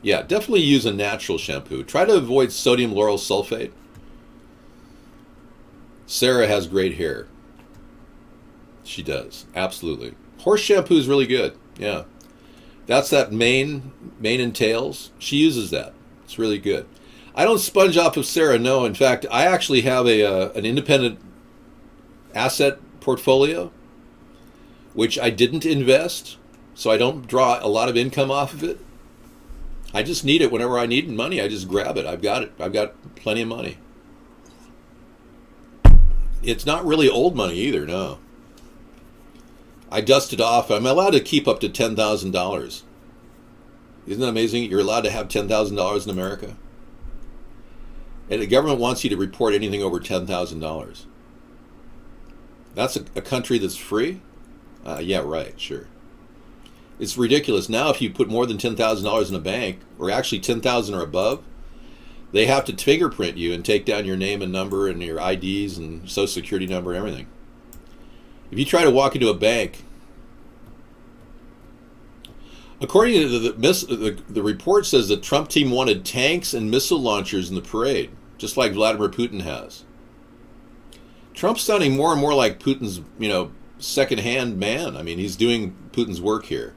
Yeah, definitely use a natural shampoo. Try to avoid sodium lauryl sulfate. Sarah has great hair. She does, absolutely. Horse shampoo is really good, yeah. That's that mane and tails. She uses that. It's really good. I don't sponge off of Sarah, no. In fact, I actually have an independent asset portfolio, which I didn't invest, so I don't draw a lot of income off of it. I just need it whenever I need money. I just grab it. I've got it. I've got plenty of money. It's not really old money either, no. I dust it off. I'm allowed to keep up to $10,000. Isn't that amazing? You're allowed to have $10,000 in America. And the government wants you to report anything over $10,000. That's a country that's free? Yeah, right, sure. It's ridiculous. Now if you put more than $10,000 in a bank, or actually $10,000 or above, they have to fingerprint you and take down your name and number and your IDs and social security number and everything. If you try to walk into a bank, according to the report says the Trump team wanted tanks and missile launchers in the parade, just like Vladimir Putin has. Trump's sounding more and more like Putin's, second-hand man. I mean, he's doing Putin's work here.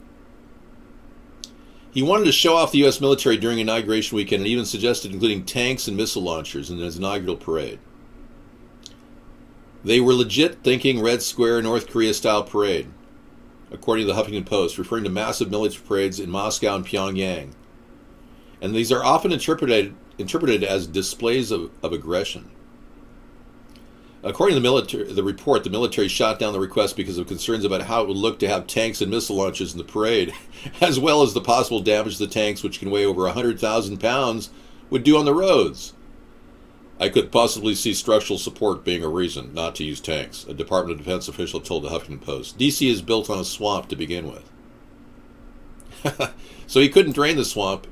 He wanted to show off the U.S. military during inauguration weekend and even suggested including tanks and missile launchers in his inaugural parade. They were legit thinking Red Square, North Korea-style parade, according to the Huffington Post, referring to massive military parades in Moscow and Pyongyang. And these are often interpreted as displays of aggression. According to the report, the military shot down the request because of concerns about how it would look to have tanks and missile launchers in the parade, as well as the possible damage the tanks, which can weigh over 100,000 pounds, would do on the roads. I could possibly see structural support being a reason not to use tanks, a Department of Defense official told the Huffington Post. D.C. is built on a swamp to begin with. So he couldn't drain the swamp.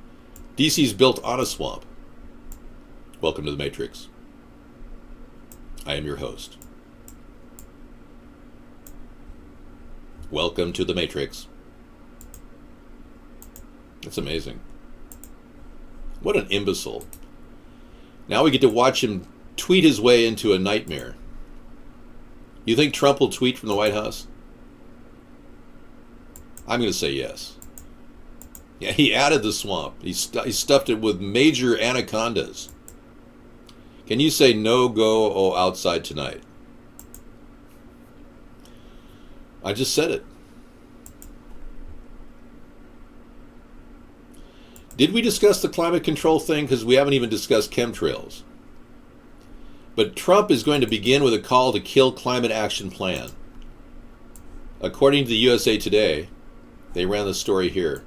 D.C. is built on a swamp. Welcome to the Matrix. I am your host. Welcome to the Matrix. That's amazing. What an imbecile. Now we get to watch him tweet his way into a nightmare. You think Trump will tweet from the White House? I'm going to say yes. Yeah, he added the swamp. He stuffed it with major anacondas. Can you say no go outside tonight? I just said it. Did we discuss the climate control thing? Because we haven't even discussed chemtrails. But Trump is going to begin with a call to kill climate action plan. According to the USA Today, they ran the story here.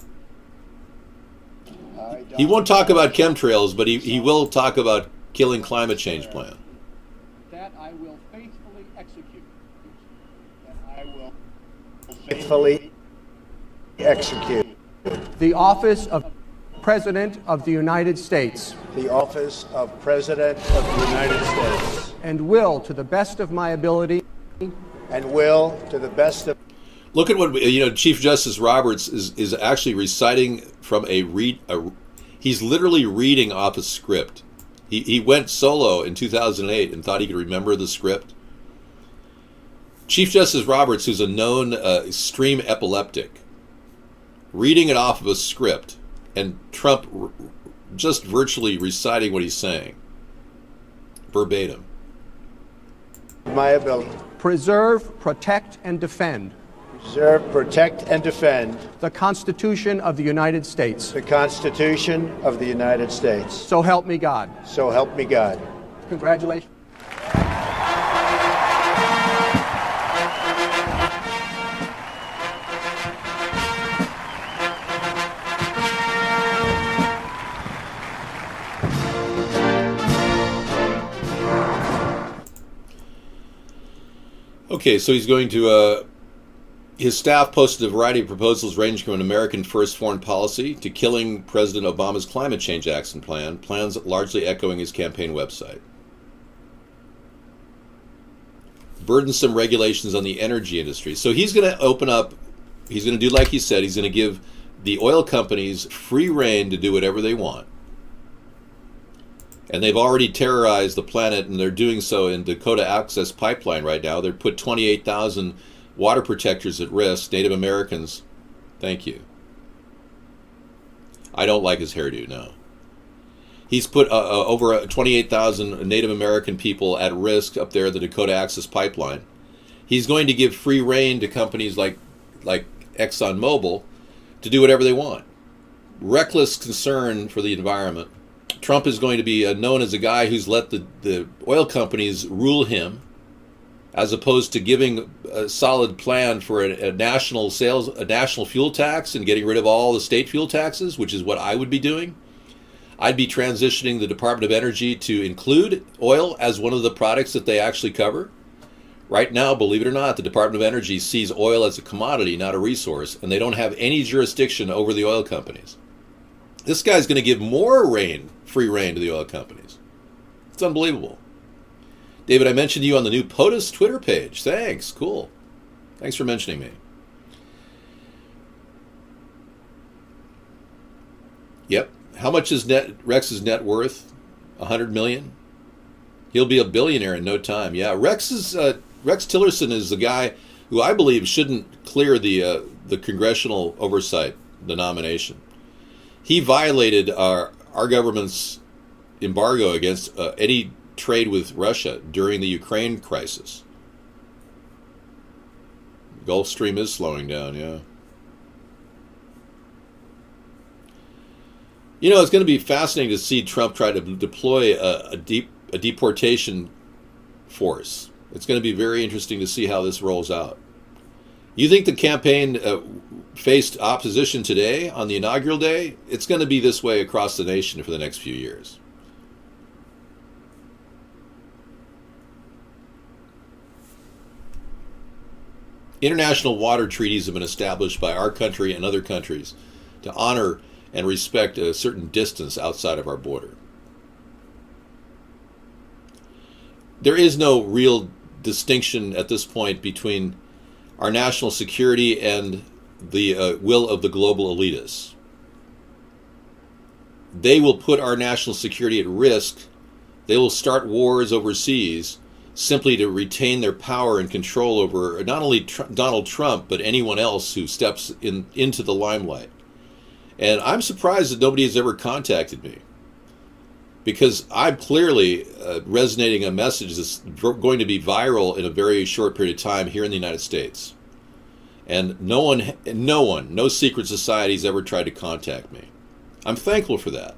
He won't talk about chemtrails, but he will talk about killing climate change plan. That I will faithfully execute. That I will Faithfully execute. The office of President of the United States. The office of President of the United States. And will, to the best of my ability. And will, to the best of... Look at what, Chief Justice Roberts is actually reciting from he's literally reading off a script. He went solo in 2008 and thought he could remember the script. Chief Justice Roberts, who's a known extreme epileptic, reading it off of a script, and Trump just virtually reciting what he's saying. Verbatim. My ability. Preserve, protect, and defend. Preserve, protect, and defend. The Constitution of the United States. The Constitution of the United States. So help me God. So help me God. Congratulations. Okay, so he's going to... His staff posted a variety of proposals ranging from an American first foreign policy to killing President Obama's climate change action plan, plans largely echoing his campaign website. Burdensome regulations on the energy industry. So he's going to open up, he's going to do like he said, he's going to give the oil companies free rein to do whatever they want. And they've already terrorized the planet, and they're doing so in Dakota Access Pipeline right now. They've put 28,000 water protectors at risk. Native Americans, thank you. I don't like his hairdo, no. He's put over 28,000 Native American people at risk up there at the Dakota Access Pipeline. He's going to give free rein to companies like ExxonMobil to do whatever they want. Reckless concern for the environment. Trump is going to be known as a guy who's let the oil companies rule him, as opposed to giving a solid plan for a national fuel tax and getting rid of all the state fuel taxes, which is what I would be doing. I'd be transitioning the Department of Energy to include oil as one of the products that they actually cover. Right now, believe it or not, the Department of Energy sees oil as a commodity, not a resource, and they don't have any jurisdiction over the oil companies. This guy's going to give more free rein to the oil companies. It's unbelievable. David, I mentioned you on the new POTUS Twitter page. Thanks. Cool. Thanks for mentioning me. Yep. How much is Rex's net worth? 100 million? He'll be a billionaire in no time. Yeah, Rex Tillerson is the guy who I believe shouldn't clear the congressional oversight, the nomination. He violated our government's embargo against any trade with Russia during the Ukraine crisis. Gulf Stream is slowing down, yeah. You know, it's going to be fascinating to see Trump try to deploy a deportation force. It's going to be very interesting to see how this rolls out. You think the campaign faced opposition today on the inaugural day? It's going to be this way across the nation for the next few years. International water treaties have been established by our country and other countries to honor and respect a certain distance outside of our border. There is no real distinction at this point between our national security and the will of the global elitists. They will put our national security at risk. They will start wars overseas simply to retain their power and control over not only Donald Trump, but anyone else who steps into the limelight. And I'm surprised that nobody has ever contacted me, because I'm clearly resonating a message that's going to be viral in a very short period of time here in the United States. And no secret society has ever tried to contact me. I'm thankful for that.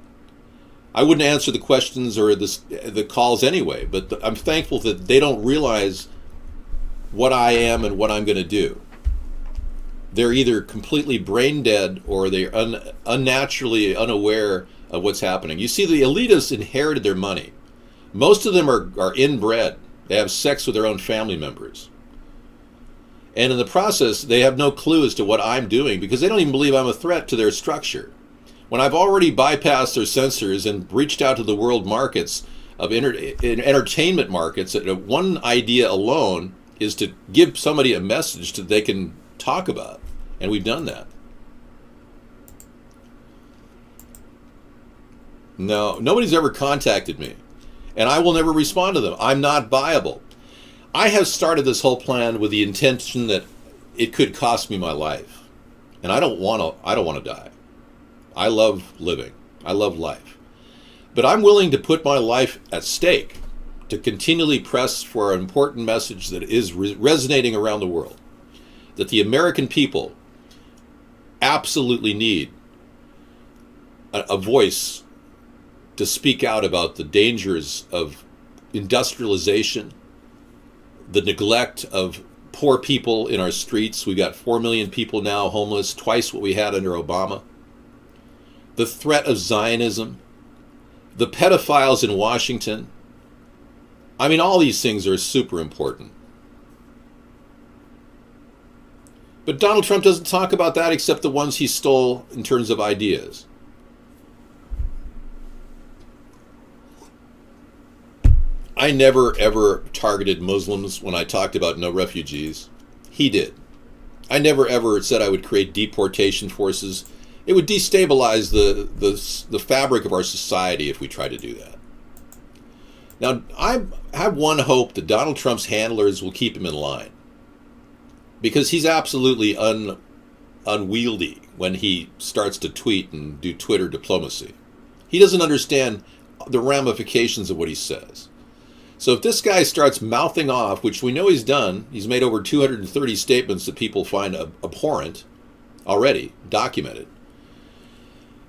I wouldn't answer the questions or the calls anyway, but I'm thankful that they don't realize what I am and what I'm going to do. They're either completely brain dead or they're unnaturally unaware of what's happening. You see, the elitists inherited their money. Most of them are inbred. They have sex with their own family members. And in the process, they have no clue as to what I'm doing because they don't even believe I'm a threat to their structure. When I've already bypassed their censors and reached out to the world markets of entertainment markets, one idea alone is to give somebody a message that they can talk about. And we've done that. No, nobody's ever contacted me. And I will never respond to them. I'm not viable. I have started this whole plan with the intention that it could cost me my life. And I don't want to die. I love living. I love life. But I'm willing to put my life at stake to continually press for an important message that is resonating around the world. That the American people absolutely need a voice to speak out about the dangers of industrialization, the neglect of poor people in our streets. We got 4 million people now homeless, twice what we had under Obama. The threat of Zionism, the pedophiles in Washington. I mean, all these things are super important. But Donald Trump doesn't talk about that except the ones he stole in terms of ideas. I never, ever targeted Muslims when I talked about no refugees. He did. I never, ever said I would create deportation forces. It would destabilize the fabric of our society if we tried to do that. Now, I have one hope that Donald Trump's handlers will keep him in line, because he's absolutely unwieldy when he starts to tweet and do Twitter diplomacy. He doesn't understand the ramifications of what he says. So if this guy starts mouthing off, which we know he's done, he's made over 230 statements that people find abhorrent already, documented.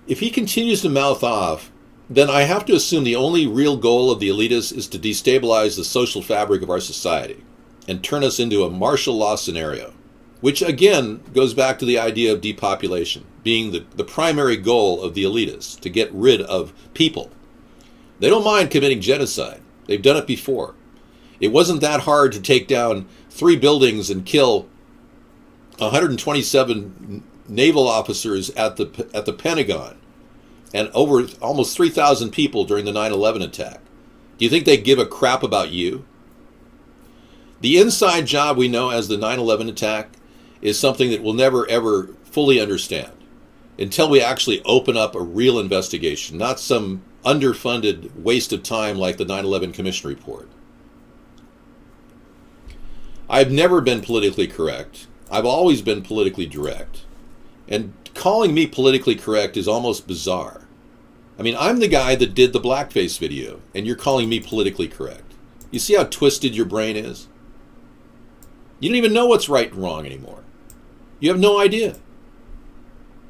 If he continues to mouth off, then I have to assume the only real goal of the elitists is to destabilize the social fabric of our society and turn us into a martial law scenario, which again goes back to the idea of depopulation being the primary goal of the elitists, to get rid of people. They don't mind committing genocide. They've done it before. It wasn't that hard to take down 3 buildings and kill 127 naval officers at the Pentagon and over almost 3,000 people during the 9/11 attack. Do you think they give a crap about you? The inside job we know as the 9/11 attack is something that we'll never ever fully understand until we actually open up a real investigation, not some underfunded waste of time like the 9/11 Commission report. I've never been politically correct. I've always been politically direct. And calling me politically correct is almost bizarre. I mean, I'm the guy that did the blackface video, and you're calling me politically correct. You see how twisted your brain is? You don't even know what's right and wrong anymore. You have no idea.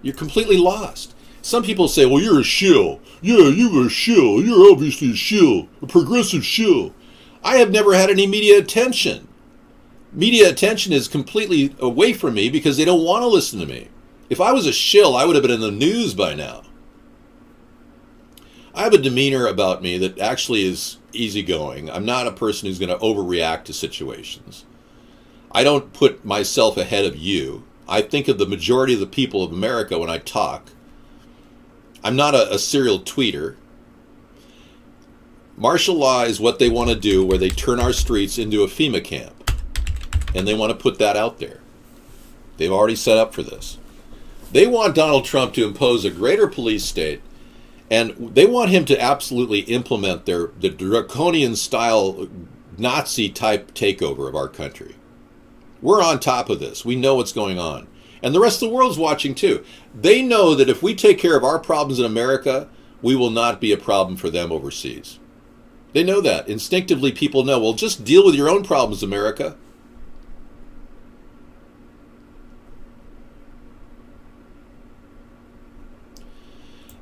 You're completely lost. Some people say, well, you're a shill. Yeah, you're a shill. You're obviously a shill, a progressive shill. I have never had any media attention. Media attention is completely away from me because they don't want to listen to me. If I was a shill, I would have been in the news by now. I have a demeanor about me that actually is easygoing. I'm not a person who's going to overreact to situations. I don't put myself ahead of you. I think of the majority of the people of America when I talk. I'm not a serial tweeter. Martial law is what they want to do, where they turn our streets into a FEMA camp. And they want to put that out there. They've already set up for this. They want Donald Trump to impose a greater police state, and they want him to absolutely implement the draconian-style Nazi-type takeover of our country. We're on top of this. We know what's going on. And the rest of the world's watching too. They know that if we take care of our problems in America, we will not be a problem for them overseas. They know that. Instinctively, people know, well, just deal with your own problems, America.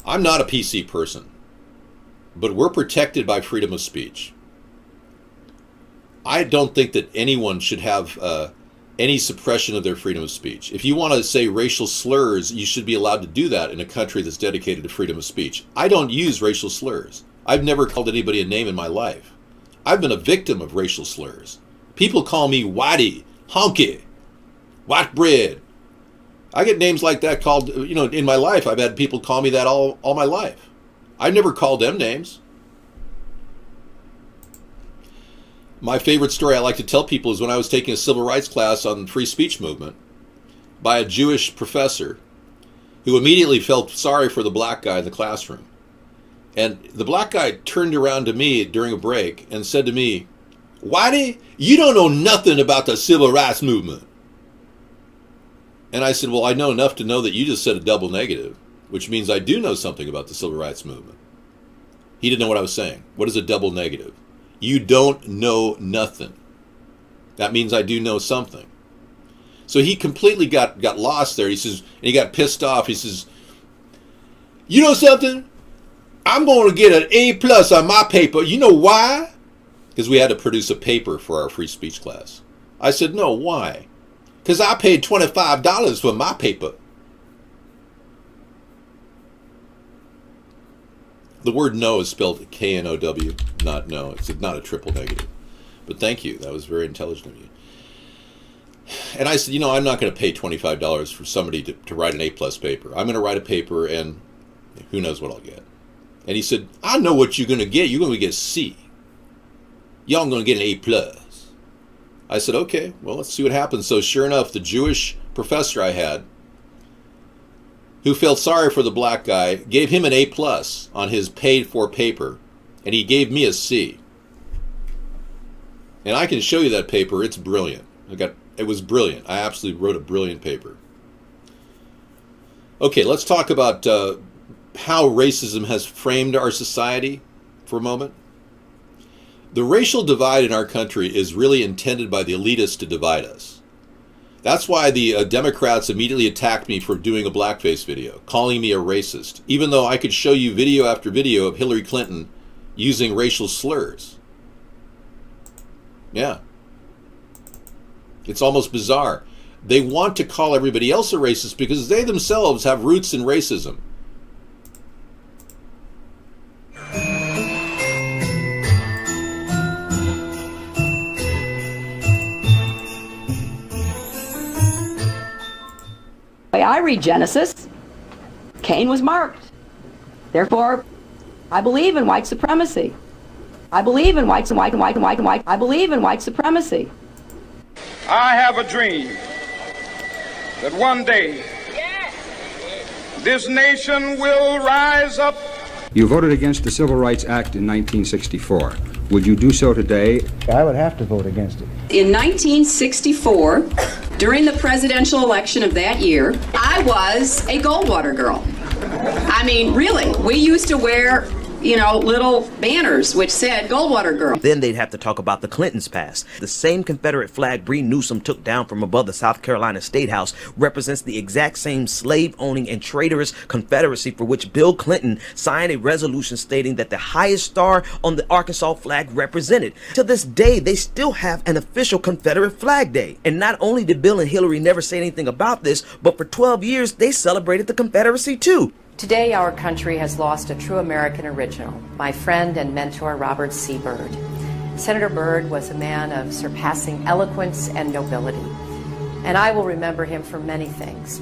I'm not a PC person, but we're protected by freedom of speech. I don't think that anyone should have any suppression of their freedom of speech. If you want to say racial slurs, you should be allowed to do that in a country that's dedicated to freedom of speech. I don't use racial slurs. I've never called anybody a name in my life. I've been a victim of racial slurs. People call me whitey, honky, white bread. I get names like that called, in my life. I've had people call me that all my life. I've never called them names. My favorite story I like to tell people is when I was taking a civil rights class on the free speech movement by a Jewish professor who immediately felt sorry for the black guy in the classroom. And the black guy turned around to me during a break and said to me, "Whitey, you don't know nothing about the civil rights movement." And I said, well, I know enough to know that you just said a double negative, which means I do know something about the civil rights movement. He didn't know what I was saying. What is a double negative? You don't know nothing. That means I do know something. So he completely got lost there. He says, and he got pissed off. He says, "You know something? I'm going to get an A+ on my paper. You know why?" Because we had to produce a paper for our free speech class. I said, "No, why?" "Because I paid $25 for my paper." The word no is spelled K-N-O-W, not no. It's not a triple negative. But thank you. That was very intelligent of you. And I said, I'm not going to pay $25 for somebody to write an A+ paper. I'm going to write a paper and who knows what I'll get. And he said, "I know what you're going to get. You're going to get a C. Y'all going to get an A+. I said, okay, well, let's see what happens. So sure enough, the Jewish professor I had, who felt sorry for the black guy, gave him an A+ on his paid-for paper, and he gave me a C. And I can show you that paper. It's brilliant. It was brilliant. I absolutely wrote a brilliant paper. Okay, let's talk about how racism has framed our society for a moment? The racial divide in our country is really intended by the elitists to divide us. That's why the Democrats immediately attacked me for doing a blackface video, calling me a racist, even though I could show you video after video of Hillary Clinton using racial slurs. Yeah. It's almost bizarre. They want to call everybody else a racist because they themselves have roots in racism. The way I read Genesis, Cain was marked. Therefore, I believe in white supremacy. I believe in white and white and white and white and white. I believe in white supremacy. I have a dream that one day this nation will rise up. You voted against the Civil Rights Act in 1964. Would you do so today? I would have to vote against it. In 1964, during the presidential election of that year, I was a Goldwater girl. I mean, really, we used to wear, little banners which said Goldwater girl. Then they'd have to talk about the Clintons' past. The same Confederate flag Bree Newsom took down from above the South Carolina State House represents the exact same slave-owning and traitorous Confederacy for which Bill Clinton signed a resolution stating that the highest star on the Arkansas flag represented. To this day, they still have an official Confederate Flag Day. And not only did Bill and Hillary never say anything about this, but for 12 years, they celebrated the Confederacy too. Today, our country has lost a true American original, my friend and mentor, Robert C. Byrd. Senator Byrd was a man of surpassing eloquence and nobility, and I will remember him for many things.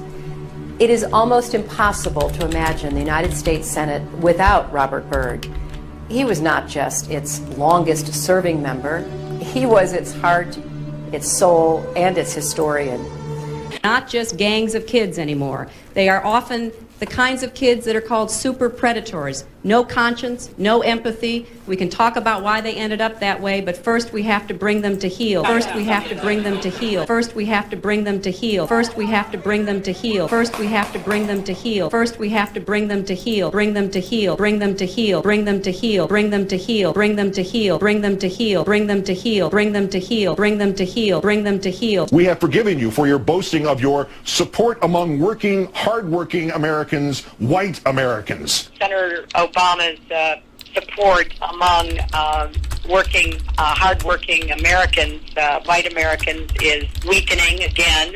It is almost impossible to imagine the United States Senate without Robert Byrd. He was not just its longest-serving member, he was its heart, its soul, and its historian. Not just gangs of kids anymore. They are often the kinds of kids that are called super predators. No conscience, no empathy. We can talk about why they ended up that way, but first we have to bring them to heel. First we have to bring them to heel. First we have to bring them to heel. First we have to bring them to heel. First we have to bring them to heel. First we have to bring them to heel. Bring them to heel. Bring them to heel. Bring them to heel. Bring them to heel. Bring them to heel. Bring them to heel. Bring them to heel. Bring them to heel. Bring them to heel. Bring them to heel. We have forgiven you for your boasting of your support among working, hardworking Americans, white Americans. Senator Obama's support among working, hardworking Americans, white Americans, is weakening again.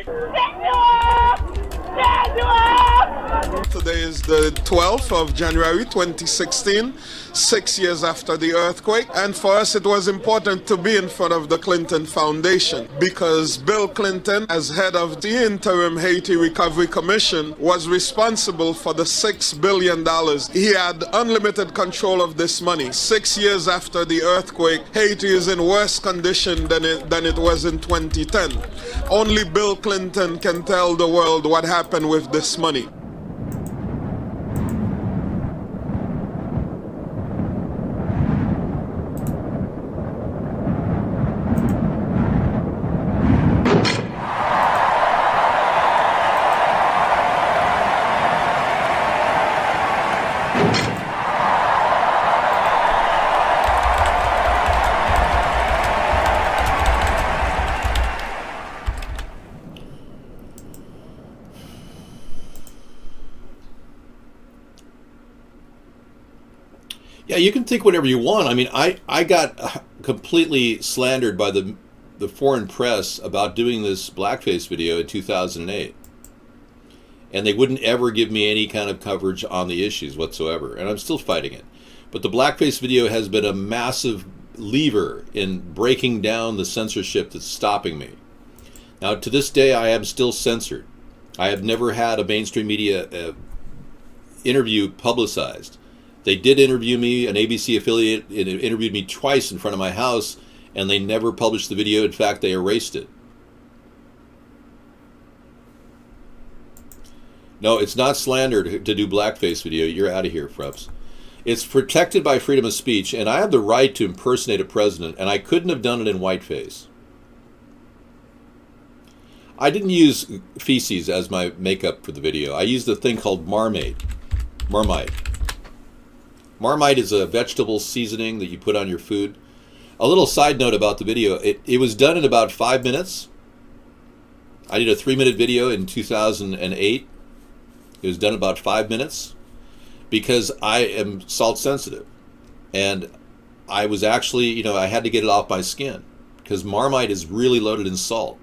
Today is the 12th of January 2016, 6 years after the earthquake, and for us it was important to be in front of the Clinton Foundation because Bill Clinton, as head of the interim Haiti Recovery Commission, was responsible for the $6 billion. He had unlimited control of this money. 6 years after the earthquake, Haiti is in worse condition than it was in 2010. Only Bill Clinton can tell the world what happened with this money. Yeah, you can think whatever you want. I mean, I got completely slandered by the foreign press about doing this blackface video in 2008. And they wouldn't ever give me any kind of coverage on the issues whatsoever. And I'm still fighting it. But the blackface video has been a massive lever in breaking down the censorship that's stopping me. Now, to this day, I am still censored. I have never had a mainstream media interview publicized. They did interview me, an ABC affiliate interviewed me twice in front of my house, and they never published the video. In fact, they erased it. No, it's not slander to do blackface video. You're out of here, Frups. It's protected by freedom of speech, and I have the right to impersonate a president, and I couldn't have done it in whiteface. I didn't use feces as my makeup for the video. I used a thing called Marmite. Marmite is a vegetable seasoning that you put on your food. A little side note about the video. It was done in about 5 minutes. I did a 3-minute video in 2008. It was done in about 5 minutes because I am salt sensitive. And I was actually, I had to get it off my skin because Marmite is really loaded in salt.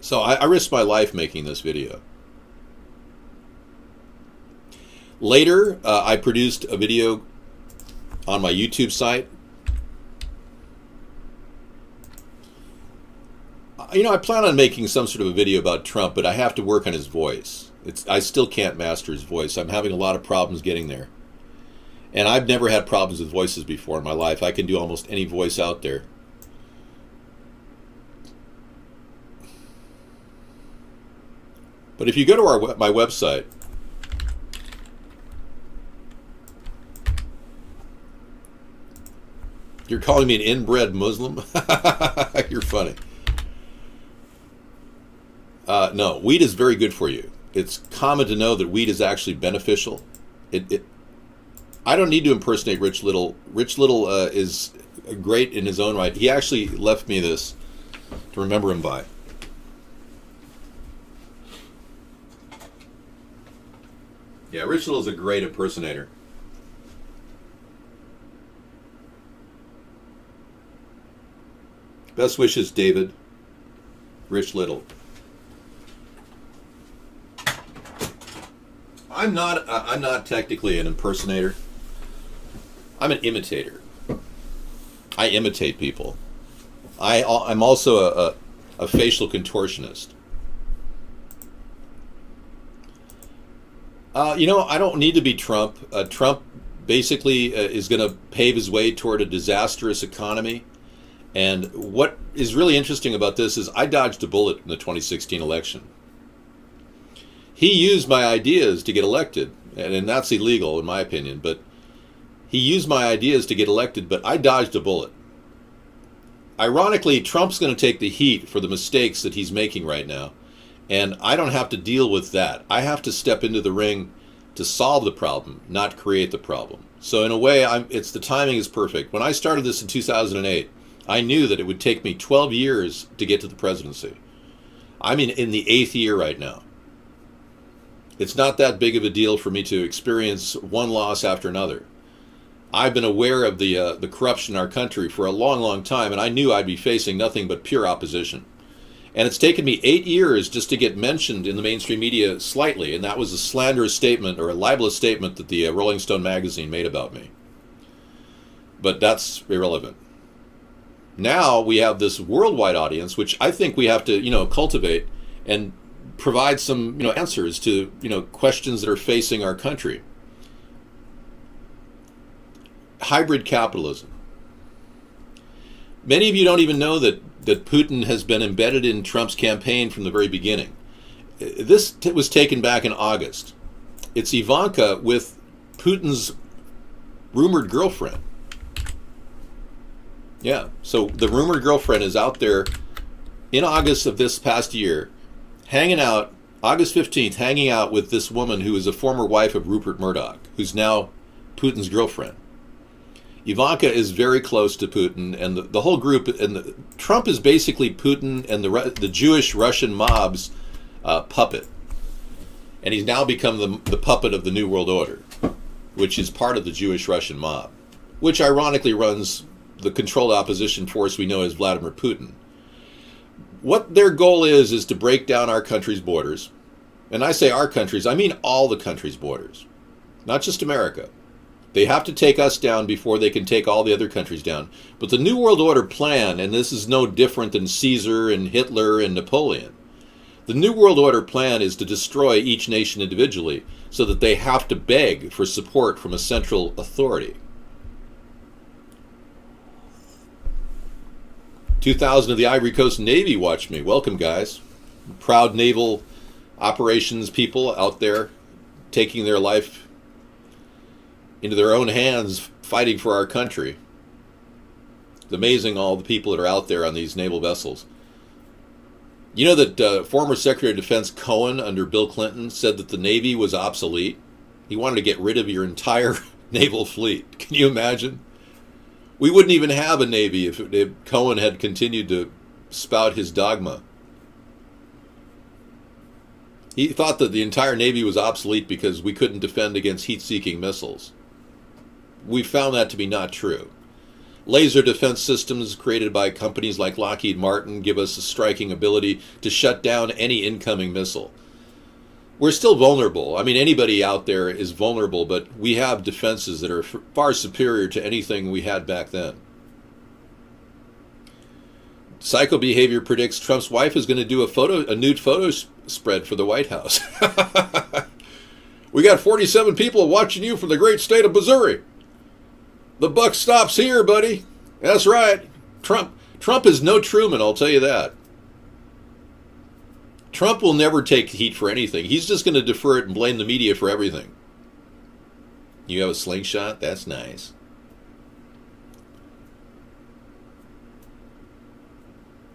So I risked my life making this video. Later, I produced a video on my YouTube site. I plan on making some sort of a video about Trump, but I have to work on his voice. I still can't master his voice. I'm having a lot of problems getting there. And I've never had problems with voices before in my life. I can do almost any voice out there. But if you go to my website, you're calling me an inbred Muslim? You're funny. No, wheat is very good for you. It's common to know that wheat is actually beneficial. I don't need to impersonate Rich Little. Rich Little is great in his own right. He actually left me this to remember him by. Yeah, Rich Little is a great impersonator. Best wishes, David. Rich Little. I'm not technically an impersonator. I'm an imitator. I imitate people. I'm also a facial contortionist. I don't need to be Trump. Trump basically is going to pave his way toward a disastrous economy. And what is really interesting about this is I dodged a bullet in the 2016 election. He used my ideas to get elected, and that's illegal in my opinion, but he used my ideas to get elected, but I dodged a bullet. Ironically, Trump's going to take the heat for the mistakes that he's making right now, and I don't have to deal with that. I have to step into the ring to solve the problem, not create the problem. So in a way, the timing is perfect. When I started this in 2008, I knew that it would take me 12 years to get to the presidency. I'm in the 8th year right now. It's not that big of a deal for me to experience one loss after another. I've been aware of the corruption in our country for a long, long time, and I knew I'd be facing nothing but pure opposition. And it's taken me 8 years just to get mentioned in the mainstream media slightly, and that was a slanderous statement or a libelous statement that the Rolling Stone magazine made about me. But that's irrelevant. Now we have this worldwide audience, which I think we have to, cultivate and provide some, answers to, questions that are facing our country. Hybrid capitalism. Many of you don't even know that Putin has been embedded in Trump's campaign from the very beginning. This was taken back in August. It's Ivanka with Putin's rumored girlfriend. Yeah, so the rumored girlfriend is out there in August of this past year, hanging out, August 15th, hanging out with this woman who is a former wife of Rupert Murdoch, who's now Putin's girlfriend. Ivanka is very close to Putin, and the whole group, and Trump is basically Putin and the Jewish Russian mob's puppet. And he's now become the puppet of the New World Order, which is part of the Jewish Russian mob, which ironically runs the controlled opposition force we know as Vladimir Putin. What their goal is to break down our country's borders. And I say our country's, I mean all the country's borders, not just America. They have to take us down before they can take all the other countries down. But the New World Order plan, and this is no different than Caesar and Hitler and Napoleon, the New World Order plan is to destroy each nation individually so that they have to beg for support from a central authority. 2,000 of the Ivory Coast Navy watched me. Welcome, guys. Proud naval operations people out there taking their life into their own hands, fighting for our country. It's amazing all the people that are out there on these naval vessels. You know that former Secretary of Defense Cohen under Bill Clinton said that the Navy was obsolete? He wanted to get rid of your entire naval fleet. Can you imagine? We wouldn't even have a Navy if Cohen had continued to spout his dogma. He thought that the entire Navy was obsolete because we couldn't defend against heat-seeking missiles. We found that to be not true. Laser defense systems created by companies like Lockheed Martin give us a striking ability to shut down any incoming missile. We're still vulnerable. I mean, anybody out there is vulnerable, but we have defenses that are far superior to anything we had back then. Psycho Behavior predicts Trump's wife is going to do a nude photo spread for the White House. We got 47 people watching you from the great state of Missouri. The buck stops here, buddy. That's right. Trump is no Truman, I'll tell you that. Trump will never take heat for anything. He's just going to defer it and blame the media for everything. You have a slingshot? That's nice.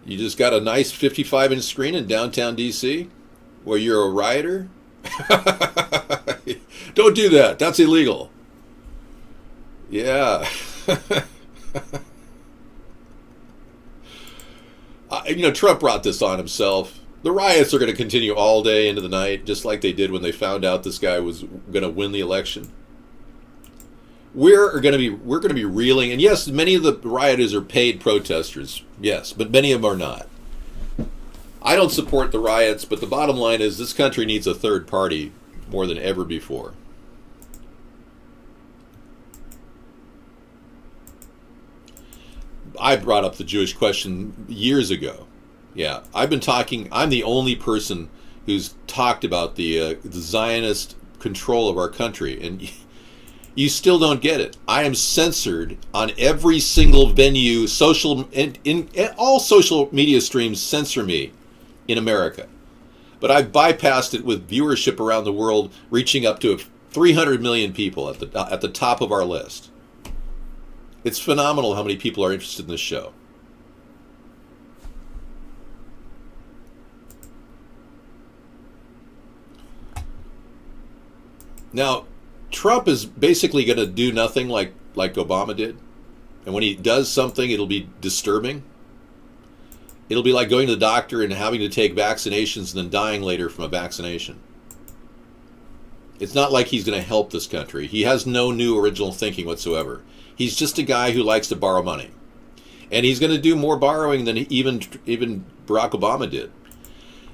You just got a nice 55-inch screen in downtown D.C. where you're a rioter? Don't do that. That's illegal. Yeah. Trump brought this on himself. The riots are going to continue all day into the night, just like they did when they found out this guy was going to win the election. We're going to be reeling, and yes, many of the rioters are paid protesters, yes, but many of them are not. I don't support the riots, but the bottom line is this country needs a third party more than ever before. I brought up the Jewish question years ago. Yeah, I'm the only person who's talked about the Zionist control of our country, and you still don't get it. I am censored on every single venue, in all social media streams censor me in America. But I've bypassed it with viewership around the world reaching up to 300 million people at the top of our list. It's phenomenal how many people are interested in this show. Now, Trump is basically going to do nothing like Obama did. And when he does something, it'll be disturbing. It'll be like going to the doctor and having to take vaccinations and then dying later from a vaccination. It's not like he's going to help this country. He has no new original thinking whatsoever. He's just a guy who likes to borrow money. And he's going to do more borrowing than even Barack Obama did.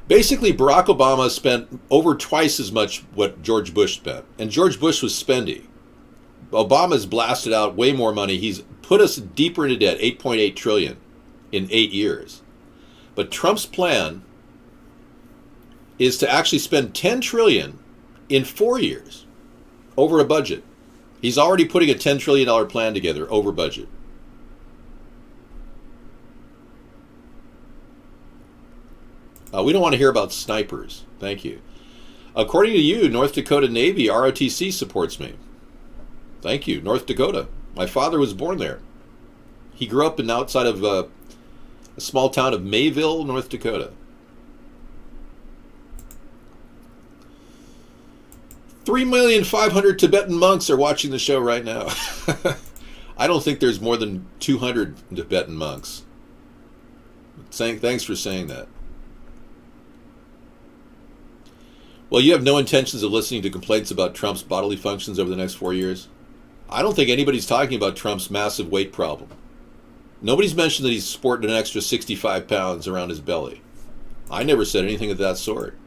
Basically, Barack Obama spent over twice as much what George Bush spent. And George Bush was spendy. Obama's blasted out way more money. He's put us deeper into debt, $8.8 trillion in 8 years. But Trump's plan is to actually spend $10 trillion in 4 years over a budget. He's already putting a $10 trillion plan together over budget. We don't want to hear about snipers. Thank you. According to you, North Dakota Navy, ROTC supports me. Thank you, North Dakota. My father was born there. He grew up outside of a small town of Mayville, North Dakota. 3,500,000 Tibetan monks are watching the show right now. I don't think there's more than 200 Tibetan monks. Thanks for saying that. Well, you have no intentions of listening to complaints about Trump's bodily functions over the next 4 years? I don't think anybody's talking about Trump's massive weight problem. Nobody's mentioned that he's sporting an extra 65 pounds around his belly. I never said anything of that sort.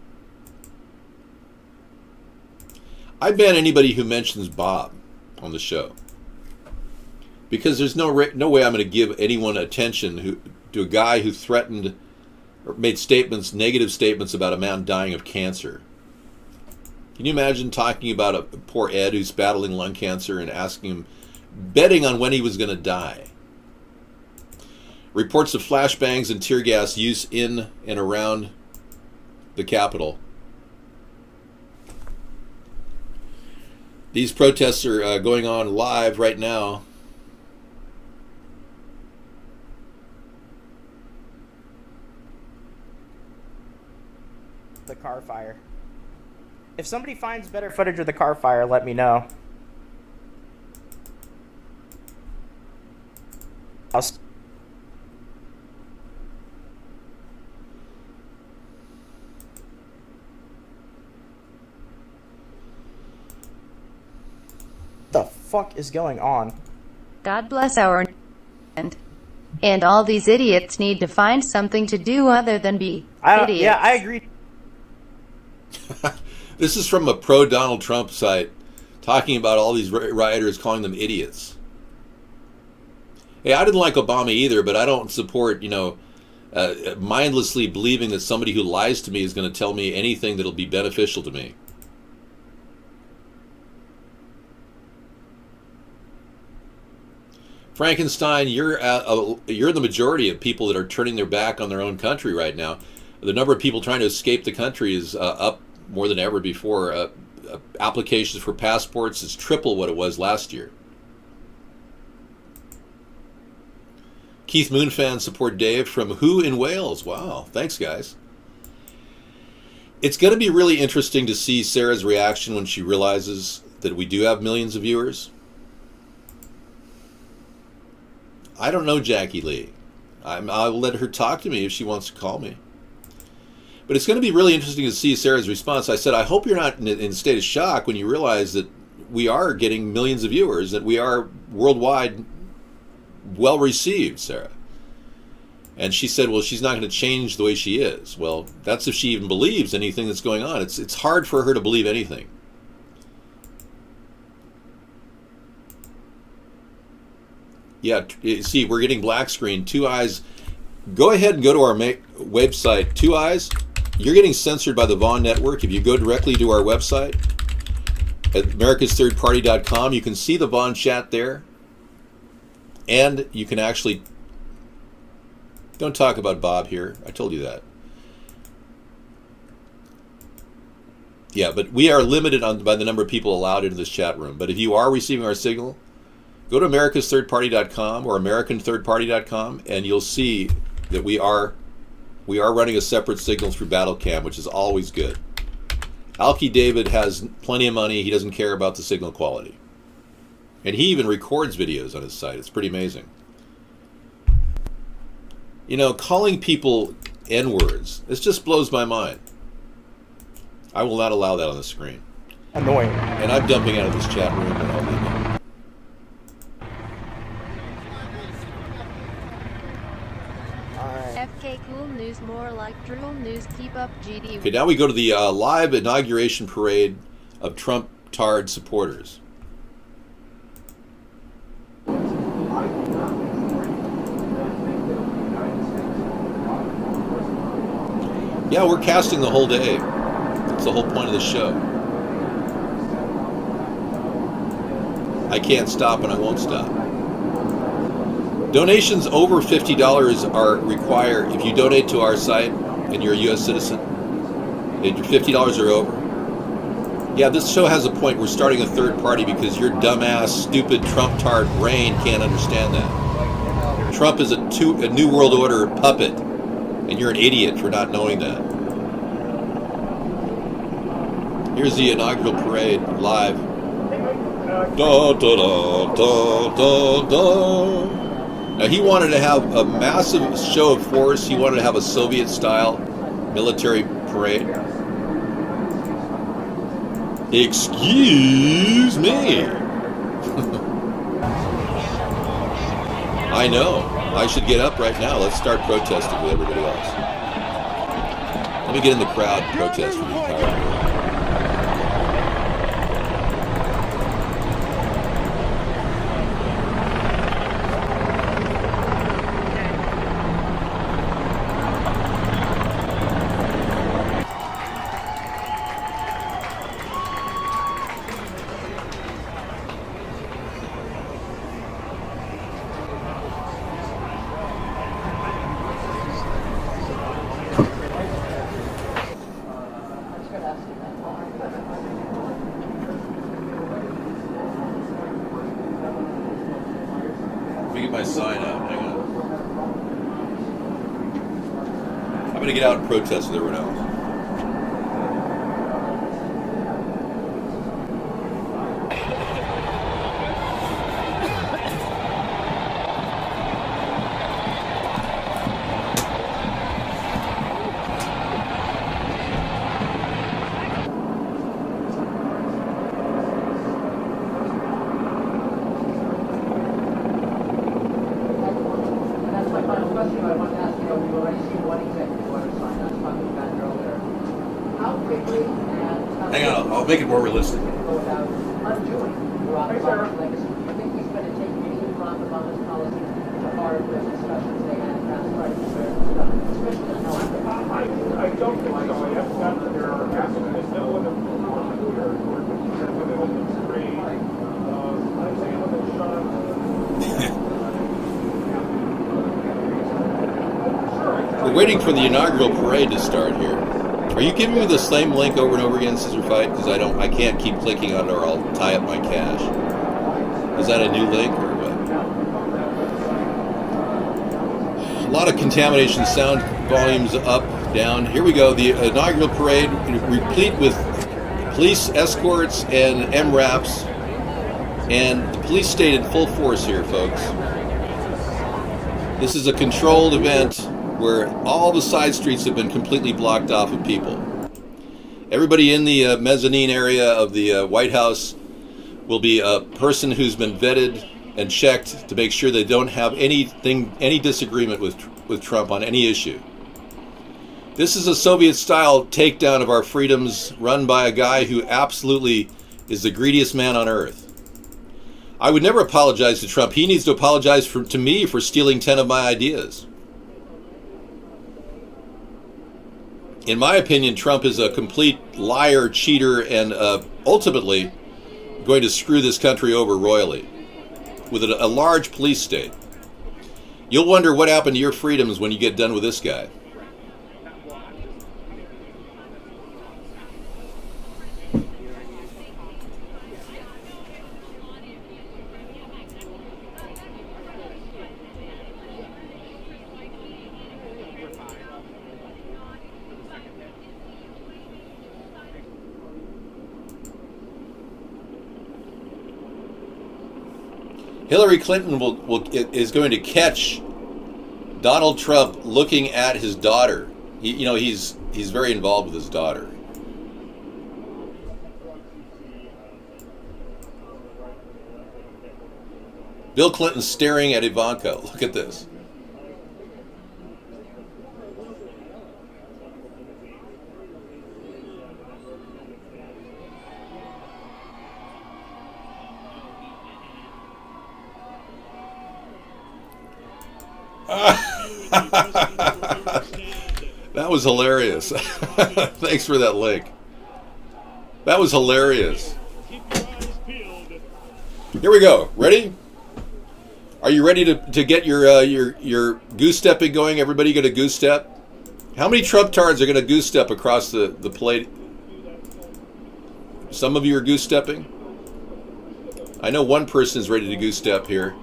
I ban anybody who mentions Bob on the show. Because there's no way I'm going to give anyone attention to a guy who threatened or made negative statements about a man dying of cancer. Can you imagine talking about a poor Ed who's battling lung cancer and asking him, betting on when he was going to die? Reports of flashbangs and tear gas use in and around the Capitol. These protests are going on live right now. The car fire. If somebody finds better footage of the car fire, let me know. The fuck is going on? God bless our and all these idiots need to find something to do other than be idiots. Yeah, I agree. This is from a pro-Donald Trump site talking about all these rioters, calling them idiots. Hey, I didn't like Obama either, but I don't support, mindlessly believing that somebody who lies to me is going to tell me anything that'll be beneficial to me. Frankenstein, you're the majority of people that are turning their back on their own country right now. The number of people trying to escape the country is up more than ever before. Applications for passports is triple what it was last year. Keith Moon fans support Dave from Who in Wales. Wow, thanks guys. It's going to be really interesting to see Sarah's reaction when she realizes that we do have millions of viewers. I don't know Jackie Lee. I'll let her talk to me if she wants to call me. But it's going to be really interesting to see Sarah's response. I said, I hope you're not in a state of shock when you realize that we are getting millions of viewers, that we are worldwide well received, Sarah. And she said, well, she's not going to change the way she is. Well, that's if she even believes anything that's going on. It's hard for her to believe anything. Yeah, see, we're getting black screen. Two Eyes. Go ahead and go to our website, Two Eyes. You're getting censored by the Vaughn Network. If you go directly to our website at AmericasThirdParty.com, you can see the Vaughn chat there. And you can actually... Don't talk about Bob here. I told you that. Yeah, but we are limited by the number of people allowed into this chat room. But if you are receiving our signal, go to AmericasThirdParty.com or AmericanThirdParty.com, and you'll see that we are running a separate signal through Battlecam, which is always good. Alki David has plenty of money. He doesn't care about the signal quality. And he even records videos on his site. It's pretty amazing. Calling people N-words, this just blows my mind. I will not allow that on the screen. Annoying. And I'm dumping out of this chat room and I'll leave it. FK Cool News, more like Drool News, keep up GD. Okay, now we go to the live inauguration parade of Trump-tard supporters. Yeah, we're casting the whole day. That's the whole point of the show. I can't stop and I won't stop. Donations over $50 are required if you donate to our site and you're a U.S. citizen. If your $50 are over. Yeah, this show has a point. We're starting a third party because your dumbass, stupid Trump-tard brain can't understand that. Trump is a New World Order puppet, and you're an idiot for not knowing that. Here's the inaugural parade live. Da, da, da, da, da, da. Now, he wanted to have a massive show of force. He wanted to have a Soviet-style military parade. Excuse me. I know. I should get up right now. Let's start protesting with everybody else. Let me get in the crowd and protest for the entire world. Out and protest with everyone else. Hang on, I'll make it more realistic. We're waiting for the inaugural parade to start here. Are you giving me the same link over and over again, Scissor Fight? Because I can't keep clicking on it or I'll tie up my cache. Is that a new link or what? A lot of contamination, sound volumes up, down. Here we go. The inaugural parade, replete with police escorts and MRAPs, and the police state in full force here, folks. This is a controlled event where all the side streets have been completely blocked off of people. Everybody in the mezzanine area of the White House will be a person who's been vetted and checked to make sure they don't have any disagreement with Trump on any issue. This is a Soviet-style takedown of our freedoms run by a guy who absolutely is the greediest man on earth. I would never apologize to Trump. He needs to apologize to me for stealing 10 of my ideas. In my opinion, Trump is a complete liar, cheater, and ultimately going to screw this country over royally with a large police state. You'll wonder what happened to your freedoms when you get done with this guy. Hillary Clinton is going to catch Donald Trump looking at his daughter. He's very involved with his daughter. Bill Clinton staring at Ivanka. Look at this. That was hilarious. Thanks for that link. That was hilarious. Here we go. Ready? Are you ready to get your goose stepping going? Everybody get a goose step? How many Trump tards are going to goose step across the plate? Some of you are goose stepping. I know one person is ready to goose step here.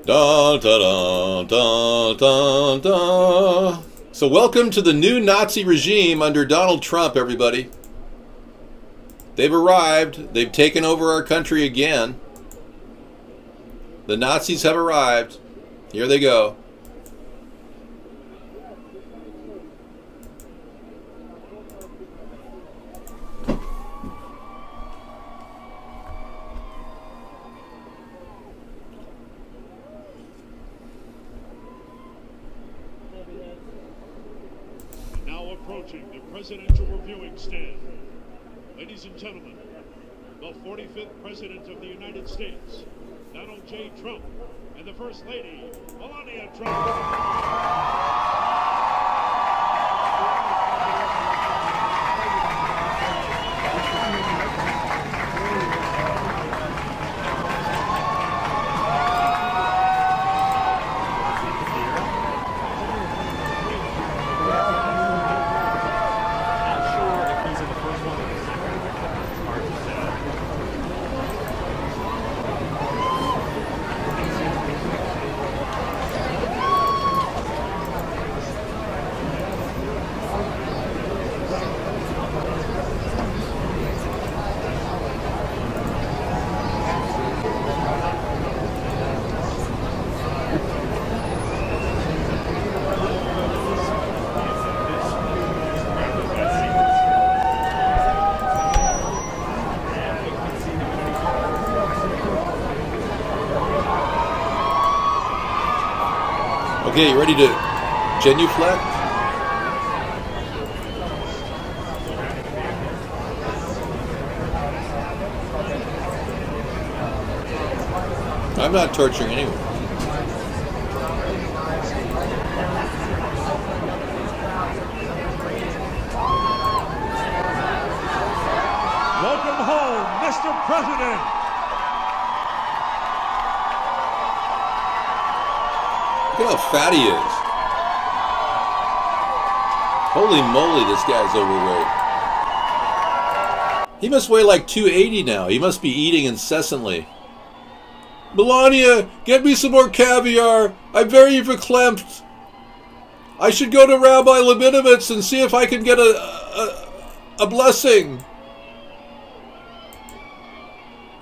Dun, dun, dun, dun, dun, dun. So welcome to the new Nazi regime under Donald Trump, everybody. They've arrived. They've taken over our country again. The Nazis have arrived. Here they go. Approaching the presidential reviewing stand. Ladies and gentlemen, the 45th President of the United States, Donald J. Trump, and the First Lady, Melania Trump. Okay, you ready to genuflect? I'm not torturing anyone. Welcome home, Mr. President. Look at how fat he is. Holy moly, this guy's overweight. He must weigh like 280 now. He must be eating incessantly. Melania, get me some more caviar. I'm very verklempt. I should go to Rabbi Lebinovitz and see if I can get a blessing.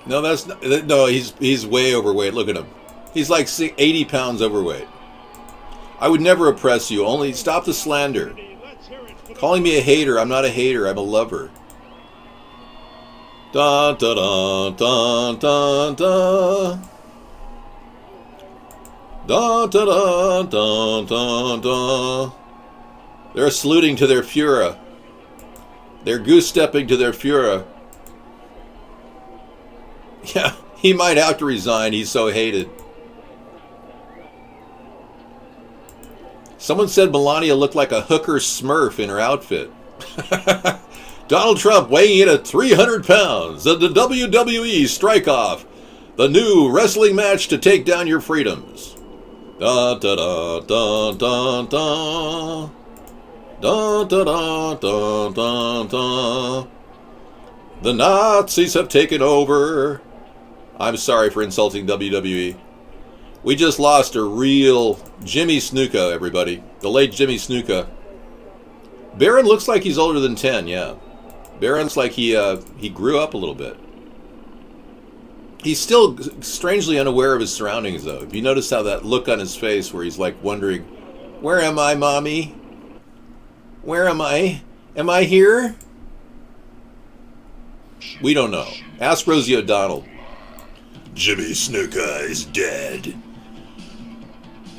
No, that's not, no. He's way overweight. Look at him. He's like 80 pounds overweight. I would never oppress you. Only stop the slander. Calling me a hater. I'm not a hater. I'm a lover. Da da da da da da. Da da da da da da. They're saluting to their Führer. They're goose-stepping to their Führer. Yeah, he might have to resign. He's so hated. Someone said Melania looked like a hooker smurf in her outfit. Donald Trump weighing in at 300 pounds. The WWE Strikeoff. The new wrestling match to take down your freedoms. Da da da da da da. Da da da da da da. The Nazis have taken over. I'm sorry for insulting WWE. We just lost a real Jimmy Snuka, everybody. The late Jimmy Snuka. Barron looks like he's older than 10, yeah. Barron's like he grew up a little bit. He's still strangely unaware of his surroundings, though. If you notice how that look on his face where he's like wondering, where am I, Mommy? Where am I? Am I here? We don't know. Ask Rosie O'Donnell. Jimmy Snuka is dead.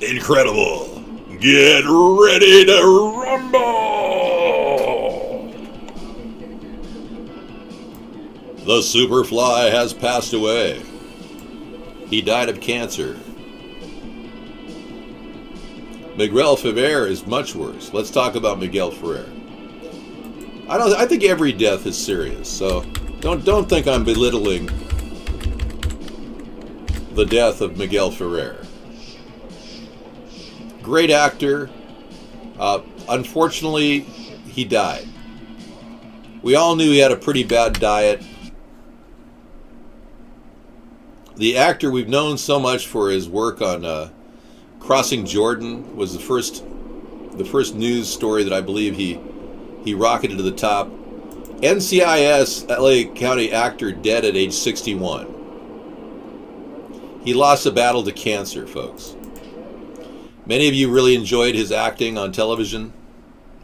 Incredible. Get ready to rumble! The Superfly has passed away. He died of cancer. Miguel Ferrer is much worse. Let's talk about Miguel Ferrer. I think every death is serious, so don't think I'm belittling the death of Miguel Ferrer. Great actor. Unfortunately, he died. We all knew he had a pretty bad diet. The actor we've known so much for his work on Crossing Jordan was the first news story that I believe he rocketed to the top. NCIS LA County actor dead at age 61. He lost a battle to cancer, folks. Many of you really enjoyed his acting on television.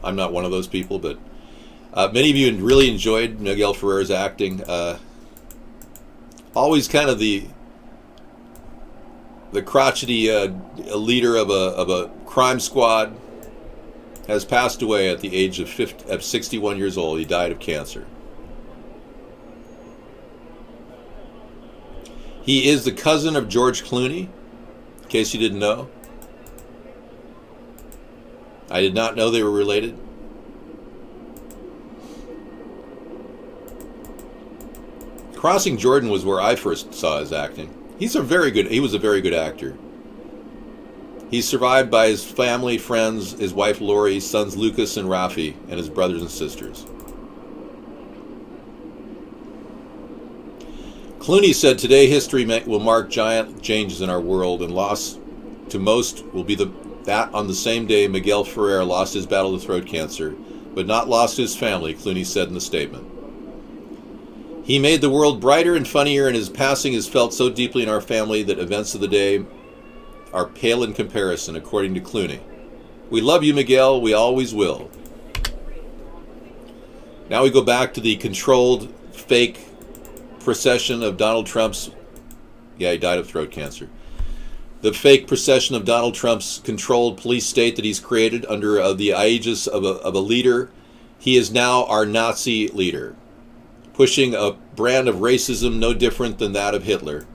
I'm not one of those people, but many of you really enjoyed Miguel Ferrer's acting. Always kind of the crotchety leader of a crime squad. Has passed away at the age of 61 years old. He died of cancer. He is the cousin of George Clooney, in case you didn't know. I did not know they were related. Crossing Jordan was where I first saw his acting. He was a very good actor. He's survived by his family, friends, his wife Lori, sons Lucas and Rafi, and his brothers and sisters. Clooney said, today history will mark giant changes in our world, and loss to most will be that on the same day Miguel Ferrer lost his battle to throat cancer, but not lost his family, Clooney said in the statement. He made the world brighter and funnier, and his passing is felt so deeply in our family that events of the day are pale in comparison, according to Clooney. We love you, Miguel. We always will. Now we go back to the controlled, fake procession of Donald Trump's... Yeah, he died of throat cancer. the fake procession of Donald Trump's controlled police state that he's created under the aegis of a leader. He is now our Nazi leader, pushing a brand of racism no different than that of Hitler.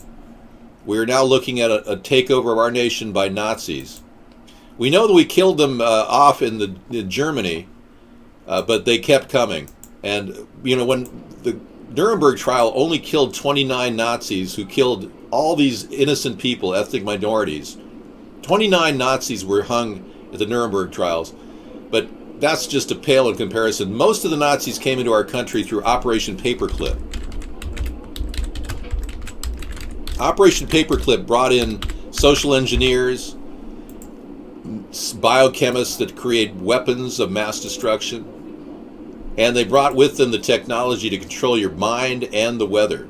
We are now looking at a takeover of our nation by Nazis. We know that we killed them off in Germany, but they kept coming. And, you know, when the Nuremberg trial only killed 29 Nazis who killed all these innocent people, ethnic minorities. 29 Nazis were hung at the Nuremberg trials, but that's just a pale in comparison. Most of the Nazis came into our country through Operation Paperclip. Operation Paperclip brought in social engineers, biochemists that create weapons of mass destruction, and they brought with them the technology to control your mind and the weather.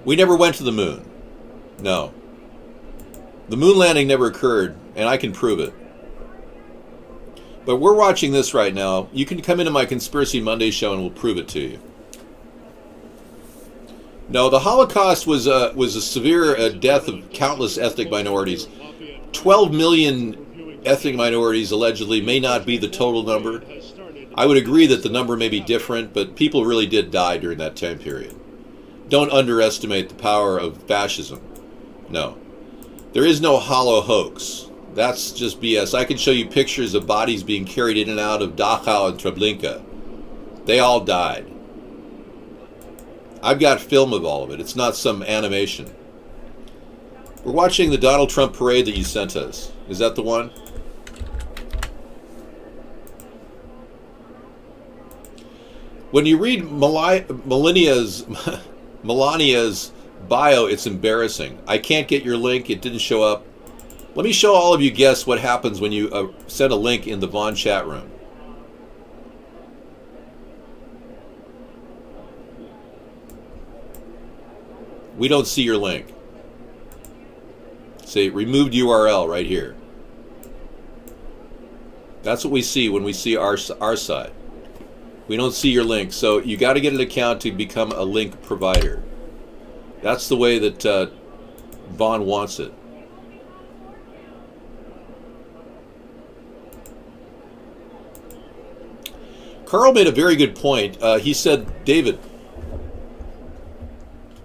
We never went to the moon. No. The moon landing never occurred, and I can prove it. But we're watching this right now. You can come into my Conspiracy Monday show and we'll prove it to you. No, the Holocaust was a severe death of countless ethnic minorities. 12 million ethnic minorities allegedly may not be the total number. I would agree that the number may be different, but people really did die during that time period. Don't underestimate the power of fascism. No. There is no hollow hoax. That's just BS. I can show you pictures of bodies being carried in and out of Dachau and Treblinka. They all died. I've got film of all of it. It's not some animation. We're watching the Donald Trump parade that you sent us. Is that the one? When you read Melania's bio, it's embarrassing. I can't get your link. It didn't show up. Let me show all of you guess what happens when you send a link in the Vaughn chat room. We don't see your link. Say removed URL right here. That's what we see when we see our side. We don't see your link, so you got to get an account to become a link provider. That's the way that Vaughn wants it. Carl made a very good point. He said, David,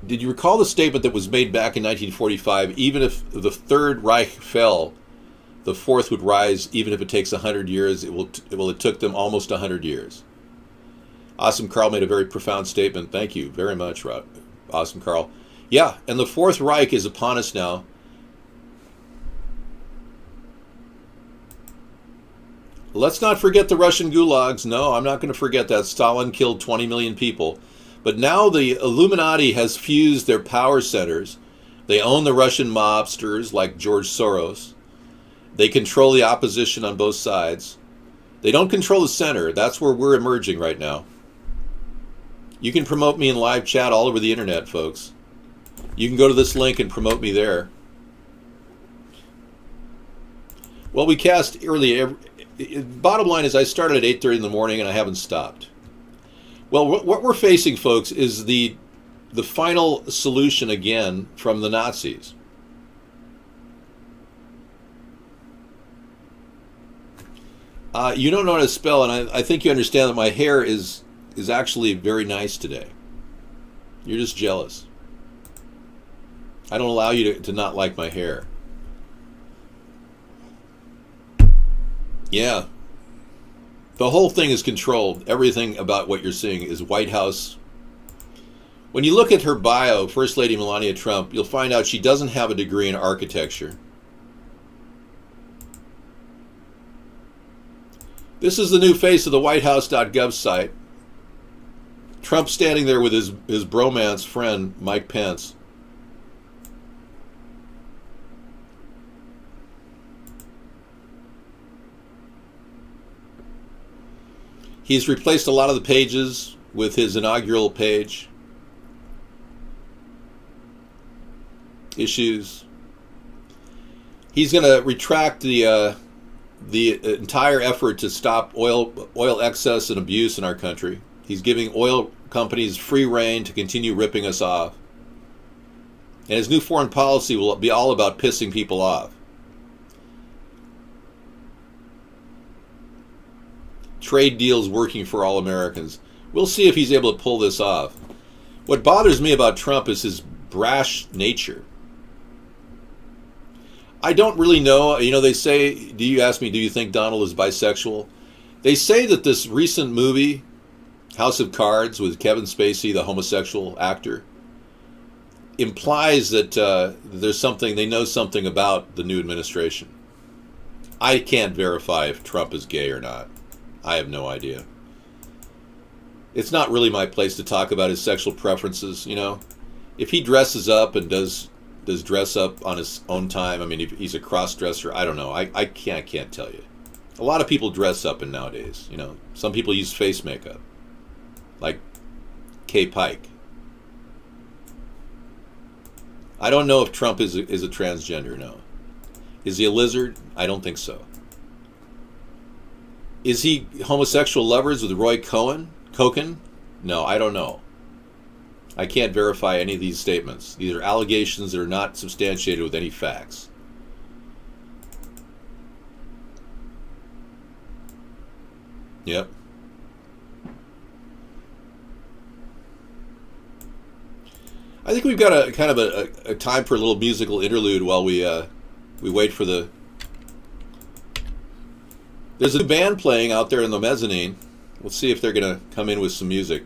did you recall the statement that was made back in 1945? Even if the Third Reich fell, the Fourth would rise. Even if it takes 100 years, it took them almost 100 years. Awesome Carl made a very profound statement. Thank you very much, Awesome Carl. Yeah, and the Fourth Reich is upon us now. Let's not forget the Russian gulags. No, I'm not going to forget that. Stalin killed 20 million people. But now the Illuminati has fused their power centers. They own the Russian mobsters like George Soros. They control the opposition on both sides. They don't control the center. That's where we're emerging right now. You can promote me in live chat all over the internet, folks. You can go to this link and promote me there. Well, we cast early. Bottom line is I started at 8:30 in the morning and I haven't stopped. Well, what we're facing, folks, is the final solution again from the Nazis. You don't know how to spell, and I think you understand that my hair is actually very nice today. You're just jealous. I don't allow you to not like my hair. Yeah. The whole thing is controlled. Everything about what you're seeing is White House. When you look at her bio, First Lady Melania Trump, you'll find out she doesn't have a degree in architecture. This is the new face of the WhiteHouse.gov site. Trump standing there with his bromance friend, Mike Pence. He's replaced a lot of the pages with his inaugural page. Issues. He's going to retract the the entire effort to stop oil excess and abuse in our country. He's giving oil companies free rein to continue ripping us off. And his new foreign policy will be all about pissing people off. Trade deals working for all Americans. We'll see if he's able to pull this off. What bothers me about Trump is his brash nature. I don't really know. You know, they say, you ask me, do you think Donald is bisexual? They say that this recent movie, House of Cards, with Kevin Spacey, the homosexual actor, implies that there's something, they know something about the new administration. I can't verify if Trump is gay or not. I have no idea. It's not really my place to talk about his sexual preferences, you know. If he dresses up and does dress up on his own time, I mean, if he's a cross-dresser, I don't know. I can't tell you. A lot of people dress up in nowadays, you know. Some people use face makeup, like Kay Pike. I don't know if Trump is a transgender, no. Is he a lizard? I don't think so. Is he homosexual lovers with Roy Cohen? No, I don't know. I can't verify any of these statements. These are allegations that are not substantiated with any facts. Yep. I think we've got a kind of a time for a little musical interlude while we wait for the... There's a band playing out there in the mezzanine. We'll see if they're going to come in with some music.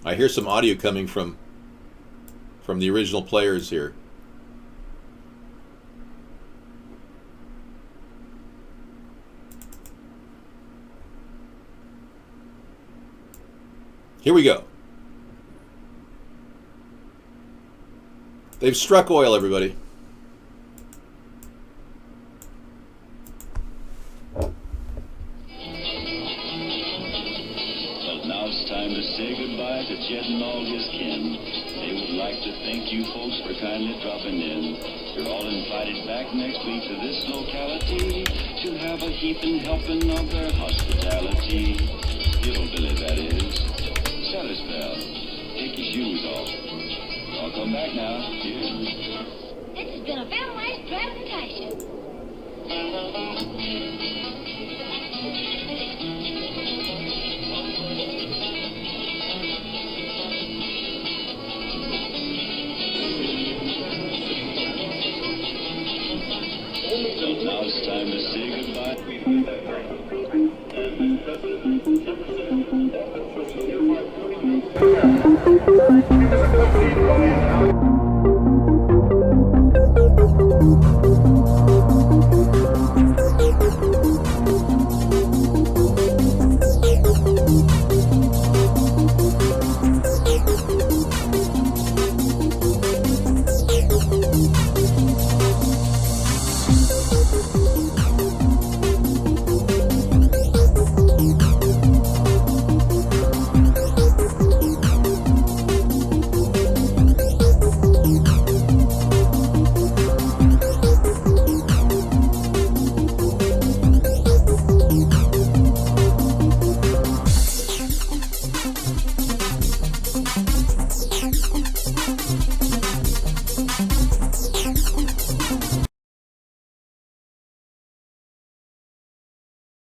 I hear some audio coming from the original players here. Here we go. They've struck oil, everybody. But now it's time to say goodbye to Chet and all his kin. They would like to thank you folks for kindly dropping in. You're all invited back next week to this locality to have a heaping helping of their hospitality. Hillbilly, that is. Shut his bell. Take your shoes off. I'll come back now. Cheers. This has been a very nice presentation. So now it's time to say goodbye.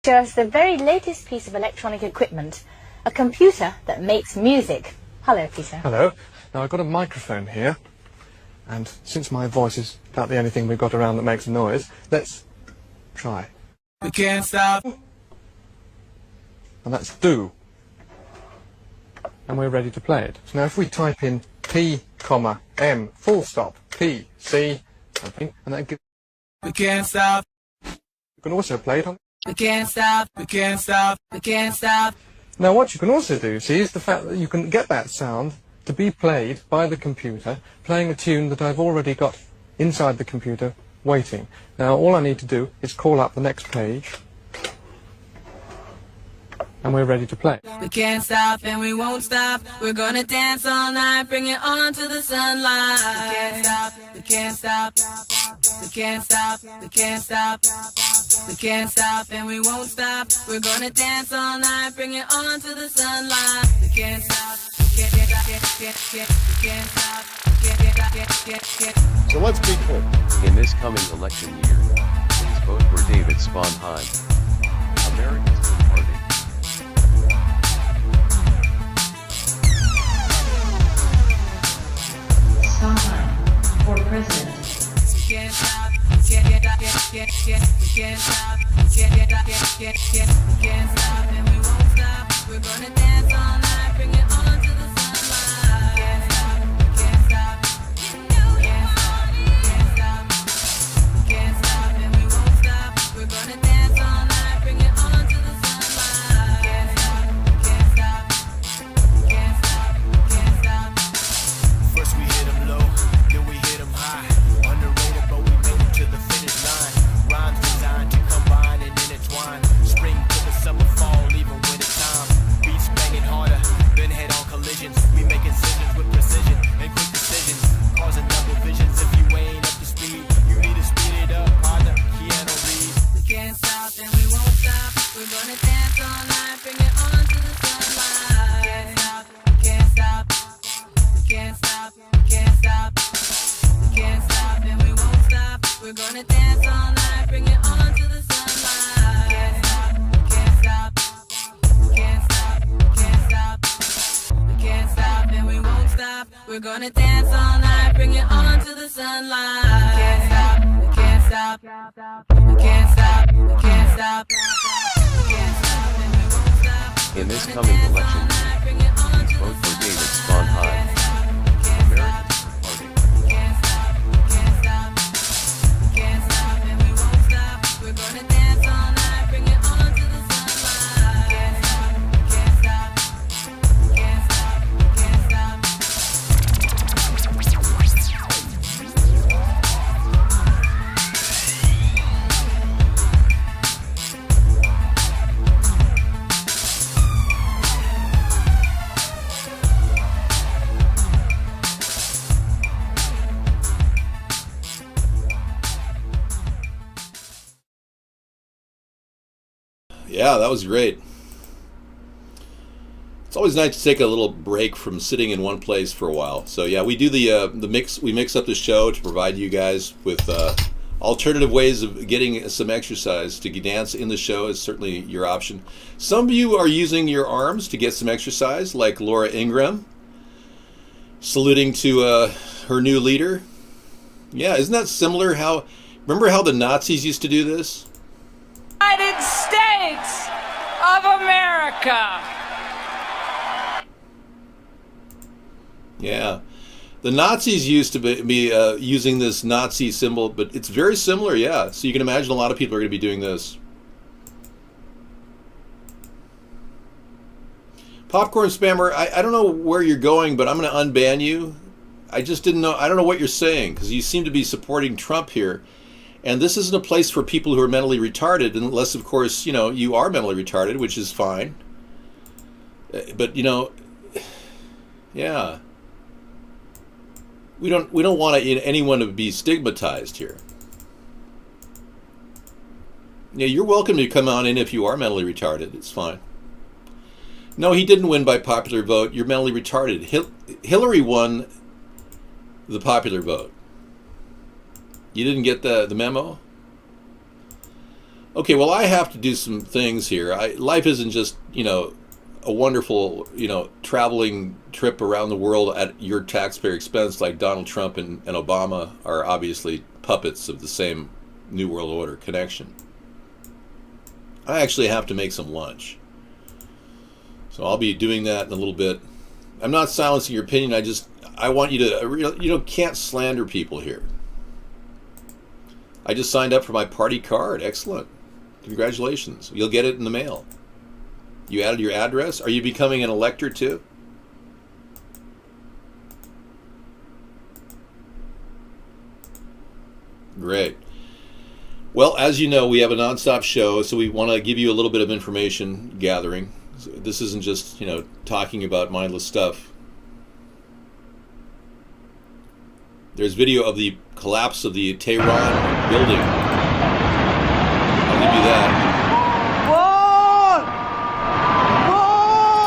Show us the very latest piece of electronic equipment, a computer that makes music. Hello, Peter. Hello. Now I've got a microphone here, and since my voice is about the only thing we've got around that makes a noise, let's try. We can't stop. And that's do. And we're ready to play it. So now if we type in P, M, full stop, P, C, something, and that gives... We can't stop. You can also play it on... We can't stop. We can't stop. We can't stop. Now what you can also do, see, is the fact that you can get that sound to be played by the computer, playing a tune that I've already got inside the computer waiting. Now all I need to do is call up the next page. and we're ready to play. We can't stop and we won't stop. We're gonna dance all night, bring it on to the sunlight. We can't stop, we can't stop, we can't stop, we can't stop, we can't stop and we won't stop. We're gonna dance all night, bring it on to the sunlight. We can't stop, we can't stop, So let's be clear. In this coming election year, please vote for David Sponheim, America's Third Party. Sponheim for president. We can't stop, we can't stop, we can't stop and we won't stop. We're gonna dance all night, bring it on to the sunlight. We can't stop, we can't stop, we can't stop, we can't stop and we won't stop. We're gonna dance all night, bring it on to the sunlight. We can't stop, we can't stop, we can't stop, we can't stop. First we hit 'em low, then we hit 'em high. Underrated, but we made it to the finish line. Rhymes designed to combine and intertwine. Spring to the summer, fall, even winter time. Beats banging harder, then head-on collisions. We make incisions with precision and quick decisions, causing double visions. If you ain't up to speed, you need to speed it up. Partner, Keanu Reeves. We can't stop and we won't stop. We're gonna dance all night, bring it on to the sunlight. We can't stop, we can't stop, we can't stop, we can't stop, we can't stop and we won't stop. We're gonna dance all night, bring it on to the sunlight. We can't stop, we can't stop, we can't stop, we can't stop, we can't stop and we won't stop. We're gonna dance all night, bring it on to the sunlight. We can't stop, we can't stop, we can't stop, we can't stop, we can't stop and we won't stop. In this coming election year, please vote for David Sponheim, America's Third Party. We can't stop, we can't stop, we can't stop and we won't stop. We're gonna dance all night, bring it on to the sunlight. We can't stop, we can't stop, we can't stop, we can't stop. Yeah, that was great. It's always nice to take a little break from sitting in one place for a while. So yeah, we do the mix. We mix up the show to provide you guys with alternative ways of getting some exercise. To dance in the show is certainly your option. Some of you are using your arms to get some exercise, like Laura Ingraham, saluting to her new leader. Yeah, isn't that similar? Remember how the Nazis used to do this? United States of America. Yeah, the Nazis used to be using this Nazi symbol, but it's very similar, yeah. So you can imagine a lot of people are going to be doing this. Popcorn Spammer, I don't know where you're going, but I'm going to unban you. I just didn't know, I don't know what you're saying, because you seem to be supporting Trump here. And this isn't a place for people who are mentally retarded, unless, of course, you know, you are mentally retarded, which is fine. But, you know, yeah. We don't want anyone to be stigmatized here. Yeah, you're welcome to come on in if you are mentally retarded. It's fine. No, he didn't win by popular vote. You're mentally retarded. Hillary won the popular vote. You didn't get the memo? Okay, well, I have to do some things here. Life isn't just, you know, a wonderful, you know, traveling trip around the world at your taxpayer expense, like Donald Trump and Obama are obviously puppets of the same New World Order connection. I actually have to make some lunch. So I'll be doing that in a little bit. I'm not silencing your opinion. I want you to, you know, can't slander people here. I just signed up for my party card. Excellent. Congratulations. You'll get it in the mail. You added your address? Are you becoming an elector too? Great. Well, as you know, we have a nonstop show, so we want to give you a little bit of information gathering. So this isn't just, talking about mindless stuff. There's video of the collapse of the Tehran building. I'll give you that.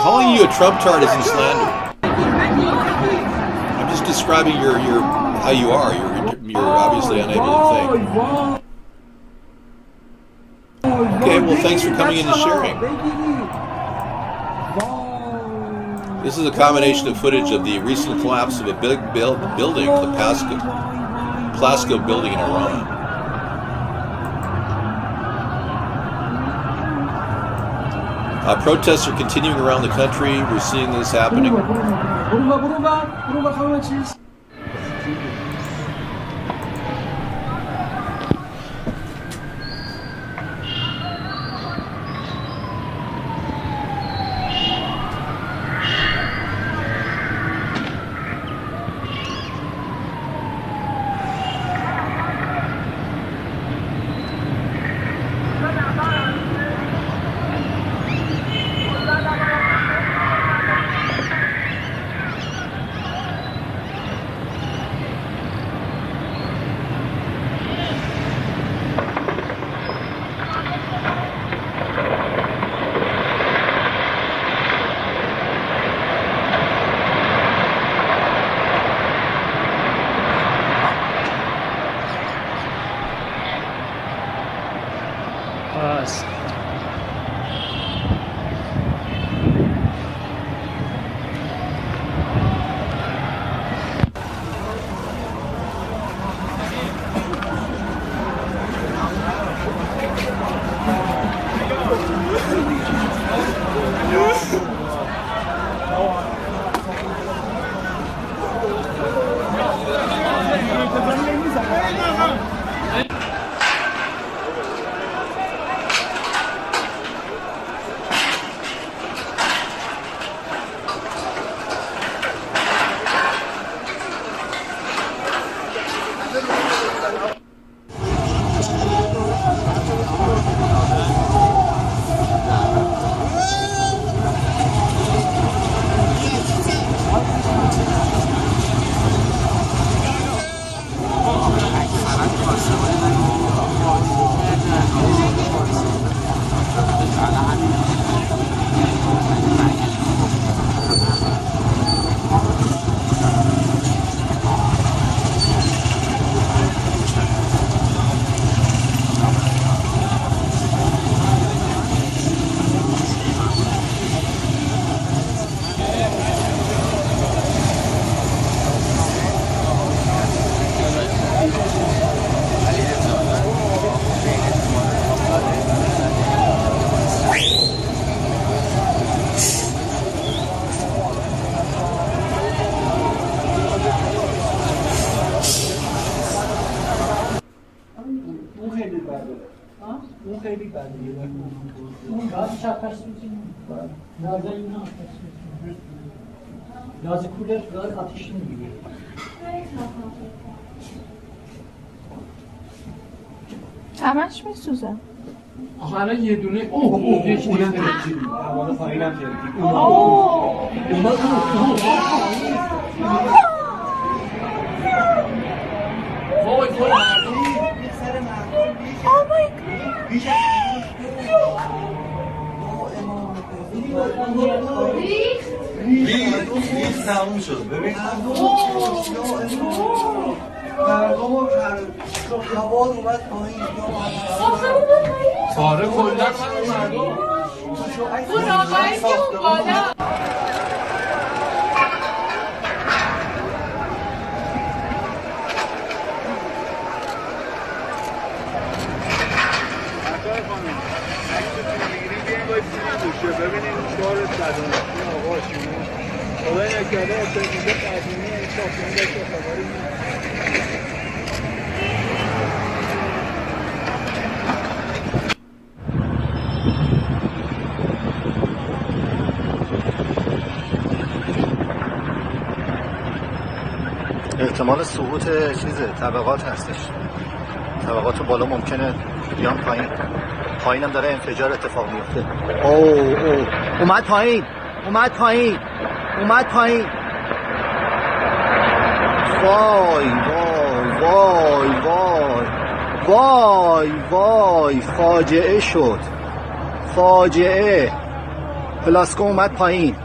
Calling you a Trump tart isn't slander. I'm just describing your how you are. You're obviously unable to think. Okay, well, thanks for coming in and sharing. This is a combination of footage of the recent collapse of a big building, the Plasko building in Iran. Protests are continuing around the country. We're seeing this happening. لازم کولر داره آتیش نمیگیره. همش میسوزه. آخه الان یه دونه اونم ترکیبی. حوالا پایینم ترکیبی. وای ریز تموم شد ببین هوا اومد پایین آره کلا مردم اون آقایی که اون بالا ببینیم شعار صدانشی آقا شما خدای نکرده اتفاقی قدیمی این ساختمون داشته خبری احتمال سقوط طبقات هستش طبقات بالا ممکنه بیان پایین. پایینم داره انفجار اتفاق میفته. اوه اومد پایین. وای فاجعه شد. پلاسکو اومد پایین.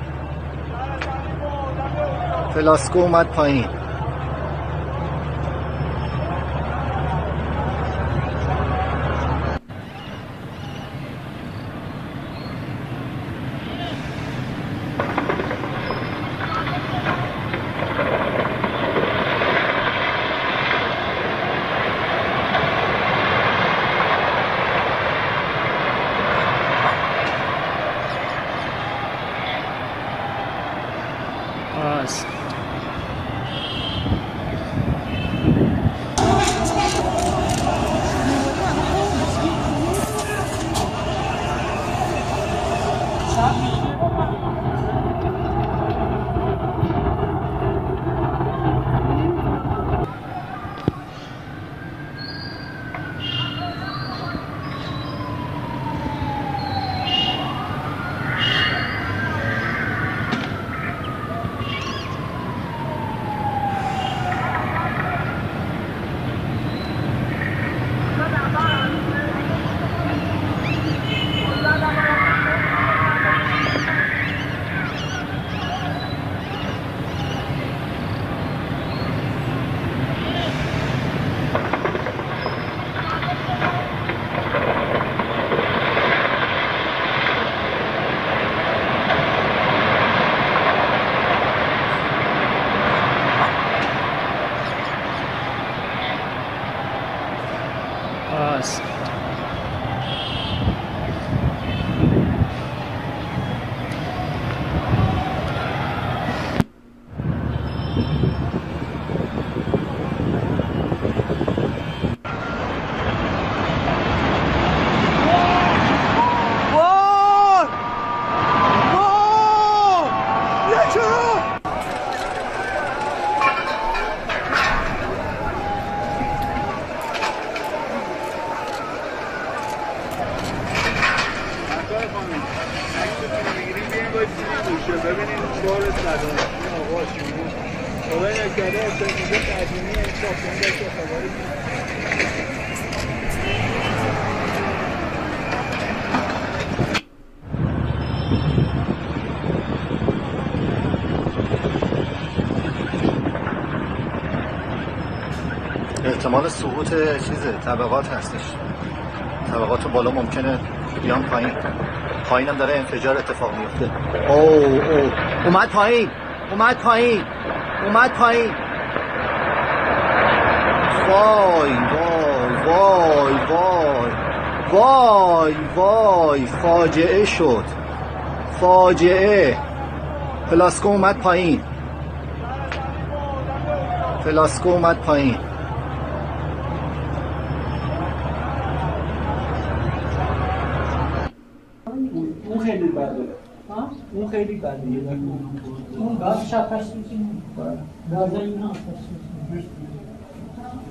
احتمال سقوط طبقات هستش. طبقات بالا ممکنه بیان پایین. پایینم داره انفجار اتفاق میفته. اوه اومد پایین. وای فاجعه شد. پلاسکو اومد پایین. اون خیلی بده. اون خیلی بده. اون گاز شفاش گاز اینا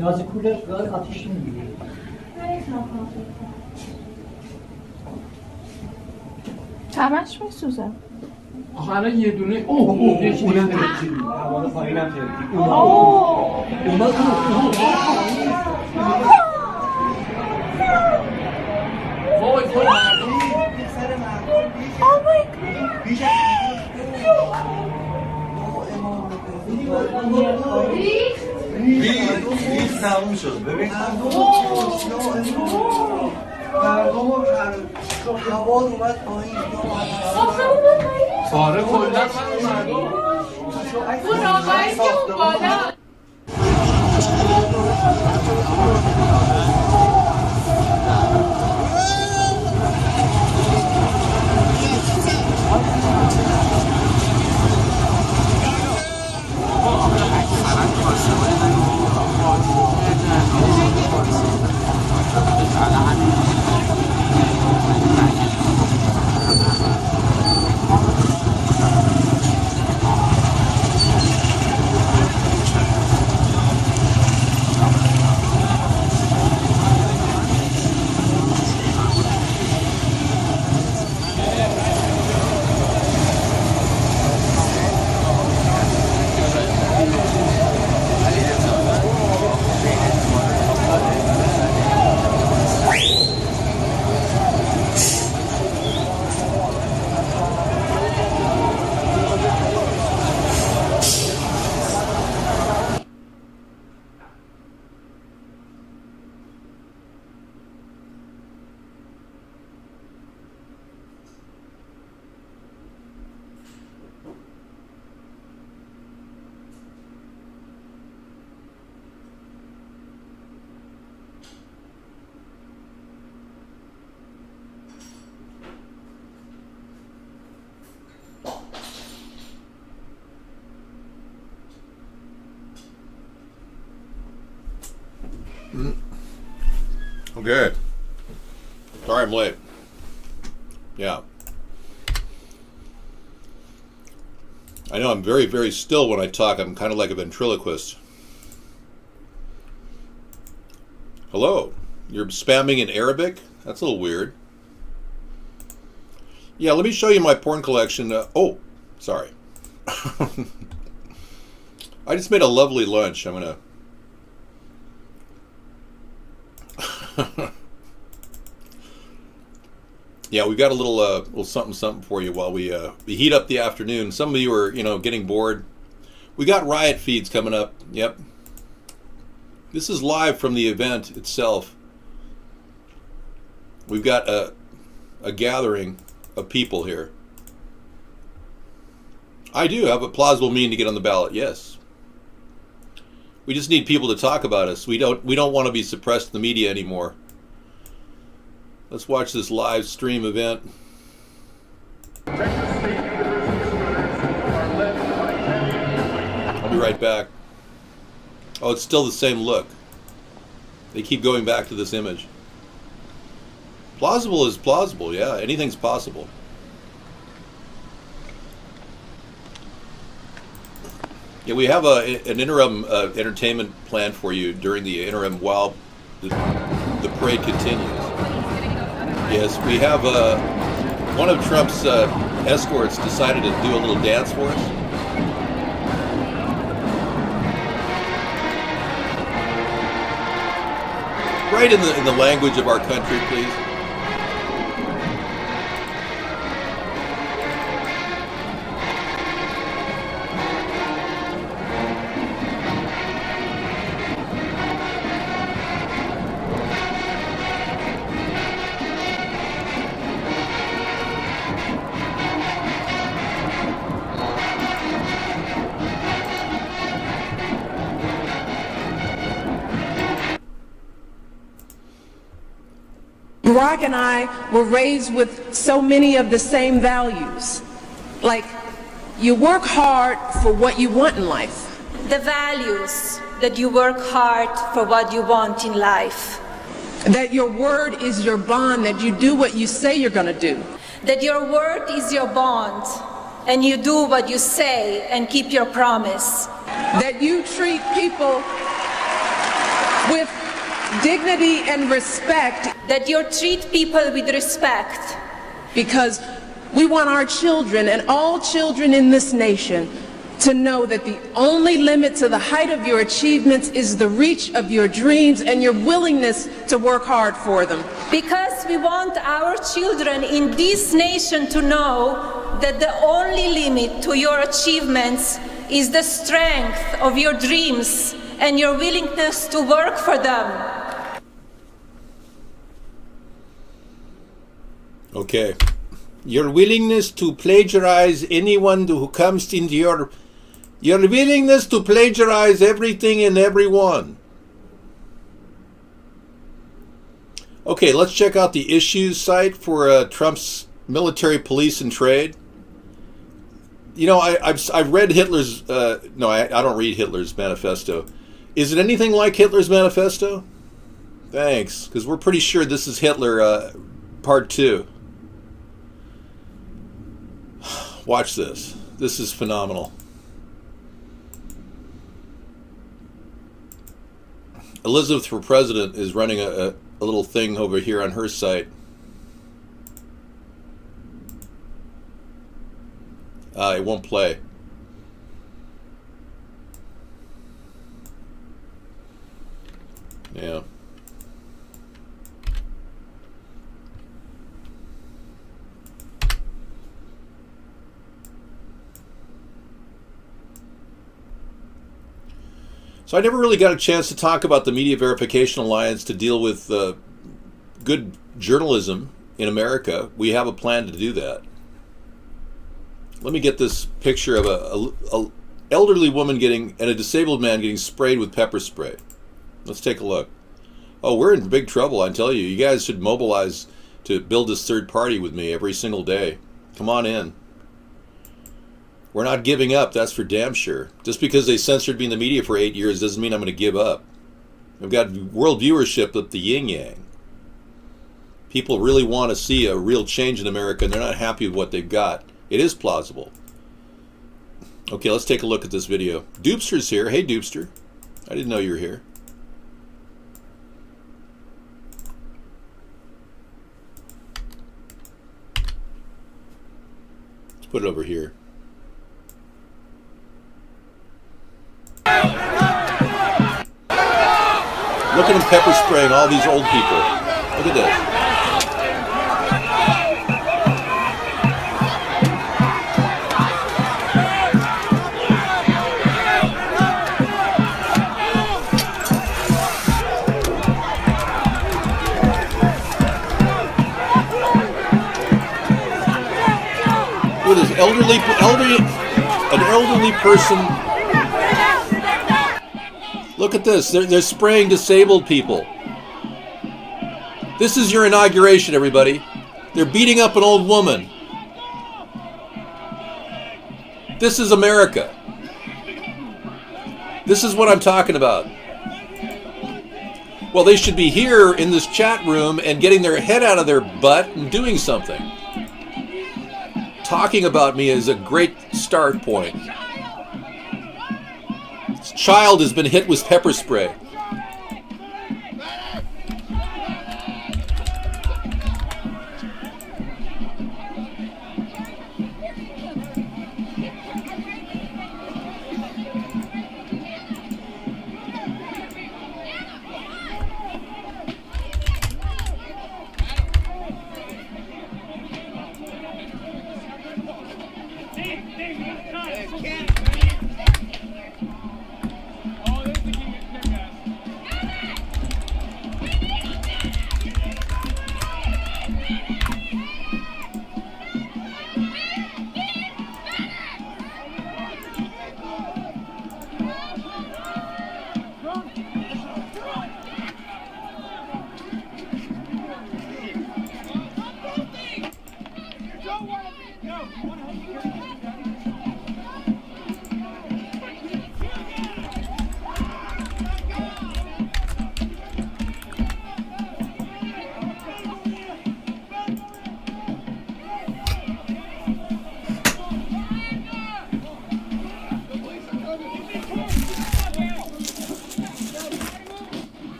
گاز کولر گاز آتیش میگیره. همش میسوزه. آخه الان یه دونه اونم ترکیدی. حوالا پایینم ترکیدی. وای مردم. Oh my ریخ تموم شد. ببین مردم هوا اومد پایین. آره کلا مردم اون آقایی که اون بالا Okay. Sorry I'm late. Yeah. I know I'm very, very still when I talk. I'm kind of like a ventriloquist. Hello. You're spamming in Arabic? That's a little weird. Yeah, let me show you my porn collection. Oh, sorry. I just made a lovely lunch. I'm going to... Yeah, we got a little something for you while we heat up the afternoon. Some of you are, getting bored. We got riot feeds coming up. Yep. This is live from the event itself. We've got a gathering of people here. I do have a plausible mean to get on the ballot. Yes. We just need people to talk about us. We don't want to be suppressed in the media anymore. Let's watch this live stream event. I'll be right back. Oh, it's still the same look. They keep going back to this image. Plausible is plausible, yeah. Anything's possible. Yeah, we have an interim entertainment plan for you during the interim while the parade continues. Yes, we have one of Trump's escorts decided to do a little dance for us. Right in the language of our country, please. Barack and I were raised with so many of the same values. Like, you work hard for what you want in life. The values that you work hard for what you want in life. That your word is your bond, that you do what you say you're going to do. That your word is your bond, and you do what you say and keep your promise. That you treat people with dignity and respect. That you treat people with respect. Because we want our children and all children in this nation to know that the only limit to the height of your achievements is the reach of your dreams and your willingness to work hard for them. Because we want our children in this nation to know that the only limit to your achievements is the strength of your dreams and your willingness to work for them. Okay. Your willingness to plagiarize anyone who comes into your willingness to plagiarize everything and everyone. Okay, let's check out the issues site for Trump's military, police, and trade. You know, I've read Hitler's. No, I don't read Hitler's manifesto. Is it anything like Hitler's manifesto? Thanks, because we're pretty sure this is Hitler Part 2. Watch this. This is phenomenal. Elizabeth for president is running a little thing over here on her site. It won't play. Yeah. So I never really got a chance to talk about the Media Verification Alliance to deal with good journalism in America. We have a plan to do that. Let me get this picture of a elderly woman and a disabled man getting sprayed with pepper spray. Let's take a look. Oh, we're in big trouble, I tell you. You guys should mobilize to build this third party with me every single day. Come on in. We're not giving up, that's for damn sure. Just because they censored me in the media for 8 years doesn't mean I'm going to give up. I've got world viewership up the yin-yang. People really want to see a real change in America, and they're not happy with what they've got. It is plausible. Okay, let's take a look at this video. Doopster's here. Hey, Doopster. I didn't know you were here. Let's put it over here. Look at him pepper spraying all these old people. Look at this. Look at this an elderly person. Look at this. They're spraying disabled people. This is your inauguration, everybody. They're beating up an old woman. This is America. This is what I'm talking about. Well, they should be here in this chat room and getting their head out of their butt and doing something. Talking about me is a great start point. This child has been hit with pepper spray.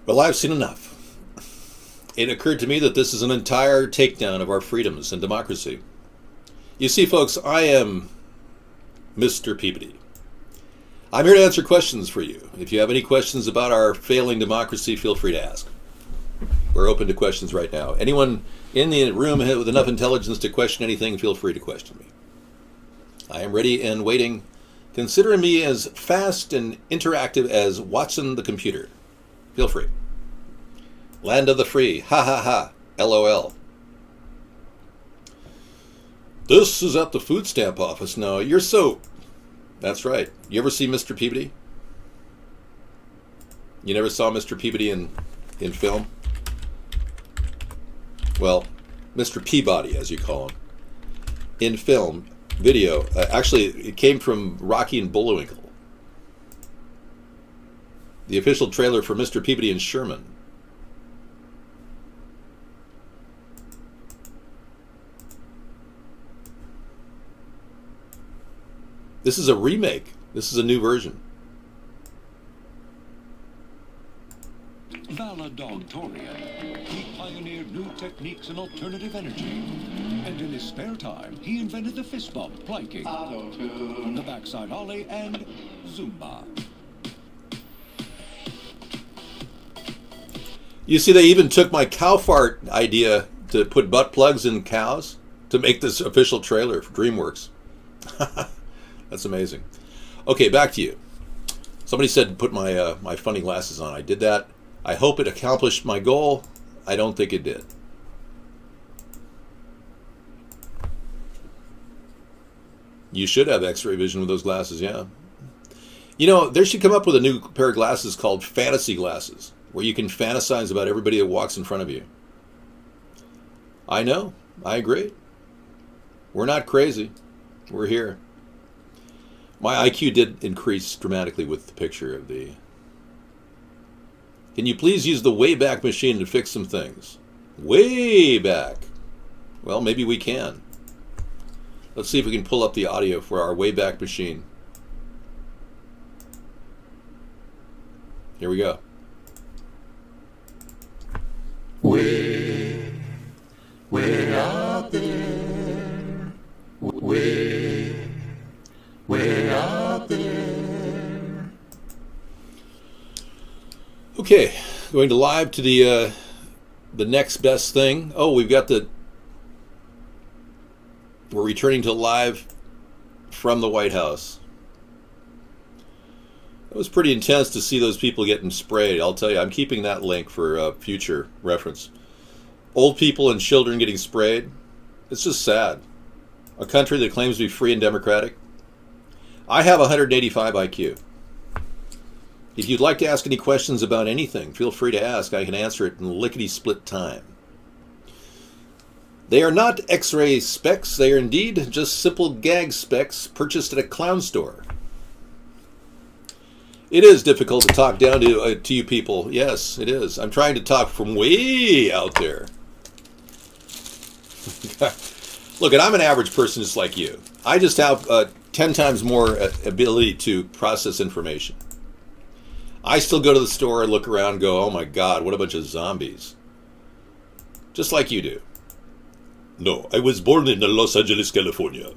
Well, I've seen enough. It occurred to me that this is an entire takedown of our freedoms and democracy. You see, folks, I am Mr. Peabody. I'm here to answer questions for you. If you have any questions about our failing democracy, feel free to ask. We're open to questions right now. Anyone in the room with enough intelligence to question anything, feel free to question me. I am ready and waiting. Consider me as fast and interactive as Watson the computer. Feel free. Land of the free. Ha ha ha. LOL. This is at the food stamp office. No, you're so... That's right. You ever see Mr. Peabody? You never saw Mr. Peabody in film? Well, Mr. Peabody, as you call him. In film, video. Actually, it came from Rocky and Bullwinkle. The official trailer for Mr. Peabody and Sherman. This is a remake. This is a new version. Valedictorian. He pioneered new techniques in alternative energy. And in his spare time, he invented the fist bump, planking, the backside ollie, and Zumba. You see, they even took my cow fart idea to put butt plugs in cows to make this official trailer for DreamWorks. That's amazing. Okay, back to you. Somebody said put my my funny glasses on. I did that. I hope it accomplished my goal. I don't think it did. You should have X-ray vision with those glasses, yeah. You know, they should come up with a new pair of glasses called fantasy glasses, where you can fantasize about everybody that walks in front of you. I know. I agree. We're not crazy. We're here. My IQ did increase dramatically with the picture of the Can you please use the Wayback Machine to fix some things? Way back. Well, maybe we can. Let's see if we can pull up the audio for our Wayback Machine. Here we go. Way out there, way out there. Okay, going to live to the next best thing. Oh, we're returning to live from the White House. It was pretty intense to see those people getting sprayed. I'll tell you, I'm keeping that link for future reference. Old people and children getting sprayed. It's just sad. A country that claims to be free and democratic. I have 185 IQ. If you'd like to ask any questions about anything, feel free to ask. I can answer it in lickety-split time. They are not X-ray specs. They are indeed just simple gag specs purchased at a clown store. It is difficult to talk down to you people. Yes, it is. I'm trying to talk from way out there. Look, I'm an average person just like you. I just have 10 times more ability to process information. I still go to the store and look around and go, oh my God, what a bunch of zombies. Just like you do. No, I was born in Los Angeles, California.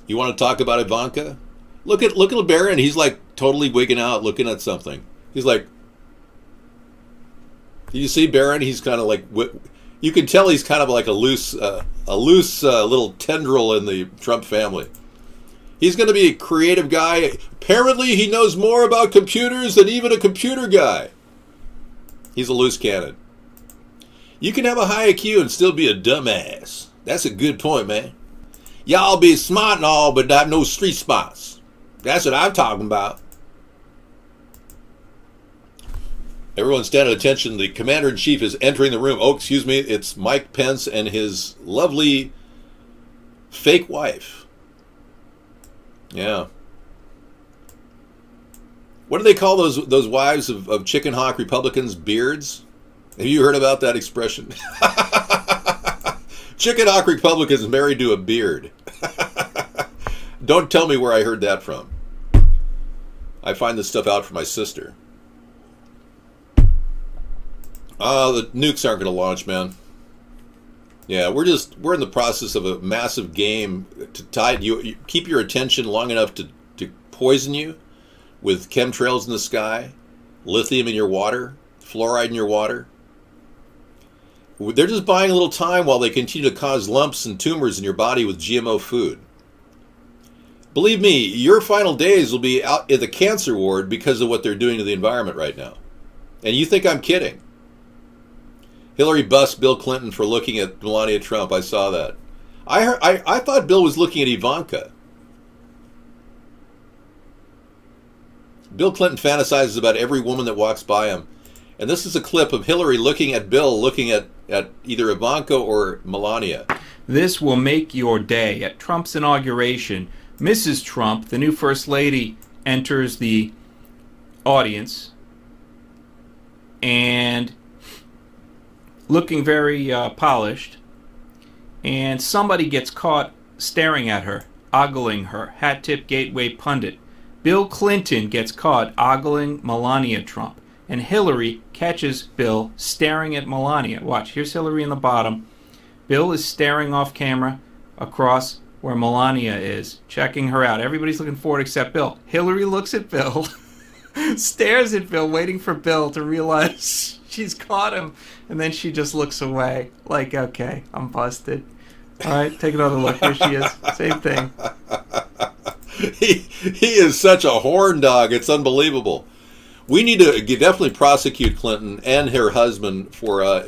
You want to talk about Ivanka? Look at Barron. He's like totally wigging out, looking at something. He's like, do you see Barron? He's kind of like, you can tell he's kind of like a loose little tendril in the Trump family. He's going to be a creative guy. Apparently, he knows more about computers than even a computer guy. He's a loose cannon. You can have a high IQ and still be a dumbass. That's a good point, man. Y'all be smart and all, but not no street smarts. That's what I'm talking about. Everyone stand at attention. The Commander-in-Chief is entering the room. Oh, excuse me. It's Mike Pence and his lovely fake wife. Yeah. What do they call those wives of chicken hawk Republicans? Beards? Have you heard about that expression? Chicken hawk Republicans married to a beard. Don't tell me where I heard that from. I find this stuff out for my sister. The nukes aren't going to launch, man. Yeah, we're in the process of a massive game to tide you keep your attention long enough to poison you with chemtrails in the sky, lithium in your water, fluoride in your water. They're just buying a little time while they continue to cause lumps and tumors in your body with GMO food. Believe me, your final days will be out in the cancer ward because of what they're doing to the environment right now. And you think I'm kidding. Hillary busts Bill Clinton for looking at Melania Trump. I saw that. I thought Bill was looking at Ivanka. Bill Clinton fantasizes about every woman that walks by him. And this is a clip of Hillary looking at Bill, looking at either Ivanka or Melania. This will make your day. At Trump's inauguration, Mrs. Trump, the new First Lady, enters the audience and looking very polished, and somebody gets caught staring at her, ogling her. Hat tip gateway pundit. Bill Clinton gets caught ogling Melania Trump, and Hillary catches Bill staring at Melania. Watch, here's Hillary in the bottom. Bill is staring off camera across where Melania is, checking her out. Everybody's looking forward except Bill. Hillary looks at Bill, stares at Bill, waiting for Bill to realize she's caught him, and then she just looks away, like, okay, I'm busted. All right, take another look. Here she is. Same thing. He is such a horn dog. It's unbelievable. We need to definitely prosecute Clinton and her husband for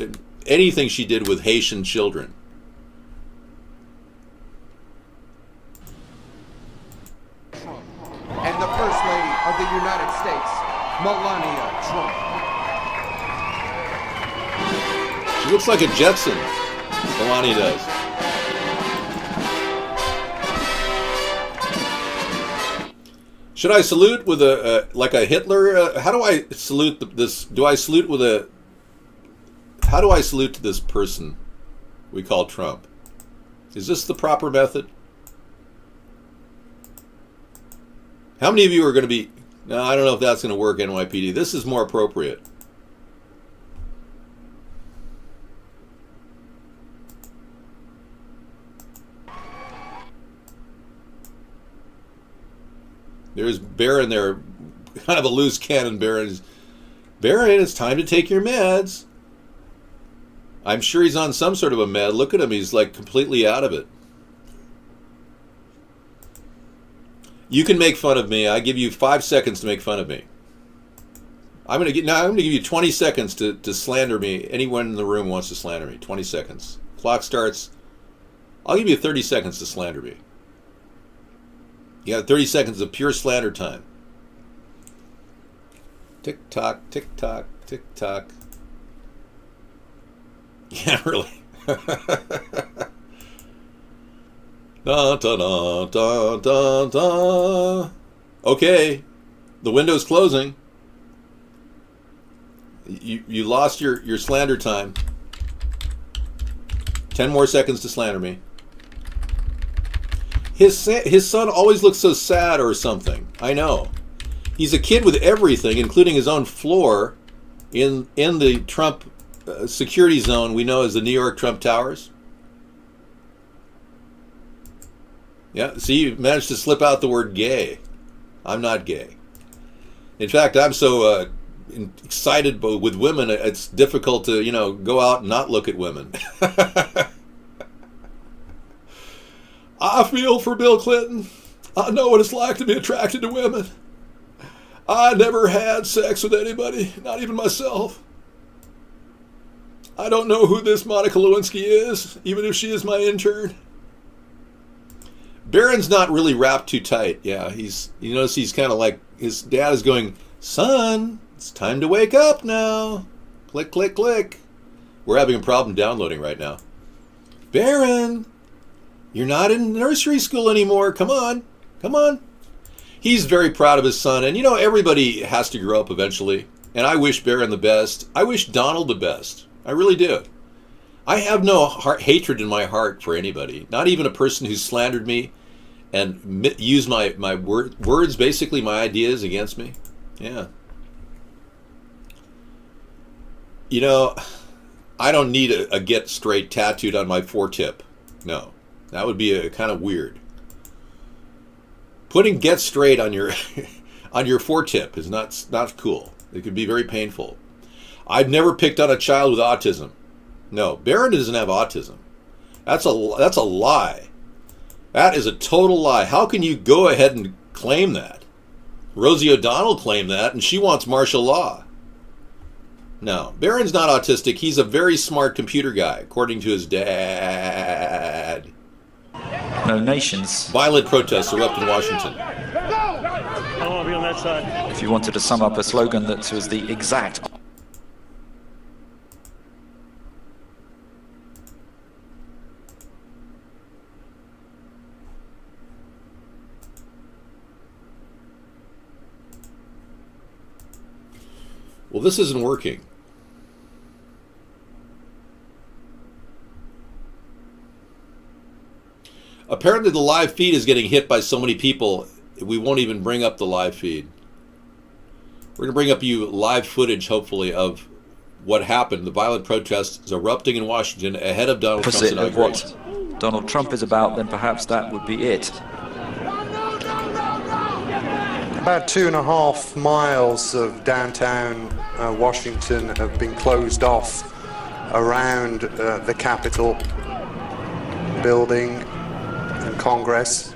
anything she did with Haitian children. And the First Lady of the United States, Melania Trump. She looks like a Jetson. Melania does. Should I salute with like a Hitler? How do I salute this? Do I salute with a? How do I salute to this person we call Trump? Is this the proper method? How many of you are going to be? No, I don't know if that's going to work, NYPD. This is more appropriate. There's Barron there, kind of a loose cannon. Barron, it's time to take your meds. I'm sure he's on some sort of a med. Look at him, he's like completely out of it. You can make fun of me. I give you 5 seconds to make fun of me. I'm gonna give you 20 seconds to slander me. Anyone in the room wants to slander me. 20 seconds. Clock starts. I'll give you 30 seconds to slander me. You got 30 seconds of pure slander time. Tick tock, tick tock, tick tock. Yeah, really. Da, da, da, da, da, da. Okay, the window's closing. You lost your slander time. 10 more seconds to slander me. His son always looks so sad or something. I know. He's a kid with everything, including his own floor in the Trump security zone we know as the New York Trump Towers. Yeah, see, you managed to slip out the word gay. I'm not gay. In fact, I'm so excited with women, it's difficult to, go out and not look at women. I feel for Bill Clinton. I know what it's like to be attracted to women. I never had sex with anybody, not even myself. I don't know who this Monica Lewinsky is, even if she is my intern. Barron's not really wrapped too tight. Yeah, you notice he's kind of like, his dad is going, son, it's time to wake up now. Click, click, click. We're having a problem downloading right now. Barron, you're not in nursery school anymore. Come on. Come on. He's very proud of his son. And, everybody has to grow up eventually. And I wish Barron the best. I wish Donald the best. I really do. I have no hatred in my heart for anybody. Not even a person who slandered me and used my words, basically my ideas, against me. Yeah. I don't need a get straight tattooed on my foretip. No. That would be a kind of weird. Putting get straight on your on your foretip is not cool. It could be very painful. I've never picked on a child with autism. No, Barron doesn't have autism. That's a lie. That is a total lie. How can you go ahead and claim that? Rosie O'Donnell claimed that, and she wants martial law. No, Barron's not autistic. He's a very smart computer guy, according to his dad. No nations. Violent protests erupt in Washington. I want to be on that side. If you wanted to sum up a slogan that was the exact... Well, this isn't working. Apparently the live feed is getting hit by so many people, we won't even bring up the live feed. We're going to bring up you live footage, hopefully, of what happened. The violent protests erupting in Washington ahead of Donald Trump's inauguration. Of what Donald Trump is about, then perhaps that would be it. About 2.5 miles of downtown Washington have been closed off around the Capitol building and Congress.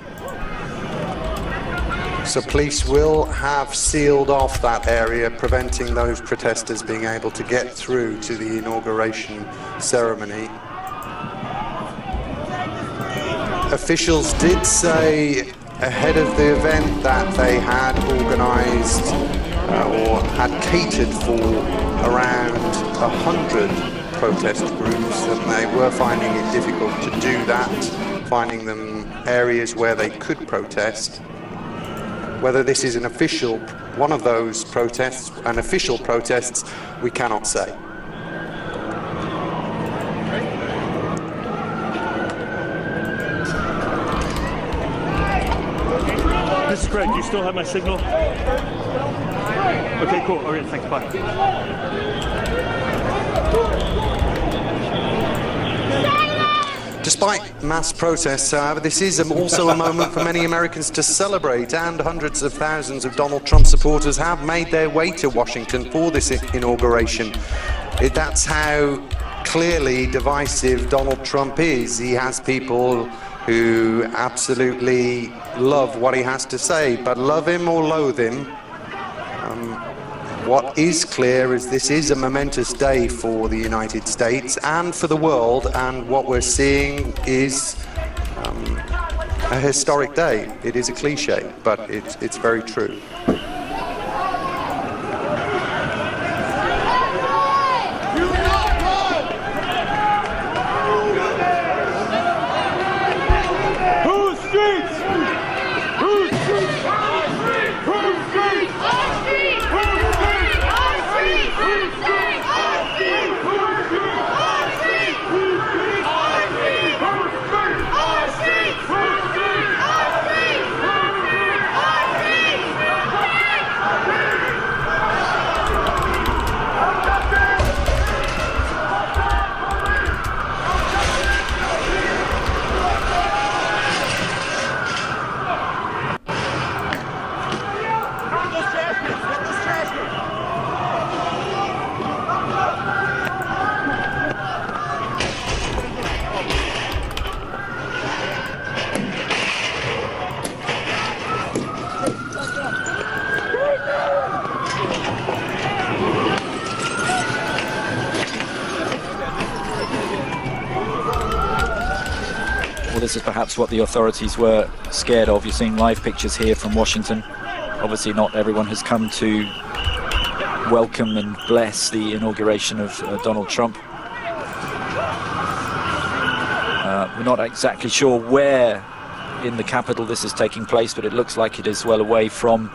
So police will have sealed off that area, preventing those protesters being able to get through to the inauguration ceremony. Officials did say ahead of the event that they had organised or had catered for around 100 protest groups, and they were finding it difficult to do that, finding them areas where they could protest. Whether this is one of those protests, an official protests, we cannot say. This is Greg. Do you still have my signal? Okay, cool. All right, thanks. Bye. Despite mass protests, however, this is also a moment for many Americans to celebrate, and hundreds of thousands of Donald Trump supporters have made their way to Washington for this inauguration. That's how clearly divisive Donald Trump is. He has people who absolutely love what he has to say, but love him or loathe him, what is clear is this is a momentous day for the United States and for the world, and what we're seeing is a historic day. It is a cliche, but it's very true. This is perhaps what the authorities were scared of. You're seeing live pictures here from Washington. Obviously not everyone has come to welcome and bless the inauguration of Donald Trump. We're not exactly sure where in the Capitol this is taking place, but it looks like it is well away from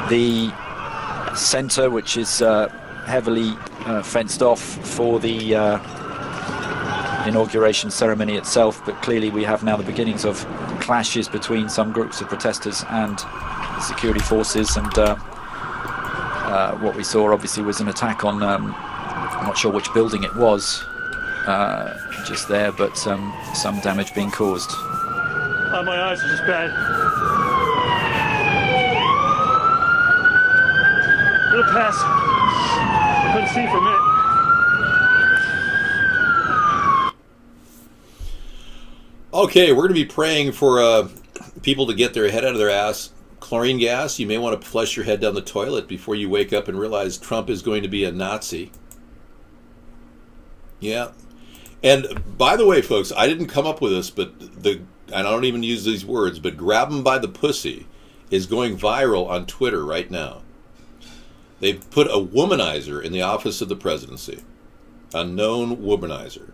the center, which is heavily fenced off for the inauguration ceremony itself. But clearly we have now the beginnings of clashes between some groups of protesters and the security forces, and what we saw obviously was an attack on I'm not sure which building it was just there, but some damage being caused. My eyes are just bad. It'll pass. I couldn't see for a minute. Okay, we're going to be praying for people to get their head out of their ass. Chlorine gas, you may want to flush your head down the toilet before you wake up and realize Trump is going to be a Nazi. Yeah. And by the way, folks, I didn't come up with this, but and I don't even use these words, but grab him by the pussy is going viral on Twitter right now. They've put a womanizer in the office of the presidency. A known womanizer.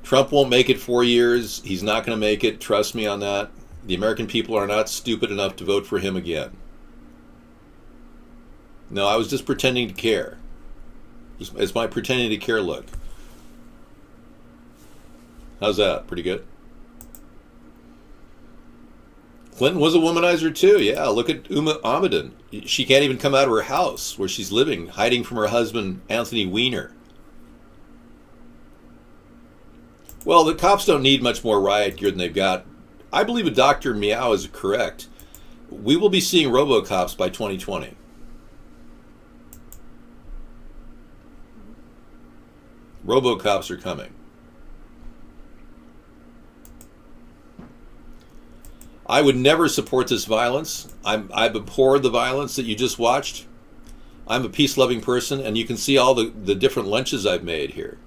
Trump won't make it 4 years. He's not going to make it. Trust me on that. The American people are not stupid enough to vote for him again. No, I was just pretending to care. It's my pretending to care look. How's that? Pretty good? Clinton was a womanizer too. Yeah, look at Uma Ahmadin. She can't even come out of her house where she's living, hiding from her husband, Anthony Weiner. Well, the cops don't need much more riot gear than they've got. I believe Dr. Meow is correct. We will be seeing RoboCops by 2020. RoboCops are coming. I would never support this violence. I abhor the violence that you just watched. I'm a peace-loving person, and you can see all the different lunches I've made here.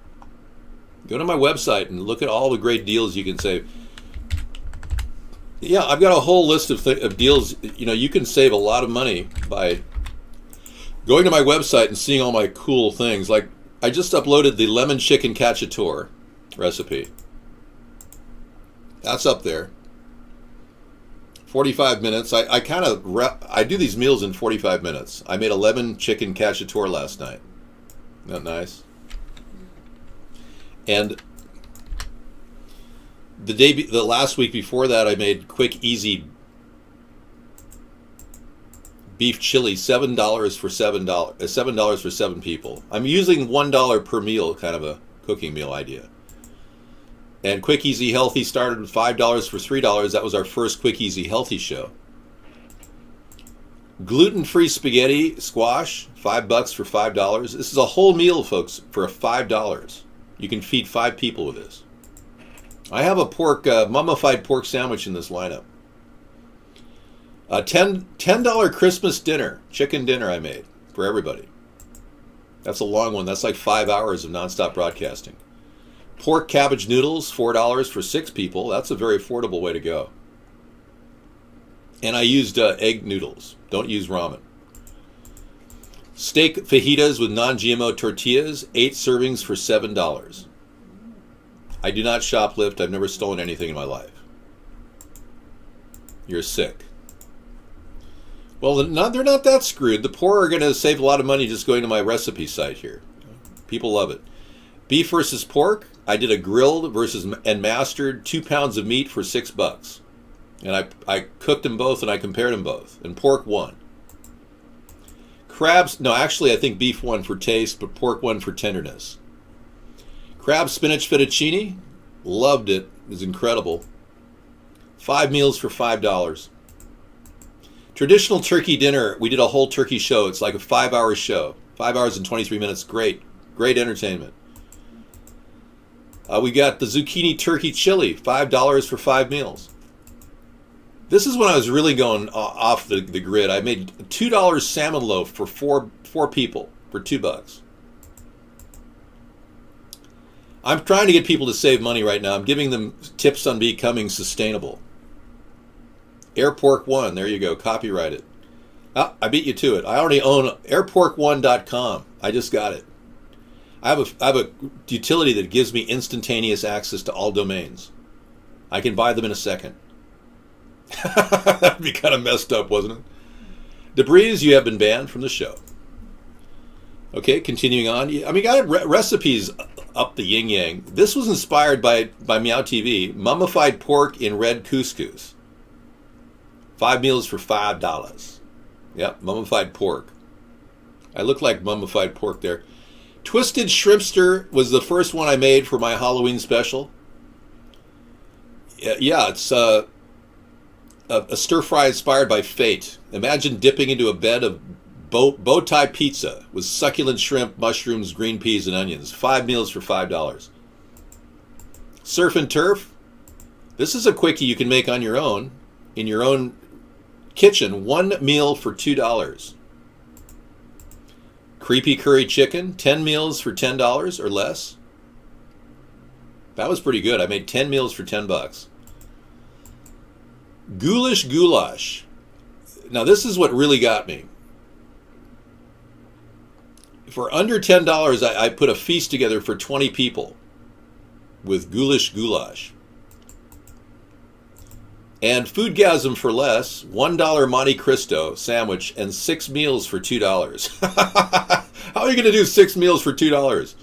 Go to my website and look at all the great deals you can save. Yeah, I've got a whole list of deals. You know, you can save a lot of money by going to my website and seeing all my cool things. Like, I just uploaded the lemon chicken cacciatore recipe. That's up there. 45 minutes. I do these meals in 45 minutes. I made 11 chicken cacciatore last night. Isn't that nice? And the last week before that, I made quick, easy beef chili, $7 for $7 for 7 people. I'm using $1 per meal, kind of a cooking meal idea. And Quick Easy Healthy started with $5 for $3. That was our first Quick Easy Healthy show. Gluten-free spaghetti squash, $5 for $5. This is a whole meal, folks, for $5. You can feed 5 people with this. I have a mummified pork sandwich in this lineup. A $10 Christmas dinner, chicken dinner I made for everybody. That's a long one. That's like 5 hours of nonstop broadcasting. Pork cabbage noodles, $4 for 6 people. That's a very affordable way to go. And I used egg noodles. Don't use ramen. Steak fajitas with non-GMO tortillas, 8 servings for $7. I do not shoplift. I've never stolen anything in my life. You're sick. Well, they're not that screwed. The poor are going to save a lot of money just going to my recipe site here. People love it. Beef versus pork. I did a grilled and mastered 2 pounds of meat for $6. And I cooked them both and I compared them both. And pork won. Crabs, no, actually I think beef won for taste, but pork won for tenderness. Crab spinach fettuccine. Loved it. It was incredible. 5 meals for $5. Traditional turkey dinner, we did a whole turkey show. It's like a 5-hour show. 5 hours and 23 minutes. Great. Great entertainment. We got the zucchini turkey chili, $5 for 5 meals. This is when I was really going off the grid. I made a $2 salmon loaf for four people for $2. I'm trying to get people to save money right now. I'm giving them tips on becoming sustainable. Air Pork One, there you go, copyright it. Oh, I beat you to it. I already own airpork1.com. I just got it. I have a utility that gives me instantaneous access to all domains. I can buy them in a second. That'd be kind of messed up, wasn't it? Debris, you have been banned from the show. Okay, continuing on. I mean, got recipes up the yin yang. This was inspired by Meow TV. Mummified pork in red couscous. 5 meals for $5. Yep, mummified pork. I look like mummified pork there. Twisted Shrimpster was the first one I made for my Halloween special. Yeah, it's a stir fry inspired by fate. Imagine dipping into a bed of bow tie pizza with succulent shrimp, mushrooms, green peas, and onions. 5 meals for $5. Surf and turf. This is a quickie you can make on your own, in your own kitchen. 1 meal for $2. Creepy curry chicken, 10 meals for $10 or less. That was pretty good. I made 10 meals for $10. Ghoulish goulash. Now this is what really got me. For under $10, I put a feast together for 20 people with ghoulish goulash. And Foodgasm for less, $1 Monte Cristo sandwich and 6 meals for $2. How are you going to do 6 meals for $2?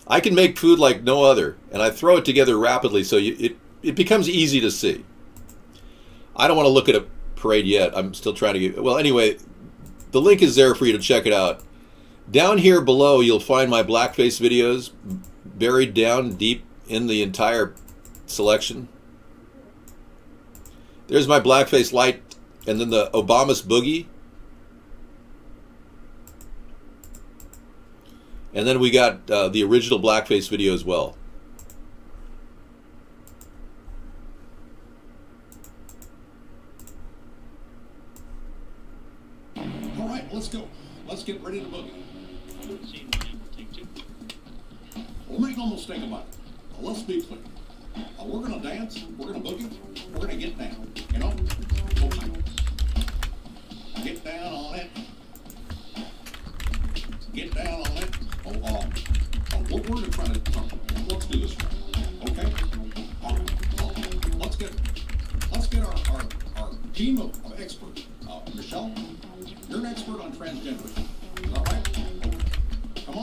I can make food like no other, and I throw it together rapidly so it becomes easy to see. I don't want to look at a parade yet. I'm still trying to get... Well, anyway, the link is there for you to check it out. Down here below, you'll find my blackface videos buried down deep in the entire selection. There's my blackface light, and then the Obama's Boogie. And then we got the original blackface video as well. All right, let's go. Let's get ready to boogie. Well, make no mistake about it. Let's be clear. We're going to dance. We're going to boogie. We're going to get down. You know? Okay. Get down on it. Get down on it. We're going to try to talk. Let's do this right. Okay? All right. Let's get our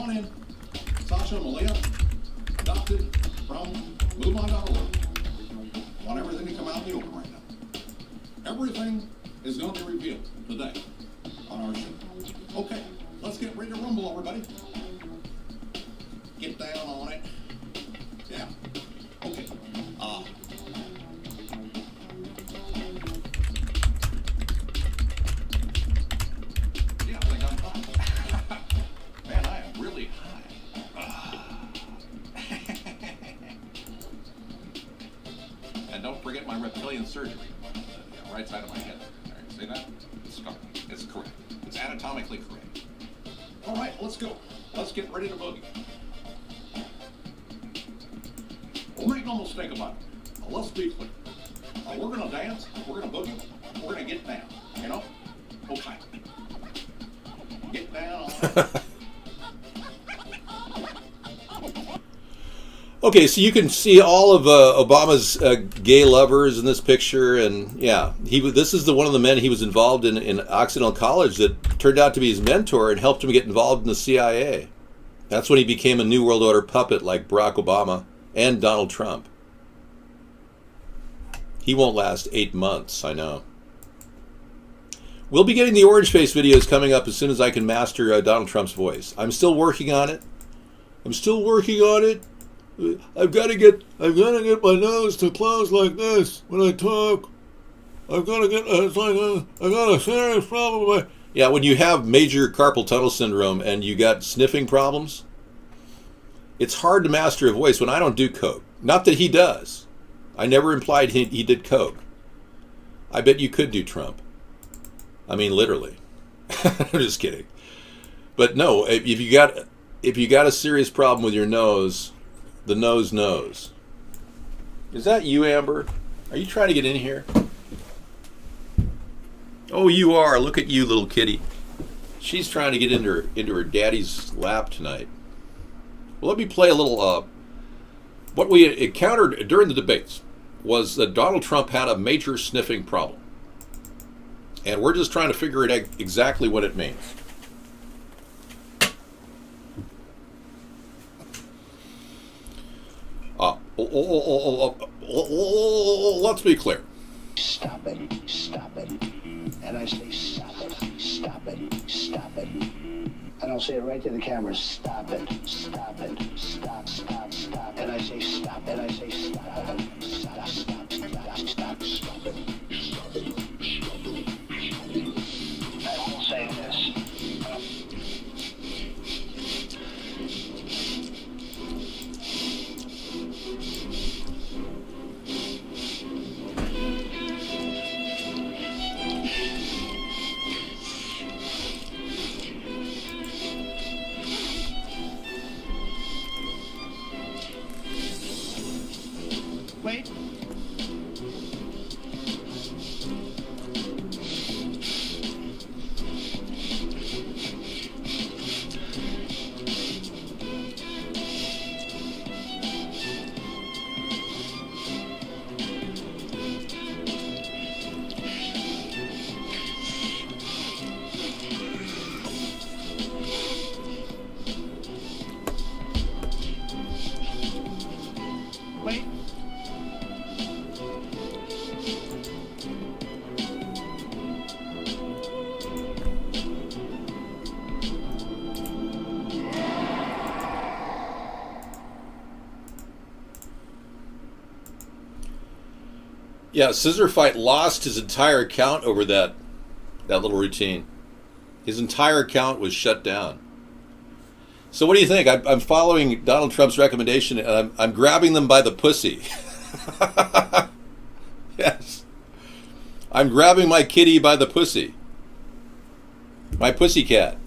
on in. Sasha and Malia, adopted from MoveOn.org. Want everything to come out in the open right now. Everything is going to be revealed today on our show. Okay, let's get ready to rumble, everybody. Get down on it. Yeah. Okay. Yeah, I think I'm high. Man, I am really high. And don't forget my reptilian surgery. Yeah, right side of my head. All right, see that? It's correct. It's anatomically correct. All right, let's go. Let's get ready to boogie. Well, make no mistake about it. Now, let's be clear. We're going to dance. We're going to boogie. We're going to get down. You know? Okay. Get down on it. Okay, so you can see all of Obama's gay lovers in this picture, and yeah, this is one of the men he was involved in Occidental College that turned out to be his mentor and helped him get involved in the CIA. That's when he became a New World Order puppet like Barack Obama and Donald Trump. He won't last 8 months, I know. We'll be getting the orange face videos coming up as soon as I can master Donald Trump's voice. I'm still working on it. I've got to get my nose to close like this when I talk. I've got to get, it's like I got a serious problem with my... Yeah, when you have major carpal tunnel syndrome and you got sniffing problems, it's hard to master a voice when I don't do coke. Not that he does. I never implied he did coke. I bet you could do Trump. I mean, literally. I'm just kidding. But no, if you got a serious problem with your nose, the nose knows. Is that you, Amber? Are you trying to get in here? Oh, you are. Look at you, little kitty. She's trying to get into her daddy's lap tonight. Well, let me play a little. What we encountered during the debates was that Donald Trump had a major sniffing problem. And we're just trying to figure it out exactly what it means. Let's be clear. Stop it, stop it. And I say stop it, stop it, stop it. And I'll say it right to the camera, stop it, stop it, stop, stop, stop. And I say stop, and I say stop it, stop, stop, stop, stop, stop it, stop it, stop it. I will say this. Wait. Wait. Yeah, Scissor Fight lost his entire account over that little routine. His entire account was shut down. So what do you think? I'm following Donald Trump's recommendation, and I'm grabbing them by the pussy. Yes. I'm grabbing my kitty by the pussy. My pussy cat.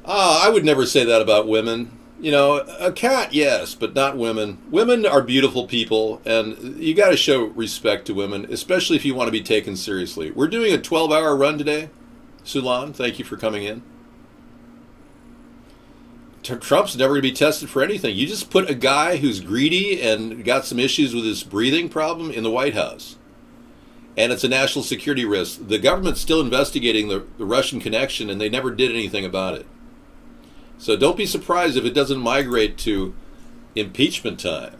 I would never say that about women. You know, a cat, yes, but not women. Women are beautiful people, and you got to show respect to women, especially if you want to be taken seriously. We're doing a 12-hour run today. Sulan, thank you for coming in. Trump's never going to be tested for anything. You just put a guy who's greedy and got some issues with his breathing problem in the White House. and it's a national security risk. The government's still investigating the Russian connection, and they never did anything about it. So don't be surprised if it doesn't migrate to impeachment time.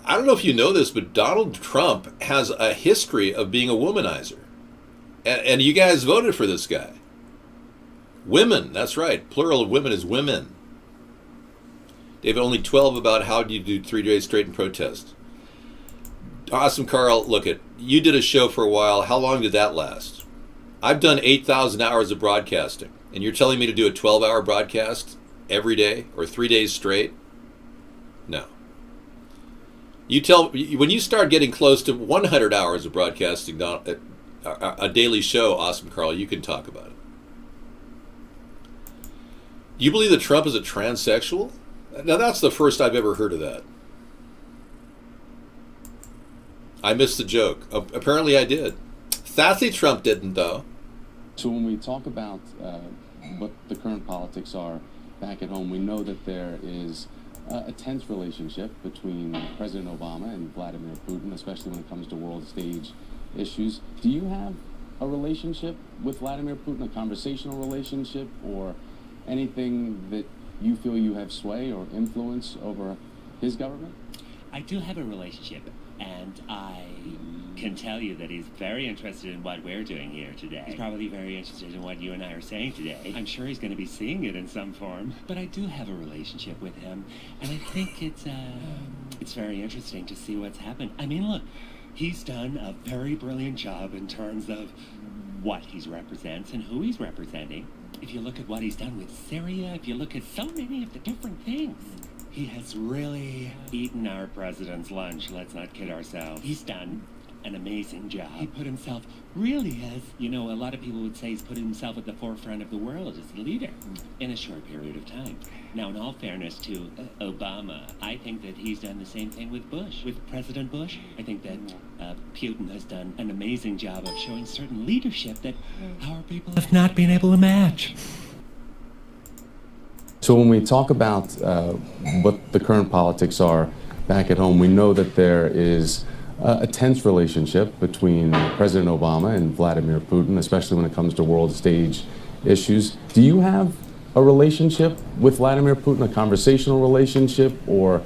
I don't know if you know this, but Donald Trump has a history of being a womanizer. And you guys voted for this guy. Women, that's right. Plural of women is women. David, only 12 about how do you do 3 days straight in protest. Awesome, Carl. Look, you did a show for a while. How long did that last? I've done 8,000 hours of broadcasting. And you're telling me to do a 12-hour broadcast every day or 3 days straight? No. When you start getting close to 100 hours of broadcasting, a daily show, Awesome Carl, you can talk about it. You believe that Trump is a transsexual? Now that's the first I've ever heard of that. I missed the joke. Apparently I did. Thathy Trump didn't, though. So when we talk about what the current politics are back at home, we know that there is a tense relationship between President Obama and Vladimir Putin, especially when it comes to world stage issues. Do you have a relationship with Vladimir Putin, a conversational relationship, or anything that you feel you have sway or influence over his government? I do have a relationship, and I can tell you that he's very interested in what we're doing here today. He's probably very interested in what you and I are saying today. I'm sure he's going to be seeing it in some form, but I do have a relationship with him, and I think it's very interesting to see what's happened. I mean, look, he's done a very brilliant job in terms of what he represents and who he's representing. If you look at what he's done with Syria, if you look at so many of the different things, he has really eaten our president's lunch. Let's not kid ourselves. He's done an amazing job. He put himself, really has, a lot of people would say he's put himself at the forefront of the world as a leader in a short period of time. Now, in all fairness to Obama, I think that he's done the same thing with Bush. With President Bush, I think that Putin has done an amazing job of showing certain leadership that our people have not been able to match. So when we talk about what the current politics are back at home, we know that there is a tense relationship between President Obama and Vladimir Putin, especially when it comes to world stage issues. Do you have a relationship with Vladimir Putin, a conversational relationship, or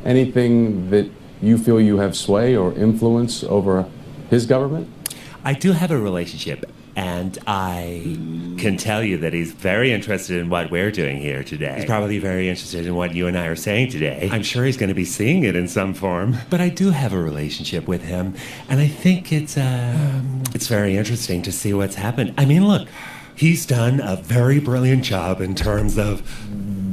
anything that you feel you have sway or influence over his government? I do have a relationship, and I can tell you that he's very interested in what we're doing here today. He's probably very interested in what you and I are saying today. I'm sure he's going to be seeing it in some form, but I do have a relationship with him, and I think it's very interesting to see what's happened. I mean, look, he's done a very brilliant job in terms of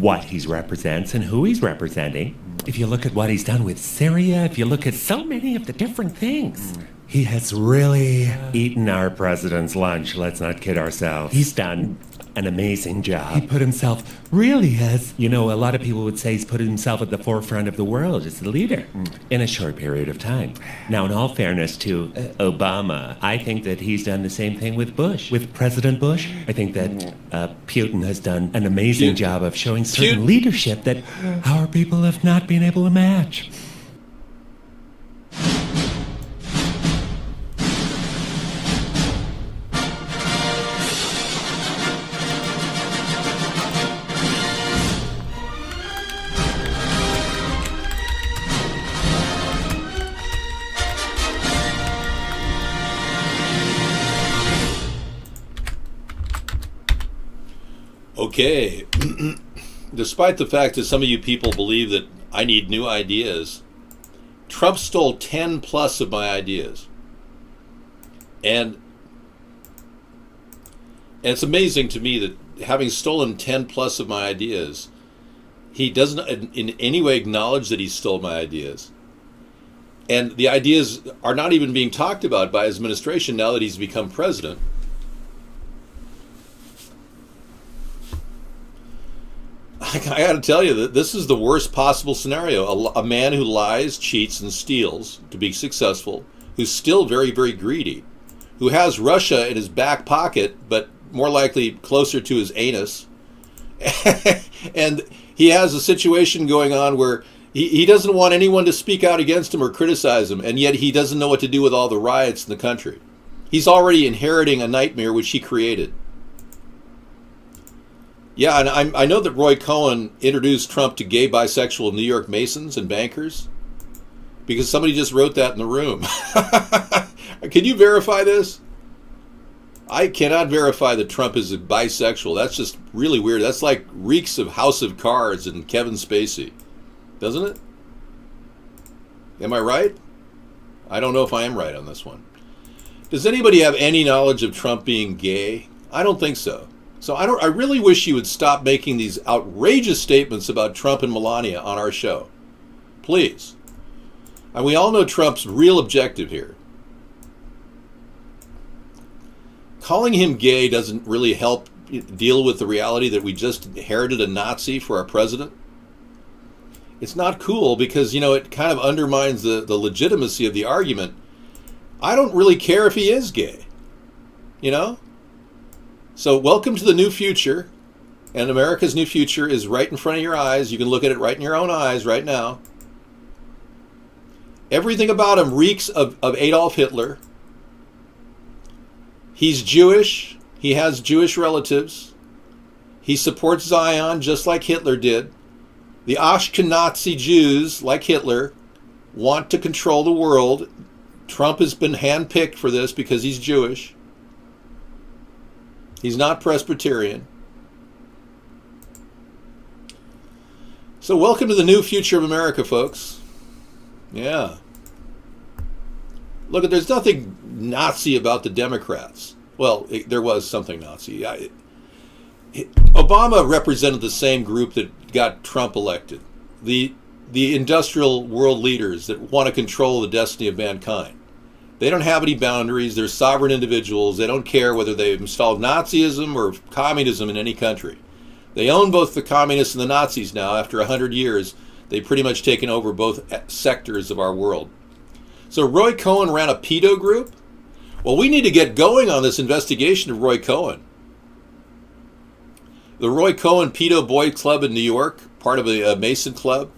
what he represents and who he's representing. If you look at what he's done with Syria, if you look at so many of the different things, he has really eaten our president's lunch. Let's not kid ourselves. He's done an amazing job. He put himself, really has, a lot of people would say he's put himself at the forefront of the world as a leader in a short period of time. Now, in all fairness to Obama, I think that he's done the same thing with Bush. With President Bush, I think that Putin has done an amazing job of showing certain leadership that our people have not been able to match. Okay. Despite the fact that some of you people believe that I need new ideas, Trump stole 10 plus of my ideas. And it's amazing to me that having stolen 10 plus of my ideas, he doesn't in any way acknowledge that he stole my ideas. And the ideas are not even being talked about by his administration now that he's become president. I got to tell you that this is the worst possible scenario. A man who lies, cheats, and steals to be successful, who's still very, very greedy, who has Russia in his back pocket, but more likely closer to his anus. And he has a situation going on where He doesn't want anyone to speak out against him or criticize him, and yet he doesn't know what to do with all the riots in the country. He's already inheriting a nightmare which he created. Yeah, and I know that Roy Cohn introduced Trump to gay, bisexual New York Masons and bankers, because somebody just wrote that in the room. Can you verify this? I cannot verify that Trump is a bisexual. That's just really weird. That's like reeks of House of Cards and Kevin Spacey, doesn't it? Am I right? I don't know if I am right on this one. Does anybody have any knowledge of Trump being gay? I don't think so. So I really wish you would stop making these outrageous statements about Trump and Melania on our show. Please. And we all know Trump's real objective here. Calling him gay doesn't really help deal with the reality that we just inherited a Nazi for our president. It's not cool because, it kind of undermines the legitimacy of the argument. I don't really care if he is gay, So welcome to the new future, and America's new future is right in front of your eyes. You can look at it right in your own eyes right now. Everything about him reeks of Adolf Hitler. He's Jewish. He has Jewish relatives. He supports Zion just like Hitler did. The Ashkenazi Jews, like Hitler, want to control the world. Trump has been handpicked for this because he's Jewish. He's not Presbyterian. So welcome to the new future of America, folks. Yeah. Look, there's nothing Nazi about the Democrats. Well, there was something Nazi. Obama represented the same group that got Trump elected. The industrial world leaders that want to control the destiny of mankind. They don't have any boundaries. They're sovereign individuals. They don't care whether they've installed Nazism or communism in any country. They own both the communists and the Nazis now. After 100 years, they've pretty much taken over both sectors of our world. So Roy Cohn ran a pedo group? Well, we need to get going on this investigation of Roy Cohn. The Roy Cohn Pedo Boy Club in New York, part of a Mason club.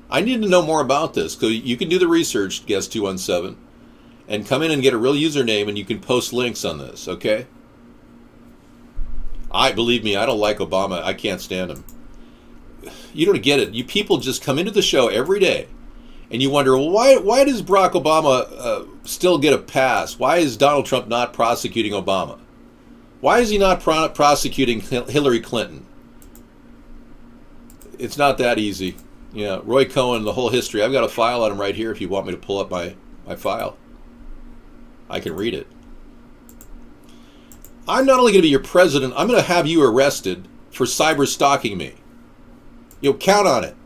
I need to know more about this. So you can do the research, Guest 217. And come in and get a real username, and you can post links on this, okay? Believe me, I don't like Obama. I can't stand him. You don't get it. You people just come into the show every day, and you wonder, well, why does Barack Obama still get a pass? Why is Donald Trump not prosecuting Obama? Why is he not prosecuting Hillary Clinton? It's not that easy. Yeah, Roy Cohn, the whole history. I've got a file on him right here if you want me to pull up my file. I can read it. I'm not only going to be your president, I'm going to have you arrested for cyber stalking me. Count on it.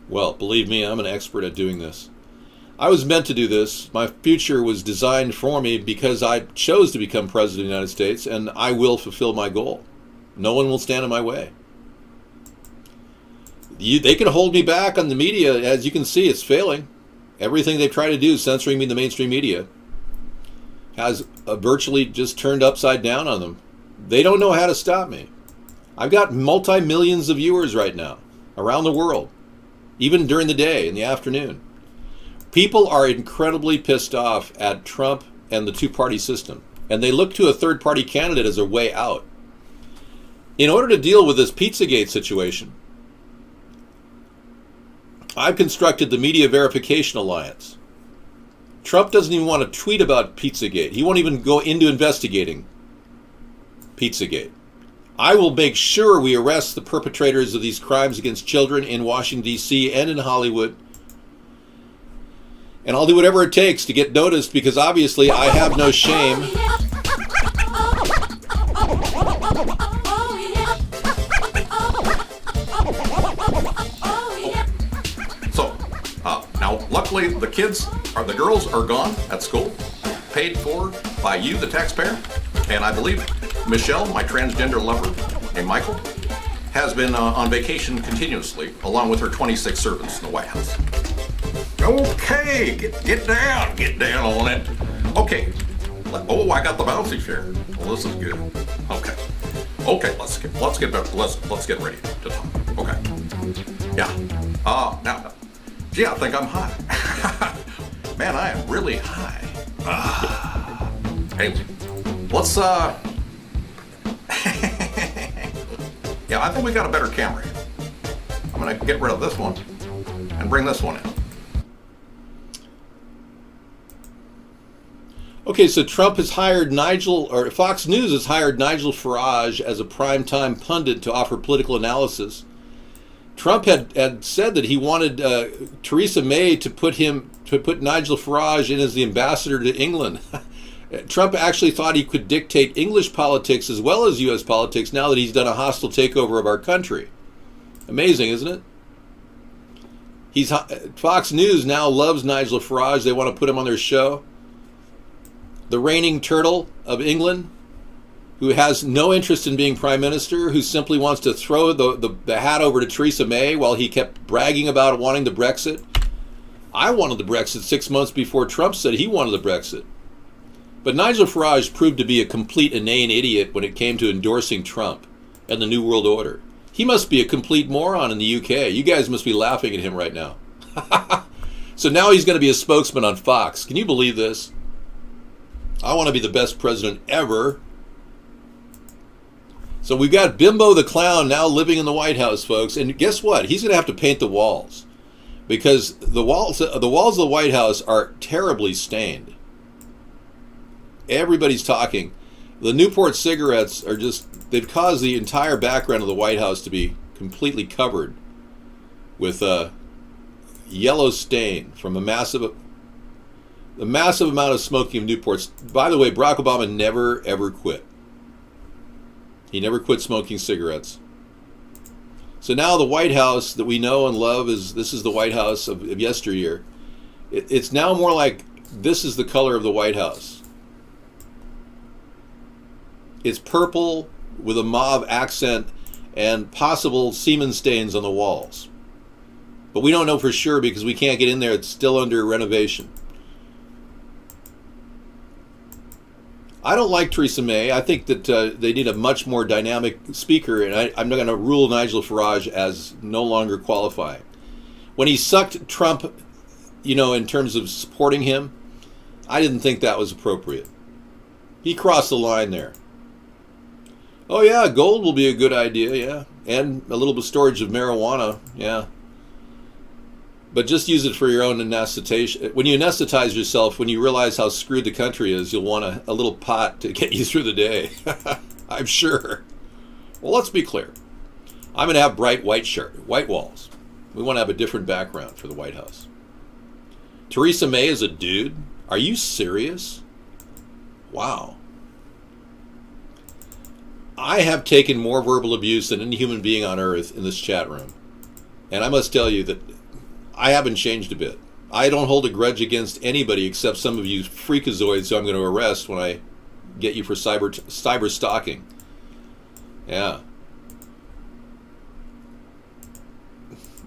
Well, believe me, I'm an expert at doing this. I was meant to do this. My future was designed for me because I chose to become president of the United States, and I will fulfill my goal. No one will stand in my way. They can hold me back on the media. As you can see, it's failing. Everything they've tried to do, censoring me in the mainstream media, has virtually just turned upside down on them. They don't know how to stop me. I've got multi-millions of viewers right now around the world, even during the day, in the afternoon. People are incredibly pissed off at Trump and the two-party system, and they look to a third-party candidate as a way out. In order to deal with this Pizzagate situation, I've constructed the Media Verification Alliance. Trump doesn't even want to tweet about Pizzagate. He won't even go into investigating Pizzagate. I will make sure we arrest the perpetrators of these crimes against children in Washington, D.C. and in Hollywood. And I'll do whatever it takes to get noticed because obviously I have no shame. Now, luckily, the girls are gone at school, paid for by you, the taxpayer, and I believe Michelle, my transgender lover, named Michael, has been on vacation continuously, along with her 26 servants in the White House. Okay, get down on it. Okay, oh, I got the bouncy chair. Well, this is good. Okay. Okay, let's get ready to talk. Okay. Yeah. Now, gee, I think I'm high. Man, I am really high. Hey, let's yeah, I think we got a better camera here. I'm gonna get rid of this one and bring this one in. Okay, so Trump has hired Fox News has hired Nigel Farage as a primetime pundit to offer political analysis. Trump had said that he wanted Theresa May to put Nigel Farage in as the ambassador to England. Trump actually thought he could dictate English politics as well as U.S. politics now that he's done a hostile takeover of our country. Amazing, isn't it? Fox News now loves Nigel Farage. They want to put him on their show. The reigning turtle of England, who has no interest in being prime minister, who simply wants to throw the hat over to Theresa May while he kept bragging about wanting the Brexit. I wanted the Brexit 6 months before Trump said he wanted the Brexit. But Nigel Farage proved to be a complete inane idiot when it came to endorsing Trump and the New World Order. He must be a complete moron in the UK. You guys must be laughing at him right now. So now he's going to be a spokesman on Fox. Can you believe this? I want to be the best president ever. So we've got Bimbo the Clown now living in the White House, folks. And guess what? He's going to have to paint the walls. Because the walls of the White House are terribly stained. Everybody's talking. The Newport cigarettes are they've caused the entire background of the White House to be completely covered with a yellow stain from the massive amount of smoking of Newports. By the way, Barack Obama never, ever quit. He never quit smoking cigarettes. So now the White House that we know and love this is the White House of yesteryear. It's now more like this is the color of the White House. It's purple with a mauve accent and possible semen stains on the walls. But we don't know for sure because we can't get in there. It's still under renovation. I don't like Theresa May. I think that they need a much more dynamic speaker, and I'm not going to rule Nigel Farage as no longer qualified. When he sucked Trump, in terms of supporting him, I didn't think that was appropriate. He crossed the line there. Oh yeah, gold will be a good idea, yeah. And a little bit of storage of marijuana, yeah. But just use it for your own anesthetation. When you anesthetize yourself, when you realize how screwed the country is, you'll want a little pot to get you through the day. I'm sure. Well, let's be clear. I'm going to have bright white walls. We want to have a different background for the White House. Theresa May is a dude? Are you serious? Wow. I have taken more verbal abuse than any human being on earth in this chat room. And I must tell you that I haven't changed a bit. I don't hold a grudge against anybody except some of you freakazoids who I'm going to arrest when I get you for cyber stalking. Yeah.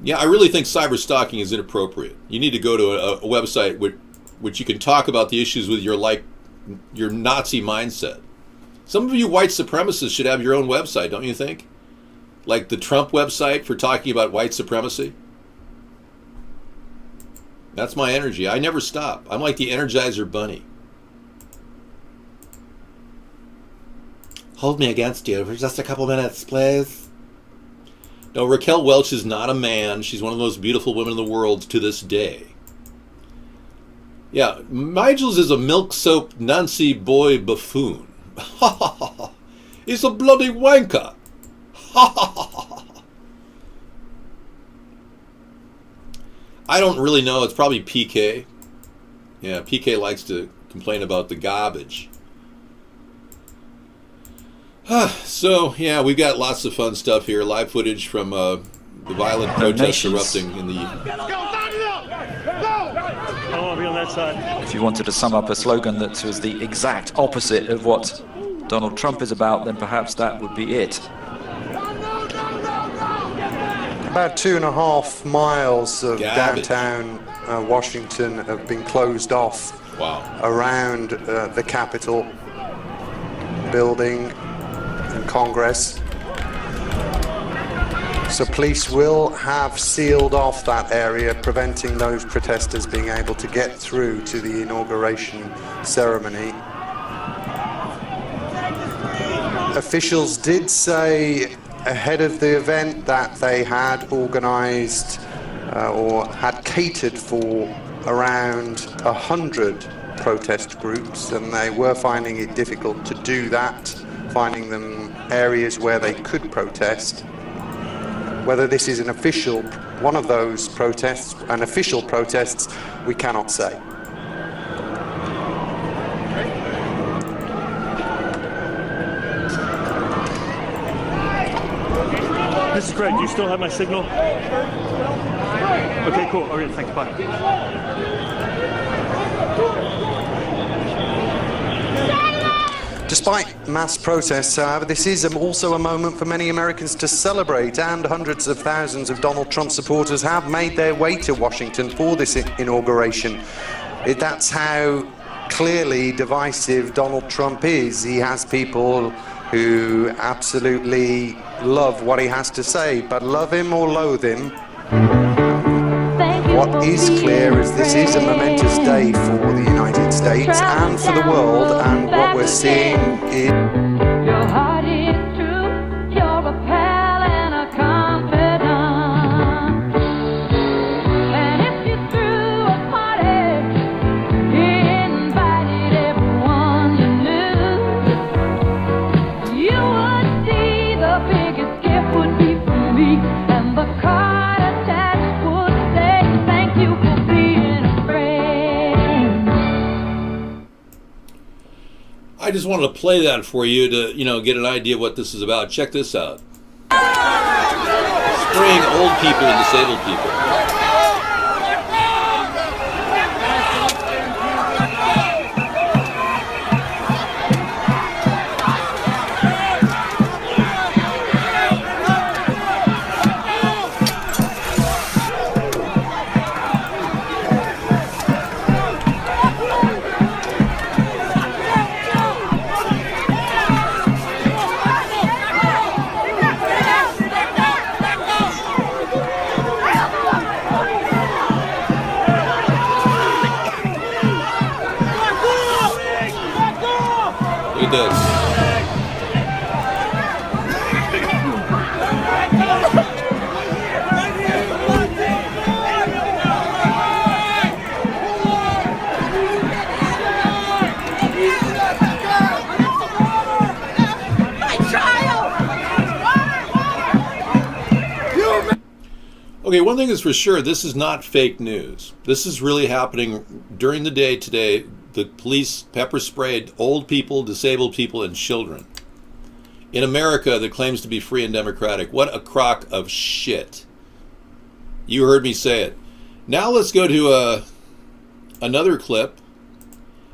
Yeah, I really think cyber stalking is inappropriate. You need to go to a website which you can talk about the issues with your Nazi mindset. Some of you white supremacists should have your own website, don't you think? Like the Trump website for talking about white supremacy. That's my energy. I never stop. I'm like the Energizer Bunny. Hold me against you for just a couple minutes, please. No, Raquel Welch is not a man. She's one of the most beautiful women in the world to this day. Yeah, Nigel's is a milk soap Nancy boy buffoon. He's a bloody wanker. I don't really know. It's probably PK. Yeah, PK likes to complain about the garbage. So, yeah, we've got lots of fun stuff here. Live footage from the violent protests erupting in the... If you wanted to sum up a slogan that was the exact opposite of what Donald Trump is about, then perhaps that would be it. About 2.5 miles of downtown Washington have been closed off around the Capitol building. in Congress. So police will have sealed off that area, preventing those protesters being able to get through to the inauguration ceremony. Officials did say ahead of the event that they had organized or had catered for around 100 protest groups, and they were finding it difficult to do that, finding them areas where they could protest. Whether this is an official, one of those protests, an official protests, we cannot say. This is Greg. Do you still have my signal? Okay, cool. All right, thanks. Bye. Despite mass protests, however, this is also a moment for many Americans to celebrate, and hundreds of thousands of Donald Trump supporters have made their way to Washington for this inauguration. That's how clearly divisive Donald Trump is. He has people who absolutely love what he has to say, but love him or loathe him, what is clear is this is a momentous day for the United States and for the world, and what we're seeing is... Your heart is true, you're a pal and a confidant. And if you threw a party, invited everyone you knew, you would see the biggest gift would be from me, and the card attached would say thank you for being a friend. I just wanted to play that for you to, get an idea what this is about. Check this out. Spraying old people and disabled people. Look at this. Okay, one thing is for sure, this is not fake news. This is really happening during the day today. The police pepper sprayed old people, disabled people, and children. In America that claims to be free and democratic. What a crock of shit. You heard me say it. Now let's go to another clip.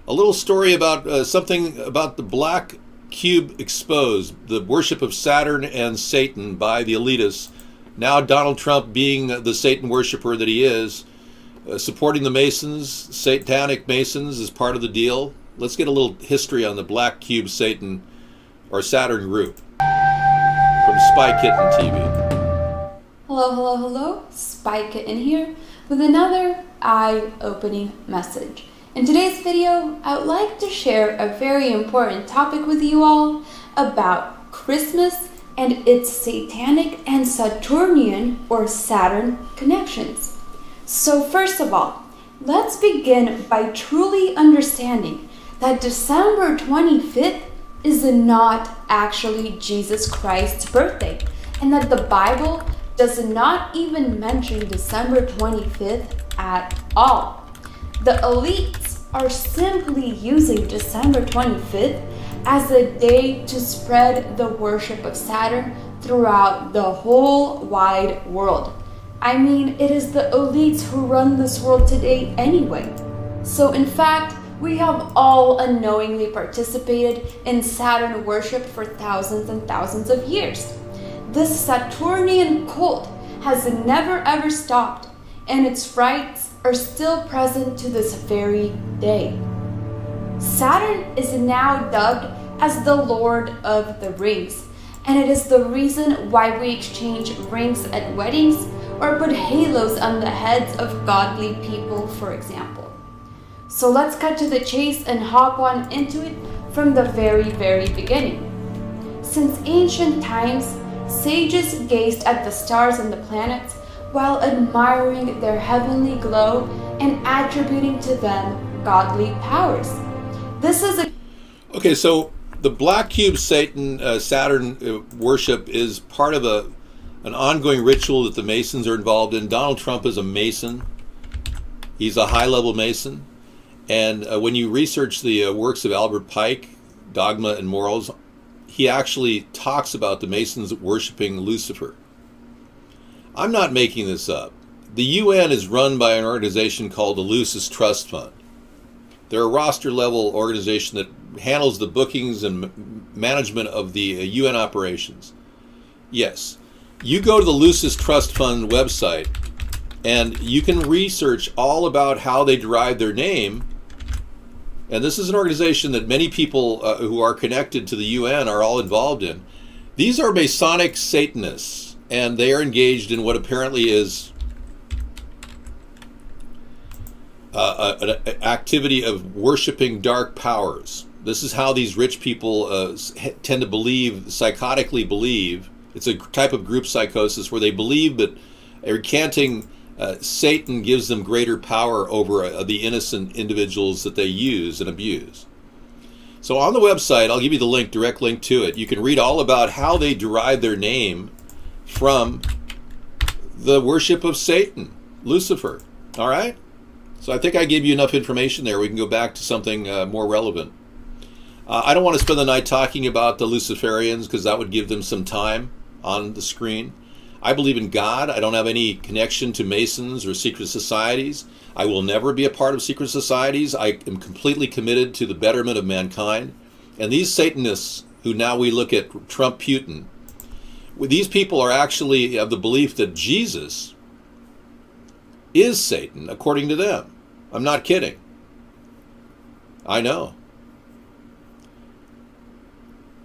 A little story about something about the black cube exposed. The worship of Saturn and Satan by the elitists. Now Donald Trump, being the Satan worshiper that he is, supporting the Masons, satanic Masons, is part of the deal. Let's get a little history on the Black Cube Satan or Saturn group from Spy Kitten TV. Hello, hello, hello. Spy Kitten here with another eye-opening message. In today's video, I would like to share a very important topic with you all about Christmas and its satanic and Saturnian or Saturn connections. So first of all, let's begin by truly understanding that December 25th is not actually Jesus Christ's birthday, and that the Bible does not even mention December 25th at all. The elites are simply using December 25th as a day to spread the worship of Saturn throughout the whole wide world. I mean, it is the elites who run this world today anyway. So in fact, we have all unknowingly participated in Saturn worship for thousands and thousands of years. This Saturnian cult has never ever stopped, and its rites are still present to this very day. Saturn is now dubbed as the Lord of the Rings, and it is the reason why we exchange rings at weddings or put halos on the heads of godly people, for example. So let's cut to the chase and hop on into it from the very, very beginning. Since ancient times, sages gazed at the stars and the planets while admiring their heavenly glow and attributing to them godly powers. This is a... Okay, so the black cube Saturn worship is part of an ongoing ritual that the Masons are involved in. Donald Trump is a Mason. He's a high-level Mason. And when you research the works of Albert Pike, Dogma and Morals, he actually talks about the Masons worshiping Lucifer. I'm not making this up. The UN is run by an organization called the Lucis Trust Fund. They're a roster-level organization that handles the bookings and management of the UN operations. Yes, you go to the Lucis Trust Fund website and you can research all about how they derive their name. And this is an organization that many people who are connected to the UN are all involved in. These are Masonic Satanists, and they are engaged in what apparently is an activity of worshiping dark powers. This is how these rich people tend to believe, psychotically believe. It's a type of group psychosis where they believe that recanting Satan gives them greater power over the innocent individuals that they use and abuse. So on the website, I'll give you the link, direct link to it. You can read all about how they derive their name from the worship of Satan, Lucifer. All right? So I think I gave you enough information there. We can go back to something more relevant. I don't want to spend the night talking about the Luciferians because that would give them some time on the screen. I believe in God. I don't have any connection to Masons or secret societies. I will never be a part of secret societies. I am completely committed to the betterment of mankind. And these Satanists, who now we look at Trump Putin, these people are actually of the belief that Jesus is Satan, according to them. I'm not kidding. I know.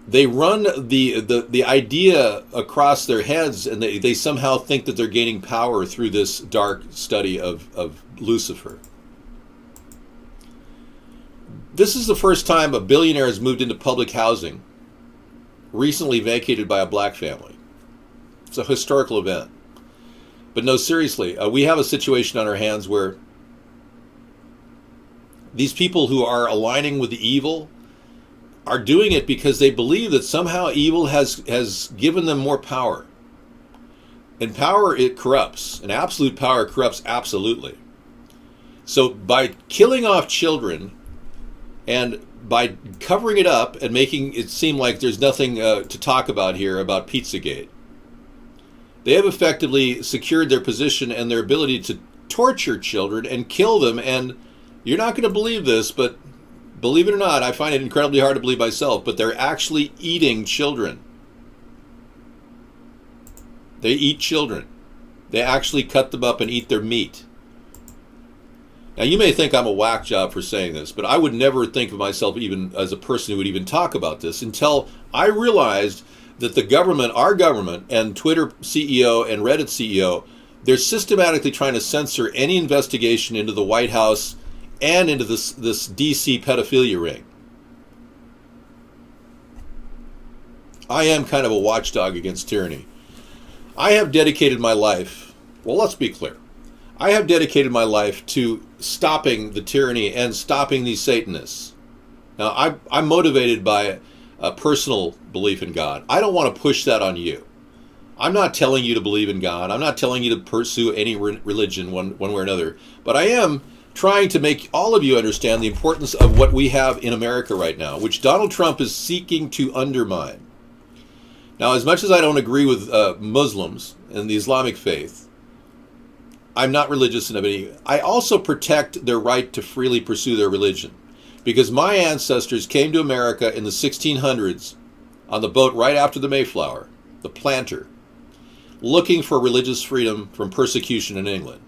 They run the idea across their heads, and they somehow think that they're gaining power through this dark study of Lucifer. This is the first time a billionaire has moved into public housing, recently vacated by a black family. It's a historical event. But no, seriously, we have a situation on our hands where these people who are aligning with the evil are doing it because they believe that somehow evil has given them more power. And power, it corrupts. And absolute power corrupts absolutely. So by killing off children and by covering it up and making it seem like there's nothing to talk about here about Pizzagate, they have effectively secured their position and their ability to torture children and kill them. And you're not going to believe this, but believe it or not, I find it incredibly hard to believe myself, but they're actually eating children. They eat children. They actually cut them up and eat their meat. Now, you may think I'm a whack job for saying this, but I would never think of myself even as a person who would even talk about this until I realized that the government, our government, and Twitter CEO and Reddit CEO, they're systematically trying to censor any investigation into the White House and into this DC pedophilia ring. I am kind of a watchdog against tyranny. I have dedicated my life, well, let's be clear. I have dedicated my life to stopping the tyranny and stopping these Satanists. Now, I'm motivated by a personal belief in God. I don't want to push that on you. I'm not telling you to believe in God. I'm not telling you to pursue any religion one way or another. But I am trying to make all of you understand the importance of what we have in America right now, which Donald Trump is seeking to undermine. Now, as much as I don't agree with Muslims and the Islamic faith, I'm not religious in any. I also protect their right to freely pursue their religion, because my ancestors came to America in the 1600s on the boat right after the Mayflower, the Planter, looking for religious freedom from persecution in England.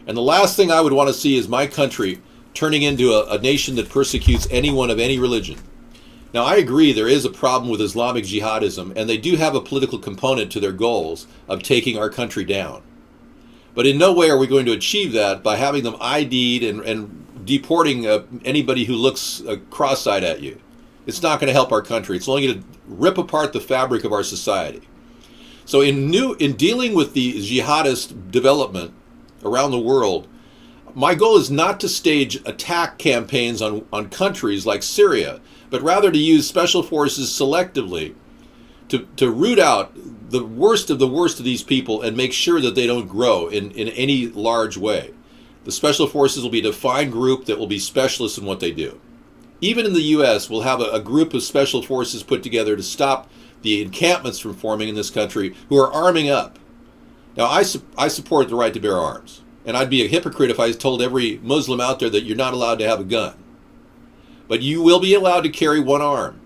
And the last thing I would want to see is my country turning into a nation that persecutes anyone of any religion. Now, I agree there is a problem with Islamic jihadism, and they do have a political component to their goals of taking our country down. But in no way are we going to achieve that by having them ID'd and deporting anybody who looks cross-eyed at you. It's not going to help our country. It's only going to rip apart the fabric of our society. So in dealing with the jihadist development around the world, my goal is not to stage attack campaigns on countries like Syria, but rather to use special forces selectively to root out the worst of these people and make sure that they don't grow in any large way. The special forces will be a defined group that will be specialists in what they do. Even in the U.S., we'll have a group of special forces put together to stop the encampments from forming in this country who are arming up. Now, I support the right to bear arms, and I'd be a hypocrite if I told every Muslim out there that you're not allowed to have a gun. But you will be allowed to carry one arm.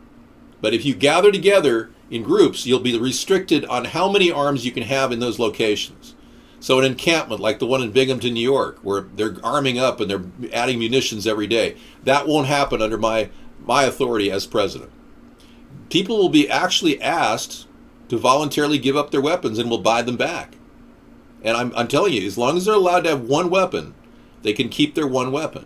But if you gather together in groups, you'll be restricted on how many arms you can have in those locations. So an encampment like the one in Binghamton, New York, where they're arming up and they're adding munitions every day, that won't happen under my authority as president. People will be actually asked to voluntarily give up their weapons, and we'll buy them back. And I'm telling you, as long as they're allowed to have one weapon, they can keep their one weapon.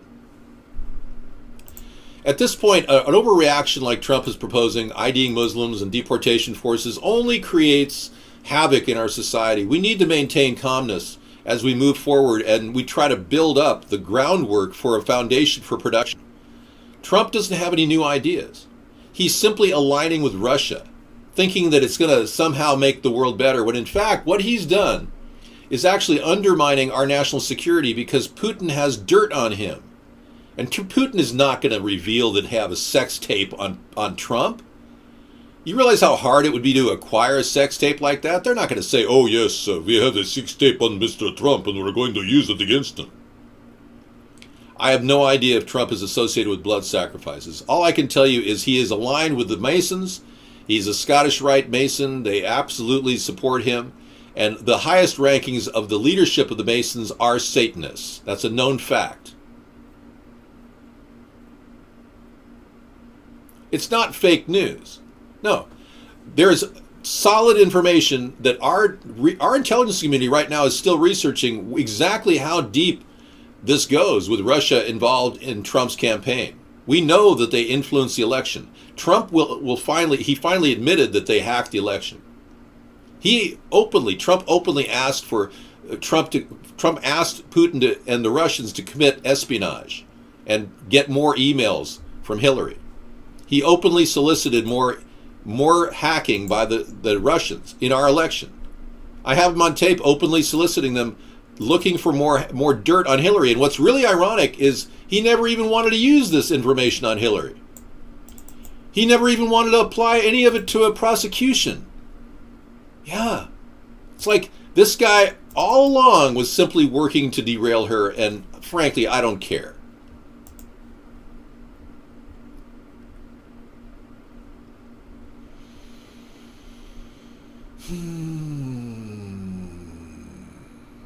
At this point, an overreaction like Trump is proposing, IDing Muslims and deportation forces, only creates havoc in our society. We need to maintain calmness as we move forward and we try to build up the groundwork for a foundation for production. Trump doesn't have any new ideas. He's simply aligning with Russia, thinking that it's going to somehow make the world better, when in fact what he's done is actually undermining our national security because Putin has dirt on him. And Putin is not going to reveal that have a sex tape on Trump. You realize how hard it would be to acquire a sex tape like that? They're not going to say, oh yes, we have a sex tape on Mr. Trump and we're going to use it against him. I have no idea if Trump is associated with blood sacrifices. All I can tell you is he is aligned with the Masons. He's a Scottish Rite Mason. They absolutely support him. And the highest rankings of the leadership of the Masons are Satanists. That's a known fact. It's not fake news. No. There is solid information that our intelligence community right now is still researching exactly how deep this goes with Russia involved in Trump's campaign. We know that they influenced the election. Trump finally admitted that they hacked the election. Trump openly asked for Trump asked Putin and the Russians to commit espionage and get more emails from Hillary. He openly solicited more hacking by the Russians in our election. I have him on tape openly soliciting them, looking for more dirt on Hillary. And what's really ironic is he never even wanted to use this information on Hillary. He never even wanted to apply any of it to a prosecution. Yeah. It's like this guy all along was simply working to derail her, and frankly, I don't care.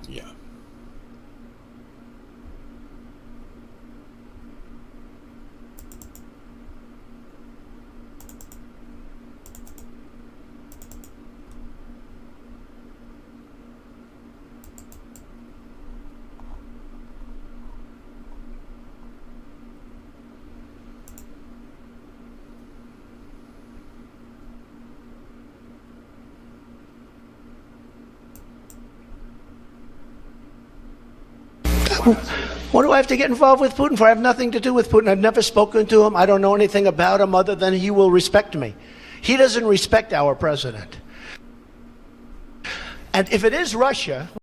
Yeah. What do I have to get involved with Putin for? I have nothing to do with Putin. I've never spoken to him. I don't know anything about him other than he will respect me. He doesn't respect our president. And if it is Russia...